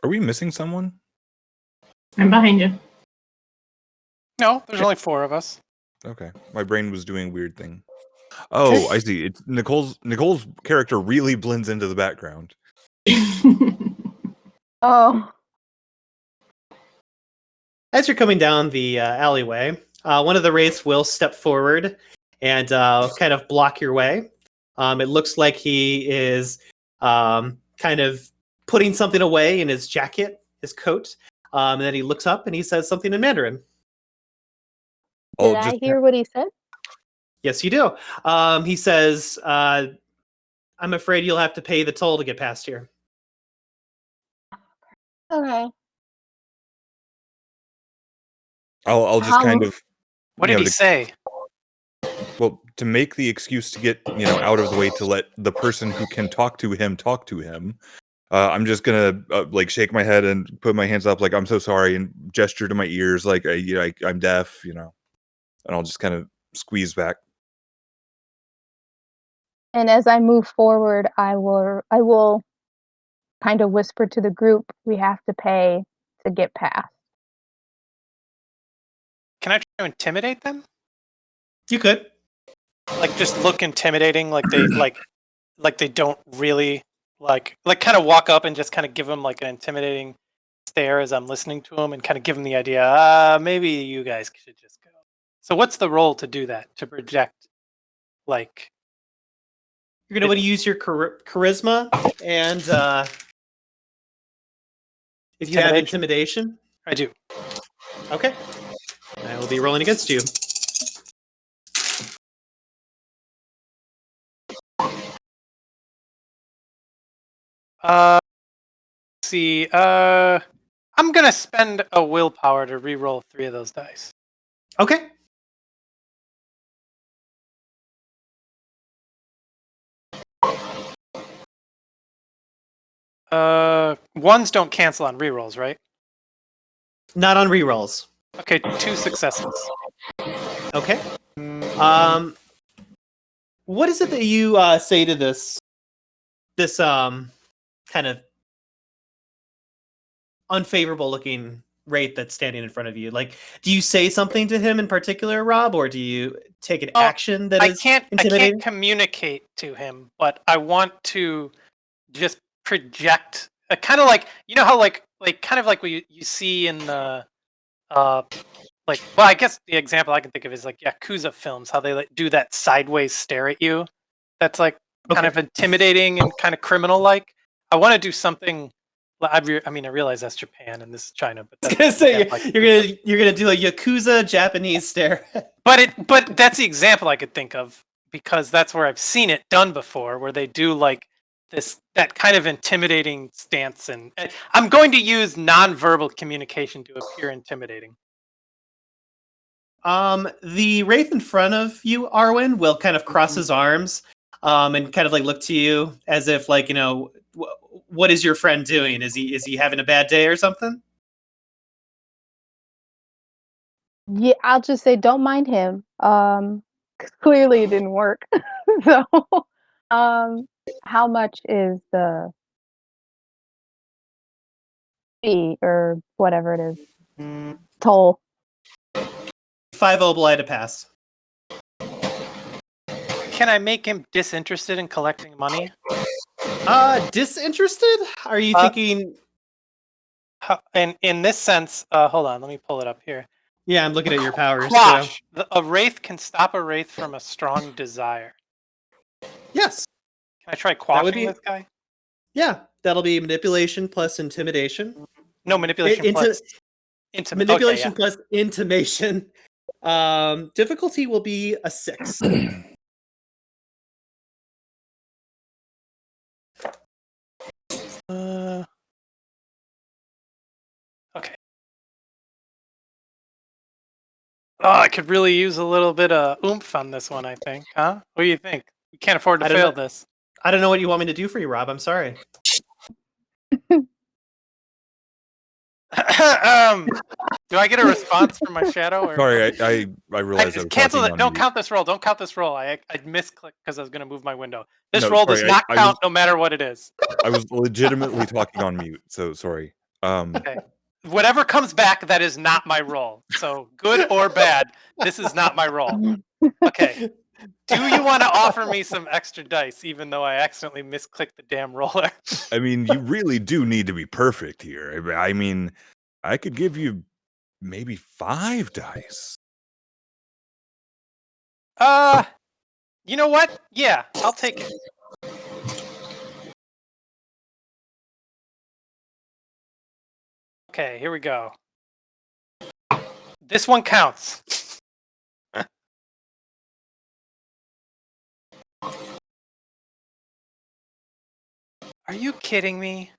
Are we missing someone? I'm behind you. No, there's only 4 of us. Okay, my brain was doing a weird thing. Oh, I see. It's Nicole's character really blends into the background. Oh. As you're coming down the alleyway, one of the wraiths will step forward and kind of block your way. It looks like he is kind of putting something away in his jacket, his coat. And then he looks up and he says something in Mandarin. Did I hear what he said? Yes, you do. He says, I'm afraid you'll have to pay the toll to get past here. Okay. I'll just kind of... What did he say? Well, to make the excuse to get, out of the way to let the person who can talk to him, I'm just gonna shake my head and put my hands up I'm so sorry and gesture to my ears I'm deaf, and I'll just kind of squeeze back. And as I move forward, I will kind of whisper to the group, we have to pay to get past. Can I try to intimidate them? You could. Just look intimidating, they they don't really kind of walk up and just kind of give them an intimidating stare as I'm listening to them and kind of give them the idea, maybe you guys should just go. So what's the role to do that, to project You're going to want to use your charisma and if you have intimidation. I do. Okay. I will be rolling against you. See, I'm gonna spend a willpower to re-roll 3 of those dice. Okay. Ones don't cancel on re-rolls, right? Not on re-rolls. Okay, 2 successes. Okay. What is it that you say to this kind of unfavorable looking wraith that's standing in front of you? Do you say something to him in particular, Rob, or do you take an action that is intimidating? I can't communicate to him, but I want to just project kind of how kind of what you see in the I guess the example I can think of is Yakuza films, how they do that sideways stare at you. That's kind of intimidating and kind of criminal like. I want to do something. I realize that's Japan and this is China, but that's, gonna say you're gonna do a Yakuza Japanese stare. But that's the example I could think of because that's where I've seen it done before, where they do that kind of intimidating stance, and I'm going to use nonverbal communication to appear intimidating. The wraith in front of you, Arwen, will kind of cross his arms, and kind of like look to you as if like, you know, what is your friend doing? Is he having a bad day or something? Yeah, I'll just say don't mind him. 'Cause clearly it didn't work. So, how much is the fee or whatever it is? Toll. 5 oboli to pass. Can I make him disinterested in collecting money? Disinterested? Are you thinking? In this sense, hold on, let me pull it up here. Yeah, I'm looking at your powers. Quash. A wraith can stop a wraith from a strong desire. Yes. Can I try quashing this guy? Yeah, that'll be manipulation plus intimidation. No, manipulation plus manipulation plus intimation. Difficulty will be a 6. Okay. Oh, I could really use a little bit of oomph on this one, I think. Huh? What do you think? We can't afford to fail this. I don't know what you want me to do for you, Rob. I'm sorry. Do I get a response from my shadow? Or... Sorry, I realized I was cancel it. Don't mute. count this roll. Don't count this roll. I misclicked because I was going to move my window. This No, roll sorry, does not I count no matter what it is. I was legitimately talking on mute, so sorry. Okay. Whatever comes back, that is not my roll. So good or bad, this is not my roll. Okay. Do you want to offer me some extra dice, even though I accidentally misclicked the damn roller? I mean, you really do need to be perfect here. I mean, I could give you maybe 5 dice. You know what? Yeah, I'll take it. Okay, here we go. This one counts. Are you kidding me?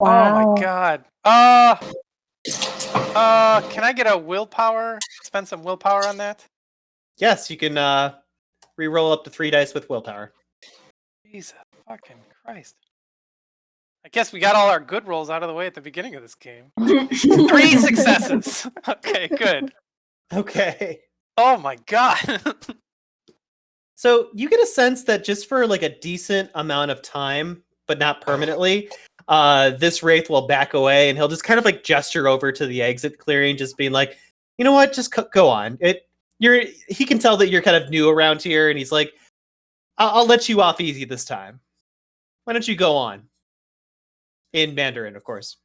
Wow. Oh my god. Can I get a willpower? Spend some willpower on that? Yes, you can re-roll up to 3 dice with willpower. Jesus fucking Christ. I guess we got all our good rolls out of the way at the beginning of this game. 3 successes. Okay, good. Okay. Oh my god. So you get a sense that just for like a decent amount of time, but not permanently, this wraith will back away and he'll just kind of like gesture over to the exit clearing, just being like, you know what, just go on. He can tell that you're kind of new around here, and he's like, I'll let you off easy this time. Why don't you go on? In Mandarin, of course.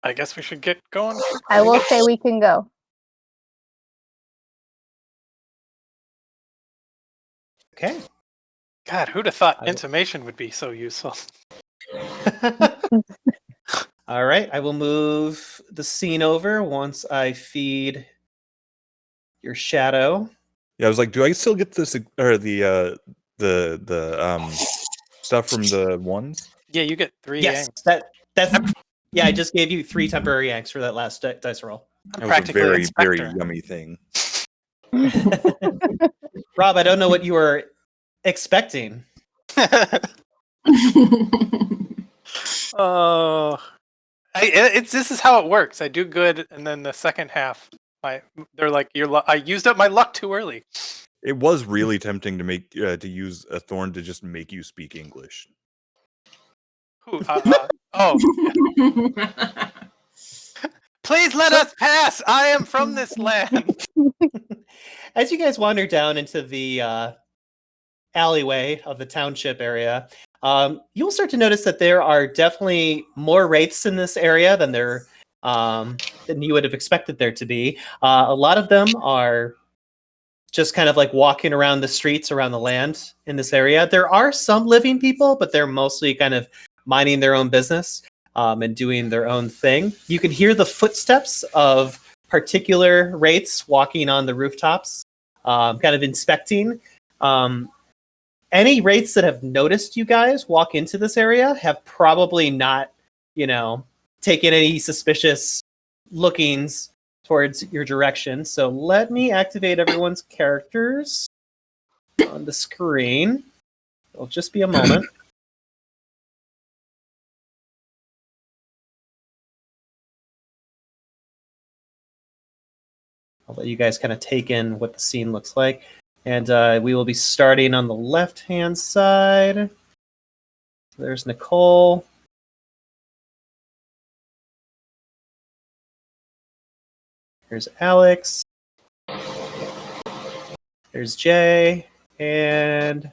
I guess we should get going. I will say we can go. Okay. God, who'd have thought intimation would be so useful? All right, I will move the scene over once I feed your shadow. Yeah, I was like, do I still get this or the stuff from the ones? Yeah, you get 3 Yes, yanks. that's yeah. I just gave you 3 temporary yanks for that last dice roll. I'm That was a very, very inspector. yummy thing. Rob, I don't know what you were expecting. Oh, this is how it works. I do good, and then the second half, they're like, I used up my luck too early. It was really tempting to make to use a thorn to just make you speak English. Who? Please let us pass. I am from this land. As you guys wander down into the alleyway of the township area, you'll start to notice that there are definitely more wraiths in this area than you would have expected there to be. A lot of them are just kind of like walking around the streets around the land in this area. There are some living people, but they're mostly kind of minding their own business and doing their own thing. You can hear the footsteps of particular wraiths walking on the rooftops, kind of inspecting. any wraiths that have noticed you guys walk into this area have probably not, taken any suspicious lookings towards your direction. So let me activate everyone's characters on the screen. It'll just be a moment. I'll let you guys kind of take in what the scene looks like. And we will be starting on the left-hand side. There's Nicole. Here's Alex. There's Jay. And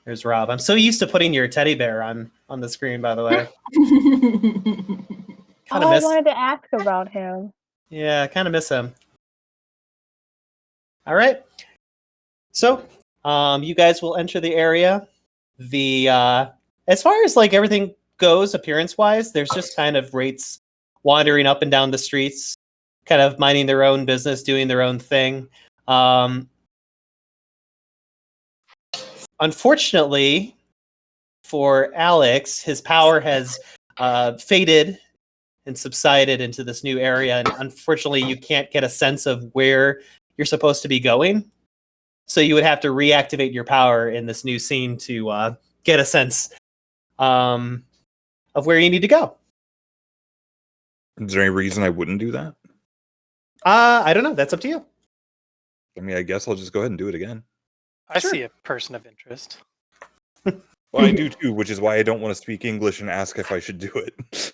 there's Rob. I'm so used to putting your teddy bear on the screen, by the way. I wanted to ask about him. Yeah, I kind of miss him. All right. So, you guys will enter the area. As far as like everything goes, appearance-wise, there's just kind of wraiths wandering up and down the streets, kind of minding their own business, doing their own thing. Unfortunately, for Alex, his power has faded and subsided into this new area, and unfortunately, you can't get a sense of where you're supposed to be going. So you would have to reactivate your power in this new scene to get a sense of where you need to go. Is there any reason I wouldn't do that? I don't know. That's up to you. I mean, I guess I'll just go ahead and do it again. I see a person of interest. Well, I do too, which is why I don't want to speak English and ask if I should do it.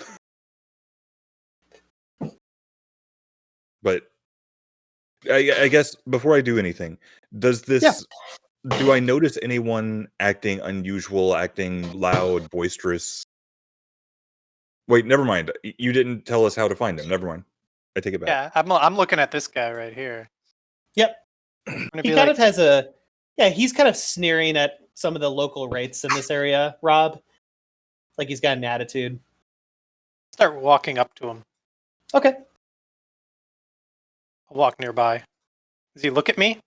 But I guess before I do anything, do I notice anyone acting unusual, acting loud, boisterous? Wait, never mind. You didn't tell us how to find him. Never mind. I take it back. Yeah, I'm looking at this guy right here. Yep. He kind of has he's kind of sneering at some of the local wraiths in this area, Rob. Like he's got an attitude. Start walking up to him. Okay. I'll walk nearby. Does he look at me?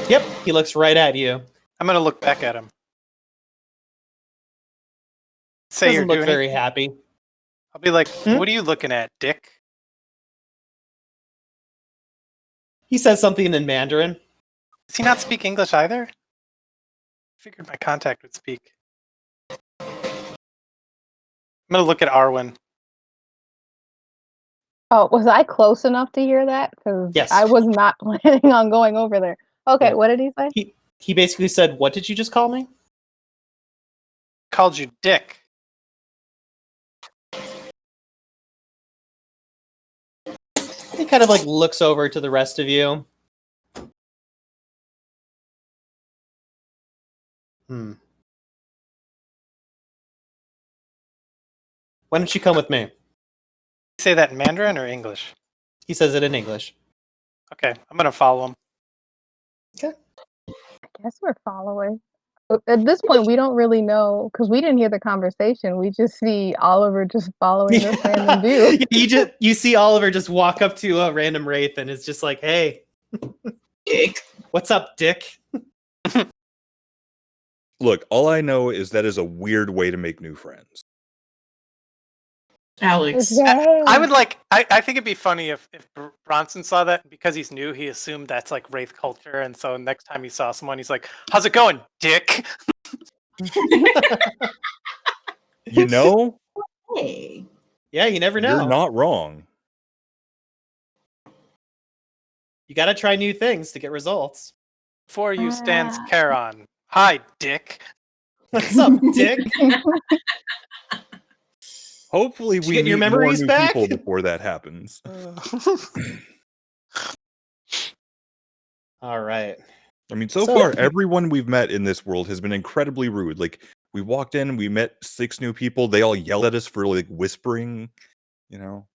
Yep, he looks right at you. I'm gonna look back at him. Say Doesn't you're look very happy. I'll be like, what are you looking at, Dick? He says something in Mandarin. Does he not speak English either? I figured my contact would speak. I'm gonna look at Arwen. Oh, was I close enough to hear that? Because Yes. I was not planning on going over there. Okay, Yeah. what did he say? He basically said, "What did you just call me?" Called you Dick. He kind of like looks over to the rest of you. Why don't you come with me? Say that in Mandarin or English? He says it in English. Okay, I'm gonna follow him. Okay. I guess we're following. At this point, we don't really know because we didn't hear the conversation. We just see Oliver just following this random dude. You see Oliver just walk up to a random wraith and it's just like, "Hey, Dick. what's up, Dick?" Look, all I know is that is a weird way to make new friends. Alex. I would like. I think it'd be funny if Bronson saw that because he's new. He assumed that's like Wraith culture, and so next time he saw someone, he's like, "How's it going, Dick?" You know? Hey. Yeah, you never know. You're not wrong. You got to try new things to get results. Before you stands Charon. Hi, Dick. What's up, Dick? Hopefully Did you we get your meet more memories new back? people before that happens. All right. I mean, so far, everyone we've met in this world has been incredibly rude. Like, we walked in, we met 6 new people. They all yelled at us for, like, whispering, you know.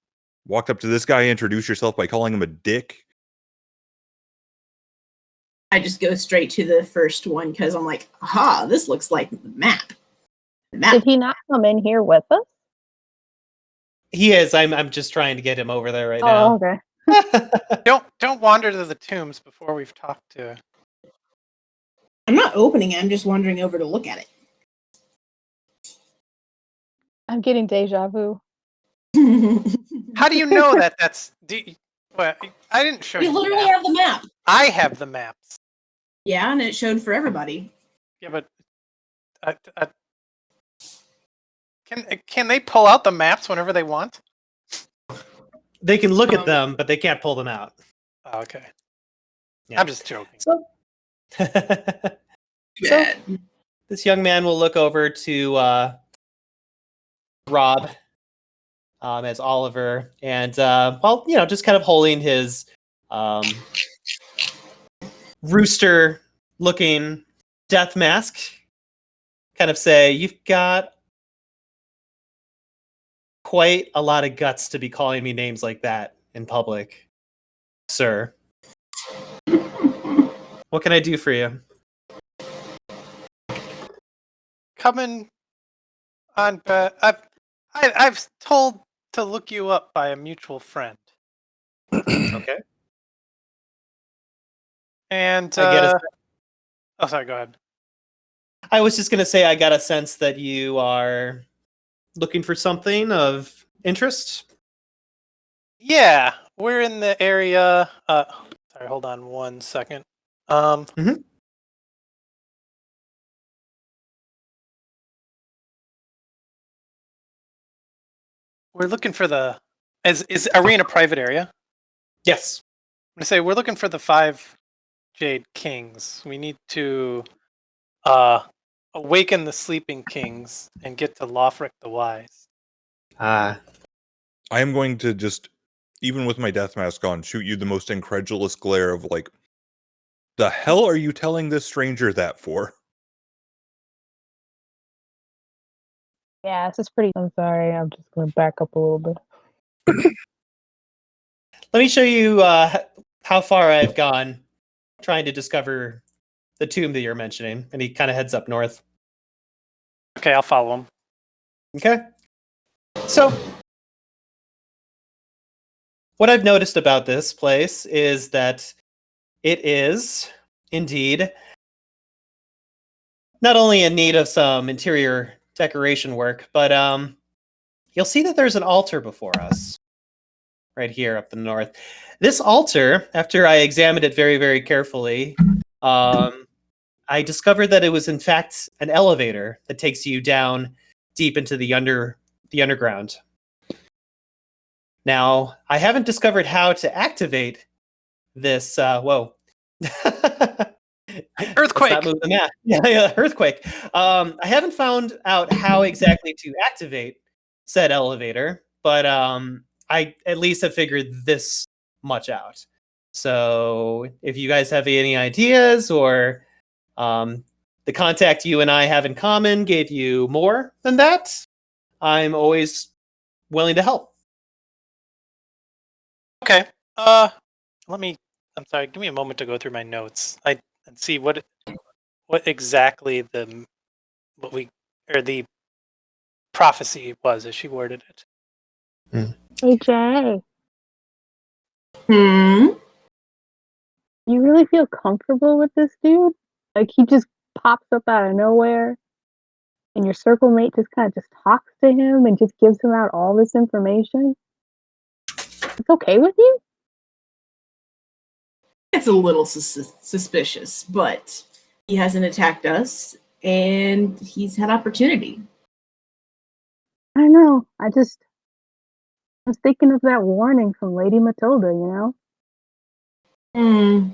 Walked up to this guy, introduced yourself by calling him a dick. I just go straight to the first one because I'm like, aha, this looks like the map. The map. Did he not come in here with us? He is. I'm just trying to get him over there right Oh, now. okay. Don't wander to the tombs before we've talked to I'm not opening it. I'm just wandering over to look at it. I'm getting deja vu. How do you know that that's... Well, I didn't show We you the literally map. have the map. I have the maps. Yeah, and it showed for everybody. Yeah, but... Can they pull out the maps whenever they want? They can look at them, but they can't pull them out. Oh, okay. Yeah. I'm just joking. So, this young man will look over to Rob as Oliver, and just kind of holding his rooster-looking death mask, kind of say, "You've got quite a lot of guts to be calling me names like that in public, sir. What can I do for you?" Coming on, I've told to look you up by a mutual friend. Okay. And I get a oh, sorry. Go ahead. I was just going to say I got a sense that you are looking for something of interest. Yeah, we're in the area. Sorry, hold on 1 second. We're looking for the... Are we in a private area? Yes. I'm gonna say we're looking for the 5 Jade Kings. We need to awaken the sleeping kings and get to Lothric the Wise. I am going to just, even with my death mask on, shoot you the most incredulous glare of like, the hell are you telling this stranger that for? Yeah, this is pretty. I'm sorry. I'm just going to back up a little bit. Let me show you how far I've gone trying to discover the tomb that you're mentioning. And he kind of heads up north. Okay, I'll follow him. Okay. So, what I've noticed about this place is that it is indeed not only in need of some interior decoration work, but you'll see that there's an altar before us right here up the north. This altar, after I examined it very, very carefully, I discovered that it was in fact an elevator that takes you down deep into the underground. Now, I haven't discovered how to activate this. Whoa. Earthquake! Let's not move the map. Yeah, earthquake. I haven't found out how exactly to activate said elevator, but I at least have figured this much out. So if you guys have any ideas, or the contact you and I have in common gave you more than that, I'm always willing to help. Okay. I'm sorry. Give me a moment to go through my notes. And see what exactly the prophecy was as she worded it. Hey, Jay. Hmm. You really feel comfortable with this dude? Like, he just pops up out of nowhere, and your circle mate just kind of just talks to him and just gives him out all this information? It's okay with you? It's a little suspicious, but he hasn't attacked us, and he's had opportunity. I don't know. I was thinking of that warning from Lady Matilda, you know?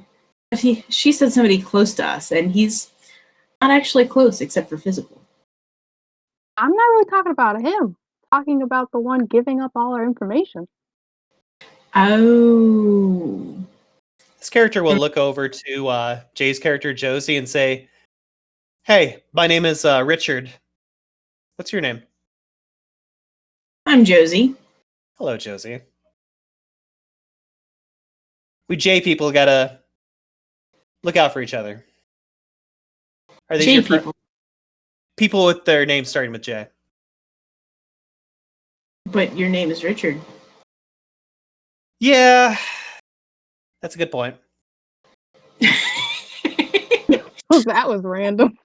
But she said somebody close to us, and he's not actually close except for physical. I'm not really talking about him. Talking about the one giving up all our information. Oh. This character will look over to Jay's character, Josie, and say, "Hey, my name is Richard. What's your name?" I'm Josie. Hello, Josie. We J people gotta look out for each other. Are they J your people. people with their names starting with J? But your name is Richard. Yeah, that's a good point. That was random.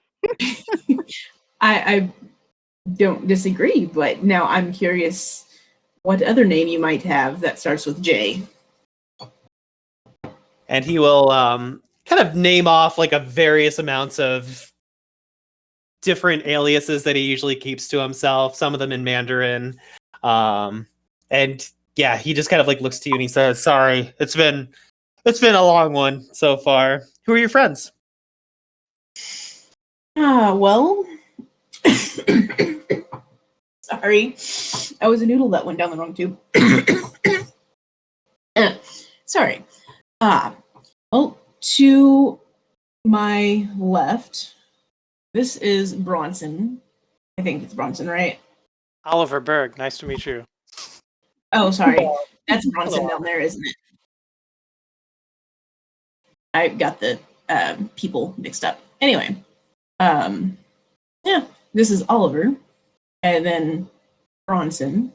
I don't disagree, but now I'm curious what other name you might have that starts with J. And he will kind of name off like a various amounts of different aliases that he usually keeps to himself, some of them in Mandarin. And yeah, he just kind of like looks to you and he says, "Sorry, it's been a long one so far. Who are your friends?" Well, sorry. I was a noodle that went down the wrong tube. Sorry. Well, to my left, this is Bronson. I think it's Bronson, right? Oliver Berg, nice to meet you. Oh, sorry. That's Bronson down there, isn't it? I got the people mixed up. Anyway, yeah, this is Oliver, and then Bronson,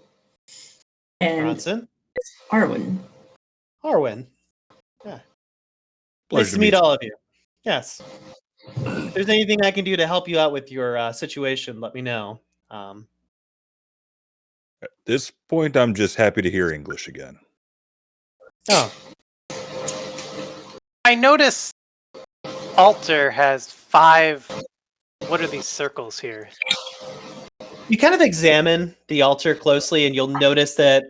and Bronson? Arwen. Arwen. Yeah. Pleasure Nice to to meet meet you. all of you. Yes. If there's anything I can do to help you out with your situation, let me know. At this point, I'm just happy to hear English again. Oh, I notice altar has 5. What are these circles here? you kind of examine the altar closely, and you'll notice that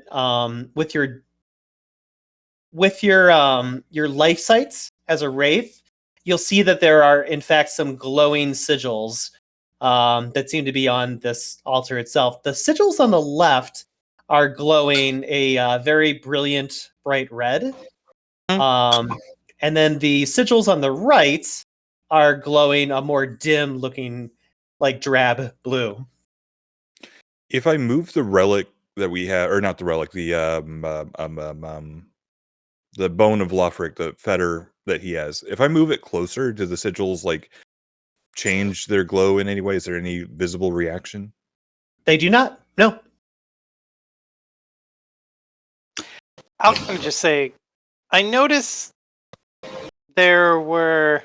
with your life sights as a wraith, you'll see that there are in fact some glowing sigils that seem to be on this altar itself. The sigils on the left are glowing a very brilliant bright red, and then the sigils on the right are glowing a more dim looking like drab blue. If I move the relic that we have, or not the relic, the bone of Lothric, the fetter that he has, if I move it closer, do the sigils like change their glow in any way? Is there any visible reaction? They do not. No. I'm going to just say, I noticed there are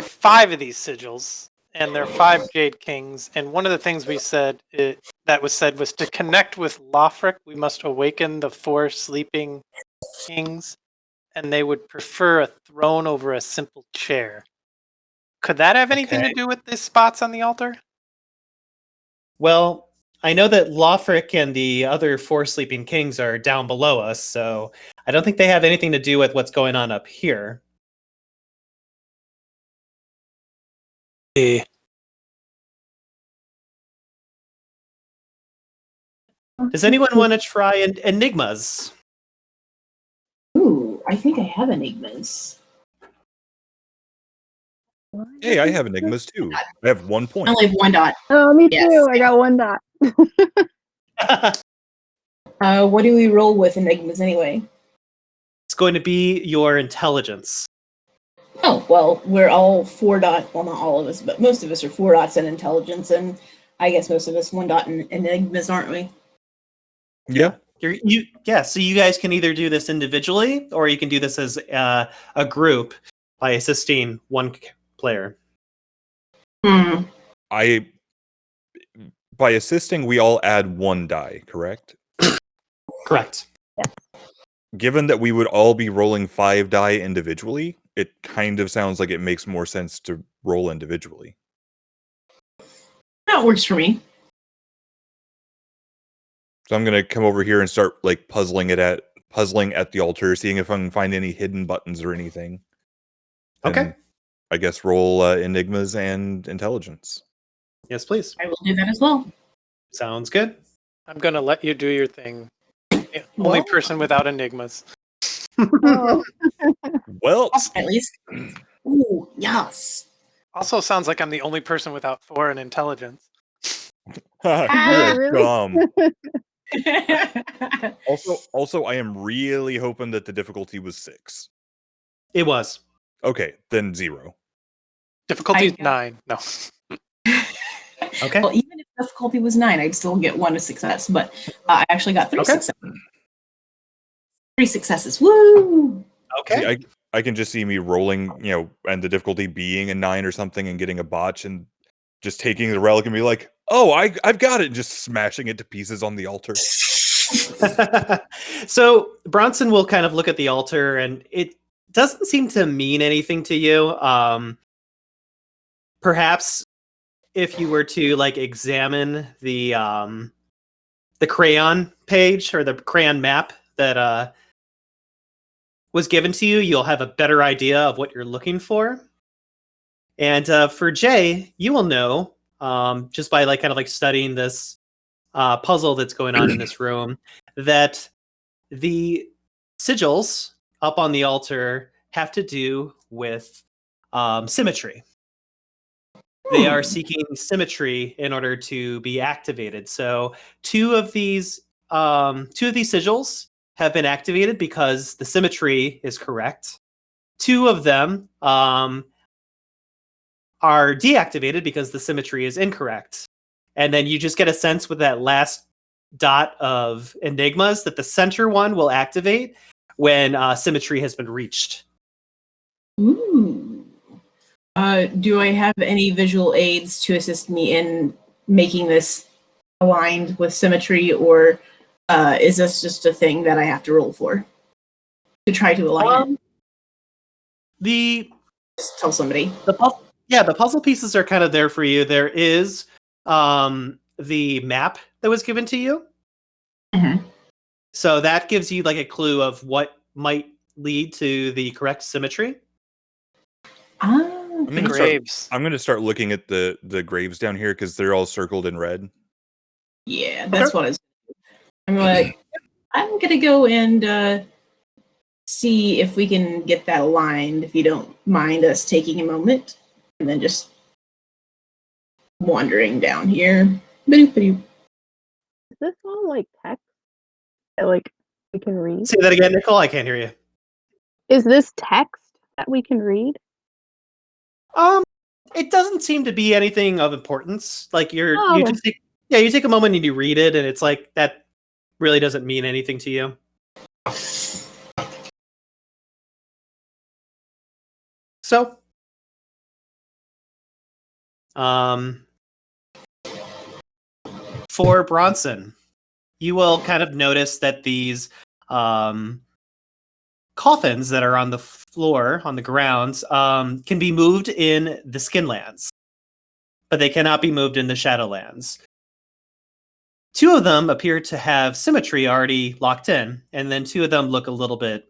5 of these sigils, and there are 5 Jade Kings. And one of the things we said was to connect with Lothric, we must awaken the 4 sleeping kings, and they would prefer a throne over a simple chair. Could that have anything to do with the spots on the altar? Well, I know that Lothric and the other 4 sleeping kings are down below us, so I don't think they have anything to do with what's going on up here. Does anyone want to try enigmas? Ooh, I think I have enigmas. Hey, I have enigmas too. I have 1 I point. only have 1 dot. Oh, me Yes. too. I got 1 dot. What do we roll with enigmas anyway? It's going to be your intelligence. Oh, well, we're all 4 dot. Well, not all of us, but most of us are 4 dots in intelligence, and I guess most of us 1 dot in enigmas, aren't we? Yeah. So you guys can either do this individually, or you can do this as a group by assisting one player. By assisting, we all add 1 die, correct? Correct. Given that we would all be rolling 5 die individually, it kind of sounds like it makes more sense to roll individually. That works for me. So I'm gonna come over here and start like puzzling at the altar, seeing if I can find any hidden buttons or anything. Okay. And I guess roll enigmas and intelligence. Yes, please. I will do that as well. Sounds good. I'm going to let you do your thing. The only person without enigmas. Oh. Well, At least. Ooh, yes. Also sounds like I'm the only person without 4 in intelligence. you're really? dumb. Also, I am really hoping that the difficulty was 6. It was. Okay, then 0. Difficulty is I- 9. No. Okay. Well, even if difficulty was 9, I'd still get 1 success, but I actually got 3 Okay. successes. 3 successes. Woo! Okay. See, I can just see me rolling, and the difficulty being a 9 or something and getting a botch and just taking the relic and be like, oh, I've got it, and just smashing it to pieces on the altar. So Bronson will kind of look at the altar, and it doesn't seem to mean anything to you. Perhaps if you were to like examine the crayon page or the crayon map that was given to you, you'll have a better idea of what you're looking for. And for Jay, you will know just by like kind of like studying this puzzle that's going on in this room, that the sigils up on the altar have to do with symmetry. They are seeking symmetry in order to be activated. So two of these sigils have been activated because the symmetry is correct. Two of them are deactivated because the symmetry is incorrect. And then you just get a sense with that last dot of enigmas that the center one will activate when symmetry has been reached. Ooh. Do I have any visual aids to assist me in making this aligned with symmetry, or is this just a thing that I have to roll for to try to align it? Just tell somebody. The puzzle pieces are kind of there for you. There is the map that was given to you. Mm-hmm. So that gives you like a clue of what might lead to the correct symmetry. I'm The gonna graves. I'm going to start looking at the graves down here because they're all circled in red. Yeah, that's what I was. I'm gonna go and see if we can get that aligned. If you don't mind us taking a moment, and then just wandering down here. Boop-a-doop. Is this all like text that like we can read? Say that again, Nicole. I can't hear you. Is this text that we can read? It doesn't seem to be anything of importance. Like you okay. just take a moment and you read it, and it's like that really doesn't mean anything to you. So, for Bronson, you will kind of notice that these coffins that are on the floor, on the grounds, can be moved in the Skinlands, but they cannot be moved in the Shadowlands. Two of them appear to have symmetry already locked in, and then two of them look a little bit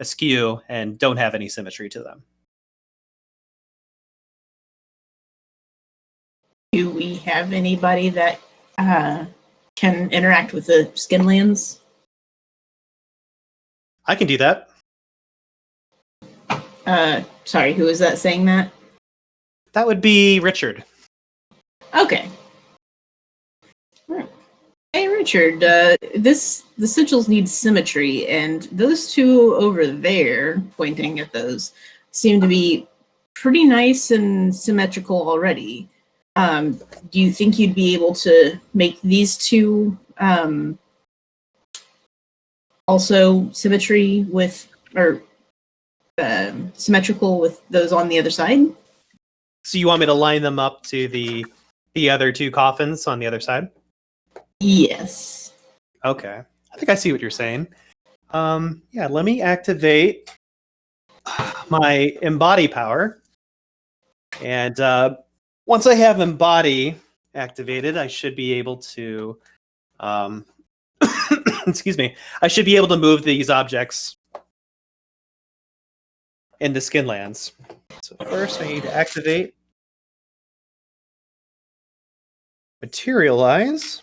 askew and don't have any symmetry to them. Do we have anybody that can interact with the Skinlands? I can do that. Sorry, who is that saying that? That would be Richard. Okay. Hey, Richard, the sigils need symmetry, and those two over there, pointing at those, seem to be pretty nice and symmetrical already. Do you think you'd be able to make these two also symmetry with, or symmetrical with those on the other side? So you want me to line them up to the other two coffins on the other side? Yes. Okay. I think I see what you're saying. Yeah, let me activate my embody power. And once I have embody activated, I should be able to excuse me. I should be able to move these objects into Skinlands. So first I need to activate materialize.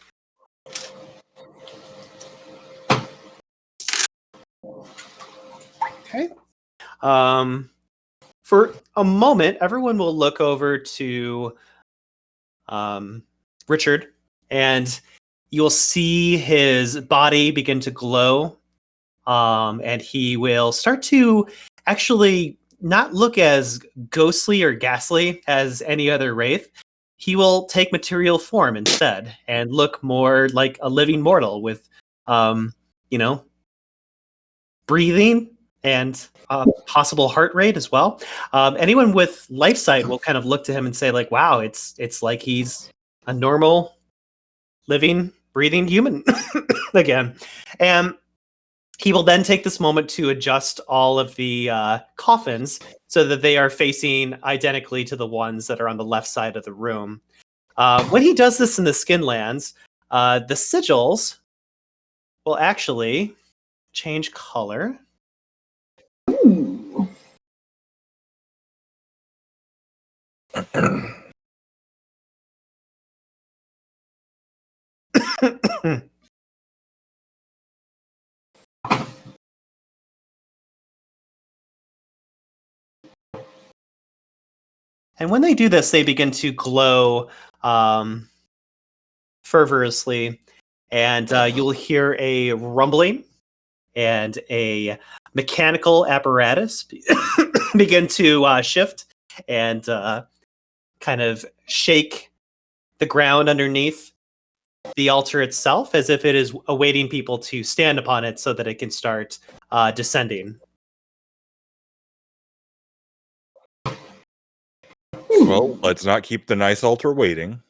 Okay. For a moment, everyone will look over to Richard, and you'll see his body begin to glow, and he will start to actually not look as ghostly or ghastly as any other wraith. He will take material form instead and look more like a living mortal with, breathing and possible heart rate as well. Anyone with life sight will kind of look to him and say, like, wow, it's like he's a normal, living, breathing human again. And he will then take this moment to adjust all of the coffins so that they are facing identically to the ones that are on the left side of the room. When he does this in the Skinlands, the sigils will actually change color. Ooh. And when they do this, they begin to glow fervorously, and you'll hear a rumbling and a mechanical apparatus begin to shift and kind of shake the ground underneath the altar itself, as if it is awaiting people to stand upon it so that it can start descending. Well, let's not keep the nice altar waiting.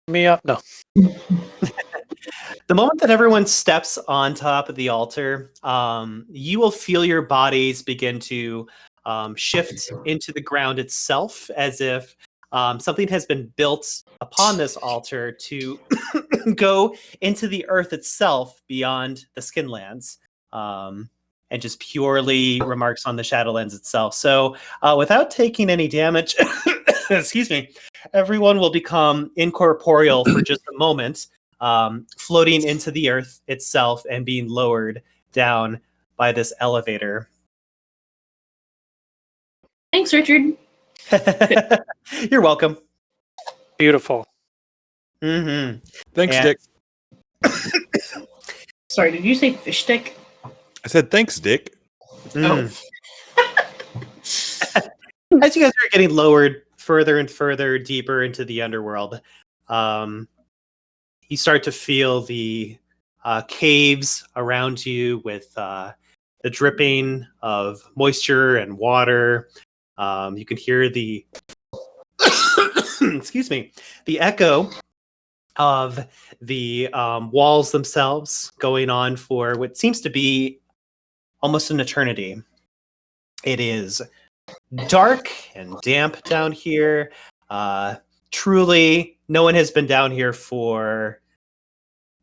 Me up? No. The moment that everyone steps on top of the altar, you will feel your bodies begin to shift into the ground itself, as if something has been built upon this altar to go into the earth itself beyond the Skinlands, and just purely remarks on the Shadowlands itself. So without taking any damage, excuse me, everyone will become incorporeal for just a moment, floating into the earth itself and being lowered down by this elevator. Thanks, Richard. You're welcome. Beautiful. Mm-hmm. Thanks, And- Dick. Sorry, did you say fish stick? I said thanks, Dick. Mm. As you guys are getting lowered further and further deeper into the underworld, you start to feel the caves around you with the dripping of moisture and water. You can hear the excuse me, the echo of the walls themselves going on for what seems to be almost an eternity. It is dark and damp down here. Truly, no one has been down here for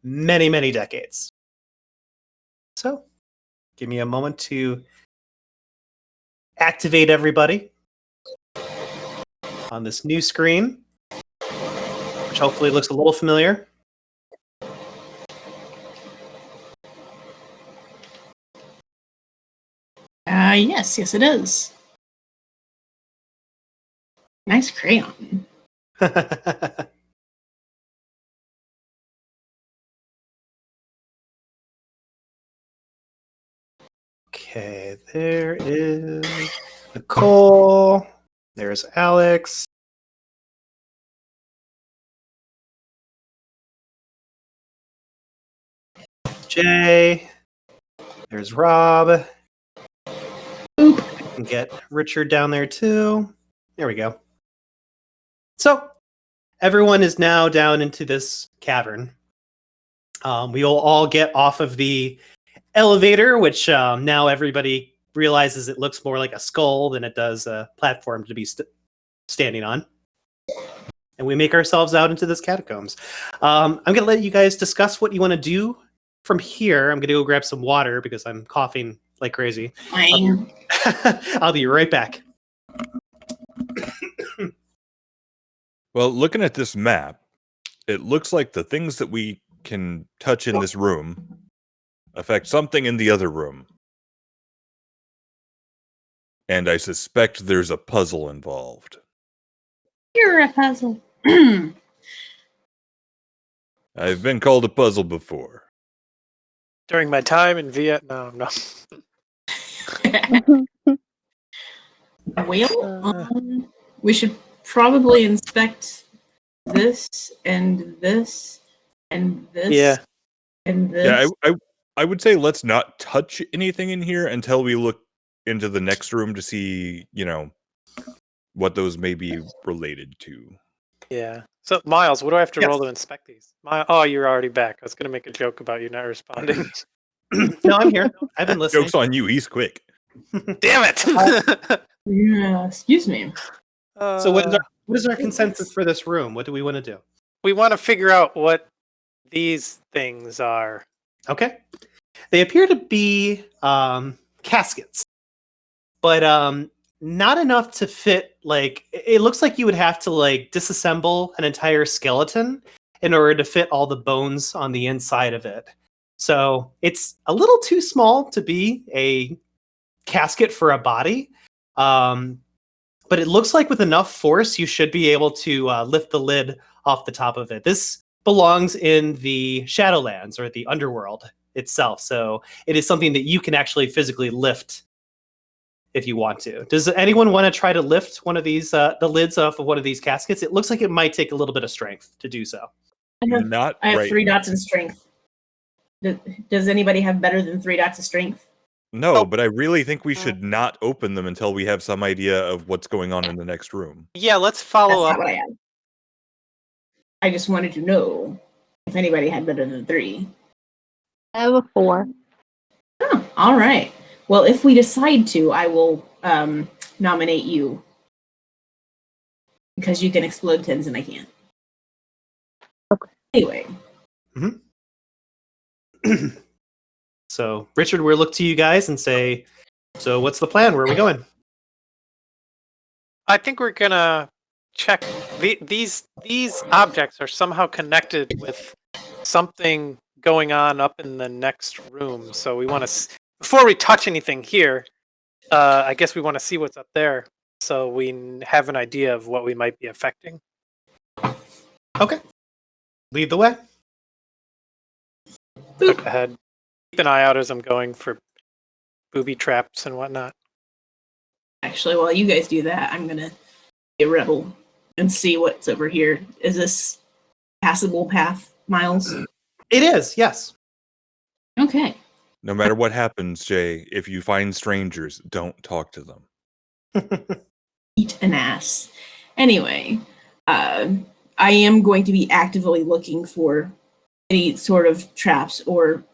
many, many decades. So, give me a moment to activate everybody on this new screen, which hopefully looks a little familiar. Yes, it is. Nice crayon. Okay, there is Nicole. There's Alex. Jay. There's Rob. Oop. I can get Richard down there too. There we go. So, everyone is now down into this cavern. We will all get off of the elevator, which now everybody realizes it looks more like a skull than it does a platform to be standing on. And we make ourselves out into this catacombs. I'm going to let you guys discuss what you want to do from here. I'm going to go grab some water because I'm coughing like crazy. Fine. I'll be right back. Well, looking at this map, it looks like the things that we can touch in this room affect something in the other room. And I suspect there's a puzzle involved. You're a puzzle. I've been called a puzzle before. During my time in Vietnam, no. Well, we should probably inspect this and this and this Yeah. and this. Yeah, I would say let's not touch anything in here until we look into the next room to see, what those may be related to. Yeah. So, Myles, what do I have to roll Yes. to inspect these? Oh, you're already back. I was going to make a joke about you not responding. No, I'm here. I've been listening. Joke's on you. He's quick. Damn it! Yeah, excuse me. So what is our consensus for this room? What do we want to do? We want to figure out what these things are. Okay. They appear to be caskets, but not enough to fit. Like, it looks like you would have to disassemble an entire skeleton in order to fit all the bones on the inside of it. So it's a little too small to be a casket for a body. But it looks like with enough force, you should be able to lift the lid off the top of it. This belongs in the Shadowlands, or the underworld itself. So it is something that you can actually physically lift if you want to. Does anyone want to try to lift one of these, the lids off of one of these caskets? It looks like it might take a little bit of strength to do so. I have Not 3 dots in strength. Does anybody have better than 3 dots of strength? No, but I really think we should not open them until we have some idea of what's going on in the next room. Yeah, let's That's follow not up. what I had. I just wanted to know if anybody had better than 3. I have a 4. Oh, all right. Well, if we decide to, I will nominate you. Because you can explode 10s and I can't. Okay. Anyway. So, Richard, we'll look to you guys and say, so what's the plan? Where are we going? I think we're gonna check these objects are somehow connected with something going on up in the next room. So we want to, before we touch anything here, I guess we want to see what's up there, so we have an idea of what we might be affecting. Okay. Lead the way. Look ahead. Keep an eye out as I'm going for booby traps and whatnot. Actually, while you guys do that, I'm going to be a rebel and see what's over here. Is this passable path, Myles? It is, yes. Okay. No matter what happens, Jay, if you find strangers, don't talk to them. Eat an ass. Anyway, I am going to be actively looking for any sort of traps or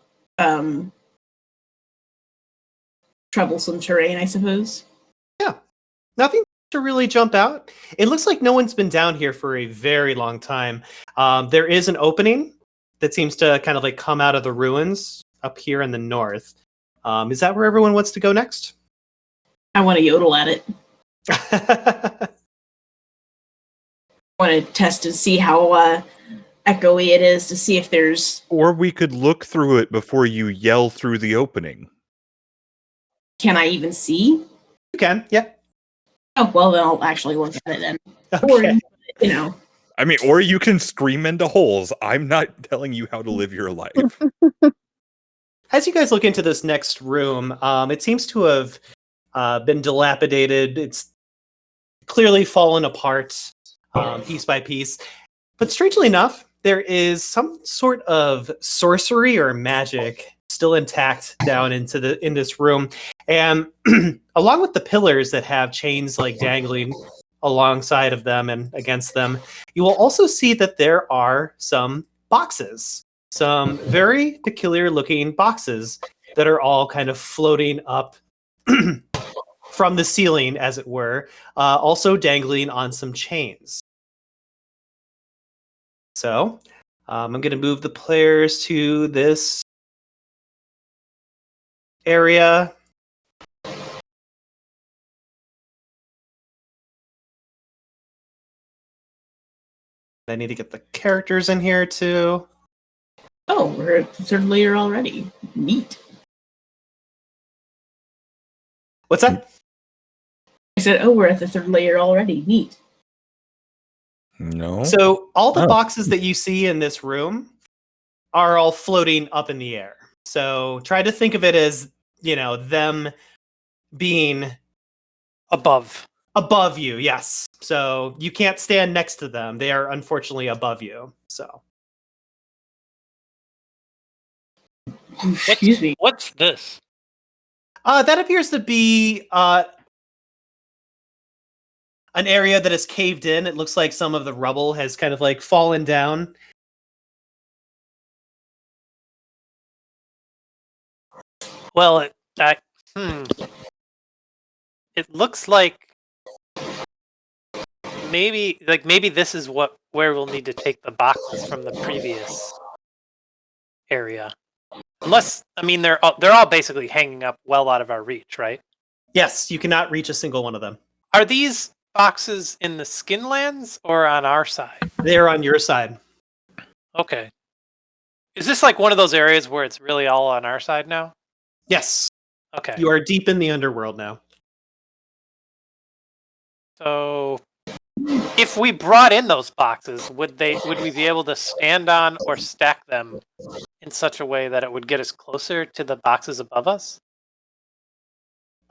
troublesome terrain, I suppose. Yeah. Nothing to really jump out. It looks like no one's been down here for a very long time. There is an opening that seems to kind of come out of the ruins up here in the north. Is that where everyone wants to go next? I want to yodel at it. I want to test and see how echoey it is to see if there's... Or we could look through it before you yell through the opening. Can I even see? You can, yeah. Oh, well, then I'll actually look at it then. Okay. Or, I mean, or you can scream into holes. I'm not telling you how to live your life. As you guys look into this next room, it seems to have been dilapidated. It's clearly fallen apart piece by piece. But strangely enough, there is some sort of sorcery or magic still intact down in this room. And along with the pillars that have chains dangling alongside of them and against them, you will also see that there are some boxes. Some very peculiar looking boxes that are all kind of floating up from the ceiling, as it were, also dangling on some chains. So I'm going to move the players to this area. I need to get the characters in here too. oh, we're at the 3rd layer already. Neat. What's that? I said, oh, we're at the 3rd layer already. Neat. No. So all the Oh. boxes that you see in this room are all floating up in the air. So try to think of it as, them being Above. above you. Yes. So you can't stand next to them. They are unfortunately above you. So Excuse me. What's this? That appears to be an area that is caved in. It looks like some of the rubble has kind of like fallen down. Well, it looks like maybe this is where we'll need to take the boxes from the previous area. Unless, I mean, they're all basically hanging up well out of our reach, right? Yes, you cannot reach a single one of them. Are these boxes in the Skinlands or on our side? They're on your side. Okay. Is this like one of those areas where it's really all on our side now? Yes. Okay. You are deep in the underworld now. So, if we brought in those boxes, would we be able to stand on or stack them in such a way that it would get us closer to the boxes above us?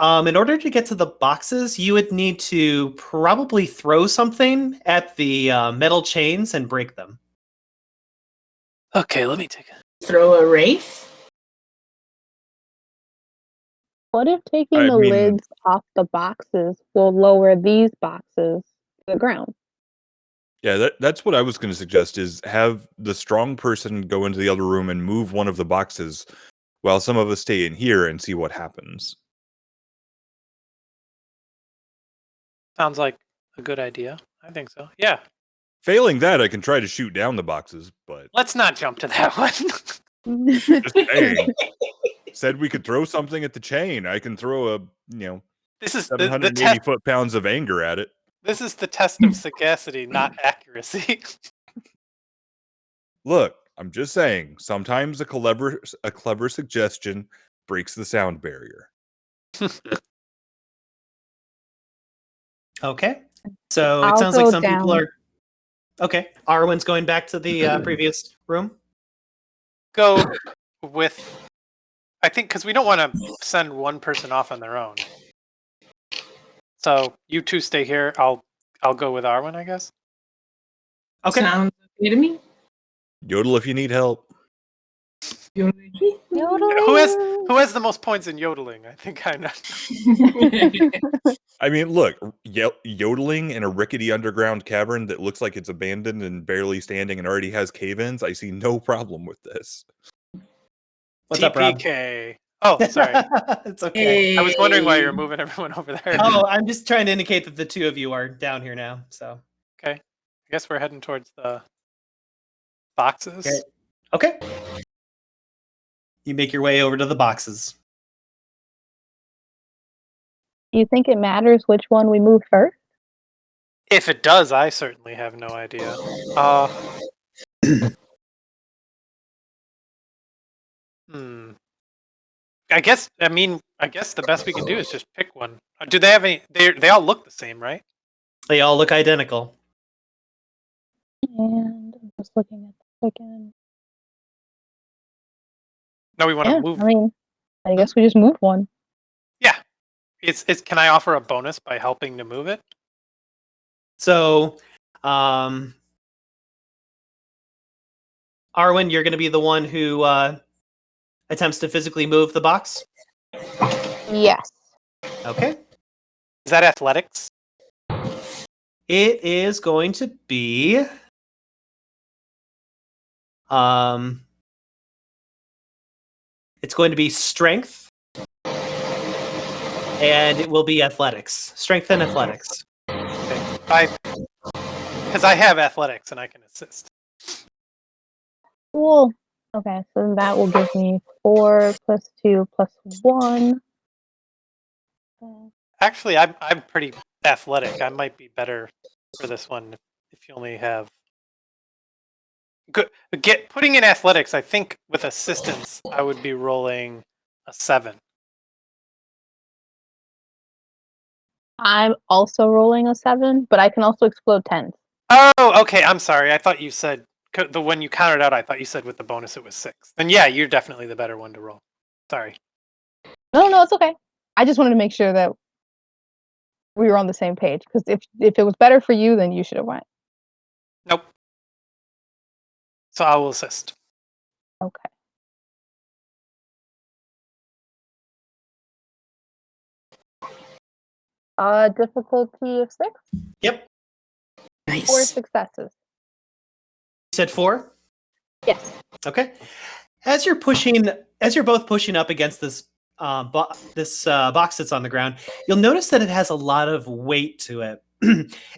In order to get to the boxes, you would need to probably throw something at the metal chains and break them. Okay, let me take it. Throw a wraith? What if taking the lids off the boxes will lower these boxes to the ground? Yeah, that's what I was going to suggest, is have the strong person go into the other room and move one of the boxes while some of us stay in here and see what happens. Sounds like a good idea. I think so. Yeah. Failing that, I can try to shoot down the boxes, but Let's not jump to that one. just saying. Said we could throw something at the chain. I can throw This is 780 foot-pounds of anger at it. This is the test of sagacity, not accuracy. Look, I'm just saying, sometimes a clever suggestion breaks the sound barrier. Okay. So it I'll sounds like go some people down. are... Okay. Arwen's going back to the previous room. Go with, I think, because we don't want to send one person off on their own. So you two stay here. I'll go with Arwen, I guess. Okay. Sounds okay to me. Yodel if you need help. Yodeling. Who has the most points in yodeling? I think I know. I mean, look, yodeling in a rickety underground cavern that looks like it's abandoned and barely standing and already has cave-ins, I see no problem with this. What's up, Rob? TPK. Oh, sorry. It's okay. I was wondering why you're moving everyone over there. Oh, I'm just trying to indicate that the two of you are down here now. So Okay. I guess we're heading towards the boxes. Okay. You make your way over to the boxes. You think it matters which one we move first? If it does, I certainly have no idea. I guess the best we can do is just pick one. Do they have any? They all look the same, right? They all look identical. And I'm just looking at this again. No, we want to move. I mean, I guess we just move one. Yeah. It's. Can I offer a bonus by helping to move it? So, Arwen, you're going to be the one who attempts to physically move the box? Yes. Okay. Is that athletics? It is going to be... it's going to be strength. And it will be athletics. Strength and athletics. Okay. Because I have athletics and I can assist. Cool. Okay, so then that will give me 4 plus 2 plus 1. Actually, I'm pretty athletic. I might be better for this one if you only have. Good. Putting in athletics, I think with assistance, I would be rolling a 7. I'm also rolling a 7, but I can also explode 10s. Oh, okay. I'm sorry. I thought you said when you counted out. I thought you said with the bonus it was 6. Then yeah, you're definitely the better one to roll. Sorry. No, it's okay. I just wanted to make sure that we were on the same page. Because if it was better for you, then you should have went. Nope. So I will assist. Okay. Difficulty of 6. Yep. 4 Nice. successes. You said 4? Yes. Okay. As you're both pushing up against this box that's on the ground, you'll notice that it has a lot of weight to it.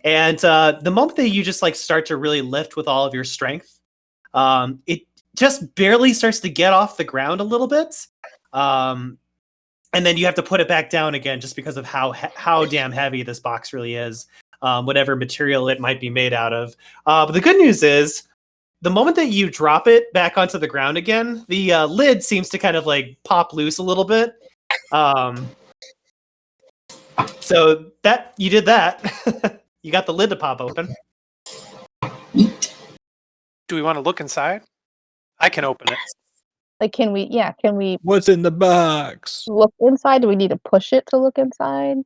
And the moment that you just like start to really lift with all of your strength, it just barely starts to get off the ground a little bit. And then you have to put it back down again just because of how damn heavy this box really is, whatever material it might be made out of. But the good news is, the moment that you drop it back onto the ground again, the lid seems to kind of like pop loose a little bit. So that you did that. You got the lid to pop open. Do we want to look inside? I can open it. Like, can we What's in the box? look inside? Do we need to push it to look inside?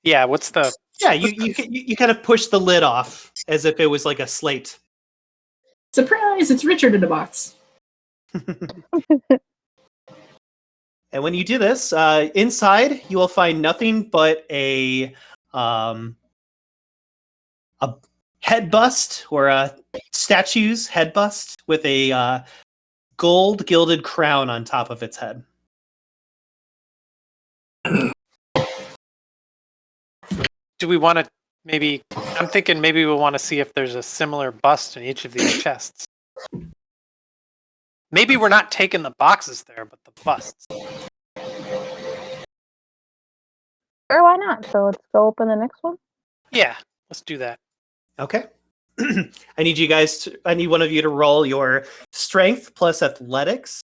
Yeah, what's the... Yeah, you kind of push the lid off as if it was like a slate. Surprise! It's Richard in a box. And when you do this, inside you will find nothing but a head bust or a statue's head bust with a gold gilded crown on top of its head. Do we want to maybe... I'm thinking maybe we'll want to see if there's a similar bust in each of these chests. Maybe we're not taking the boxes there, but the busts. Sure, why not? So let's go open the next one. Yeah, let's do that. Okay. I need one of you to roll your strength plus athletics.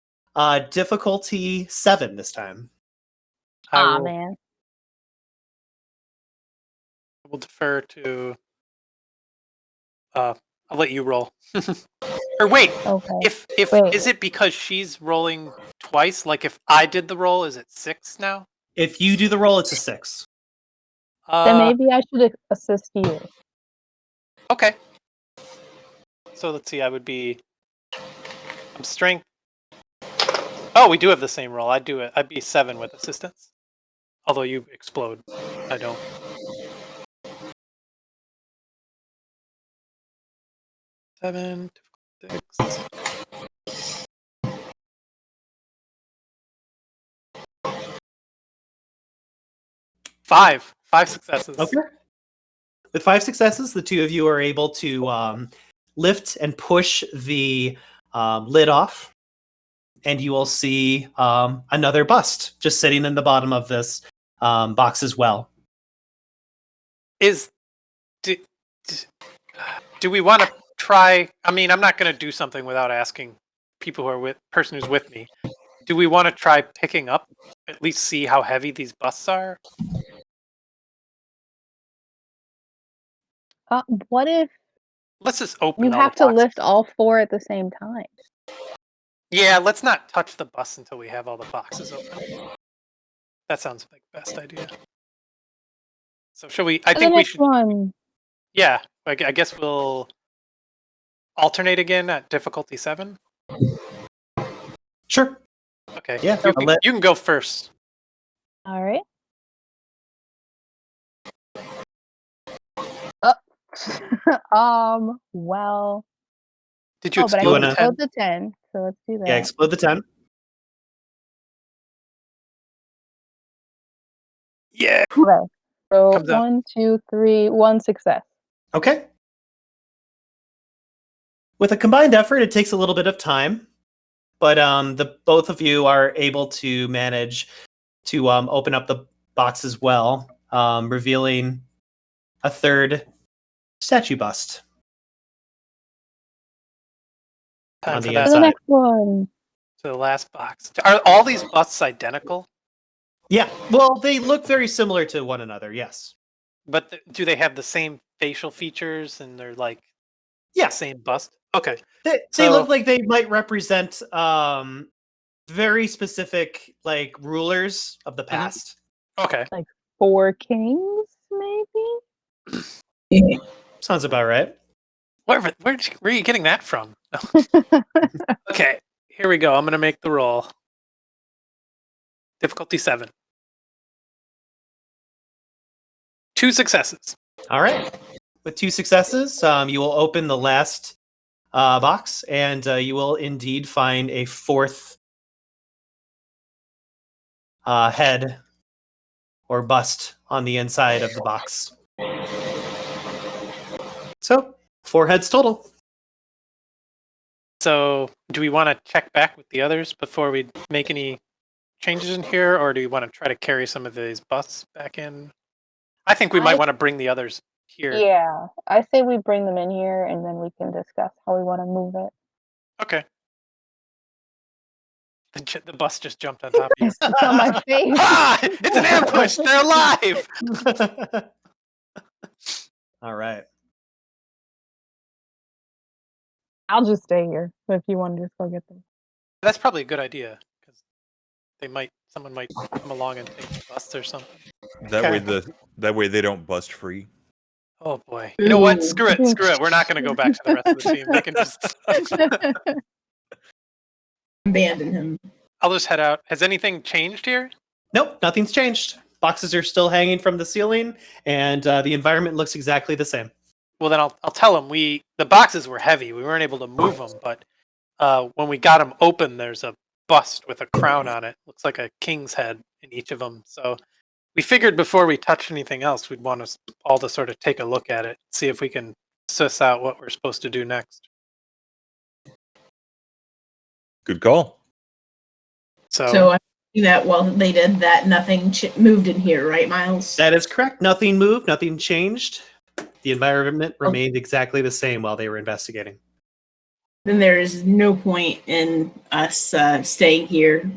Difficulty 7 this time. I Man. will defer to... I'll let you roll. Or wait, Okay. if Wait. is it because she's rolling twice? Like if I did the roll, is it 6 now? If you do the roll, it's a 6. Then maybe I should assist you. Okay. So let's see. I would be... I'm strength. Oh, we do have the same roll. I'd do it. I'd be 7 with assistance. Although you explode. I don't. Seven, 6. Five successes. Okay. With 5 successes, the two of you are able to lift and push the lid off, and you will see another bust just sitting in the bottom of this box as well. Do we want to try? I mean, I'm not going to do something without asking people who are person who's with me. Do we want to try picking up, at least see how heavy these busts are? What if Let's just open. you all have the to boxes. lift all 4 at the same time? Yeah, let's not touch the bus until we have all the boxes open. That sounds like the best idea. So shall we? I think we should. One. Yeah, I guess we'll alternate again at difficulty 7. Sure. Okay. Yeah, You can go first. All right. Well. Did you But I explode can the 10? explode the 10, so let's do that. Yeah, explode the 10. Yeah. Okay. So Comes up. 1, 2, 3, 1 success. Okay. With a combined effort, it takes a little bit of time, but the both of you are able to manage to open up the box as well, revealing a third statue bust Time on for the that. To the inside. next one. To the last box. Are all these busts identical? Yeah, well, they look very similar to one another. Yes. But do they have the same facial features and they're like Yeah. the same bust? Okay. They So- look like they might represent very specific like rulers of the past. Okay. 4 kings, maybe? Sounds about right. Where are you getting that from? Okay. Here we go. I'm going to make the roll. Difficulty 7. 2 successes. All right. With 2 successes, you will open the last box, and you will indeed find a 4th head or bust on the inside of the box. So, 4 heads total. So, do we want to check back with the others before we make any changes in here, or do we want to try to carry some of these busts back in? I think we might want to bring the others here. Yeah, I say we bring them in here, and then we can discuss how we want to move it. Okay. The bus just jumped on top of you. It's on my face. Ah! It's an ambush! They're alive! All right. I'll just stay here if you want to just go get them. That's probably a good idea, because someone might come along and take the bus or something. That way they don't bust free. Oh boy. You know what? Screw it. We're not going to go back to the rest of the team. They can just... Abandon him. I'll just head out. Has anything changed here? Nope, nothing's changed. Boxes are still hanging from the ceiling, and the environment looks exactly the same. Well, then I'll tell them the boxes were heavy. We weren't able to move them, but when we got them open, there's a bust with a crown on it. Looks like a king's head in each of them. So we figured before we touch anything else, we'd want us all to sort of take a look at it, see if we can suss out what we're supposed to do next. Good call. So I think that while they did that, nothing moved in here, right, Myles? That is correct. Nothing moved. Nothing changed. The environment remained exactly the same while they were investigating. Then there is no point in us staying here,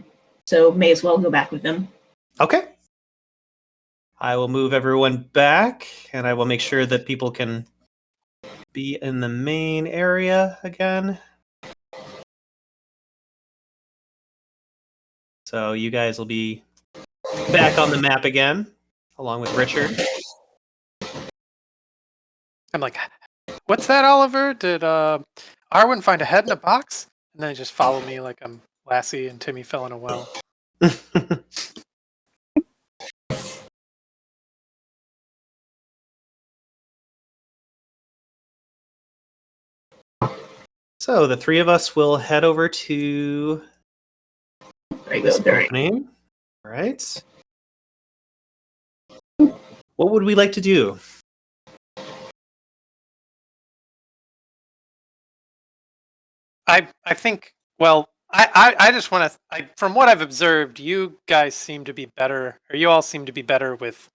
so may as well go back with them. Okay. I will move everyone back, and I will make sure that people can be in the main area again. So you guys will be back on the map again, along with Richard. I'm like, what's that, Oliver? Did Arwen find a head in a box? And then they just follow me like I'm Lassie and Timmy fell in a well. So the 3 of us will head over to this opening. All right. What would we like to do? I think, well, I just want to, from what I've observed, you guys seem to be better, or you all seem to be better with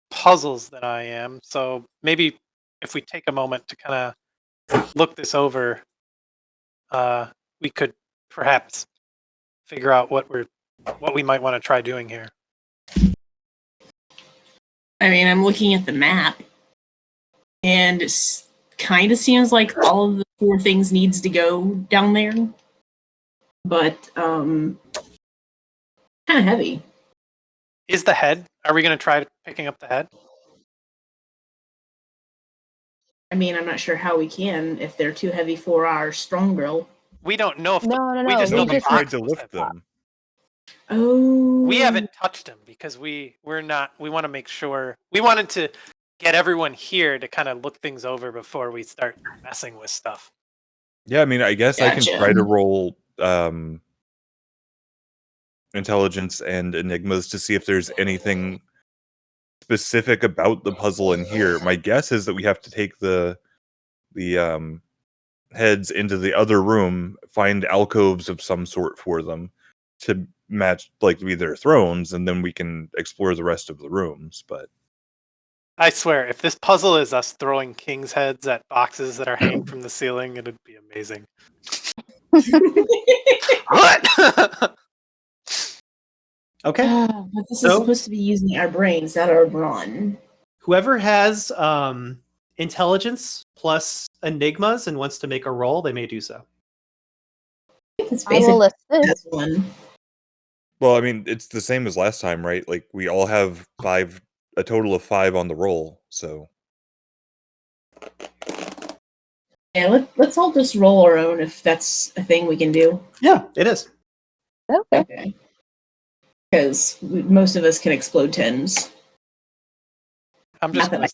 puzzles than I am. So maybe if we take a moment to kind of look this over, we could perhaps figure out what we might want to try doing here. I mean, I'm looking at the map, and it kind of seems like all of the 4 things needs to go down there, but kind of heavy. Is the head? Are we going to try picking up the head? I mean, I'm not sure how we can if they're too heavy for our strong girl. We don't know if No. we just know the Nobody tried box to was lift that box. them. Oh, We haven't touched them because we're not. We want to make sure. We wanted to get everyone here to kind of look things over before we start messing with stuff. Yeah, I mean, I guess I Gotcha. can try to roll intelligence and enigmas to see if there's anything specific about the puzzle in here. My guess is that we have to take the heads into the other room, find alcoves of some sort for them to match, like, be their thrones, and then we can explore the rest of the rooms. But I swear, if this puzzle is us throwing king's heads at boxes that are hanging from the ceiling, it'd be amazing. What? Okay. But this is So- supposed to be using our brains, not our brawn. Whoever has intelligence plus enigmas and wants to make a roll, they may do so. It's I will basically assist. this one. well, I mean, it's the same as last time, right? Like, we all have a total of 5 on the roll. So Yeah, let's all just roll our own if that's a thing we can do. Yeah, it is. Okay. Okay. Because most of us can explode 10s. I'm just Not gonna.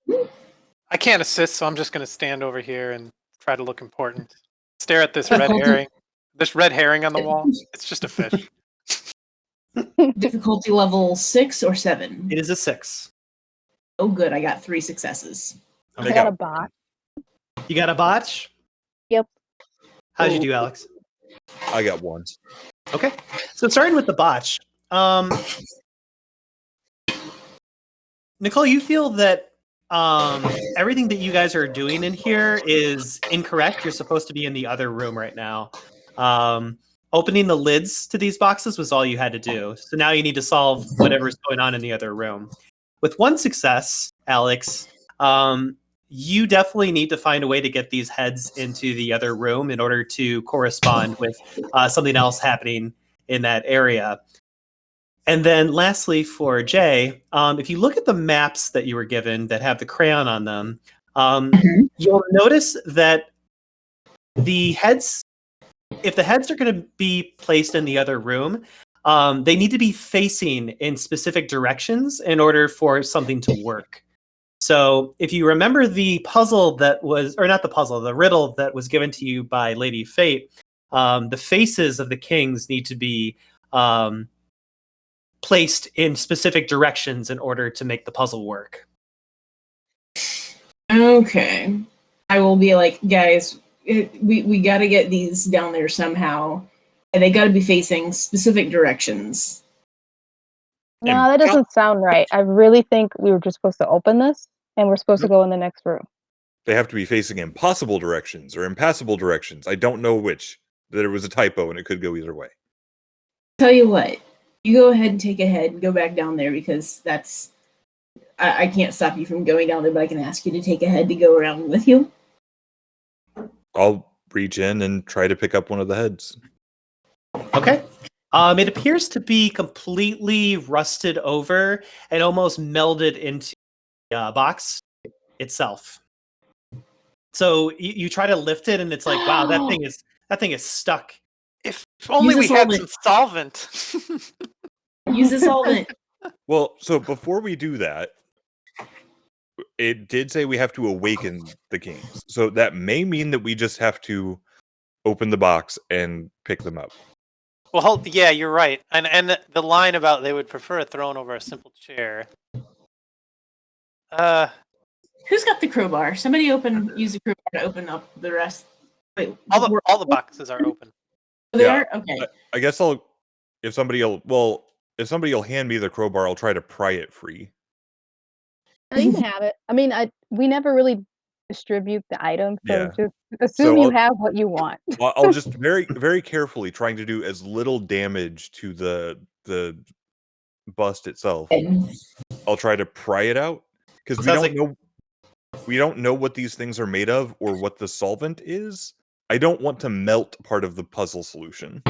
that I can't assist, so I'm just gonna stand over here and try to look important. Stare at this Difficulty- red herring. This red herring on the wall. It's just a fish. Difficulty level 6 or 7. It is a 6. Oh, good. I got 3 successes. I got a bot. You got a botch? Yep. How'd you do, Alex? I got 1. Okay. So starting with the botch. Nicole, you feel that everything that you guys are doing in here is incorrect. You're supposed to be in the other room right now. Opening the lids to these boxes was all you had to do. So now you need to solve whatever's going on in the other room. With 1 success, Alex, you definitely need to find a way to get these heads into the other room in order to correspond with something else happening in that area. And then lastly, for Jay, if you look at the maps that you were given that have the crayon on them, you'll notice that the heads, if the heads are going to be placed in the other room, they need to be facing in specific directions in order for something to work. So if you remember the puzzle that was, or not the puzzle, the riddle that was given to you by Lady Fate, the faces of the kings need to be placed in specific directions in order to make the puzzle work. Okay. I will be like, guys, we got to get these down there somehow. And they got to be facing specific directions. No, that doesn't sound right. I really think we were just supposed to open this, and we're supposed to go in the next room. They have to be facing impossible directions or impassable directions. I don't know which. That it was a typo and it could go either way. Tell you what, you go ahead and take a head and go back down there because that's... I can't stop you from going down there, but I can ask you to take a head to go around with you. I'll reach in and try to pick up one of the heads. Okay. It appears to be completely rusted over and almost melded into the box itself. So you try to lift it, and it's like, wow, that thing is stuck. If only we Use a had some solvent. Use the solvent. Well, so before we do that, it did say we have to awaken the kings. So that may mean that we just have to open the box and pick them up. Well, yeah, you're right. And the line about they would prefer a throne over a simple chair. Who's got the crowbar? Somebody use the crowbar to open up the rest. Wait, all the boxes are open. there? Okay. I guess if somebody will hand me the crowbar, I'll try to pry it free. No, you can have it. I mean, we never really distribute the items, so Yeah. just assume So you have what you want. I'll just very, very carefully trying to do as little damage to the bust itself. I'll try to pry it out because we don't know what these things are made of or what the solvent is. I don't want to melt part of the puzzle solution.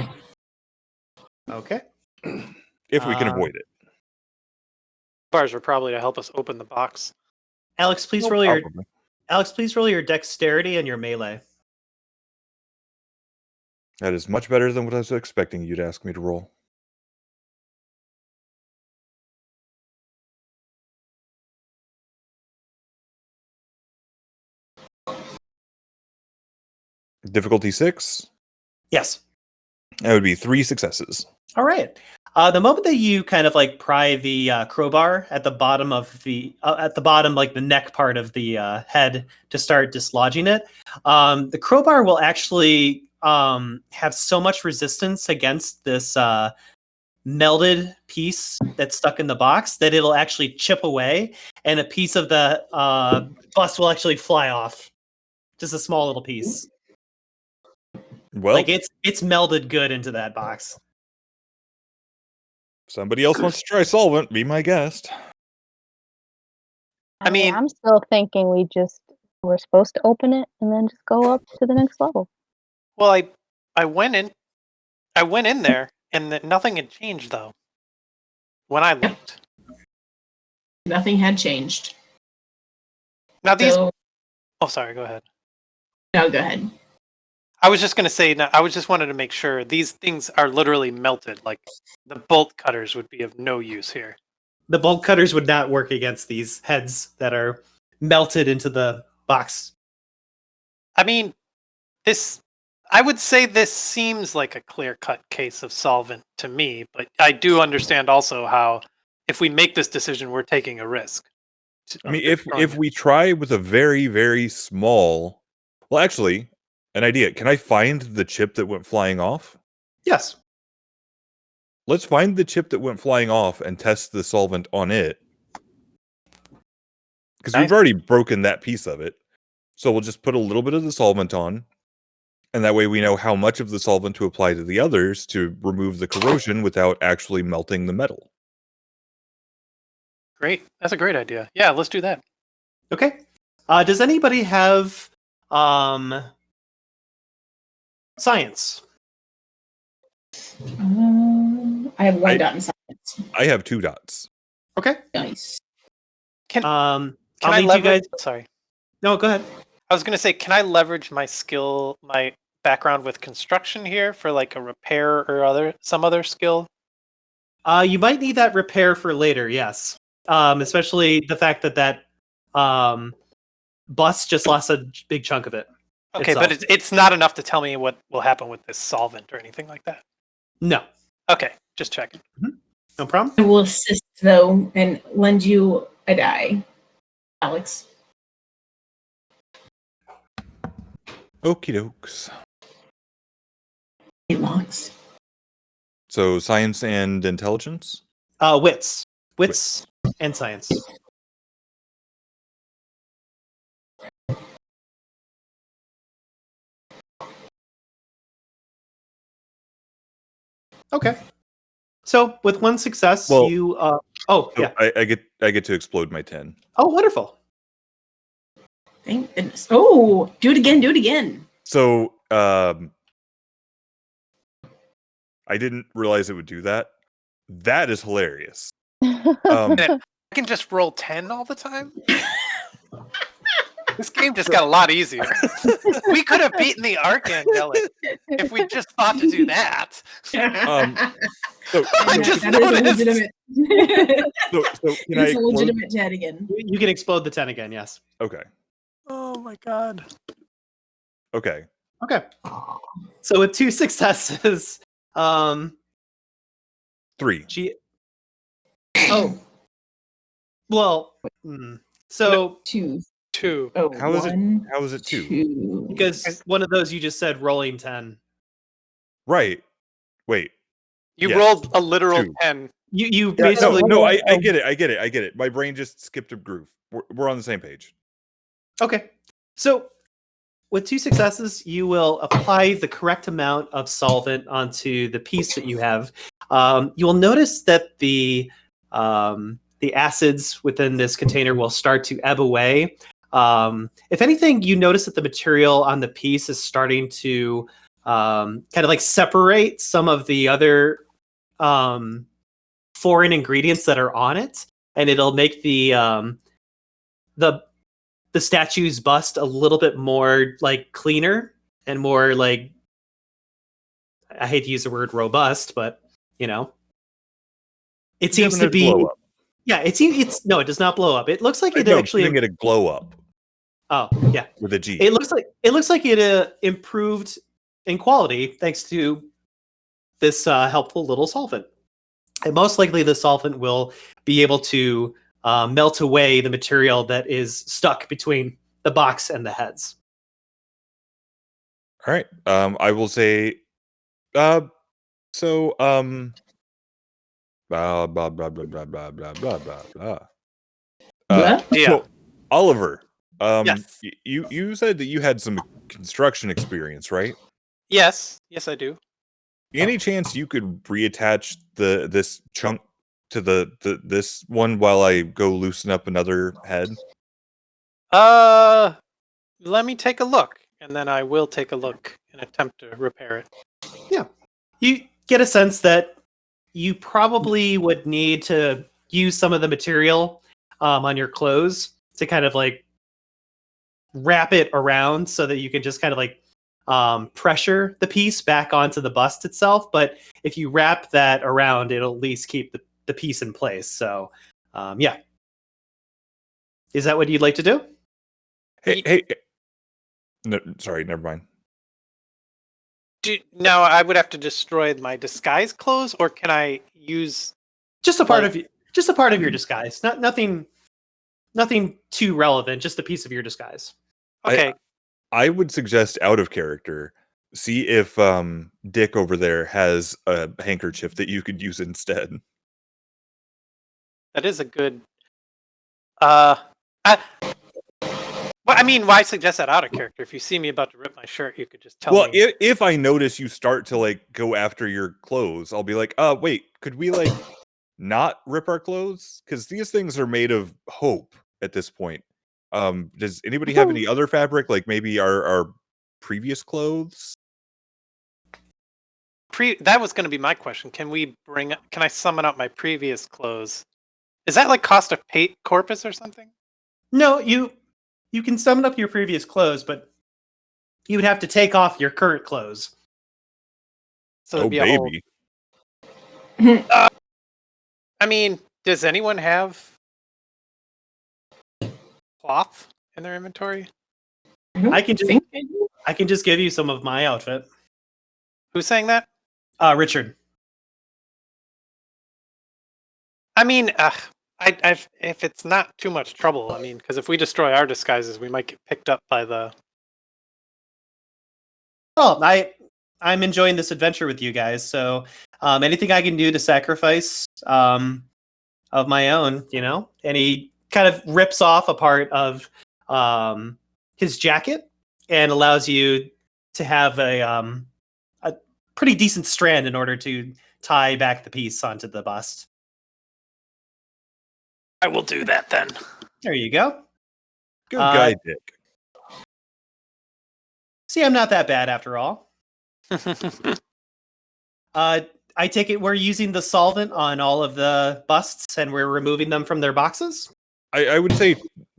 Okay. If we can avoid it. Bars were probably to help us open the box. Alex, please roll your dexterity and your melee. That is much better than what I was expecting you to ask me to roll. Difficulty 6? Yes. That would be 3 successes. All right. The moment that you kind of like pry the crowbar at the bottom of like the neck part of the head to start dislodging it, the crowbar will actually have so much resistance against this melded piece that's stuck in the box that it'll actually chip away, and a piece of the bust will actually fly off. Just a small little piece. Well, like it's melded good into that box. Somebody else wants to try solvent, be my guest. I mean, I'm still thinking we're supposed to open it and then just go up to the next level. Well, I went in there, and nothing had changed though. When I looked, Nothing had changed. now these. So, Oh, sorry. Go ahead. no, go ahead. I was just gonna say. I was just wanted to make sure these things are literally melted. Like the bolt cutters would be of no use here. the bolt cutters would not work against these heads that are melted into the box. I mean, I would say this seems like a clear-cut case of solvent to me, but I do understand also how if we make this decision, we're taking a risk. I mean, if we try with a very, very small... Well, actually, an idea. Can I find the chip that went flying off? Yes. Let's find the chip that went flying off and test the solvent on it. Because we've already broken that piece of it. So we'll just put a little bit of the solvent on. And that way we know how much of the solvent to apply to the others to remove the corrosion without actually melting the metal. Great. That's a great idea. Yeah, let's do that. Okay. Does anybody have science? I have 1 dot in science. I have 2 dots. Okay. Nice. Can I'll I need leverage? you guys. Sorry. No, go ahead. I was going to say, can I leverage my background with construction here for like a repair or some other skill? You might need that repair for later, yes. Especially the fact that bus just lost a big chunk of it. Okay, itself. but it's not enough to tell me what will happen with this solvent or anything like that. No. Okay, just checking. No problem. I will assist, though, and lend you a die, Alex. Okie dokes. It locks. So science and intelligence? Wits and science. Okay. So with 1 success, Well, you yeah. I get to explode my 10. Oh, wonderful. Thank goodness. Oh, do it again. So I didn't realize it would do that. That is hilarious. I can just roll 10 all the time? This game just got a lot easier. We could have beaten the Archangelic if we just thought to do that. So I just that is a noticed. legitimate. so can I It's a explode? legitimate 10 again. You can explode the 10 again, yes. Okay. Oh my god. Okay. Okay. So with 2 successes, 3. Oh. Well, so 2. 2. Oh, How is it? 1, How is it 2? 2. because one of those you just said rolling 10. Right. Wait. You Yes. rolled a literal 2. 10. You No, basically I get it. I get it. My brain just skipped a groove. We're on the same page. Okay. So with 2 successes, you will apply the correct amount of solvent onto the piece that you have. You will notice that the acids within this container will start to ebb away. If anything, you notice that the material on the piece is starting to kind of like separate some of the other foreign ingredients that are on it, and it'll make the statue's bust a little bit more like cleaner and more like, I hate to use the word robust, but it seems Doesn't to it be. blow up? Yeah, it's no, it does not blow up. It looks like it No, actually. you can get a glow up Oh yeah, with a G. it looks like it improved in quality thanks to this helpful little solvent. And most likely, the solvent will be able to melt away the material that is stuck between the box and the heads. All right. I will say. Blah blah blah blah blah blah blah blah blah blah. Blah? Yeah. So, Oliver. Yes. You said that you had some construction experience, right? Yes, I do. Any chance you could reattach this chunk to this one while I go loosen up another head? Let me take a look, and then I will take a look and attempt to repair it. Yeah, you get a sense that you probably would need to use some of the material on your clothes to kind of like wrap it around so that you can just kind of like pressure the piece back onto the bust itself. But if you wrap that around, it'll at least keep the piece in place. So Yeah. Is that what you'd like to do? Hey. No, sorry, never mind. Now I would have to destroy my disguise clothes, or can I use Just a part of your disguise. Nothing too relevant. Just a piece of your disguise. Okay. I would suggest out of character. See if Dick over there has a handkerchief that you could use instead. That is a good. Well, I mean, why suggest that out of character? If you see me about to rip my shirt, you could just tell Well, me. if I notice you start to like go after your clothes, I'll be like, wait, could we like not rip our clothes? Because these things are made of hope at this point. Does anybody have any other fabric, like maybe our previous clothes? That was going to be my question. Can I summon up my previous clothes? Is that like cost of corpus or something? No, you can summon up your previous clothes, but you would have to take off your current clothes. So Oh, it'd be baby. I mean, does anyone have cloth in their inventory? I can just give you some of my outfit. Who's saying that? Richard. I mean, if it's not too much trouble, I mean, because if we destroy our disguises, we might get picked up by the. Well, I'm enjoying this adventure with you guys, so anything I can do to sacrifice of my own, and he kind of rips off a part of his jacket and allows you to have a pretty decent strand in order to tie back the piece onto the bust. I will do that then. There you go. Good guy, Dick. See, I'm not that bad after all. I take it we're using the solvent on all of the busts and we're removing them from their boxes? I would say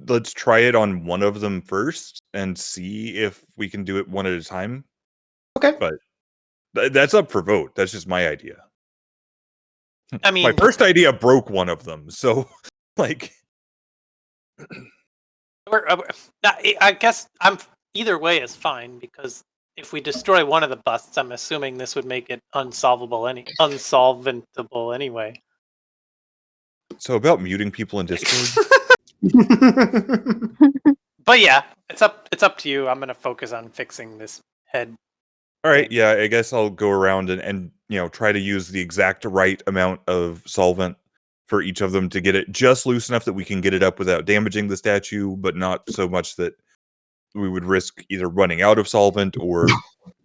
let's try it on one of them first and see if we can do it one at a time. Okay. But that's up for vote. That's just my idea. I mean, my first idea broke one of them, so like. I guess either way is fine, because if we destroy one of the busts, I'm assuming this would make it unsolvable anyway. So about muting people in Discord. But yeah, it's up to you. I'm gonna focus on fixing this head. All right, yeah, I guess I'll go around and try to use the exact right amount of solvent for each of them to get it just loose enough that we can get it up without damaging the statue, but not so much that we would risk either running out of solvent or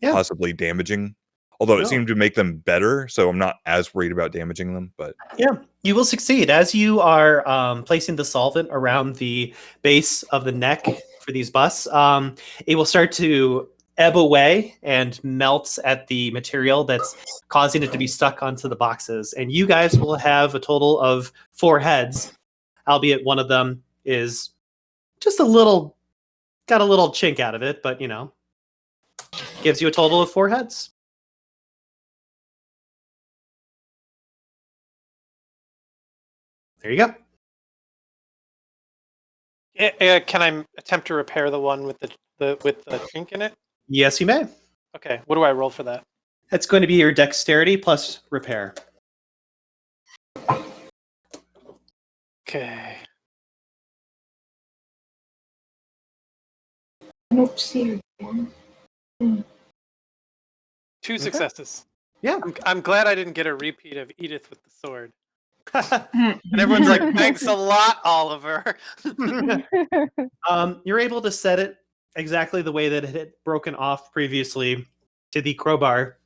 possibly damaging. Although it seemed to make them better, so I'm not as worried about damaging them. But yeah, you will succeed as you are placing the solvent around the base of the neck for these busts. It will start to ebb away and melt at the material that's causing it to be stuck onto the boxes. And you guys will have a total of 4 heads, albeit one of them is just got a little chink out of it, but gives you a total of 4 heads. There you go. Can I attempt to repair the one with the chink in it? Yes, you may. Okay, what do I roll for that? That's going to be your dexterity plus repair. Okay. I don't see her. 2 successes. Yeah. I'm glad I didn't get a repeat of Edith with the sword. And everyone's like, thanks a lot, Oliver. You're able to set it exactly the way that it had broken off previously to the crowbar.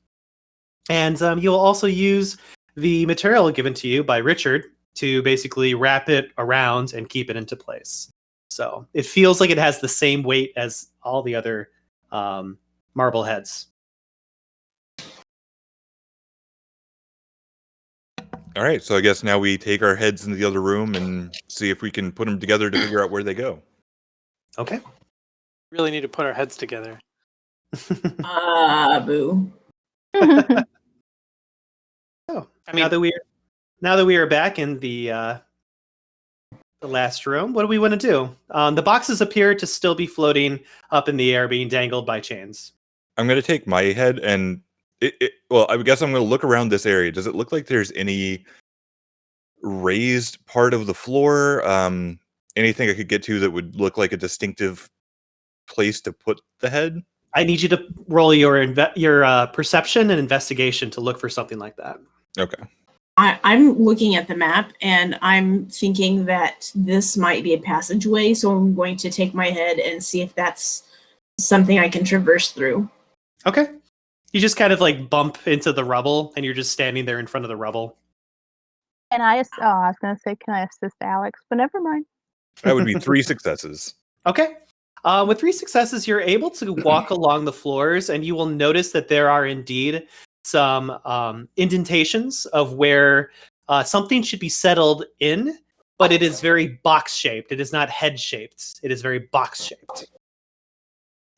And you'll also use the material given to you by Richard to basically wrap it around and keep it into place. So it feels like it has the same weight as all the other marble heads. all right, so I guess now we take our heads into the other room and see if we can put them together to figure out where they go. Okay. Really need to put our heads together. Boo. Oh, I mean, now that we are back in the the last room. What do we want to do? The boxes appear to still be floating up in the air, being dangled by chains. I'm going to take my head and well, I guess I'm going to look around this area. Does it look like there's any raised part of the floor? Anything I could get to that would look like a distinctive place to put the head? I need you to roll your perception and investigation to look for something like that. Okay. I'm looking at the map and I'm thinking that this might be a passageway, so I'm going to take my head and see if that's something I can traverse through. Okay. You just kind of like bump into the rubble and you're just standing there in front of the rubble. And I was gonna say, can I assist Alex? But never mind. That would be 3 successes. Okay. With 3 successes, you're able to walk along the floors, and you will notice that there are indeed some indentations of where something should be settled in, but it is very box-shaped. It is not head-shaped. It is very box-shaped.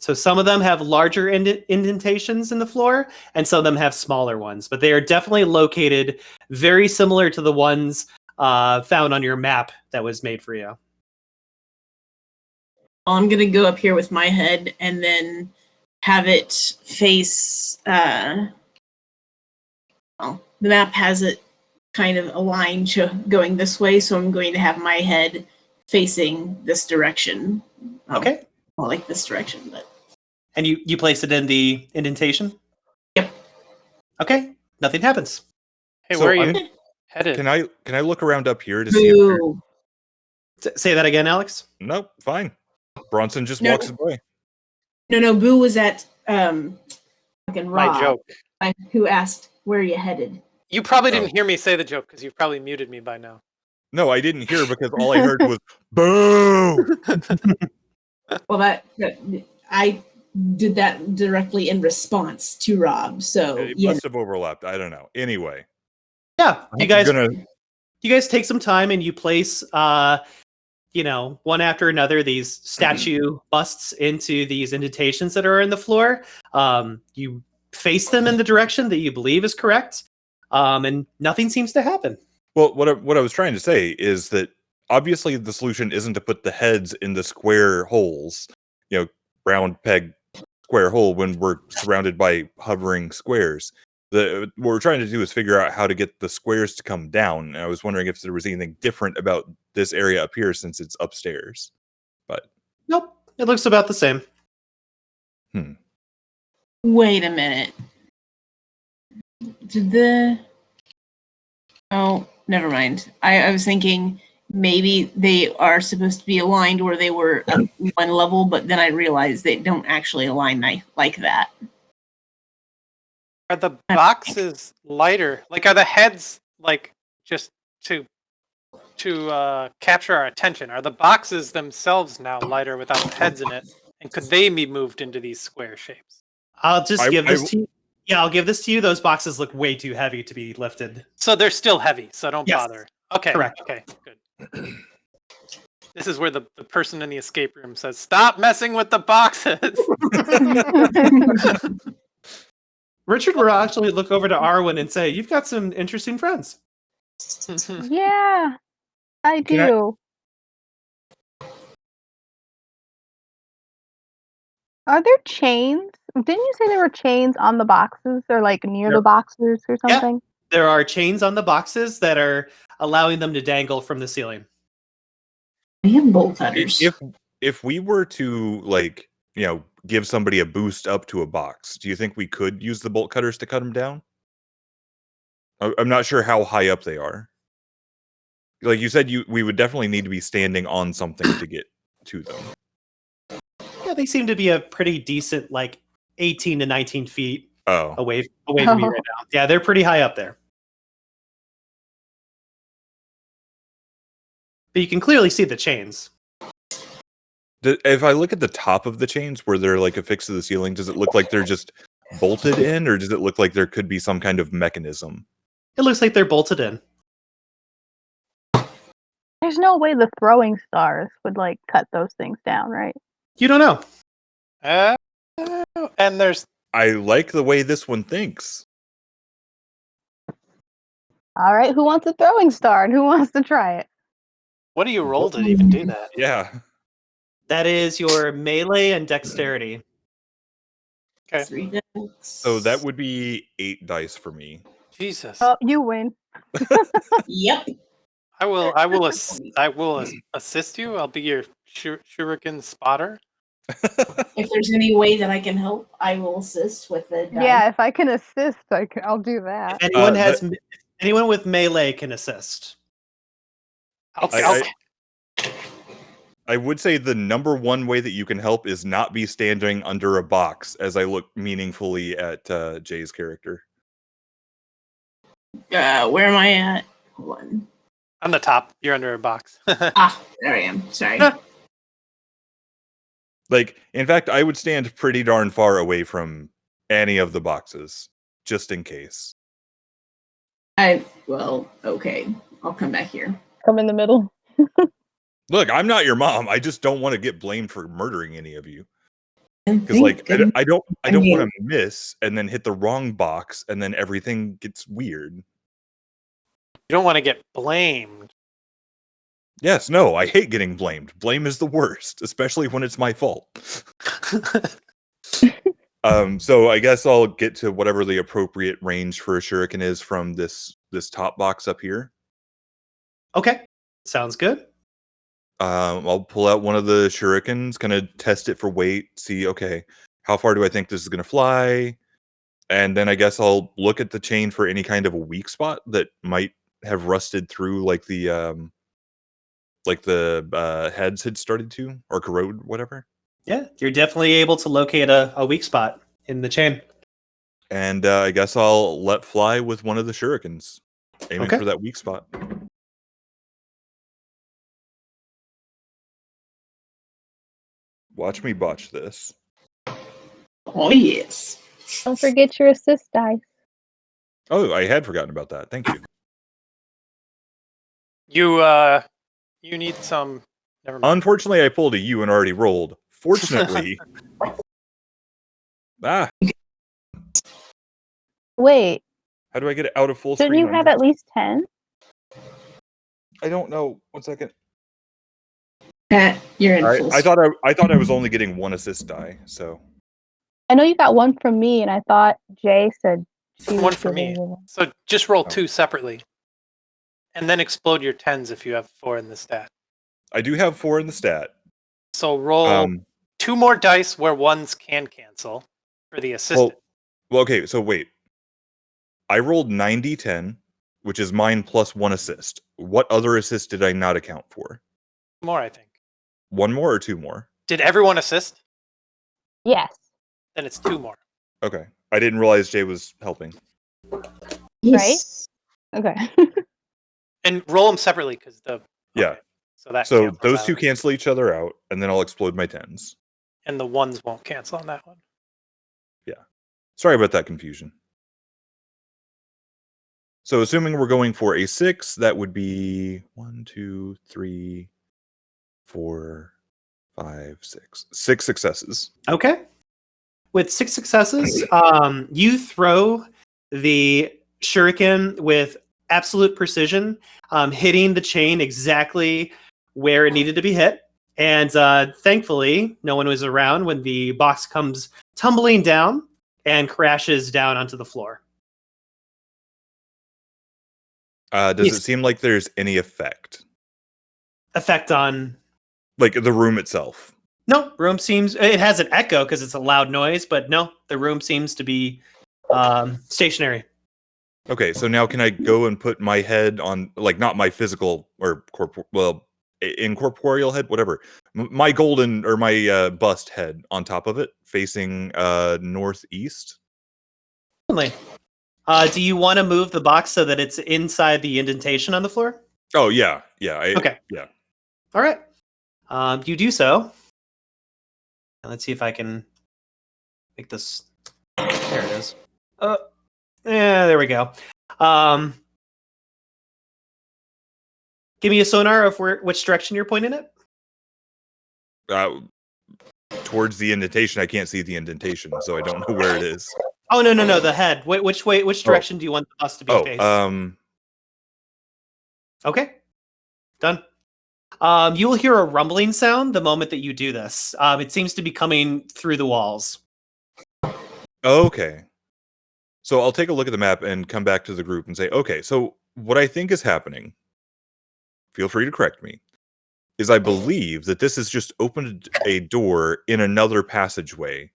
So some of them have larger indentations in the floor, and some of them have smaller ones. But they are definitely located very similar to the ones found on your map that was made for you. I'm going to go up here with my head and then have it face... well, the map has it kind of aligned going this way, so I'm going to have my head facing this direction. Okay. Well, like this direction, but... And you place it in the indentation? Yep. Okay. Nothing happens. Hey, So where are you headed? Can I look around up here to see if there... Boo. Say that again, Alex. Nope, fine. Bronson just No. walks away. No, Boo was at fucking Rob, My joke. who asked, where are you headed? You probably Oh. didn't hear me say the joke because you've probably muted me by now. No, I didn't hear because all I heard was boo. Well, I did that directly in response to Rob, so It yeah. must have overlapped. I don't know. Anyway, Yeah. I'm You guys gonna... you guys take some time and you place one after another these statue busts into these indentations that are in the floor. You face them in the direction that you believe is correct, and nothing seems to happen. Well, what I was trying to say is that obviously the solution isn't to put the heads in the square holes, round peg square hole when we're surrounded by hovering squares. What we're trying to do is figure out how to get the squares to come down. And I was wondering if there was anything different about this area up here since it's upstairs. But Nope. It looks about the same. Wait a minute. Oh, never mind. I was thinking maybe they are supposed to be aligned where they were at one level, but then I realized they don't actually align like that. Are the boxes lighter? Like, are the heads like just to capture our attention? Are the boxes themselves now lighter without heads in it? And could they be moved into these square shapes? I'll just give this to you. Yeah, I'll give this to you. Those boxes look way too heavy to be lifted. So they're still heavy, so don't Yes. bother. Okay. Correct. Okay, good. This is where the person in the escape room says, "Stop messing with the boxes." Richard will actually look over to Arwen and say, "You've got some interesting friends." Yeah, I Can I- do. Are there chains? Didn't you say there were chains on the boxes or like near the boxes or Yeah. something? There are chains on the boxes that are allowing them to dangle from the ceiling. We have bolt cutters. if we were to give somebody a boost up to a box, do you think we could use the bolt cutters to cut them down? I'm not sure how high up they are. Like you said, we would definitely need to be standing on something to get to them. Yeah, they seem to be a pretty decent, 18 to 19 feet Oh, away from me right now. Yeah, they're pretty high up there. But you can clearly see the chains. if I look at the top of the chains where they're affixed to the ceiling, does it look like they're just bolted in, or does it look like there could be some kind of mechanism? It looks like they're bolted in. There's no way the throwing stars would cut those things down, right? You don't know. And there's I like the way this one thinks. All right, who wants a throwing star and who wants to try it? What do you roll to even do that? Yeah. That is your melee and dexterity. Okay. 3 dice. So that would be 8 dice for me. Jesus. Oh, you win. Yep. I will assist you. I'll be your shuriken spotter. If there's any way that I can help, I will assist with the dice. Yeah, if I can assist, I'll do that. If anyone with melee can assist. I would say the number one way that you can help is not be standing under a box as I look meaningfully at Jay's character. Where am I at? Hold on. On the top. You're under a box. There I am. Sorry. Like, in fact, I would stand pretty darn far away from any of the boxes, just in case. Okay. I'll come back here. Come in the middle. Look, I'm not your mom. I just don't want to get blamed for murdering any of you. Because, Thank like, goodness. I don't mean- want to miss and then hit the wrong box and then everything gets weird. You don't want to get blamed. Yes, no, I hate getting blamed. Blame is the worst, especially when it's my fault. So I guess I'll get to whatever the appropriate range for a shuriken is from this top box up here. Okay, sounds good. I'll pull out one of the shurikens, kind of test it for weight, see, okay, how far do I think this is going to fly? And then I guess I'll look at the chain for any kind of a weak spot that might have rusted through, like the heads had started to, or corrode, whatever. Yeah, you're definitely able to locate a weak spot in the chain. And I guess I'll let fly with one of the shurikens, aiming for that weak spot. Watch me botch this. Oh, yes. Don't forget your assist dice. Oh, I had forgotten about that. Thank you. You need some. Never mind. Unfortunately, I pulled a U and already rolled. Fortunately, Wait, how do I get it out of full shouldn't screen? you have at least 10? I don't know. 1 second. Pat, you're in All right, full I thought I was only getting 1 assist die. So I know you got one from me, and I thought Jay said she One was for me. giving you one. So just roll Oh. 2 separately, and then explode your 10s if you have 4 in the stat. I do have 4 in the stat. So roll 2 more dice where 1s can cancel for the assistant. Well, okay. So wait, I rolled 90-10, which is mine plus 1 assist. What other assist did I not account for? More, I think. 1 more or 2 more? Did everyone assist? Yes. Then it's 2 more. Okay, I didn't realize Jay was helping. Yes. Okay. And roll them separately because the Yeah. okay, so that So cancels those out. 2 cancel each other out, and then I'll explode my 10s. And the 1s won't cancel on that one. Sorry about that confusion. So assuming we're going for a 6, that would be 1, 2, 3, 4, 5, 6. 6 successes. Okay. With 6 successes, you throw the shuriken with absolute precision, hitting the chain exactly where it needed to be hit. And thankfully, no one was around when the box comes tumbling down and crashes down onto the floor. Does Yes. it seem like there's any effect? Effect on... Like the room itself? No, room seems... It has an echo because it's a loud noise, but no, the room seems to be stationary. Okay, so now can I go and put my head on, like, not my physical or incorporeal head, whatever, my golden or my bust head on top of it, facing northeast? Certainly. Do you want to move the box so that it's inside the indentation on the floor? Oh yeah. Okay. Yeah. All right. You do so. Let's see if I can make this. There it is. Yeah, there we go. Give me a sonar of which direction you're pointing it. Towards the indentation. I can't see the indentation, so I don't know where it is. Oh no, the head. Which direction do you want the bus to be faced? Oh, Okay. Done. You will hear a rumbling sound the moment that you do this. It seems to be coming through the walls. Okay. So I'll take a look at the map and come back to the group and say, okay, so what I think is happening, feel free to correct me, is I believe that this has just opened a door in another passageway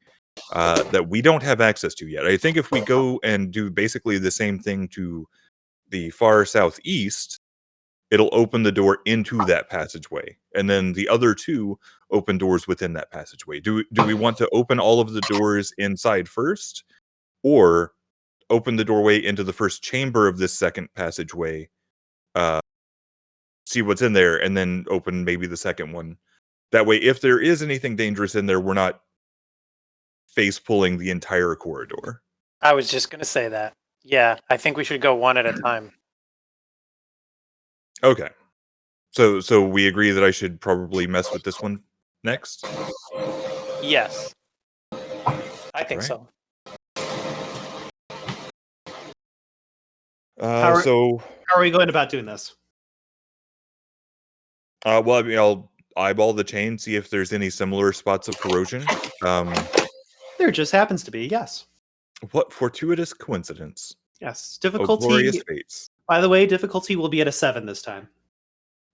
that we don't have access to yet. I think if we go and do basically the same thing to the far southeast, it'll open the door into that passageway. And then the other two open doors within that passageway. Do we want to open all of the doors inside first? Or open the doorway into the first chamber of this second passageway, see what's in there, and then open maybe the second one. That way, if there is anything dangerous in there, we're not face pulling the entire corridor. I was just going to say that. Yeah, I think we should go one at a time. Okay. So we agree that I should probably mess with this one next? Yes. I think Right. so. How So are we going about doing this? well, I mean, I'll eyeball the chain, see if there's any similar spots of corrosion. There just happens to be, yes. What fortuitous coincidence. Yes. Oh, Difficulty, glorious fates. by the way, difficulty will be at a 7 this time.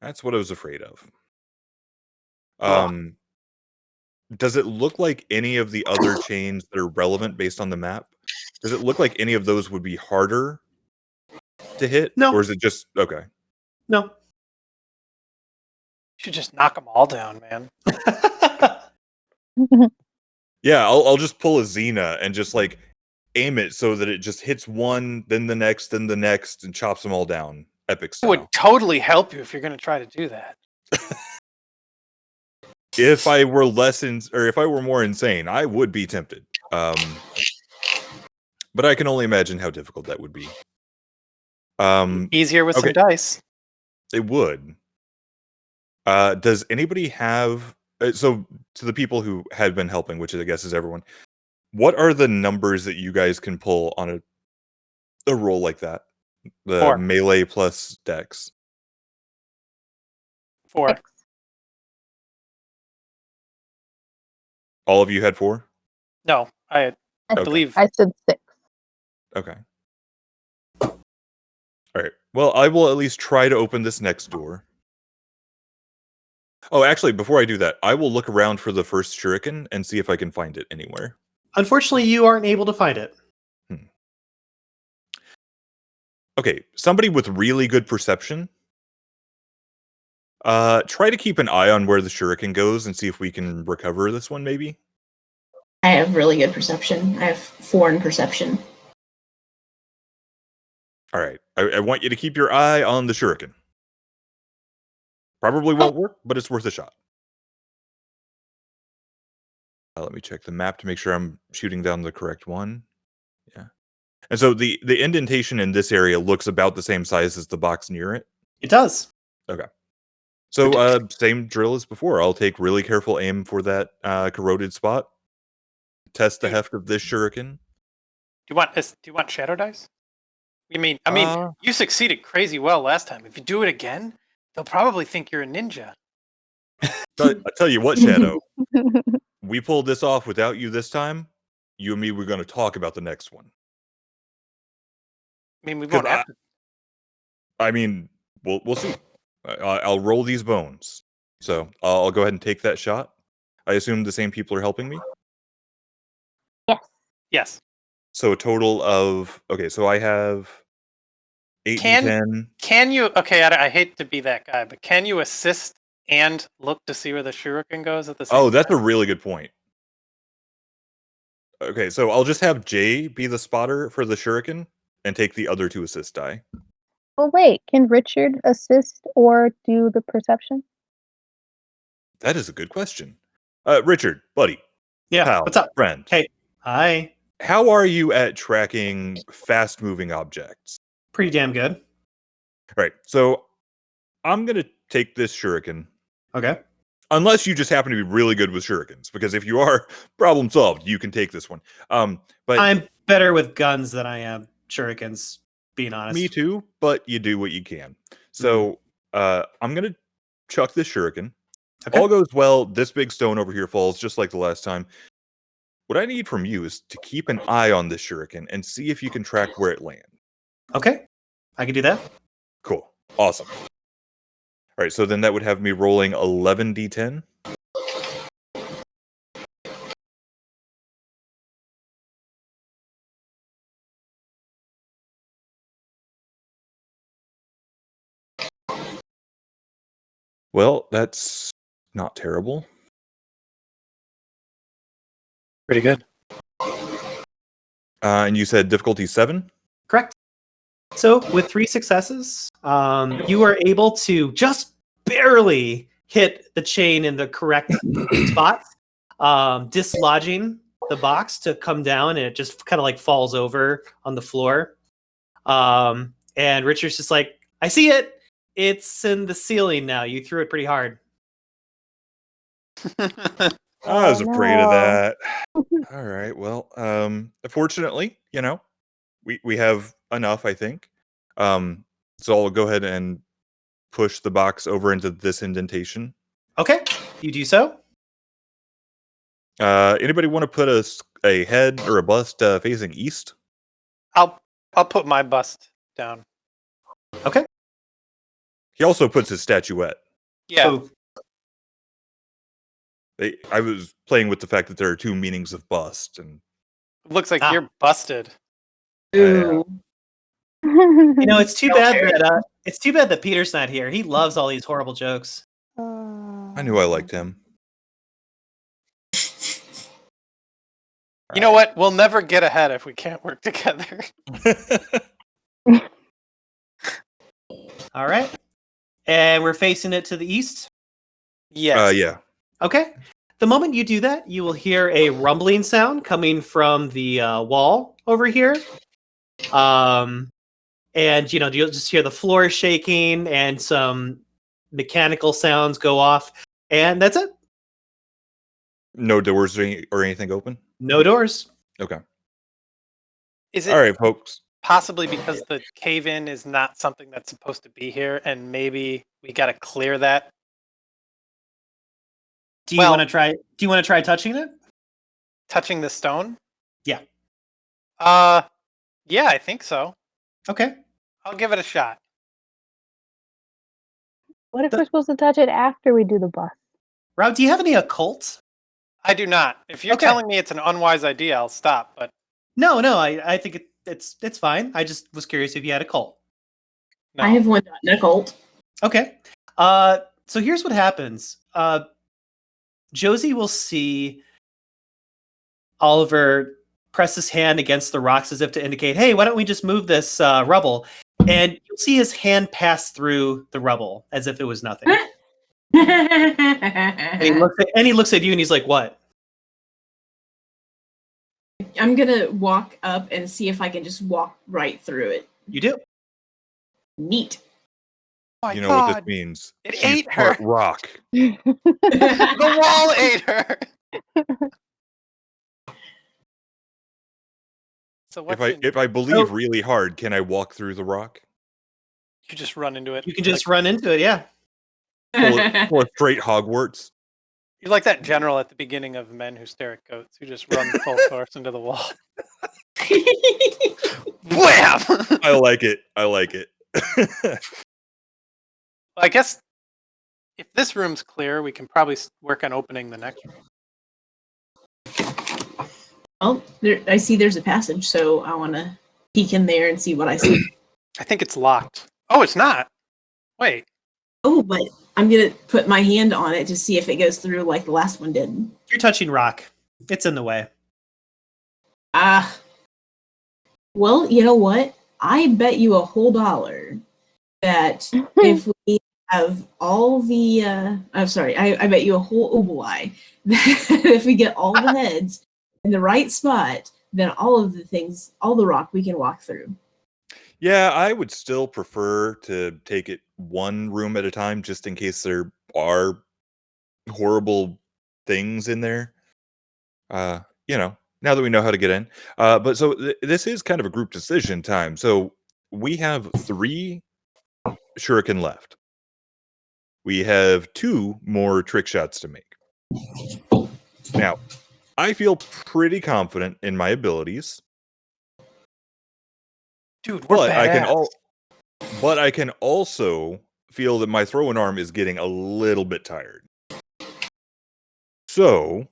That's what I was afraid of. Oh. Does it look like any of the other chains that are relevant based on the map? Does it look like any of those would be harder to hit? No. Or is it just okay? No. You should just knock them all down, man. Yeah, I'll just pull a Xena and just like aim it so that it just hits one, then the next, and chops them all down. Epic It style. would totally help you if you're going to try to do that. If I were if I were more insane, I would be tempted. But I can only imagine how difficult that would be. Easier with okay. some dice. It would. Does anybody have so to the people who had been helping, which I guess is everyone, what are the numbers that you guys can pull on a roll like that? The 4. melee plus dex. 4. All of you had 4? No, I Okay. believe. I said 6. Okay. All right. Well, I will at least try to open this next door. Oh, actually, before I do that, I will look around for the first shuriken and see if I can find it anywhere. Unfortunately, you aren't able to find it. Okay, somebody with really good perception. Try to keep an eye on where the shuriken goes and see if we can recover this one, maybe. I have really good perception. I have 4 in perception. All right, I want you to keep your eye on the shuriken. Probably won't work, but it's worth a shot. Let me check the map to make sure I'm shooting down the correct one. Yeah. And so the indentation in this area looks about the same size as the box near it. It does. Okay. So same drill as before. I'll take really careful aim for that corroded spot. Test the heft of this shuriken. Do you want shadow dice? I mean, you succeeded crazy well last time. If you do it again, they'll probably think you're a ninja. I tell you what, Shadow. We pulled this off without you this time. You and me, we're going to talk about the next one. I mean, we won't have to. I mean, we'll see. I'll roll these bones. So I'll go ahead and take that shot. I assume the same people are helping me? Yes. Yes. So a total of... Okay, so I have 8 and 10. Can you... Okay, I hate to be that guy, but can you assist and look to see where the shuriken goes at the same time? Oh, that's a really good point. Okay, so I'll just have Jay be the spotter for the shuriken and take the other 2 assist die. Well, wait. Can Richard assist or do the perception? That is a good question. Richard, buddy. Yeah. Pal, What's up? friend. Hey. Hi. How are you at tracking fast-moving objects? Pretty damn good. All right, so I'm going to take this shuriken. Okay. Unless you just happen to be really good with shurikens, because if you are, problem solved. You can take this one. But I'm better with guns than I am shurikens, being honest. me too, but you do what you can. So I'm going to chuck this shuriken. Okay. All goes well. This big stone over here falls just like the last time. What I need from you is to keep an eye on this shuriken and see if you can track where it lands. Okay. I can do that. Cool. Awesome. All right, so then that would have me rolling 11d10. Well, that's not terrible. Pretty good. And you said difficulty 7? Correct. So with 3 successes, you are able to just barely hit the chain in the correct spot, dislodging the box to come down, and it just kind of like falls over on the floor. And Richard's just like, I see it. It's in the ceiling now. You threw it pretty hard. I was afraid of no. that. All right. Well, fortunately, we have enough, I think. So I'll go ahead and push the box over into this indentation. Okay, you do so. Anybody want to put a head or a bust facing east? I'll put my bust down. Okay. He also puts his statuette. Yeah. Oh, I was playing with the fact that there are 2 meanings of bust, and Looks like Ah. you're busted. Ooh. it's too No bad fair. that Peter's not here. He loves all these horrible jokes. I knew I liked him. You know what? We'll never get ahead if we can't work together. All right. And we're facing it to the east. Yes. Yeah. Okay. The moment you do that, you will hear a rumbling sound coming from the wall over here. And you'll just hear the floor shaking and some mechanical sounds go off, and that's it. No doors or anything open? No doors. Okay. Is All it right, folks. possibly because the cave-in is not something that's supposed to be here, and maybe we got to clear that? Do you want to try touching it? Touching the stone? Yeah. Yeah, I think so. Okay. I'll give it a shot. What if we're supposed to touch it after we do the bus? Rob, do you have any occult? I do not. If you're Okay. telling me it's an unwise idea, I'll stop. But No, I think it's fine. I just was curious if you had occult. no. I have one Nicole. Okay. So here's what happens. Josie will see Oliver press his hand against the rocks as if to indicate, hey, why don't we just move this rubble? And you'll see his hand pass through the rubble as if it was nothing. And he looks at you and he's like, what? I'm gonna walk up and see if I can just walk right through it. You do. Neat. Oh my You know what God. this means. It She's ate her. part rock. The wall ate her. So what's If I believe really hard, can I walk through the rock? you just run into it? You can just run into it, yeah. Pull a straight Hogwarts. You're like that general at the beginning of Men Who Stare at Goats, who just runs full force into the wall. Wham! I like it. I like it. I guess if this room's clear, we can probably work on opening the next room. Oh, I see there's a passage, so I want to peek in there and see what I see. I think it's locked. Oh, it's not. Wait. Oh, but I'm going to put my hand on it to see if it goes through like the last one did. You're touching rock. It's in the way. Well, you know what? I bet you a whole dollar that if we have all the, I'm sorry, I bet you a whole oobleeye that if we get all the heads in the right spot, then all of the things, all the rock we can walk through. Yeah, I would still prefer to take it one room at a time, just in case there are horrible things in there. Now that we know how to get in. But so this is kind of a group decision time. So we have 3 shuriken left. we have 2 more trick shots to make. Now, I feel pretty confident in my abilities, Dude, we're but badass. I can also feel that my throwing arm is getting a little bit tired. So,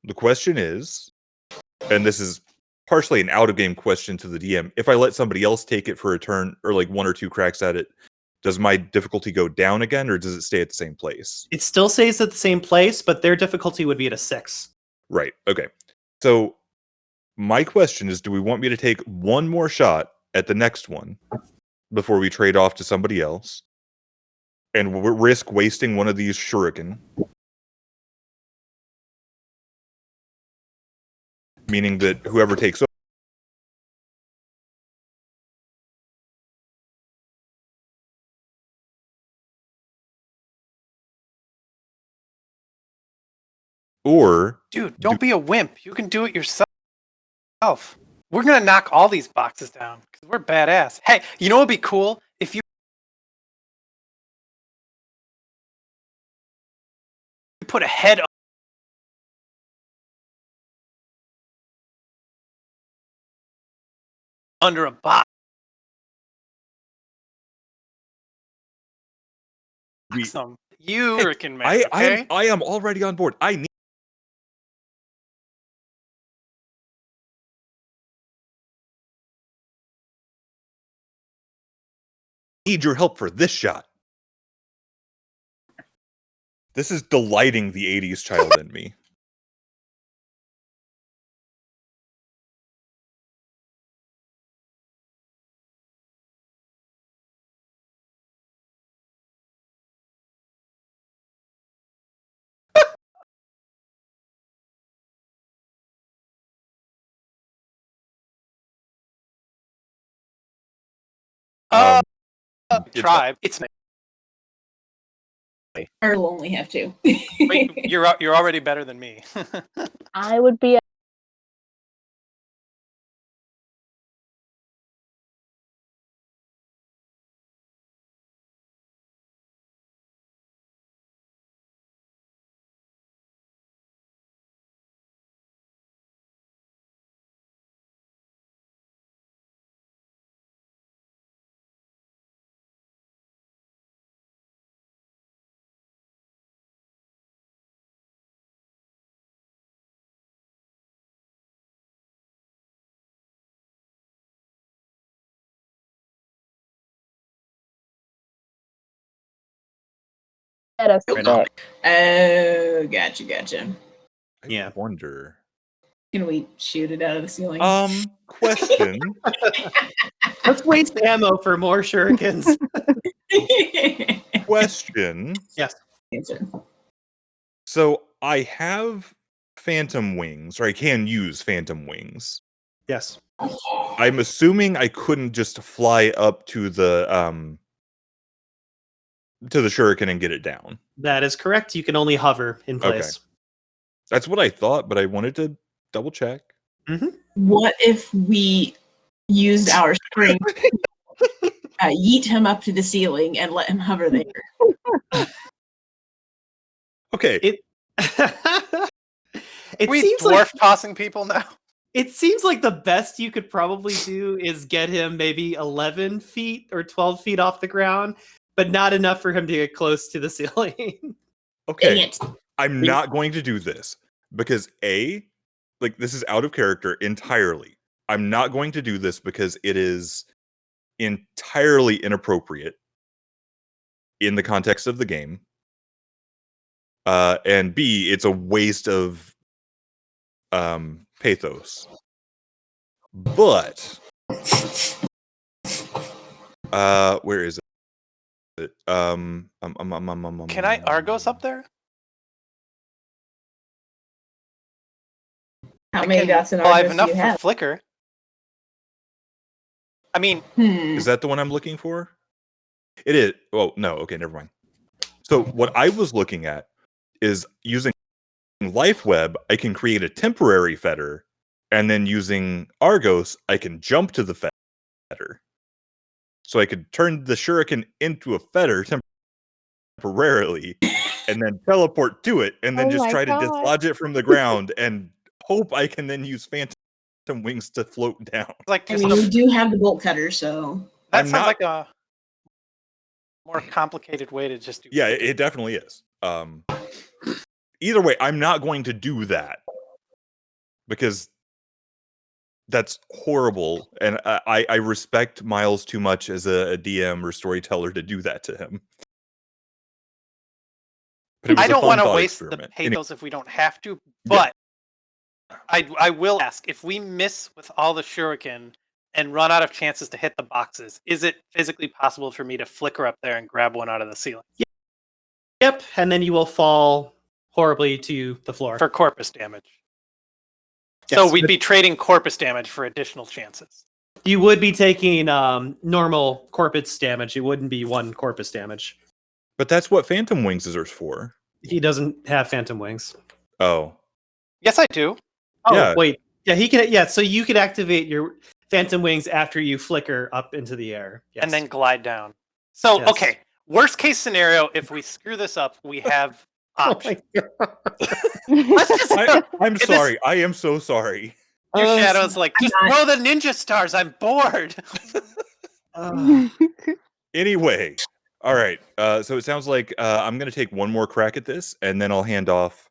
the question is, and this is partially an out-of-game question to the DM, if I let somebody else take it for a turn, or like 1 or 2 cracks at it, does my difficulty go down again, or does it stay at the same place? It still stays at the same place, but their difficulty would be at a 6. Right, okay. So, my question is, do we want me to take 1 more shot at the next one before we trade off to somebody else, and risk wasting one of these shuriken? Meaning that whoever takes over. Or, Dude, don't be a wimp. You can do it yourself. We're gonna knock all these boxes down because we're badass. Hey, you know what'd be cool if you put a head under a box. You freaking man. Okay? I am already on board. I need your help for this shot. This is delighting the 80s child in me. Tribe. It's Or will only have 2. wait, you're already better than me. I would be at a stick. Oh, gotcha. Yeah. I wonder. Can we shoot it out of the ceiling? Question. Let's waste ammo for more shurikens. Question. Yes. Answer. So I have phantom wings, or I can use phantom wings. Yes. I'm assuming I couldn't just fly up to the shuriken and get it down. That is correct. You can only hover in place. That's what I thought, but I wanted to double check. What if we used our strength to yeet him up to the ceiling and let him hover there? Okay. It we seems dwarf like tossing people now. it seems like the best you could probably do is get him maybe 11 feet or 12 feet off the ground, but not enough for him to get close to the ceiling. Okay. Dang it. I'm not going to do this because this is out of character entirely. I'm not going to do this because it is entirely inappropriate in the context of the game. And B, it's a waste of pathos. But where is it? Can I Argos up there? How many dots in I have Argos do enough you for have? flicker. I mean, Is that the one I'm looking for? It is. Oh, no. Okay, never mind. So what I was looking at is using Life Web, I can create a temporary fetter, and then using Argos, I can jump to the fetter. So I could turn the shuriken into a fetter temporarily and then teleport to it and then Oh just my try to God. dislodge it from the ground and hope I can then use phantom wings to float down. Like I just mean, we do have the bolt cutter, so that I'm sounds not- like a more complicated way to just do. Yeah, it definitely is. Either way, I'm not going to do that because that's horrible, and I respect Myles too much as a DM or storyteller to do that to him. But it was I a don't fun want to thought waste the experiment. pathos if we don't have to, but I will ask, if we miss with all the shuriken and run out of chances to hit the boxes, is it physically possible for me to flicker up there and grab one out of the ceiling Yep, and then you will fall horribly to the floor. for corpus damage? Yes, So we'd but be trading corpus damage for additional chances. you would be taking normal corpus damage. It wouldn't be one corpus damage. But that's what Phantom Wings is for. He doesn't have phantom wings. Oh, Yes, I do. Oh, Yeah. wait. Yeah, he can. Yeah, so you could activate your phantom wings after you flicker up into the air. Yes. And then glide down. So, Yes. okay, worst case scenario, if we screw this up, we have Oh options. my God. Let's just I'm It is- sorry. I am so sorry. your Uh, shadow's like, just I'm throw the ninja stars. I'm bored. Anyway, all right. So it sounds like I'm going to take one more crack at this, and then I'll hand off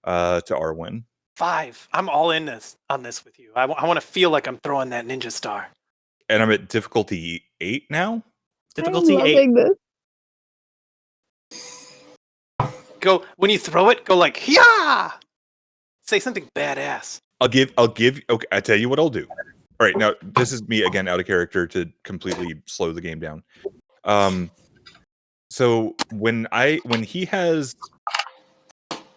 to Arwen. 5. I'm all in on this with you. I want to feel like I'm throwing that ninja star. And I'm at difficulty 8 now. difficulty I'm 8. loving this. Go when you throw it. Go like, yeah. Say something badass. I'll give. Okay, I tell you what I'll do. All right, now this is me again out of character to completely slow the game down. So when he has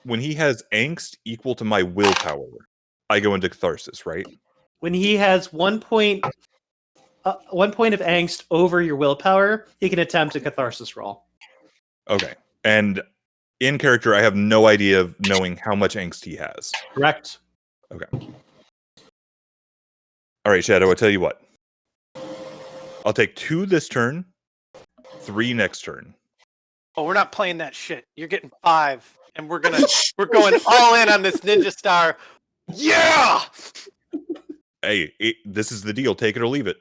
angst equal to my willpower, I go into catharsis, right? When he has 1 point, 1 point of angst over your willpower, he can attempt a catharsis roll. Okay, and in character, I have no idea of knowing how much angst he has. Correct. Okay. All right, Shadow. I'll tell you what. I'll take 2 this turn, 3 next turn. Oh, we're not playing that shit. You're getting 5, and we're going all in on this ninja star. Yeah. Hey, this is the deal. Take it or leave it.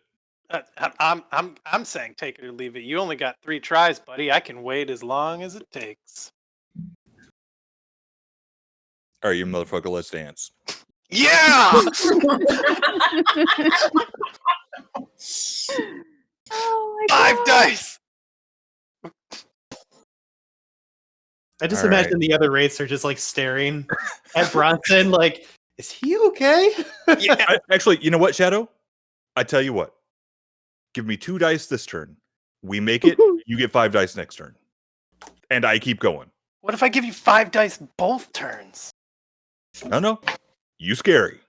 I'm saying take it or leave it. You only got 3 tries, buddy. I can wait as long as it takes. All right, you motherfucker. Let's dance. Yeah. Oh my 5 God. dice. I just All imagine the other wraiths are just like staring at Bronson, like, is he okay? Yeah. Actually, you know what, Shadow? I tell you what. Give me 2 dice this turn. We make it. You get 5 dice next turn. And I keep going. What if I give you 5 dice both turns? No. You scary.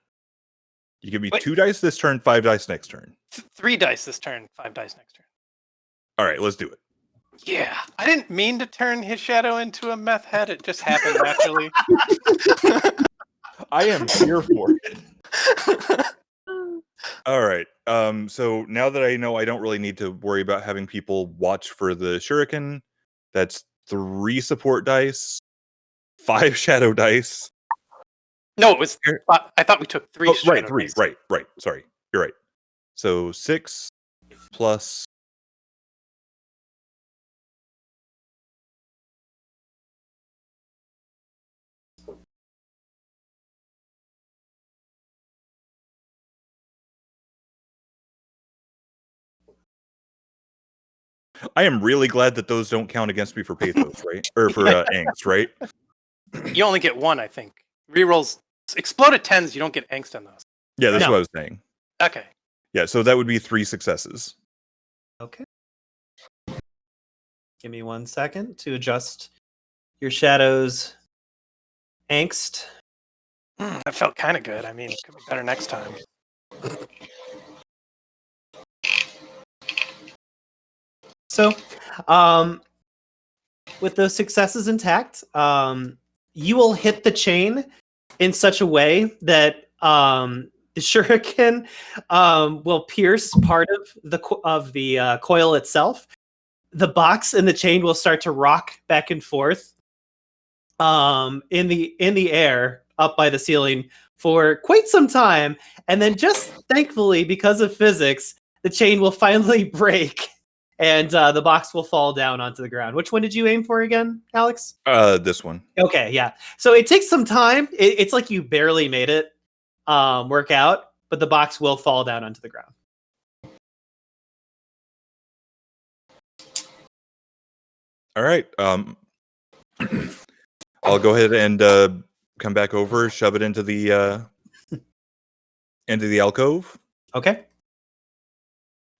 You give me Wait. 2 dice this turn, 5 dice next turn. 3 dice this turn, 5 dice next turn. All right, let's do it. Yeah. I didn't mean to turn his shadow into a meth head. It just happened naturally. I am here for it. All right. So now that I know I don't really need to worry about having people watch for the shuriken, that's 3 support dice, 5 shadow dice. No, it was. I thought we took 3. Oh, right, shadow 3. dice. Right. Sorry. You're right. So 6 plus. I am really glad that those don't count against me for pathos, right? Or for angst, right? You only get 1, I think. Rerolls. Exploded 10s, you don't get angst on those. Yeah, that's No. what I was saying. Okay. Yeah, so that would be 3 successes. Okay. Give me 1 second to adjust your shadow's angst. That felt kind of good. I mean, it could be better next time. So, with those successes intact, you will hit the chain in such a way that the shuriken will pierce part of the coil itself, the box and the chain will start to rock back and forth in the air up by the ceiling for quite some time, and then just thankfully, because of physics, the chain will finally break and the box will fall down onto the ground. Which one did you aim for again, Alex? This one. Okay, yeah. So it takes some time. It's like you barely made it work out, but the box will fall down onto the ground. All right. I'll go ahead and come back over, shove it into the alcove. Okay.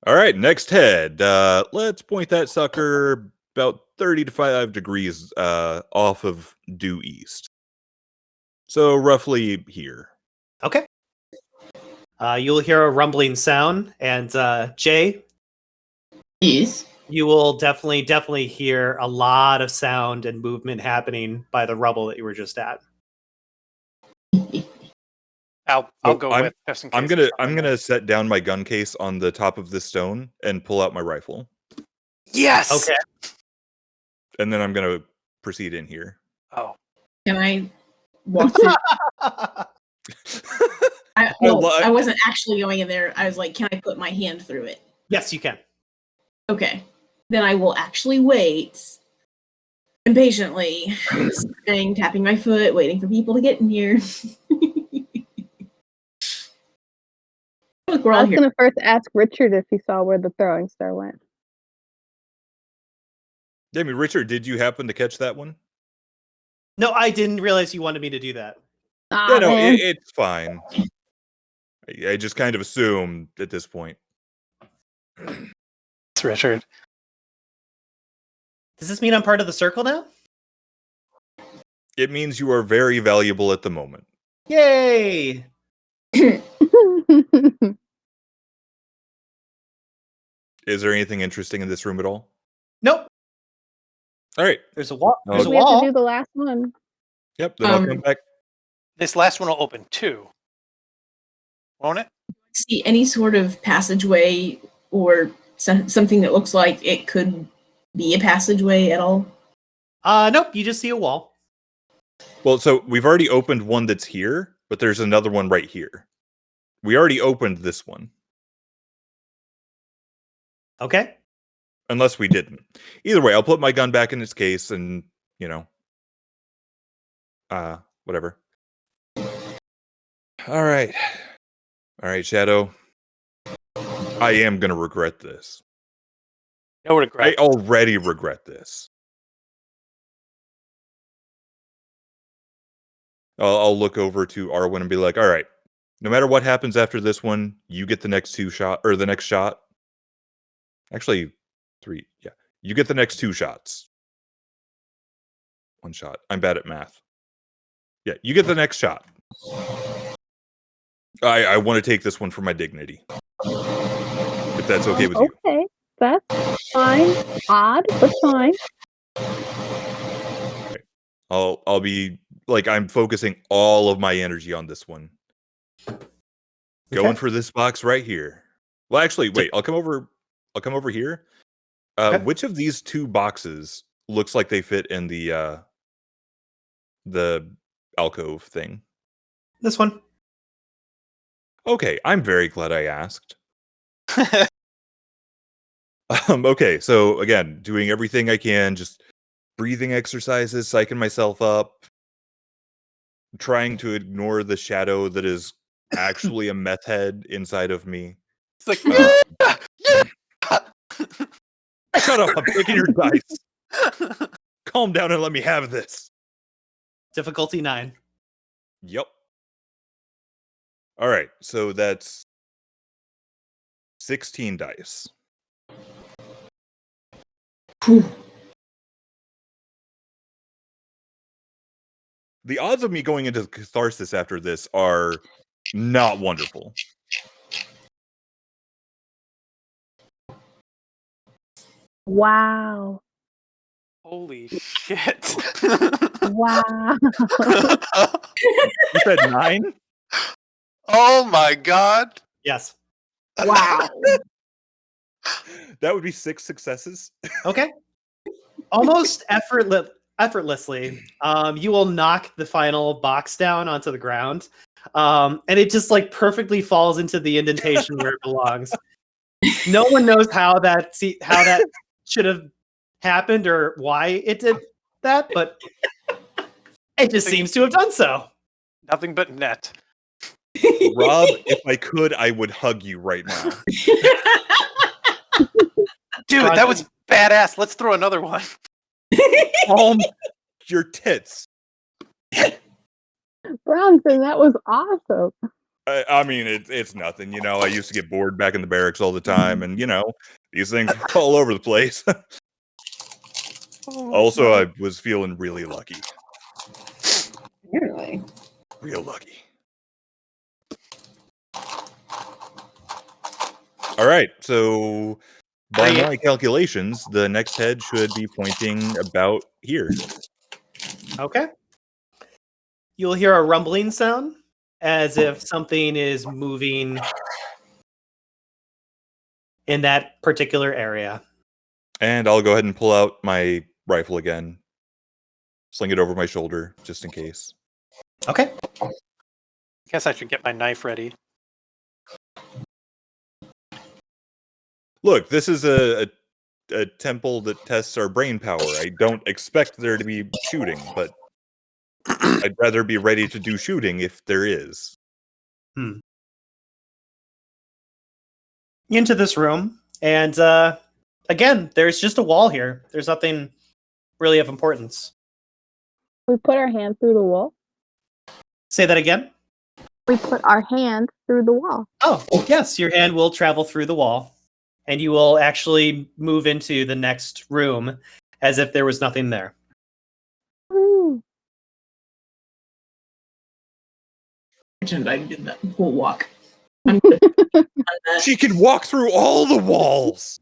All right, next head. Let's point that sucker about 30 to 5 degrees off of due east. So roughly here. Okay. You'll hear a rumbling sound, and Jay, Yes. you will definitely hear a lot of sound and movement happening by the rubble that you were just at. I'll Well, go I'm- with just in case. I'm there's gonna something set down my gun case on the top of this stone and pull out my rifle, there. Yes. Okay. and then I'm gonna proceed in here. Oh. Can I walk through? I wasn't actually going in there. I was like, can I put my hand through it? Yes, you can. Okay. Then I will actually wait impatiently, sitting, tapping my foot, waiting for people to get in here. Look, we're I all was here. gonna first ask Richard if he saw where the throwing star went. I mean, Richard, did you happen to catch that one? No, I didn't realize you wanted me to do that. Ah, Yeah, no, man. it's fine. I just kind of assumed at this point. It's Richard. Does this mean I'm part of the circle now? It means you are very valuable at the moment. Yay! Is there anything interesting in this room at all? Nope. All right. There's a wall. No. There's a we have to wall. do the last one. Yep. Then I'll come back. This last one will open too. Won't it? See any sort of passageway or something that looks like it could be a passageway at all? Nope. You just see a wall. Well, so we've already opened one that's here, but there's another one right here. We already opened this one. Okay. Unless we didn't. Either way, I'll put my gun back in its case and, whatever. All right. All right, Shadow. I am going to regret this. No regret. I already regret this. I'll look over to Arwen and be like, all right, no matter what happens after this one, you get the next the next shot. Actually, 3. Yeah. You get the next 2 shots. 1 shot. I'm bad at math. Yeah, you get the next shot. I want to take this one for my dignity. If that's okay with you. Okay, that's fine. Odd, but fine. Okay. I'll be like, I'm focusing all of my energy on this one. Going for this box right here. Well, actually, wait. I'll come over here. Okay. Which of these 2 boxes looks like they fit in the alcove thing? This one. Okay, I'm very glad I asked. Okay, so again, doing everything I can, just breathing exercises, psyching myself up, trying to ignore the shadow that is actually a meth head inside of me. It's like, yeah! Shut up, I'm taking your dice. Calm down and let me have this. Difficulty 9. Yep. All right, so that's 16 dice. Whew. The odds of me going into catharsis after this are not wonderful. Wow. Holy shit. Wow. You said 9? Oh my god. Yes. Wow. That would be 6 successes. Okay. Almost effortlessly, you will knock the final box down onto the ground, and it just like perfectly falls into the indentation where it belongs. No one knows how that should have happened or why it did that, but it just seems to have done so. Nothing but net. Rob, if I could, I would hug you right now. Dude, that was badass. Let's throw another one. Your tits. Bronson, that was awesome. I mean, it's nothing. I used to get bored back in the barracks all the time, and these things were all over the place. Also, I was feeling really lucky. Apparently. Real lucky. All right, so by my calculations, the next head should be pointing about here. Okay. You'll hear a rumbling sound as if something is moving in that particular area. And I'll go ahead and pull out my rifle again. Sling it over my shoulder, just in case. Okay. Guess I should get my knife ready. Look, this is a temple that tests our brain power. I don't expect there to be shooting, but I'd rather be ready to do shooting if there is. Into this room, and again, there's just a wall here. There's nothing really of importance. We put our hand through the wall. Say that again. We put our hand through the wall. Oh, yes, your hand will travel through the wall, and you will actually move into the next room as if there was nothing there. Woo. Pretend I did that whole walk. She can walk through all the walls.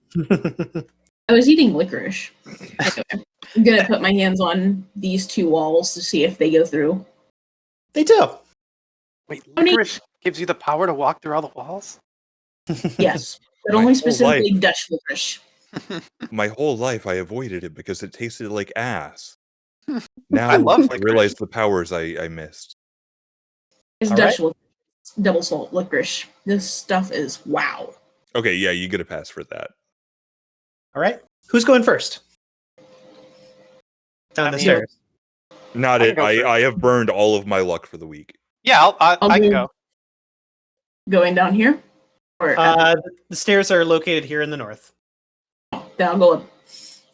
I was eating licorice. Anyway, I'm gonna put my hands on these 2 walls to see if they go through. They do. Wait, licorice gives you the power to walk through all the walls? Yes, but My only whole specifically life. Dutch licorice. My whole life, I avoided it because it tasted like ass. Now I love I licorice. realize the powers I missed. It's All Dutch right. licorice, double salt licorice. This stuff is wow. Okay, yeah, you get a pass for that. All right. Who's going first? Down the mean- stairs. Not I it. can go first. I have burned all of my luck for the week. Yeah, I I'll can do- go. Going down here? Or The stairs are located here in the north. then I'll go up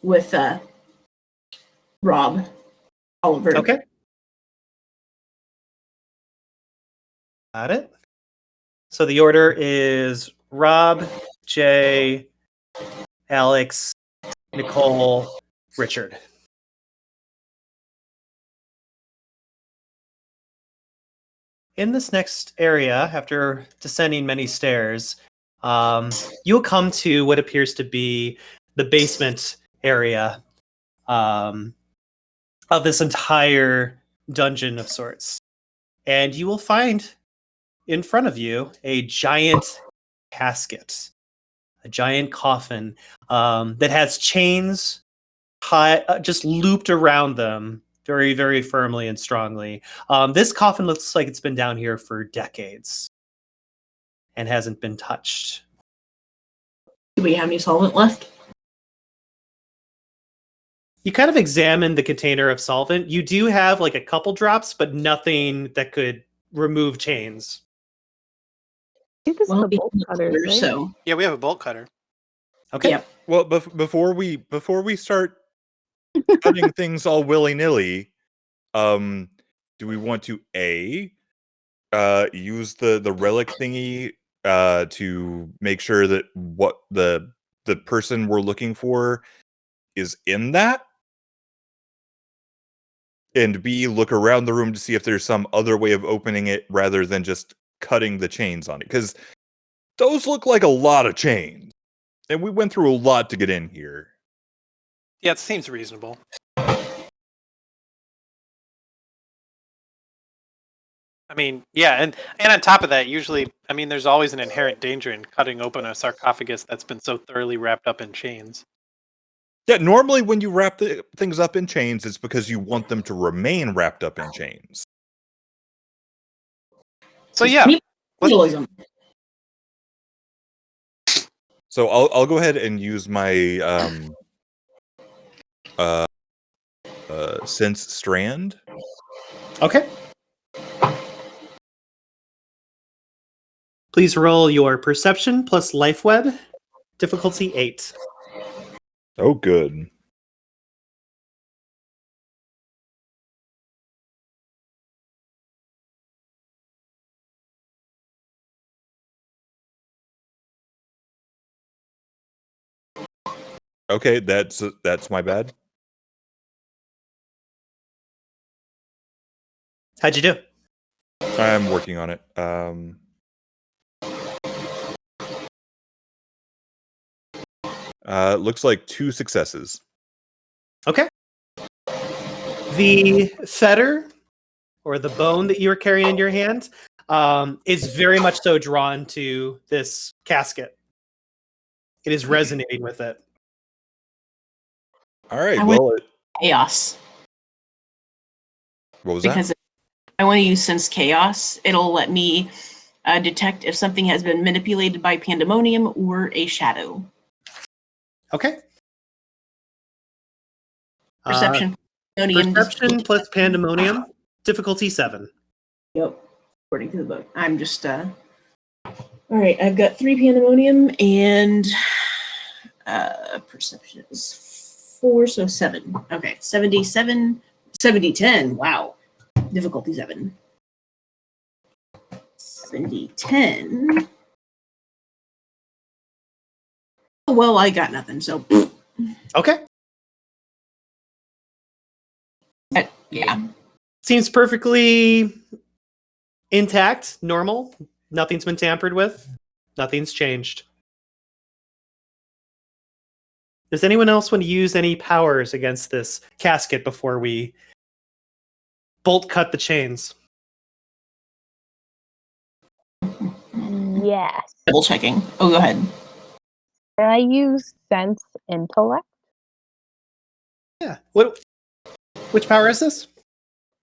with Rob Oliver. Okay. Got it. So the order is Rob, Jay, Alex, Nicole, Richard. In this next area, after descending many stairs, you'll come to what appears to be the basement area of this entire dungeon of sorts. And you will find in front of you a giant casket, a giant coffin that has chains just looped around them very, very firmly and strongly. This coffin looks like it's been down here for decades and hasn't been touched. Do we have any solvent left? You kind of examine the container of solvent. You do have like a couple drops, but nothing that could remove chains. I think this is the we bolt have cutters, clear, right? so Yeah, we have a bolt cutter. Okay. Yep. Well, before we start cutting things all willy nilly, do we want to use the relic thingy to make sure that what the person we're looking for is in that, and B, look around the room to see if there's some other way of opening it rather than just cutting the chains on it, because those look like a lot of chains, and we went through a lot to get in here. Yeah, it seems reasonable. I mean, yeah, and on top of that, usually, I mean, there's always an inherent danger in cutting open a sarcophagus that's been so thoroughly wrapped up in chains. Yeah, normally when you wrap things up in chains, it's because you want them to remain wrapped up in chains. So yeah, Cannibalism. So I'll go ahead and use my sense strand. Okay. Please roll your perception plus life web, difficulty 8. Oh, good. Okay, that's my bad. How'd you do? I'm working on it. Looks like 2 successes. Okay. The fetter, or the bone that you are carrying in your hand, is very much so drawn to this casket. It is resonating with it. All right. I Well, Chaos. what was that? Because I want to use Sense Chaos. It'll let me detect if something has been manipulated by pandemonium or a shadow. Okay. Perception. Perception plus pandemonium, difficulty 7. Yep. According to the book. I'm just all right, I've got 3 pandemonium and perception is 4, so 7. Okay. 77, 70, 10. Wow. Difficulty 7. 70, 10. Oh, well, I got nothing, so Okay. yeah. Seems perfectly intact, normal. Nothing's been tampered with. Nothing's changed. Does anyone else want to use any powers against this casket before we bolt cut the chains? Yes. Double checking. Oh, go ahead. Can I use sense intellect? Yeah. Which power is this?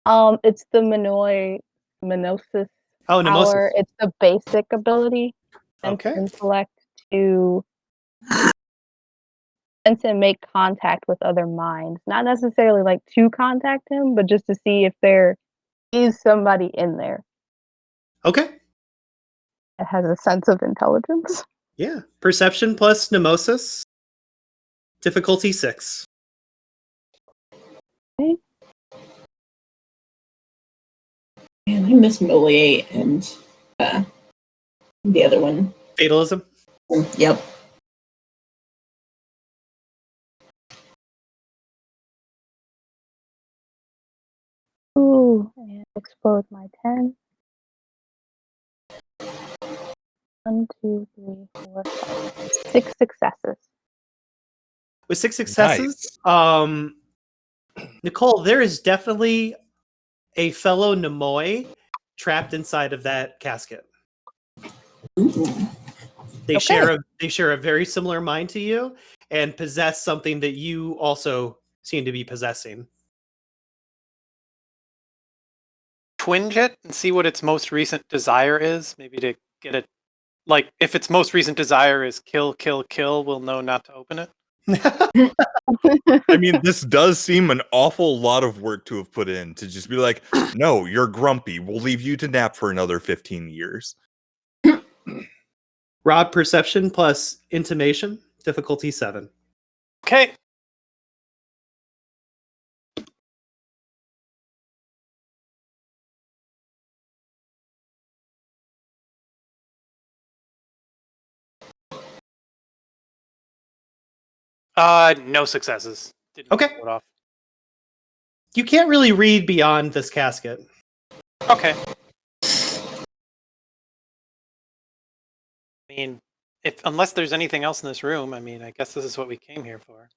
It's the Mnemos Oh, Mnemosis. power. It's the basic ability. Sense Okay. intellect to sense and make contact with other minds. Not necessarily like to contact him, but just to see if there is somebody in there Okay. that has a sense of intelligence. Yeah. Perception plus Mnemosis, difficulty 6. Man, I miss Moliere and the other one. Fatalism. Yep. Ooh, and explode my 10. 1, 2, 3, 4, 5. 6 successes. With 6 successes, Nicole, there is definitely a fellow Nemoi trapped inside of that casket. Ooh. They Okay. share a very similar mind to you and possess something that you also seem to be possessing. Twinge it and see what its most recent desire is. Maybe to get it, like if its most recent desire is kill, kill, kill, we'll know not to open it. I mean, this does seem an awful lot of work to have put in to just be like, no, you're grumpy. We'll leave you to nap for another 15 years. Rob, perception plus intimation, difficulty 7. Okay. No successes. Didn't Okay. pull it off. You can't really read beyond this casket. Okay. I mean, unless there's anything else in this room, I mean, I guess this is what we came here for.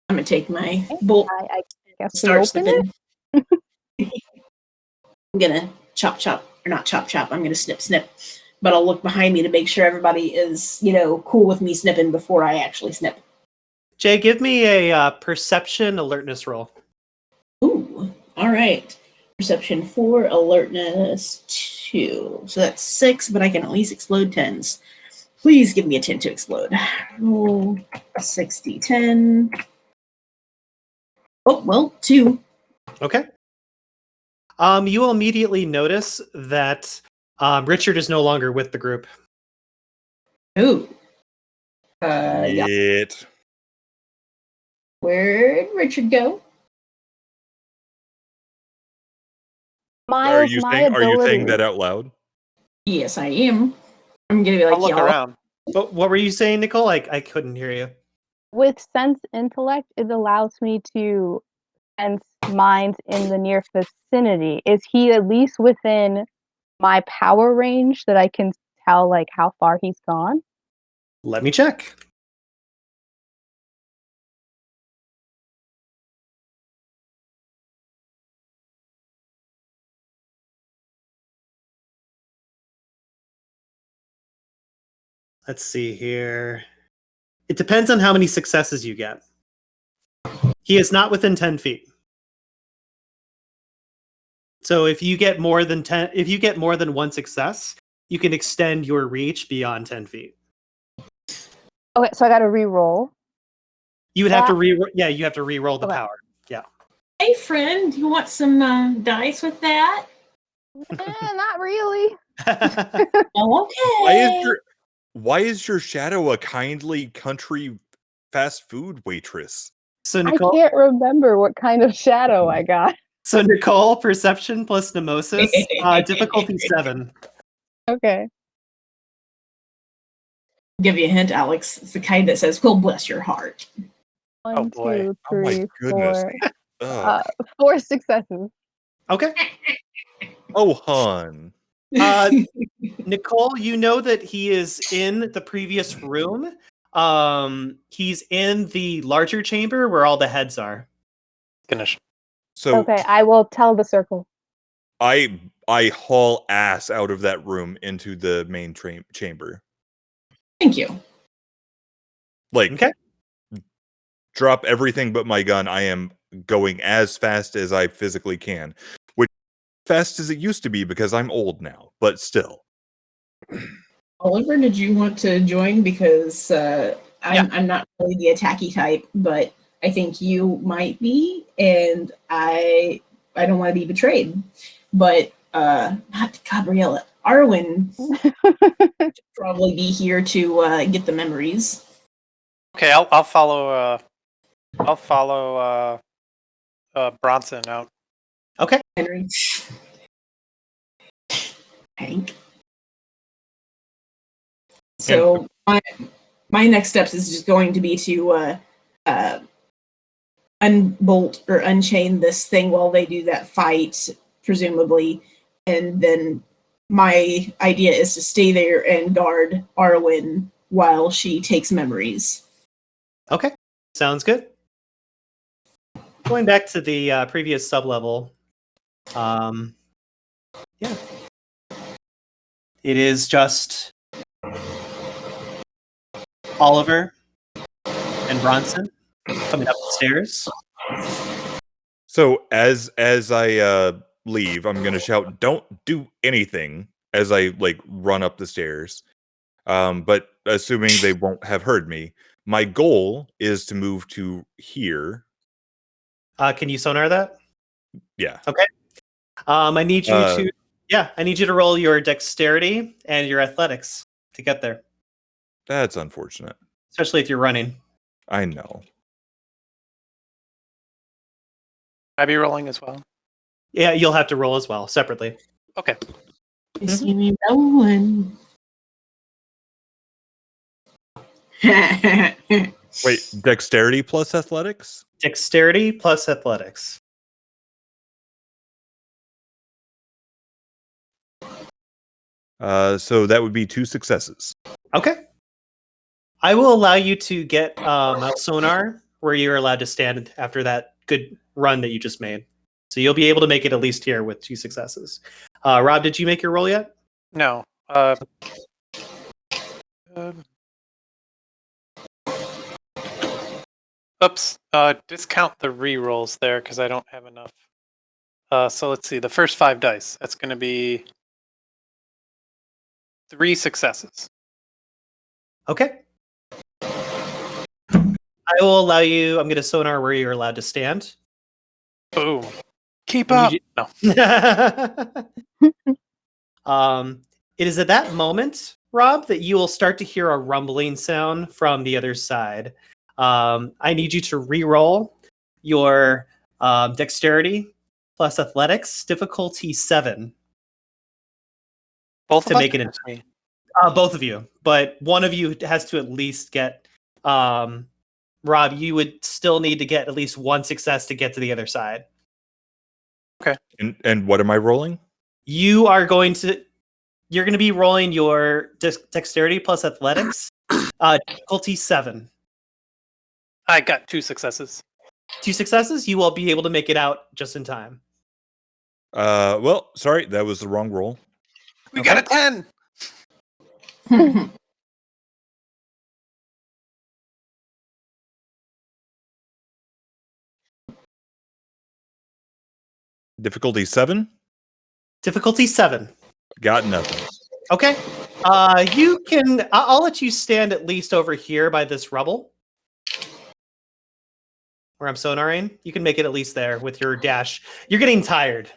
I'm gonna take my bolt. I guess we Start open it. snipping. I'm gonna chop, or not chop. I'm gonna snip. But I'll look behind me to make sure everybody is, cool with me snipping before I actually snip. Jay, give me a perception alertness roll. Ooh, all right. Perception 4, alertness 2. So that's 6, but I can at least explode 10s. Please give me a 10 to explode. Roll 60, 10. Oh, well, 2. Okay. You will immediately notice that Richard is no longer with the group. Ooh. Yeah. It. Where'd Richard go? Myles, Are you saying that out loud? Yes, I am. I'm gonna be like, I'll look y'all. around. But what were you saying, Nicole? I couldn't hear you. With sense intellect, it allows me to sense minds in the near vicinity. Is he at least within my power range that I can tell like how far he's gone? Let me check. Let's see here. It depends on how many successes you get. He is not within 10 feet. So if you get more than 1 success, you can extend your reach beyond 10 feet. Okay, so I got to re-roll. You would have to you have to re-roll the Okay. power. Yeah. Hey, friend, you want some dice with that? Not really. Oh, okay. Why is your shadow a kindly country fast food waitress? So I Nicole, can't remember what kind of shadow I got. perception plus mnemosis, difficulty 7. Okay. Give you a hint, Alex. It's the kind that says, "Well, bless your heart." Oh, 1, boy. 2, Oh my 3, goodness. 4. Ugh. 4 successes. Okay. Oh, hun. Nicole, you know that he is in the previous room. He's in the larger chamber where all the heads are. So Okay, I will tell the circle. I haul ass out of that room into the main chamber. Thank you. Like, Okay. drop everything but my gun. I am going as fast as I physically can, which is fast as it used to be because I'm old now, but still. Oliver, did you want to join? Because I'm not really the attacky type, but I think you might be, and I don't want to be betrayed. But not Gabriella. Arwen should probably be here to get the memories. Okay, I'll follow. I'll follow Bronson out. Okay. Henry. Hank. So my next steps is just going to be to unbolt or unchain this thing while they do that fight, presumably, and then my idea is to stay there and guard Arwen while she takes memories. Okay. Sounds good. Going back to the previous sublevel. Yeah. It is just Oliver and Bronson coming up the stairs. So as I leave, I'm gonna shout, "Don't do anything!" as I run up the stairs. But assuming they won't have heard me, my goal is to move to here. Can you sonar that? Yeah. Okay. I need you to roll your dexterity and your athletics to get there, That's unfortunate. especially if you're running. I know. I be rolling as well. Yeah, you'll have to roll as well separately. Okay. You see me rolling. Wait, dexterity plus athletics? Dexterity plus athletics. So that would be 2 successes. Okay. I will allow you to get Mount Sonar where you're allowed to stand after that good run that you just made. So you'll be able to make it at least here with 2 successes. Rob, did you make your roll yet? No. Oops. Discount the re-rolls there because I don't have enough. So let's see. The first 5 dice. That's going to be 3 successes. Okay. I will allow you. I'm going to sonar where you're allowed to stand. Boom. Keep And up. you No. It is at that moment, Rob, that you will start to hear a rumbling sound from the other side. I need you to re-roll your dexterity plus athletics, difficulty 7. Both to of make us? it Or just me? both of you, but one of you has to at least get. Rob, you would still need to get at least 1 success to get to the other side. Okay. And what am I rolling? You are going to. You're going to be rolling your dexterity plus athletics, difficulty 7. I got 2 successes. 2 successes, you will be able to make it out just in time. Well, sorry, that was the wrong roll. We got a 10. Difficulty 7? Difficulty 7. Got nothing. Okay. You can. I'll let you stand at least over here by this rubble, where I'm sonaring. You can make it at least there with your dash. You're getting tired.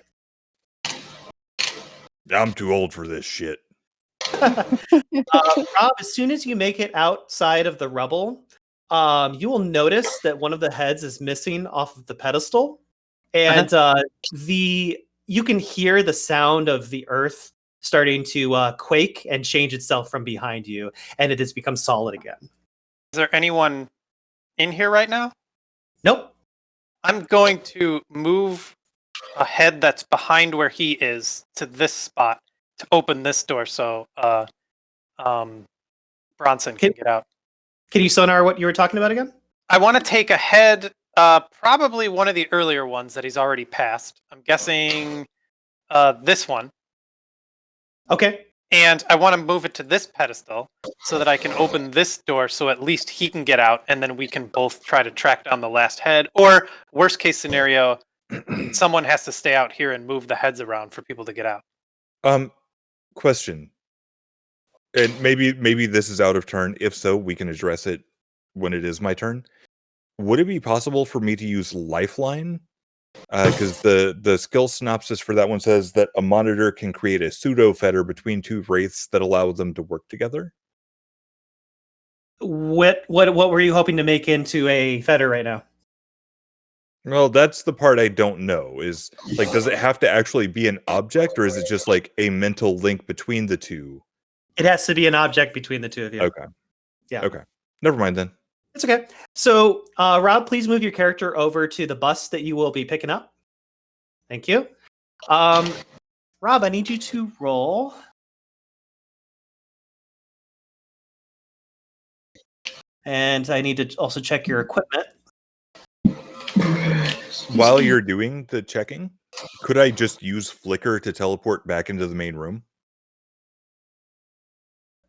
I'm too old for this shit. Rob, as soon as you make it outside of the rubble, you will notice that one of the heads is missing off of the pedestal, and you can hear the sound of the earth starting to quake and change itself from behind you, and it has become solid again. Is there anyone in here right now? Nope. I'm going to move a head that's behind where he is to this spot to open this door so Bronson can get out. Can you sonar what you were talking about again? I want to take a head, probably one of the earlier ones that he's already passed. I'm guessing this one. Okay. And I want to move it to this pedestal so that I can open this door so at least he can get out and then we can both try to track down the last head. Or worst case scenario, someone has to stay out here and move the heads around for people to get out. Question. And maybe this is out of turn. If so, we can address it when it is my turn. Would it be possible for me to use Lifeline? Because the skill synopsis for that one says that a monitor can create a pseudo fetter between 2 wraiths that allow them to work together. What were you hoping to make into a fetter right now? Well, that's the part I don't know. Is like, does it have to actually be an object, or is it just like a mental link between the two? It has to be an object between the two of you. Okay. Yeah. Okay. Never mind then. It's okay. So, Rob, please move your character over to the bus that you will be picking up. Thank you. Rob, I need you to roll. And I need to also check your equipment. While you're doing the checking, could I just use Flicker to teleport back into the main room?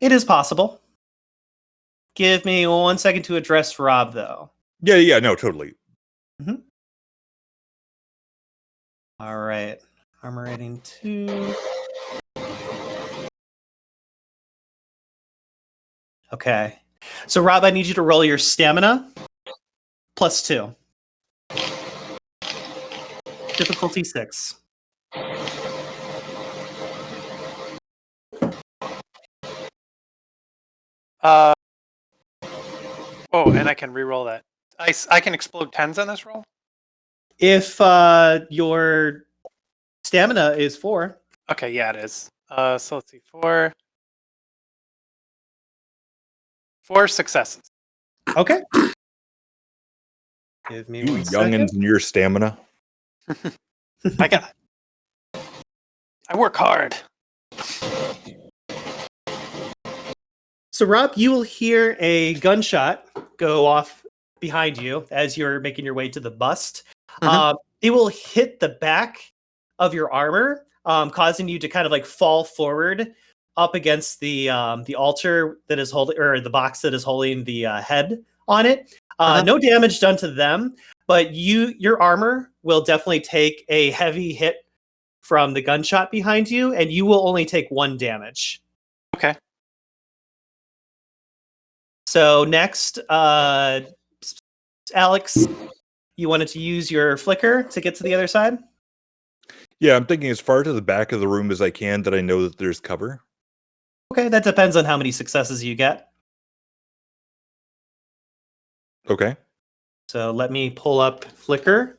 It is possible. Give me 1 second to address Rob, though. Yeah, no, totally. Mm-hmm. All right. Armor rating 2. Okay. So, Rob, I need you to roll your stamina plus 2. Difficulty 6. Oh, and I can re-roll that. I can explode 10s on this roll? If your stamina is 4. Okay, yeah, it is. So let's see. 4 successes. Okay. Give me You 1 second. youngins and your stamina. I work hard. So, Rob, you will hear a gunshot go off behind you as you're making your way to the bust. Mhm. it will hit the back of your armor, causing you to kind of like fall forward up against the altar that is holding, or the box that is holding the head on it. No damage done to them, but your armor will definitely take a heavy hit from the gunshot behind you, and you will only take 1 damage. Okay. So next, Alex, you wanted to use your flicker to get to the other side? Yeah, I'm thinking as far to the back of the room as I can that I know that there's cover. Okay, that depends on how many successes you get. Okay. So let me pull up flicker.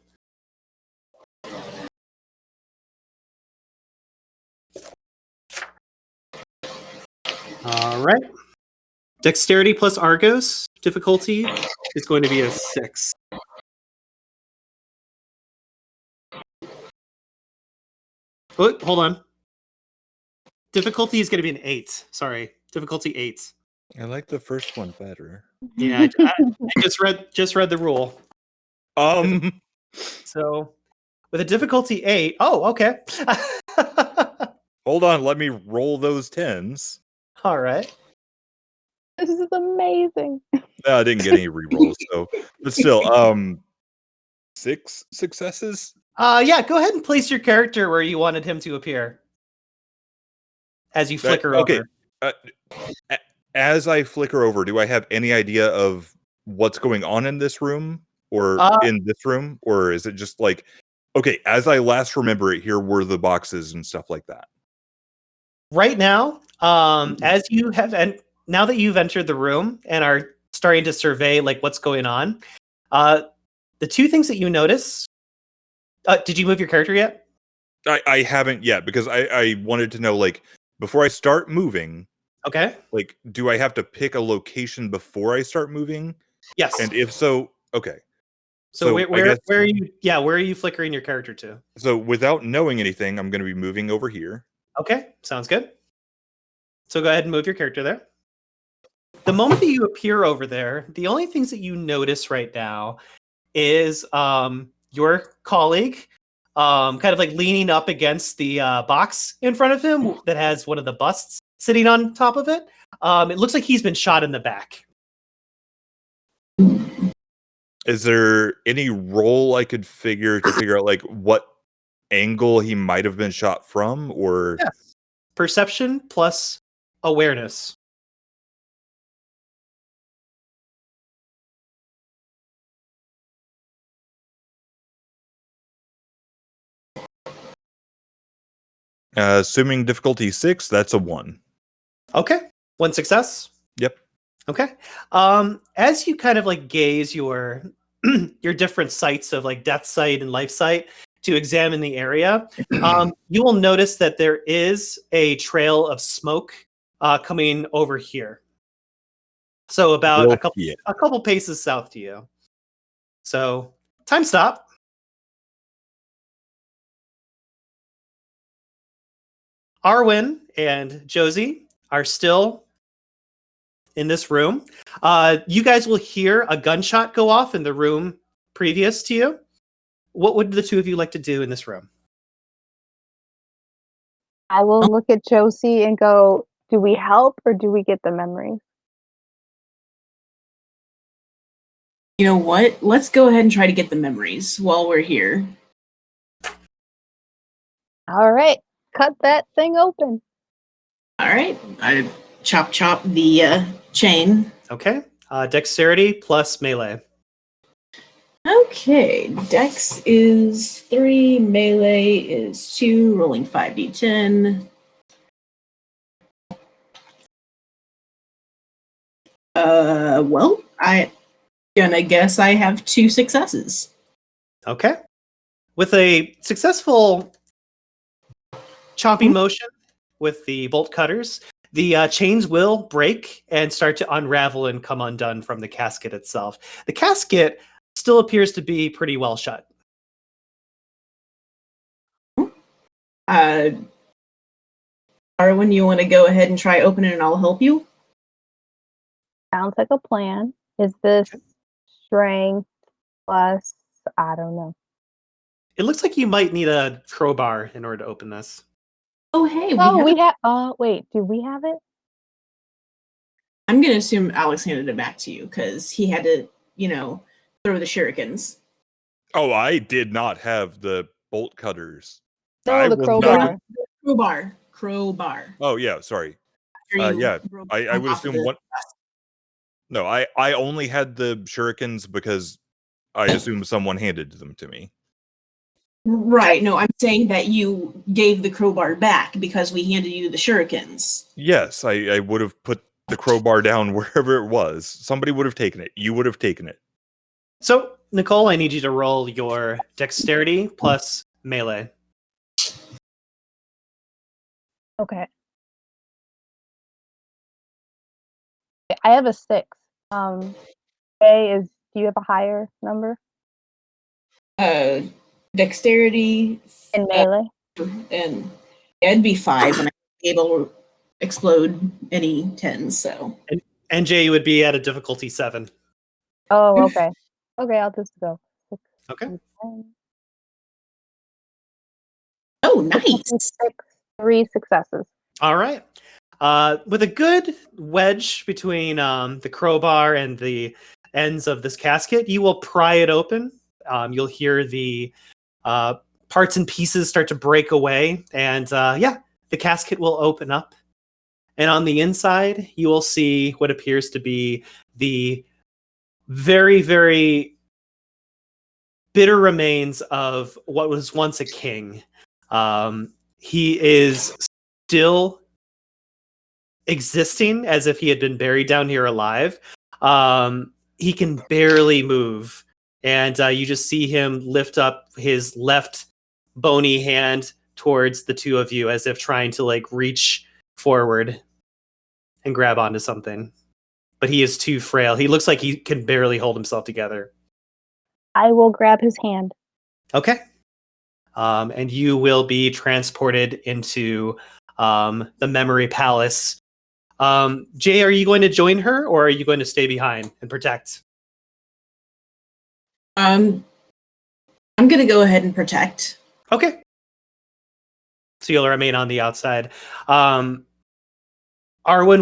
All right. Dexterity plus Argos difficulty is going to be a 6. Oh, hold on. Difficulty is going to be an 8. Sorry, difficulty 8. I like the first one better. Yeah, I just read the rule. So with a difficulty 8. Oh, okay. Hold on, let me roll those 10s. All right. This is amazing. I didn't get any rerolls, so but still, 6 successes. Yeah, go ahead and place your character where you wanted him to appear as you flicker okay. over. As I flicker over, do I have any idea of what's going on in this room, or in this room, or is it just like, okay, as I last remember it, here were the boxes and stuff like that? Right now, as you have, and now that you've entered the room and are starting to survey like what's going on, the 2 things that you notice. Did you move your character yet? I haven't yet, because I wanted to know, like, before I start moving. Okay. Like, do I have to pick a location before I start moving? Yes. And if so, okay. So where are you? Yeah, where are you flickering your character to? So without knowing anything, I'm going to be moving over here. Okay, sounds good. So go ahead and move your character there. The moment that you appear over there, the only things that you notice right now is your colleague kind of like leaning up against the box in front of him that has one of the busts sitting on top of it. It looks like he's been shot in the back. Is there any role I could figure out like what angle he might have been shot from, or Yes. Perception plus awareness. Assuming difficulty 6, that's a 1. Okay, 1 success. Yep. Okay. As you kind of like gaze your your different sites of like death site and life site to examine the area, you will notice that there is a trail of smoke coming over here. So about a couple paces south to you. So time stop. Arwen and Josie are still in this room. You guys will hear a gunshot go off in the room previous to you. What would the 2 of you like to do in this room? I will look at Josie and go, do we help or do we get the memories? You know what? Let's go ahead and try to get the memories while we're here. All right, cut that thing open. All right. I chop the chain. Okay. Dexterity plus melee. Okay. Dex is 3, melee is 2, rolling 5d10. Well, I gonna guess I have 2 successes. Okay. With a successful chopping motion with the bolt cutters, the chains will break and start to unravel and come undone from the casket itself. The casket still appears to be pretty well shut. Arwen, you want to go ahead and try opening it and I'll help you? Sounds like a plan. Is this strength plus, I don't know. It looks like you might need a crowbar in order to open this. Oh, hey, We have. Wait. Do we have it? I'm going to assume Alex handed it back to you because he had to, throw the shurikens. Oh, I did not have the bolt cutters. No, I the was crowbar. not- Crowbar. Oh yeah, sorry. After you Yeah, broke I would off of assume the- one. No, I only had the shurikens because I assumed someone handed them to me. Right. No, I'm saying that you gave the crowbar back because we handed you the shurikens. Yes, I would have put the crowbar down wherever it was. Somebody would have taken it. You would have taken it. So, Nicole, I need you to roll your dexterity plus melee. Okay. I have a 6. Do you have a higher number Dexterity in melee? and it'd be 5, and I'd be able to explode any 10s. So NJ would be at a difficulty 7. Oh, okay. Okay, I'll just go. 6, Okay. 10. oh, nice. 6, 3 successes. All right. With a good wedge between the crowbar and the ends of this casket, you will pry it open. You'll hear the parts and pieces start to break away, and the casket will open up. And on the inside, you will see what appears to be the very, very bitter remains of what was once a king. He is still existing as if he had been buried down here alive. He can barely move, and you just see him lift up his left bony hand towards the two of you as if trying to reach forward and grab onto something. But he is too frail. He looks like he can barely hold himself together. I will grab his hand. Okay. And you will be transported into the memory palace. Jay, are you going to join her, or are you going to stay behind and protect? I'm gonna go ahead and protect. Okay. So you'll remain on the outside. Arwen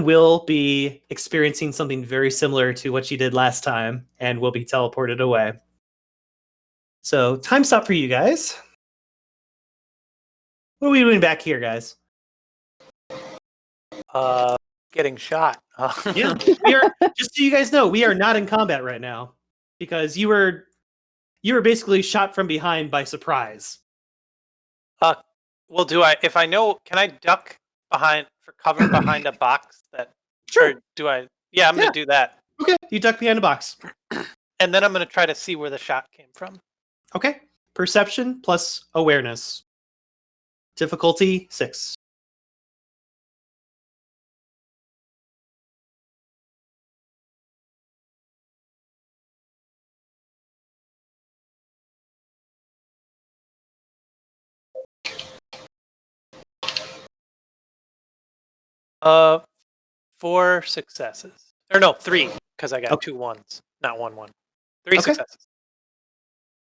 will be experiencing something very similar to what she did last time and will be teleported away. So time's up for you guys. What are we doing back here, guys? Getting shot. Yeah, we are. Just so you guys know, we are not in combat right now because you were basically shot from behind by surprise. Well, if I know, can I duck for cover behind a box that? Sure. Or do I? Yeah, I'm gonna do that, Okay, you duck behind a box. and then I'm gonna try to see where the shot came from. Okay, perception plus awareness. Difficulty 6. Uh, 4 successes, or no, 3, because I got Okay. 2 1s, not 1 1. 3 Okay. successes.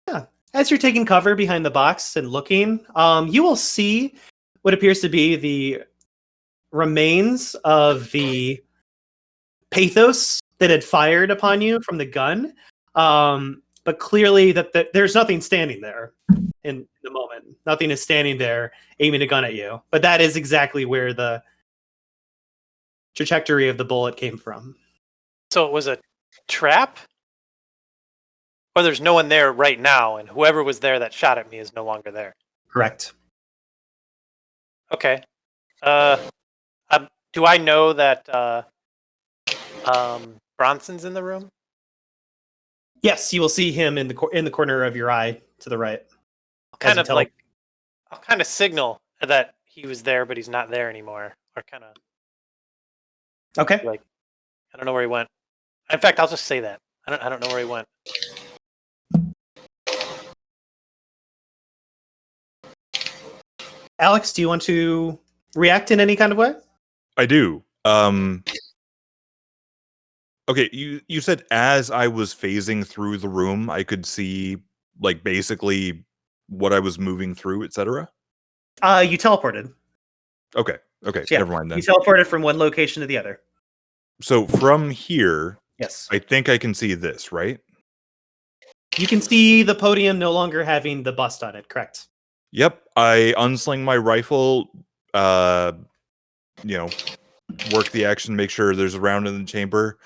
Yeah. As you're taking cover behind the box and looking, you will see what appears to be the remains of the pathos that had fired upon you from the gun. But clearly that there's nothing standing there in the moment. Nothing is standing there aiming a gun at you. But that is exactly where the trajectory of the bullet came from. So it was a trap? Or there's no one there right now, and whoever was there that shot at me is no longer there. Correct. Okay. Do I know that Bronson's in the room? Yes, you will see him in the corner of your eye to the right. I'll kind of signal that he was there, but he's not there anymore, or kind of Okay. I don't know where he went. In fact, I'll just say that I don't know where he went. Alex, do you want to react in any kind of way? I do. Okay, you said as I was phasing through the room, I could see basically what I was moving through, etc.? You teleported. Okay. Okay. Yeah, Never mind then. You teleported from one location to the other. So from here, Yes. I think I can see this, right? You can see the podium no longer having the bust on it, correct? Yep. I unsling my rifle, you know, work the action, make sure there's a round in the chamber,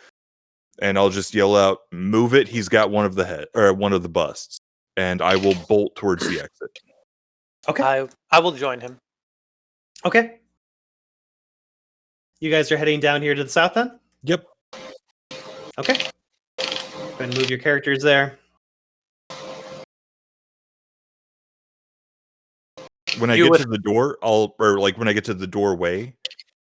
and I'll just yell out, "Move it, he's got one of the head or one of the busts." And I will bolt towards the exit. Okay. I will join him. Okay. You guys are heading down here to the south then? Yep. Okay. Go ahead and move your characters there. When I You get would- to the door, when I get to the doorway,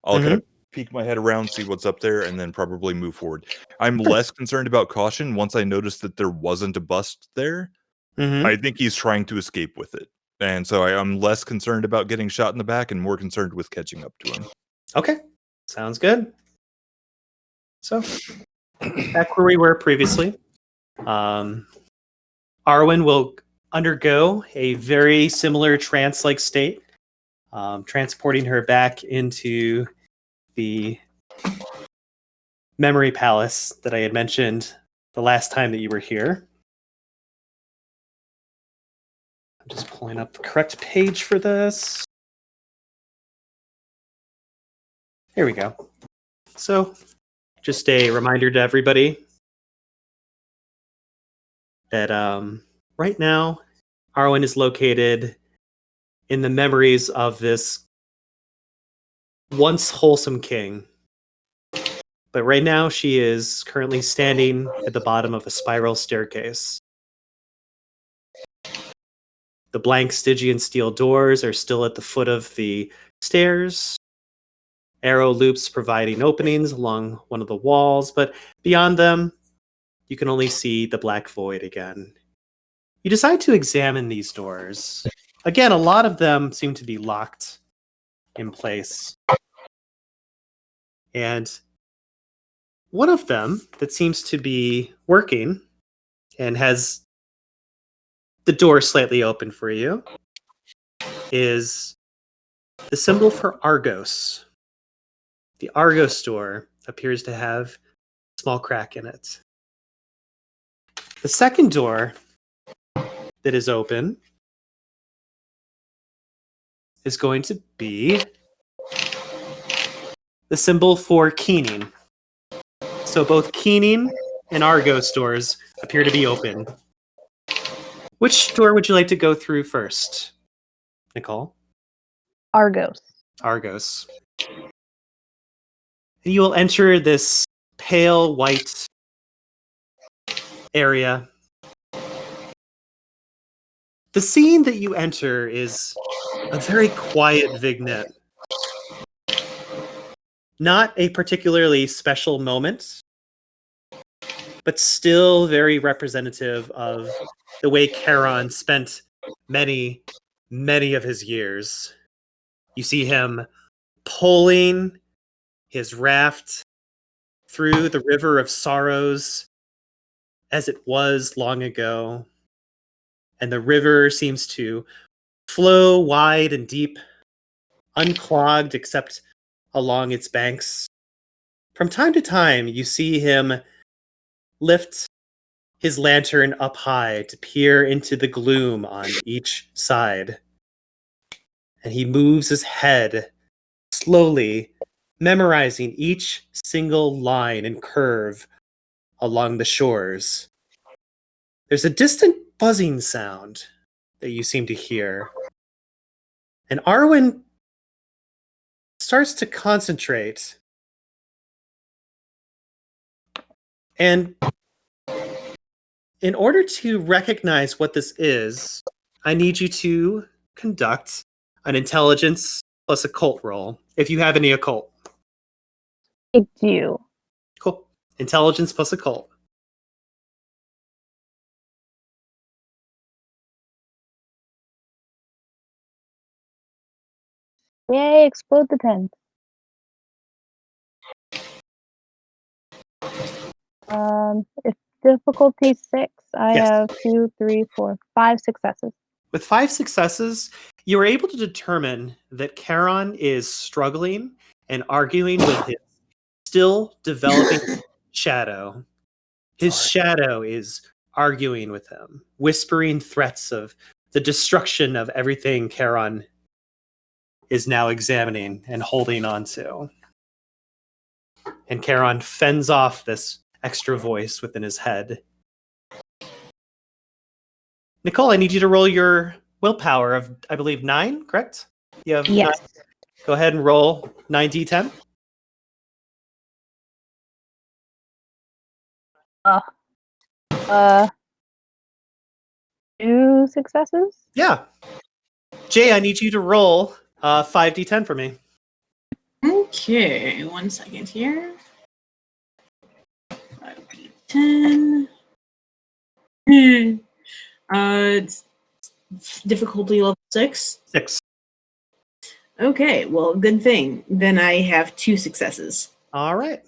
I'll kind of peek my head around, see what's up there, and then probably move forward. I'm less concerned about caution once I noticed that there wasn't a bust there. Mm-hmm. I think he's trying to escape with it. And so I'm less concerned about getting shot in the back and more concerned with catching up to him. Okay. Sounds good. So, back where we were previously, Arwen will undergo a very similar trance-like state, transporting her back into the memory palace that I had mentioned the last time that you were here. I'm just pulling up the correct page for this. Here we go. So, just a reminder to everybody that right now, Arwen is located in the memories of this once wholesome king. But right now, she is currently standing at the bottom of a spiral staircase. The blank Stygian steel doors are still at the foot of the stairs. Arrow loops providing openings along one of the walls, but beyond them, you can only see the black void again. You decide to examine these doors. Again, a lot of them seem to be locked in place. And one of them that seems to be working and has the door slightly open for you is the symbol for Argos. The Argos door appears to have a small crack in it. The second door that is open is going to be the symbol for keening. So both keening and Argos doors appear to be open. Which door would you like to go through first, Nicole? Argos. Argos. You will enter this pale white area. The scene that you enter is a very quiet vignette. Not a particularly special moment, but still very representative of the way Charon spent many, many of his years. You see him pulling his raft through the river of sorrows as it was long ago. And the river seems to flow wide and deep, unclogged except along its banks. From time to time, you see him lift his lantern up high to peer into the gloom on each side. And he moves his head slowly, memorizing each single line and curve along the shores. There's a distant buzzing sound that you seem to hear. And Arwen starts to concentrate. And in order to recognize what this is, I need you to conduct an intelligence plus occult roll, if you have any occult. I do. Cool. Intelligence plus occult. Yay, explode the tent. It's difficulty 6. I Yes. have 2, 3, 4, 5 successes. With 5 successes, you are able to determine that Charon is struggling and arguing with his still developing shadow. His shadow is arguing with him, whispering threats of the destruction of everything Charon is now examining and holding on to. And Charon fends off this extra voice within his head. Nicole, I need you to roll your willpower of, I believe, 9, correct? You have Yes. 9. Go ahead and roll 9d10. Uh, 2 successes. Yeah. Jay, I need you to roll 5d10 for me. Okay, 1 second here. 5d10. It's difficulty level 6. 6. Okay, well, good thing. Then I have 2 successes. All right.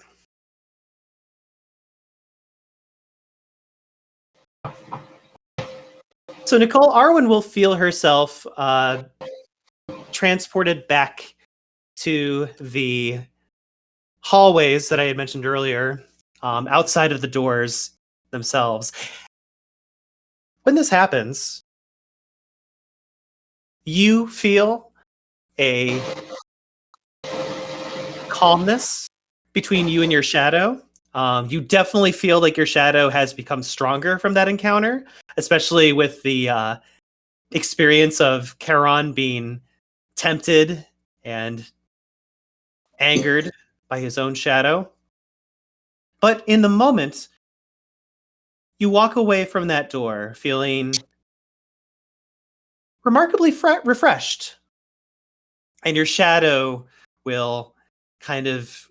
So Nicole, Arwen will feel herself transported back to the hallways that I had mentioned earlier, outside of the doors themselves. When this happens, you feel a calmness between you and your shadow. You definitely feel like your shadow has become stronger from that encounter, especially with the experience of Charon being tempted and angered by his own shadow. But in the moment, you walk away from that door feeling remarkably refreshed. And your shadow will kind of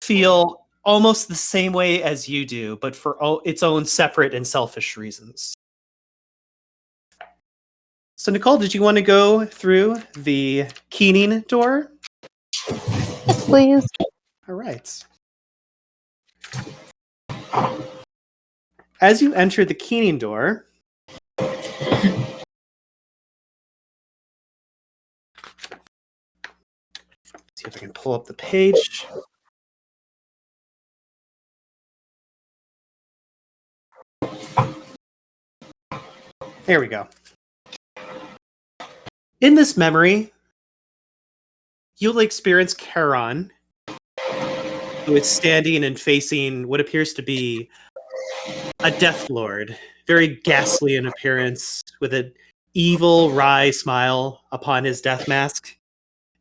feel almost the same way as you do, but for its own separate and selfish reasons. So, Nicole, did you want to go through the keening door? Yes, please. All right. As you enter the keening door, see if I can pull up the page. There we go. In this memory, you'll experience Charon, who is standing and facing what appears to be a Death Lord, very ghastly in appearance, with an evil, wry smile upon his death mask.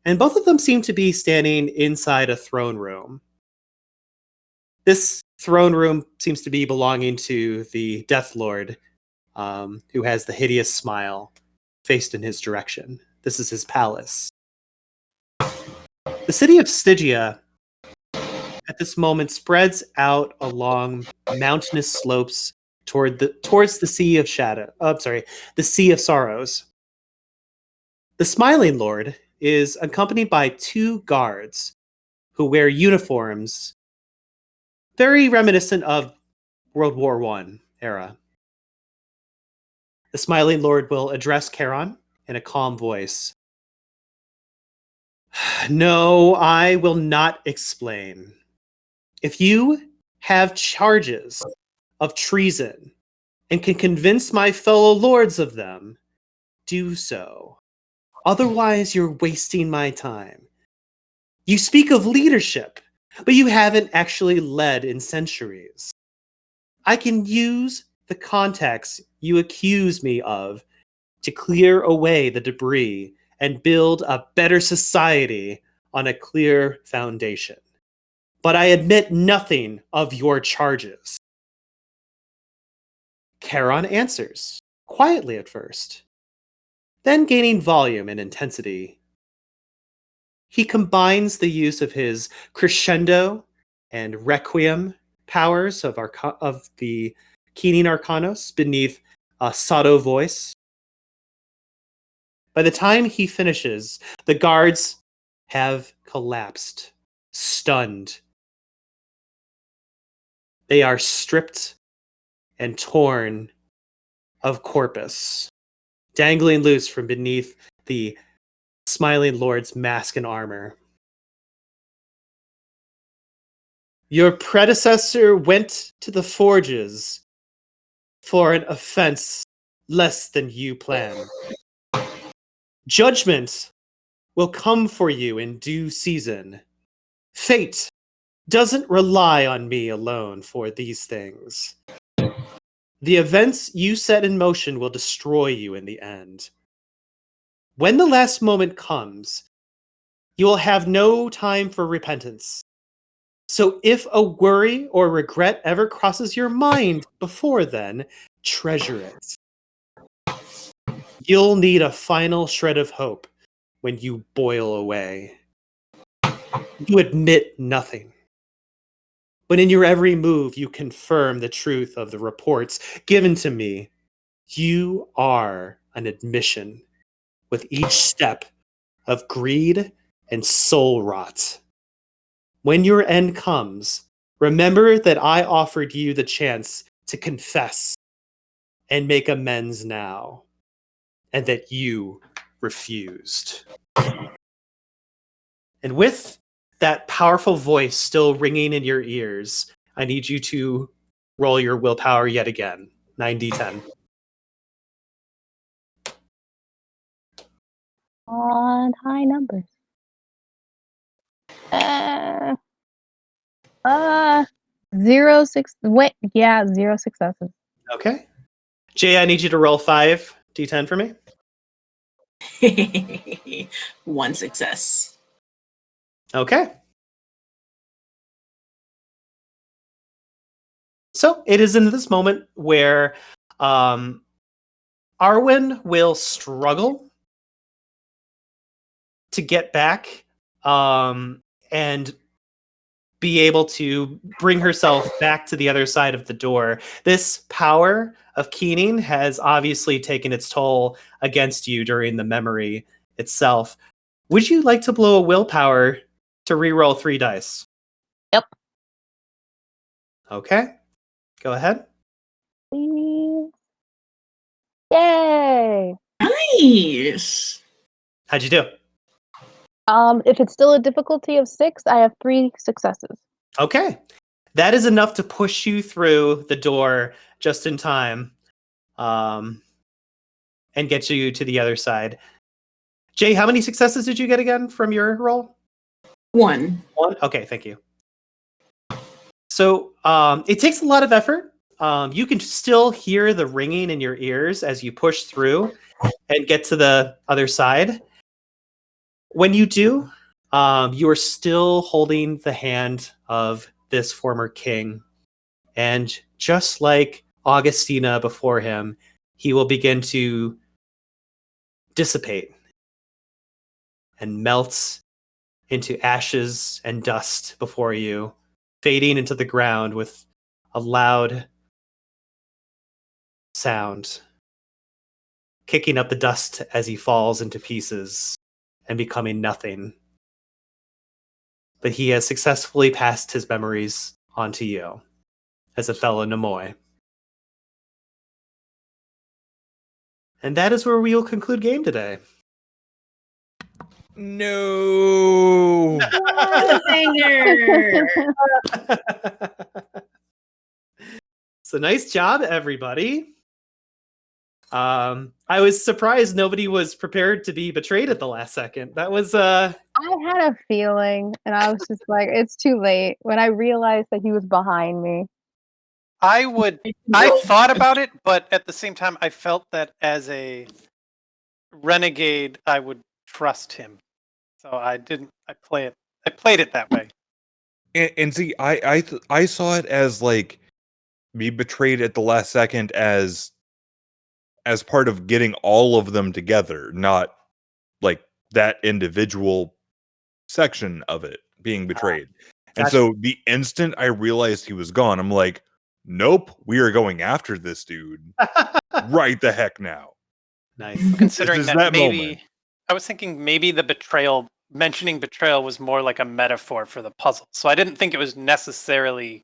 And both of them seem to be standing inside a throne room. This throne room seems to be belonging to the Death Lord, who has the hideous smile faced in his direction. This is his palace. The city of Stygia at this moment spreads out along mountainous slopes towards the Sea of Shadow. The Sea of Sorrows. The Smiling Lord is accompanied by 2 guards who wear uniforms very reminiscent of World War I era. The Smiling Lord will address Charon in a calm voice. No, I will not explain. If you have charges of treason and can convince my fellow lords of them, do so. Otherwise, you're wasting my time. You speak of leadership, but you haven't actually led in centuries. I can use the contacts you accuse me of to clear away the debris and build a better society on a clear foundation. But I admit nothing of your charges. Charon answers, quietly at first, then gaining volume and intensity. He combines the use of his crescendo and requiem powers of the keening arcanos beneath a sotto voice. By the time he finishes, the guards have collapsed, stunned. They are stripped and torn of corpus. dangling loose from beneath the Smiling Lord's mask and armor. Your predecessor went to the forges for an offense less than you planned. Judgment will come for you in due season. Fate doesn't rely on me alone for these things. The events you set in motion will destroy you in the end. When the last moment comes, you will have no time for repentance. So if a worry or regret ever crosses your mind before then, treasure it. You'll need a final shred of hope when you boil away. You admit nothing. But in your every move, you confirm the truth of the reports given to me. You are an admission with each step of greed and soul rot. When your end comes, remember that I offered you the chance to confess and make amends now, and that you refused. And with that powerful voice still ringing in your ears, I need you to roll your willpower yet again. 9d10. On high numbers. Zero successes. Okay. Jay, I need you to roll 5d10 for me. 1 success. Okay. So it is in this moment where Arwen will struggle to get back and be able to bring herself back to the other side of the door. This power of keening has obviously taken its toll against you during the memory itself. Would you like to blow a willpower to reroll 3 dice? Yep. Okay. Go ahead. Please. Yay! Nice. How'd you do? If it's still a difficulty of 6, I have 3 successes. Okay. That is enough to push you through the door just in time and get you to the other side. Jay, how many successes did you get again from your roll? 1. 1? Okay, thank you. So it takes a lot of effort. You can still hear the ringing in your ears as you push through and get to the other side. When you do, you are still holding the hand of this former king. And just like Augustina before him, he will begin to dissipate and melt into ashes and dust before you, fading into the ground with a loud sound, kicking up the dust as he falls into pieces and becoming nothing. But he has successfully passed his memories onto you as a fellow Nemoy. And that is where we will conclude game today. No. Cliffhanger. So nice job, everybody. I was surprised nobody was prepared to be betrayed at the last second. That was I had a feeling, and I was just like, it's too late. When I realized that he was behind me. I thought about it, but at the same time, I felt that as a renegade, I would trust him. So I didn't. I played it that way. And see, I saw it as like be betrayed at the last second as part of getting all of them together, not like that individual section of it being betrayed. And gotcha. so the instant I realized he was gone, I'm like, nope, we are going after this dude right the heck now. Nice. Considering This is that, that maybe moment. I was thinking maybe mentioning betrayal was more like a metaphor for the puzzle. So I didn't think it was necessarily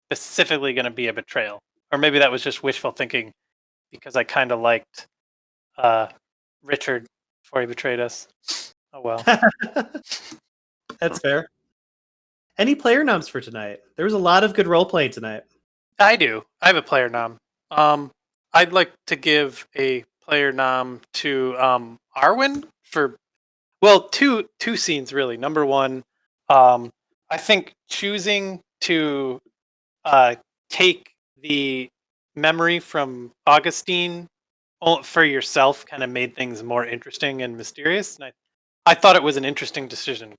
specifically going to be a betrayal, or maybe that was just wishful thinking because I kind of liked Richard before he betrayed us. Oh well. That's fair. Any player noms for tonight? There was a lot of good role playing tonight. I do. I have a player nom. I'd like to give a player nom to Arwen for two scenes really. Number one, I think choosing to take the memory from Augustine for yourself kind of made things more interesting and mysterious. And I thought it was an interesting decision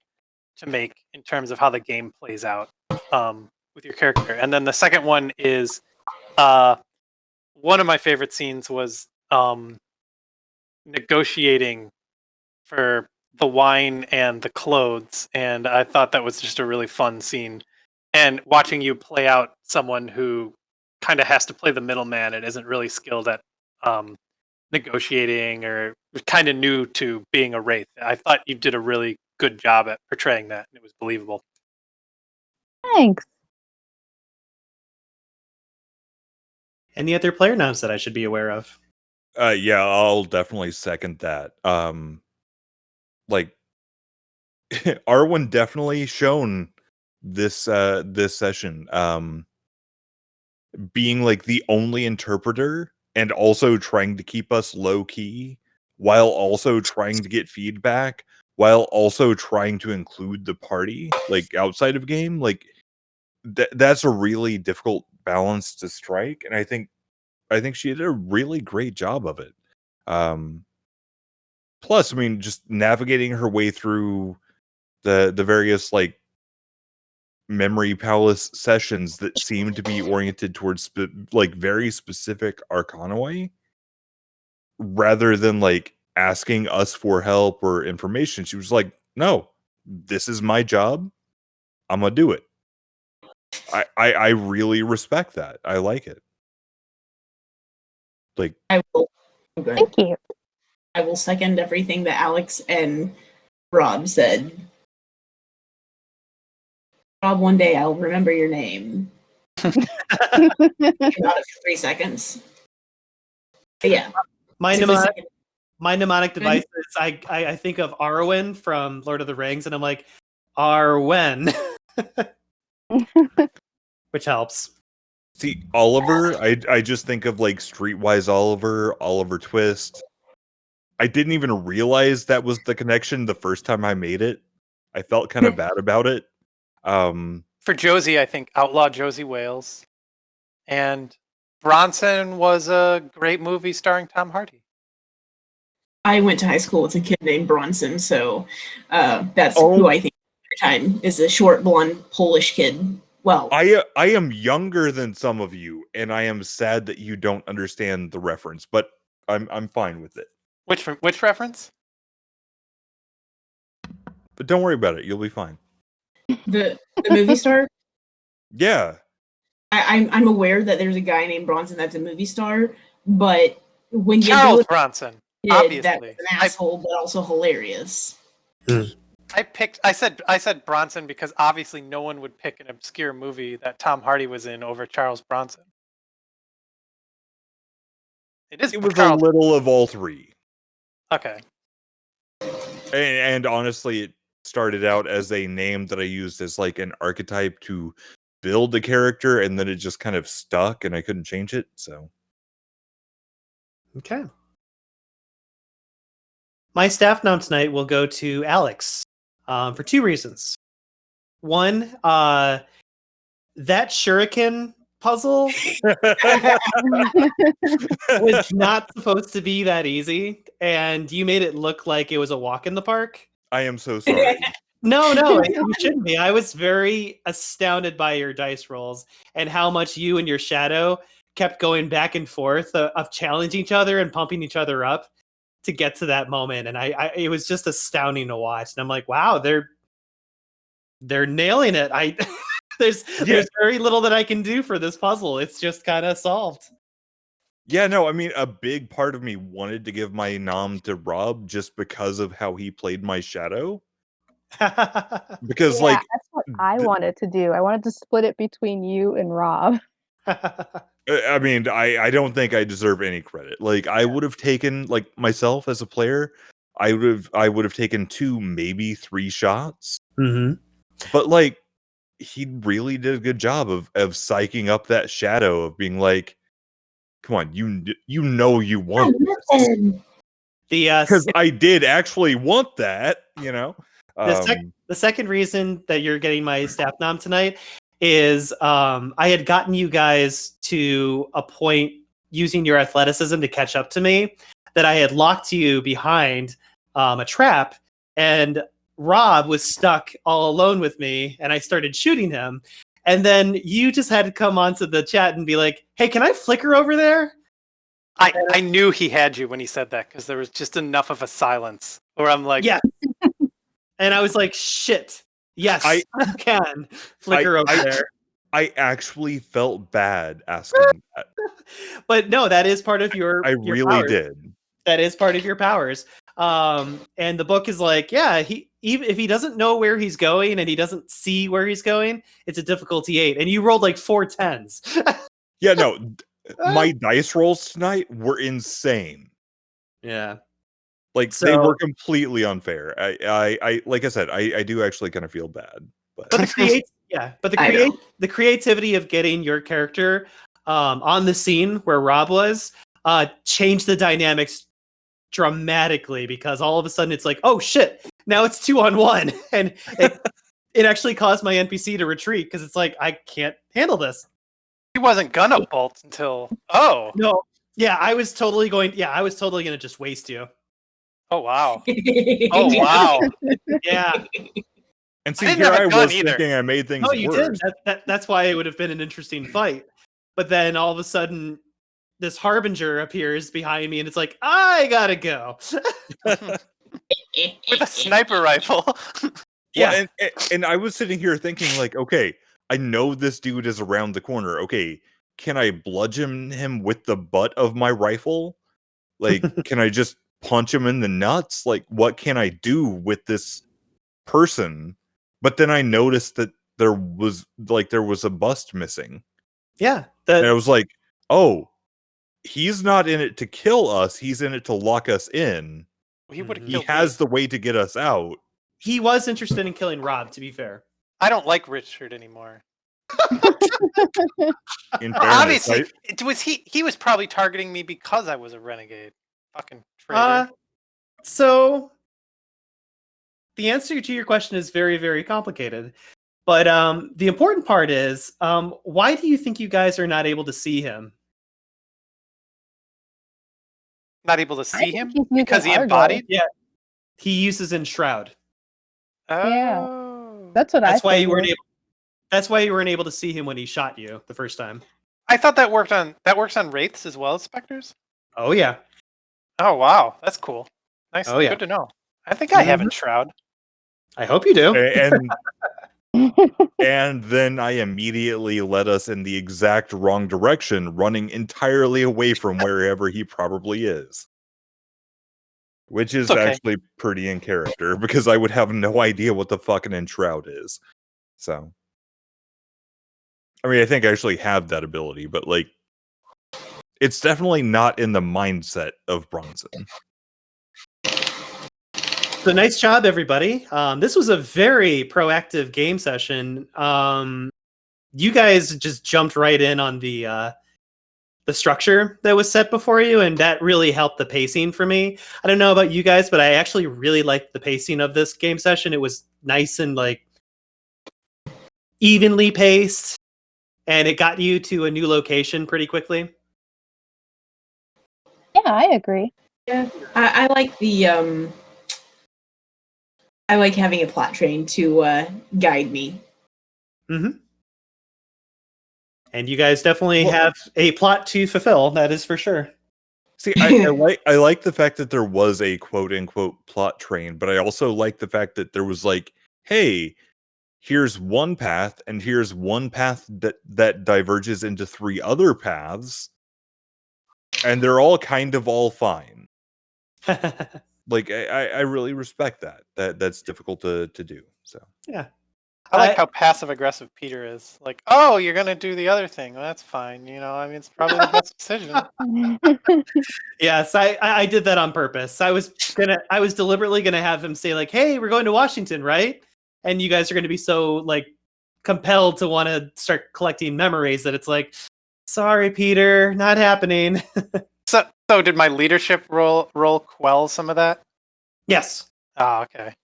to make in terms of how the game plays out with your character. And then the second one is one of my favorite scenes was negotiating for the wine and the clothes, and I thought that was just a really fun scene. And watching you play out someone who kind of has to play the middleman and isn't really skilled at negotiating or kind of new to being a wraith. I thought you did a really good job at portraying that, and it was believable. Thanks. Any other player noms that I should be aware of? Yeah, I'll definitely second that. Like Arwen definitely shown this this session being like the only interpreter and also trying to keep us low key while also trying to get feedback while also trying to include the party like outside of game. Like that's a really difficult balance to strike, and I think she did a really great job of it. Plus, I mean, just navigating her way through the various like memory palace sessions that seem to be oriented towards like very specific arcanoi rather than like asking us for help or information. She was like, no, this is my job, I'm gonna do it. I really respect that. I like it. Like, I will. Oh, good. Thank you. I will second everything that Alex and Rob said. Rob, one day I'll remember your name. About it for 3 seconds. But yeah. My Simply mnemonic, second. my mnemonic device is I think of Arwen from Lord of the Rings, and I'm like, Arwen. Which helps. see, Oliver, I just think of like Streetwise Oliver Twist. I didn't even realize that was the connection the first time I made it. I felt kind of bad about it. For Josie, I think Outlaw Josie Wales. And Bronson was a great movie starring Tom Hardy. I went to high school with a kid named Bronson, so that's who I think every time is a short, blonde Polish kid. Well, I am younger than some of you, and I am sad that you don't understand the reference, but I'm fine with it. Which reference? But don't worry about it; you'll be fine. the movie star. Yeah, I'm aware that there's a guy named Bronson that's a movie star, but when you Charles do it, Bronson. that Obviously, was an asshole, but also hilarious. I said Bronson because obviously no one would pick an obscure movie that Tom Hardy was in over Charles Bronson. It was a little of all three. Okay. And honestly, it started out as a name that I used as like an archetype to build a character, and then it just kind of stuck, and I couldn't change it. So, Okay. My staff nom tonight will go to Alex for 2 reasons. One, that shuriken puzzle was not supposed to be that easy, and you made it look like it was a walk in the park. I am so sorry. No, you shouldn't be. I was very astounded by your dice rolls and how much you and your shadow kept going back and forth of challenging each other and pumping each other up to get to that moment. And it was just astounding to watch. And I'm like, wow, they're nailing it. There's very little that I can do for this puzzle. It's just kind of solved. Yeah, no, I mean, a big part of me wanted to give my nom to Rob just because of how he played my shadow. Because that's what I wanted to do. I wanted to split it between you and Rob. I mean, I don't think I deserve any credit. Like, I would have taken, like, myself as a player, I would have taken 2, maybe 3 shots. Mm-hmm. But like, he really did a good job of psyching up that shadow of being like, come on, you know you want this. Because I did actually want that, you know. The second reason that you're getting my staff nom tonight is I had gotten you guys to a point using your athleticism to catch up to me that I had locked you behind a trap, and Rob was stuck all alone with me, and I started shooting him. And then you just had to come onto the chat and be like, hey, can I flicker over there? I knew he had you when he said that because there was just enough of a silence where I'm like, yeah. And I was like, shit. Yes, you can flicker over there. I actually felt bad asking that. But no, that is part of your I your really powers. did. That is part of your powers. And the book is like, yeah, even if he doesn't know where he's going and he doesn't see where he's going, it's a difficulty 8. And you rolled like 4 10s. Yeah, no. My dice rolls tonight were insane. Yeah. Like, they were completely unfair. I like I said, I do actually kind of feel bad. But the creativity of getting your character on the scene where Rob was changed the dynamics dramatically, because all of a sudden it's like, oh shit, now it's 2-on-1, and it actually caused my NPC to retreat because it's like, I can't handle this. He wasn't gonna bolt until no. Yeah, I was totally gonna just waste you. Oh wow. Oh wow. Yeah. And see, here I was thinking I made things worse. You did. That's why it would have been an interesting fight. But then all of a sudden, this Harbinger appears behind me, and it's like, I gotta go. With a sniper rifle. Yeah. Well, and I was sitting here thinking, like, okay, I know this dude is around the corner. Okay, can I bludgeon him with the butt of my rifle? Like, can I just punch him in the nuts? Like, what can I do with this person? But then I noticed that there was a bust missing. Yeah. And I was like, oh, he's not in it to kill us. He's in it to lock us in. He has the way to get us out. He was interested in killing Rob, to be fair. I don't like Richard anymore. In fairness, obviously, he was probably targeting me because I was a renegade. Fucking traitor. So the answer to your question is very, very complicated. But the important part is, why do you think you guys are not able to see him? Not able to see him? Because he embodied? Yeah. He uses Enshroud. Oh. Yeah. That's why you weren't able. That's why you weren't able to see him when he shot you the first time. I thought that works on Wraiths as well as Spectres? Oh yeah. Oh wow, that's cool. Nice. Oh, yeah. Good to know. I think I have Enshroud. I hope you do. And then I immediately led us in the exact wrong direction, running entirely away from wherever he probably is. Which is actually pretty in character, because I would have no idea what the fucking Enshroud is. So, I mean, I think I actually have that ability, but like, it's definitely not in the mindset of Bronson. So nice job, everybody. This was a very proactive game session. You guys just jumped right in on the structure that was set before you, and that really helped the pacing for me. I don't know about you guys, but I actually really liked the pacing of this game session. It was nice and like evenly paced, and it got you to a new location pretty quickly. Yeah, I agree. Yeah, I like the I like having a plot train to guide me. Mm-hmm. And you guys definitely have a plot to fulfill. That is for sure. See, I like the fact that there was a quote unquote plot train, but I also like the fact that there was like, hey, here's one path, and here's one path that diverges into 3 other paths, and they're all kind of all fine. Like, I really respect that. That's difficult to do. So yeah. I like how passive aggressive Peter is. Like, oh, you're gonna do the other thing. Well, that's fine. I mean, it's probably the best decision. Yes, I did that on purpose. I was deliberately gonna have him say like, "Hey, we're going to Washington, right?" And you guys are gonna be so like compelled to want to start collecting memories that it's like, "Sorry, Peter, not happening." So did my leadership role quell some of that? Yes. Oh, okay.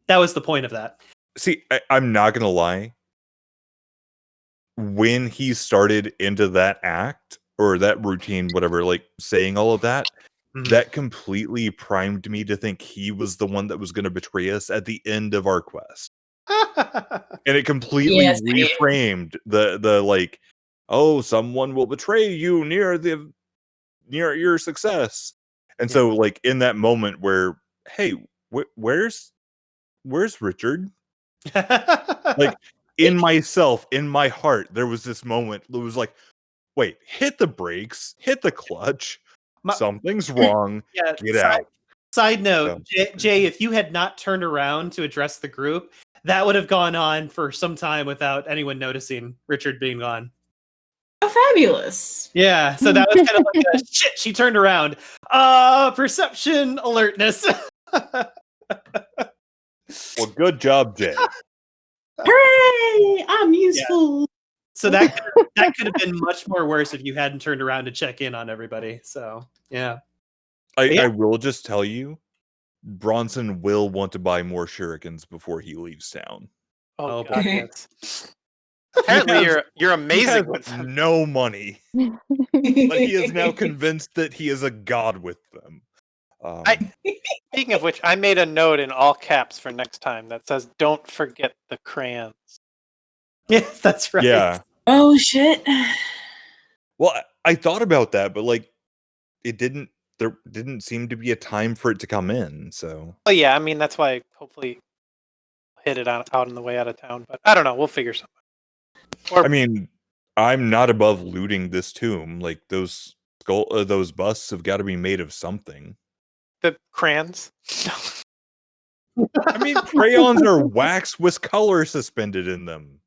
That was the point of that. See, I'm not gonna lie. When he started into that act or that routine, whatever, like saying all of that, that completely primed me to think he was the one that was going to betray us at the end of our quest. And it completely reframed the like, oh, someone will betray you near your success. And so like in that moment where, hey, where's Richard? Like in myself, in my heart, there was this moment that was like, wait, hit the brakes, hit the clutch. Something's wrong. Yeah, Get out. Side note, Jay, if you had not turned around to address the group, that would have gone on for some time without anyone noticing Richard being gone. Oh, fabulous. Yeah, so that was kind of like a shit, she turned around. Perception alertness. Well, good job, Jay. Hooray! I'm useful. Yeah. So that could have been much more worse if you hadn't turned around to check in on everybody. So yeah. I will just tell you, Bronson will want to buy more shurikens before he leaves town. Oh God, yes. Apparently, you're amazing with them. No money, but he is now convinced that he is a god with them. Speaking of which, I made a note in all caps for next time that says, "Don't forget the crayons." Yes, that's right. Yeah. Oh shit. Well, I thought about that, but like, there didn't seem to be a time for it to come in. So. Oh yeah, I mean that's why hopefully hit it out on the way out of town. But I don't know. We'll figure something. I mean, I'm not above looting this tomb. Like those busts have got to be made of something. The crayons. I mean, crayons are wax with color suspended in them.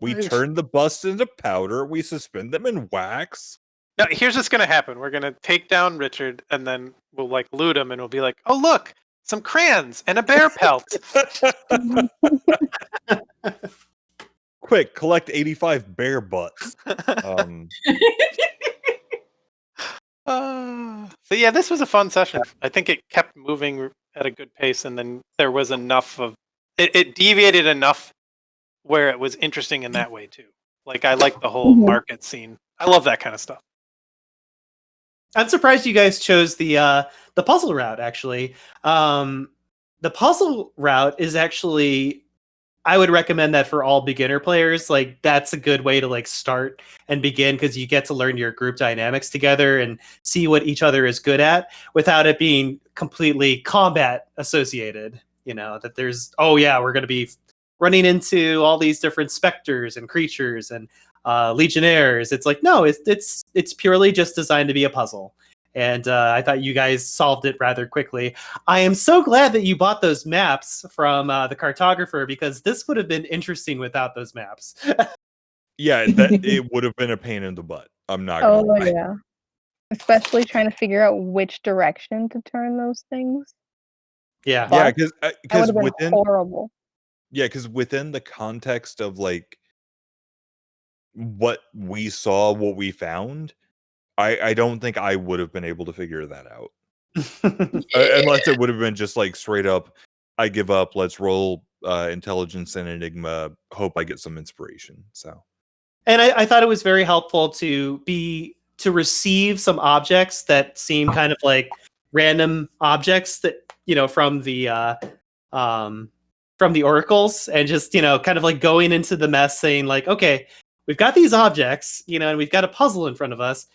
We turn the busts into powder. We suspend them in wax. No, here's what's gonna happen. We're gonna take down Richard, and then we'll like loot him, and we'll be like, "Oh look, some crayons and a bear pelt." Quick, collect 85 bear butts. So yeah, this was a fun session. I think it kept moving at a good pace, and then there was enough of it deviated enough where it was interesting in that way too. Like I like the whole market scene. I love that kind of stuff. I'm surprised you guys chose the puzzle route. Actually, the puzzle route is actually, I would recommend that for all beginner players. Like that's a good way to like start and begin because you get to learn your group dynamics together and see what each other is good at without it being completely combat associated. You know that there's we're going to be running into all these different specters and creatures and legionnaires. It's like no, it's purely just designed to be a puzzle. And I thought you guys solved it rather quickly. I am so glad that you bought those maps from the cartographer because this would have been interesting without those maps. Yeah, it would have been a pain in the butt. I'm not gonna lie. Yeah. Especially trying to figure out which direction to turn those things. Yeah. Yeah, because within horrible. Yeah, because within the context of like what we saw, what we found, I don't think I would have been able to figure that out. Unless it would have been just like straight up, I give up, let's roll intelligence and enigma, hope I get some inspiration. So and I thought it was very helpful to receive some objects that seem kind of like random objects that, you know, from the oracles, and just, you know, kind of like going into the mess saying like, okay, we've got these objects, you know, and we've got a puzzle in front of us.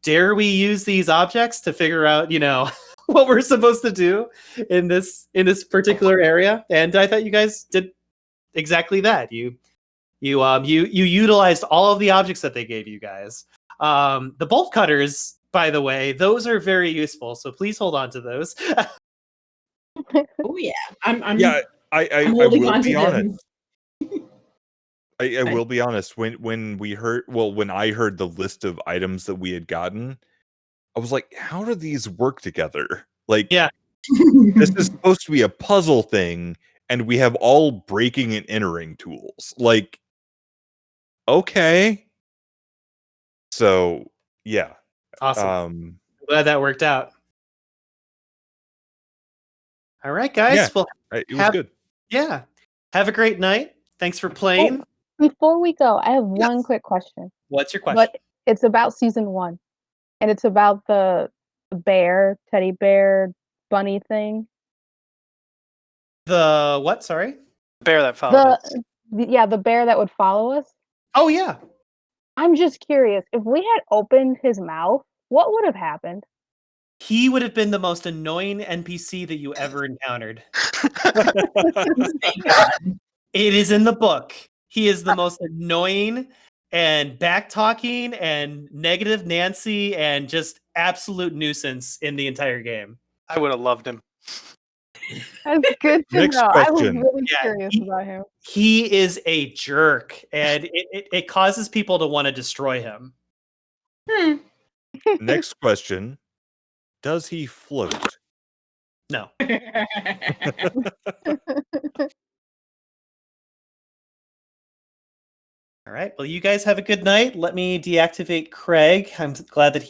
Dare we use these objects to figure out, you know, what we're supposed to do in this particular area? And I thought you guys did exactly that. You utilized all of the objects that they gave you guys. The bolt cutters, by the way, those are very useful. So please hold on to those. Oh yeah, I'm yeah. I I'm holding will on to be them. honest. I will be honest. When I heard the list of items that we had gotten, I was like, how do these work together? Like, Yeah. this is supposed to be a puzzle thing, and we have all breaking and entering tools. Like, okay. So yeah. Awesome. Glad that worked out. All right, guys. Yeah, Well, it was good. Yeah. Have a great night. Thanks for playing. Before we go, I have one quick question. What's your question? But it's about season 1. And it's about the bear, teddy bear, bunny thing. The what? Sorry? Bear that followed us. The bear that would follow us. Oh, yeah. I'm just curious. If we had opened his mouth, what would have happened? He would have been the most annoying NPC that you ever encountered. Thank God. It is in the book. He is the most annoying and back-talking and negative Nancy and just absolute nuisance in the entire game. I would have loved him. That's good to Next know. I was question. really Yeah, curious about him. He is a jerk, and it causes people to want to destroy him. Next question. Does he float? No. All right. Well, you guys have a good night. Let me deactivate Craig. I'm glad that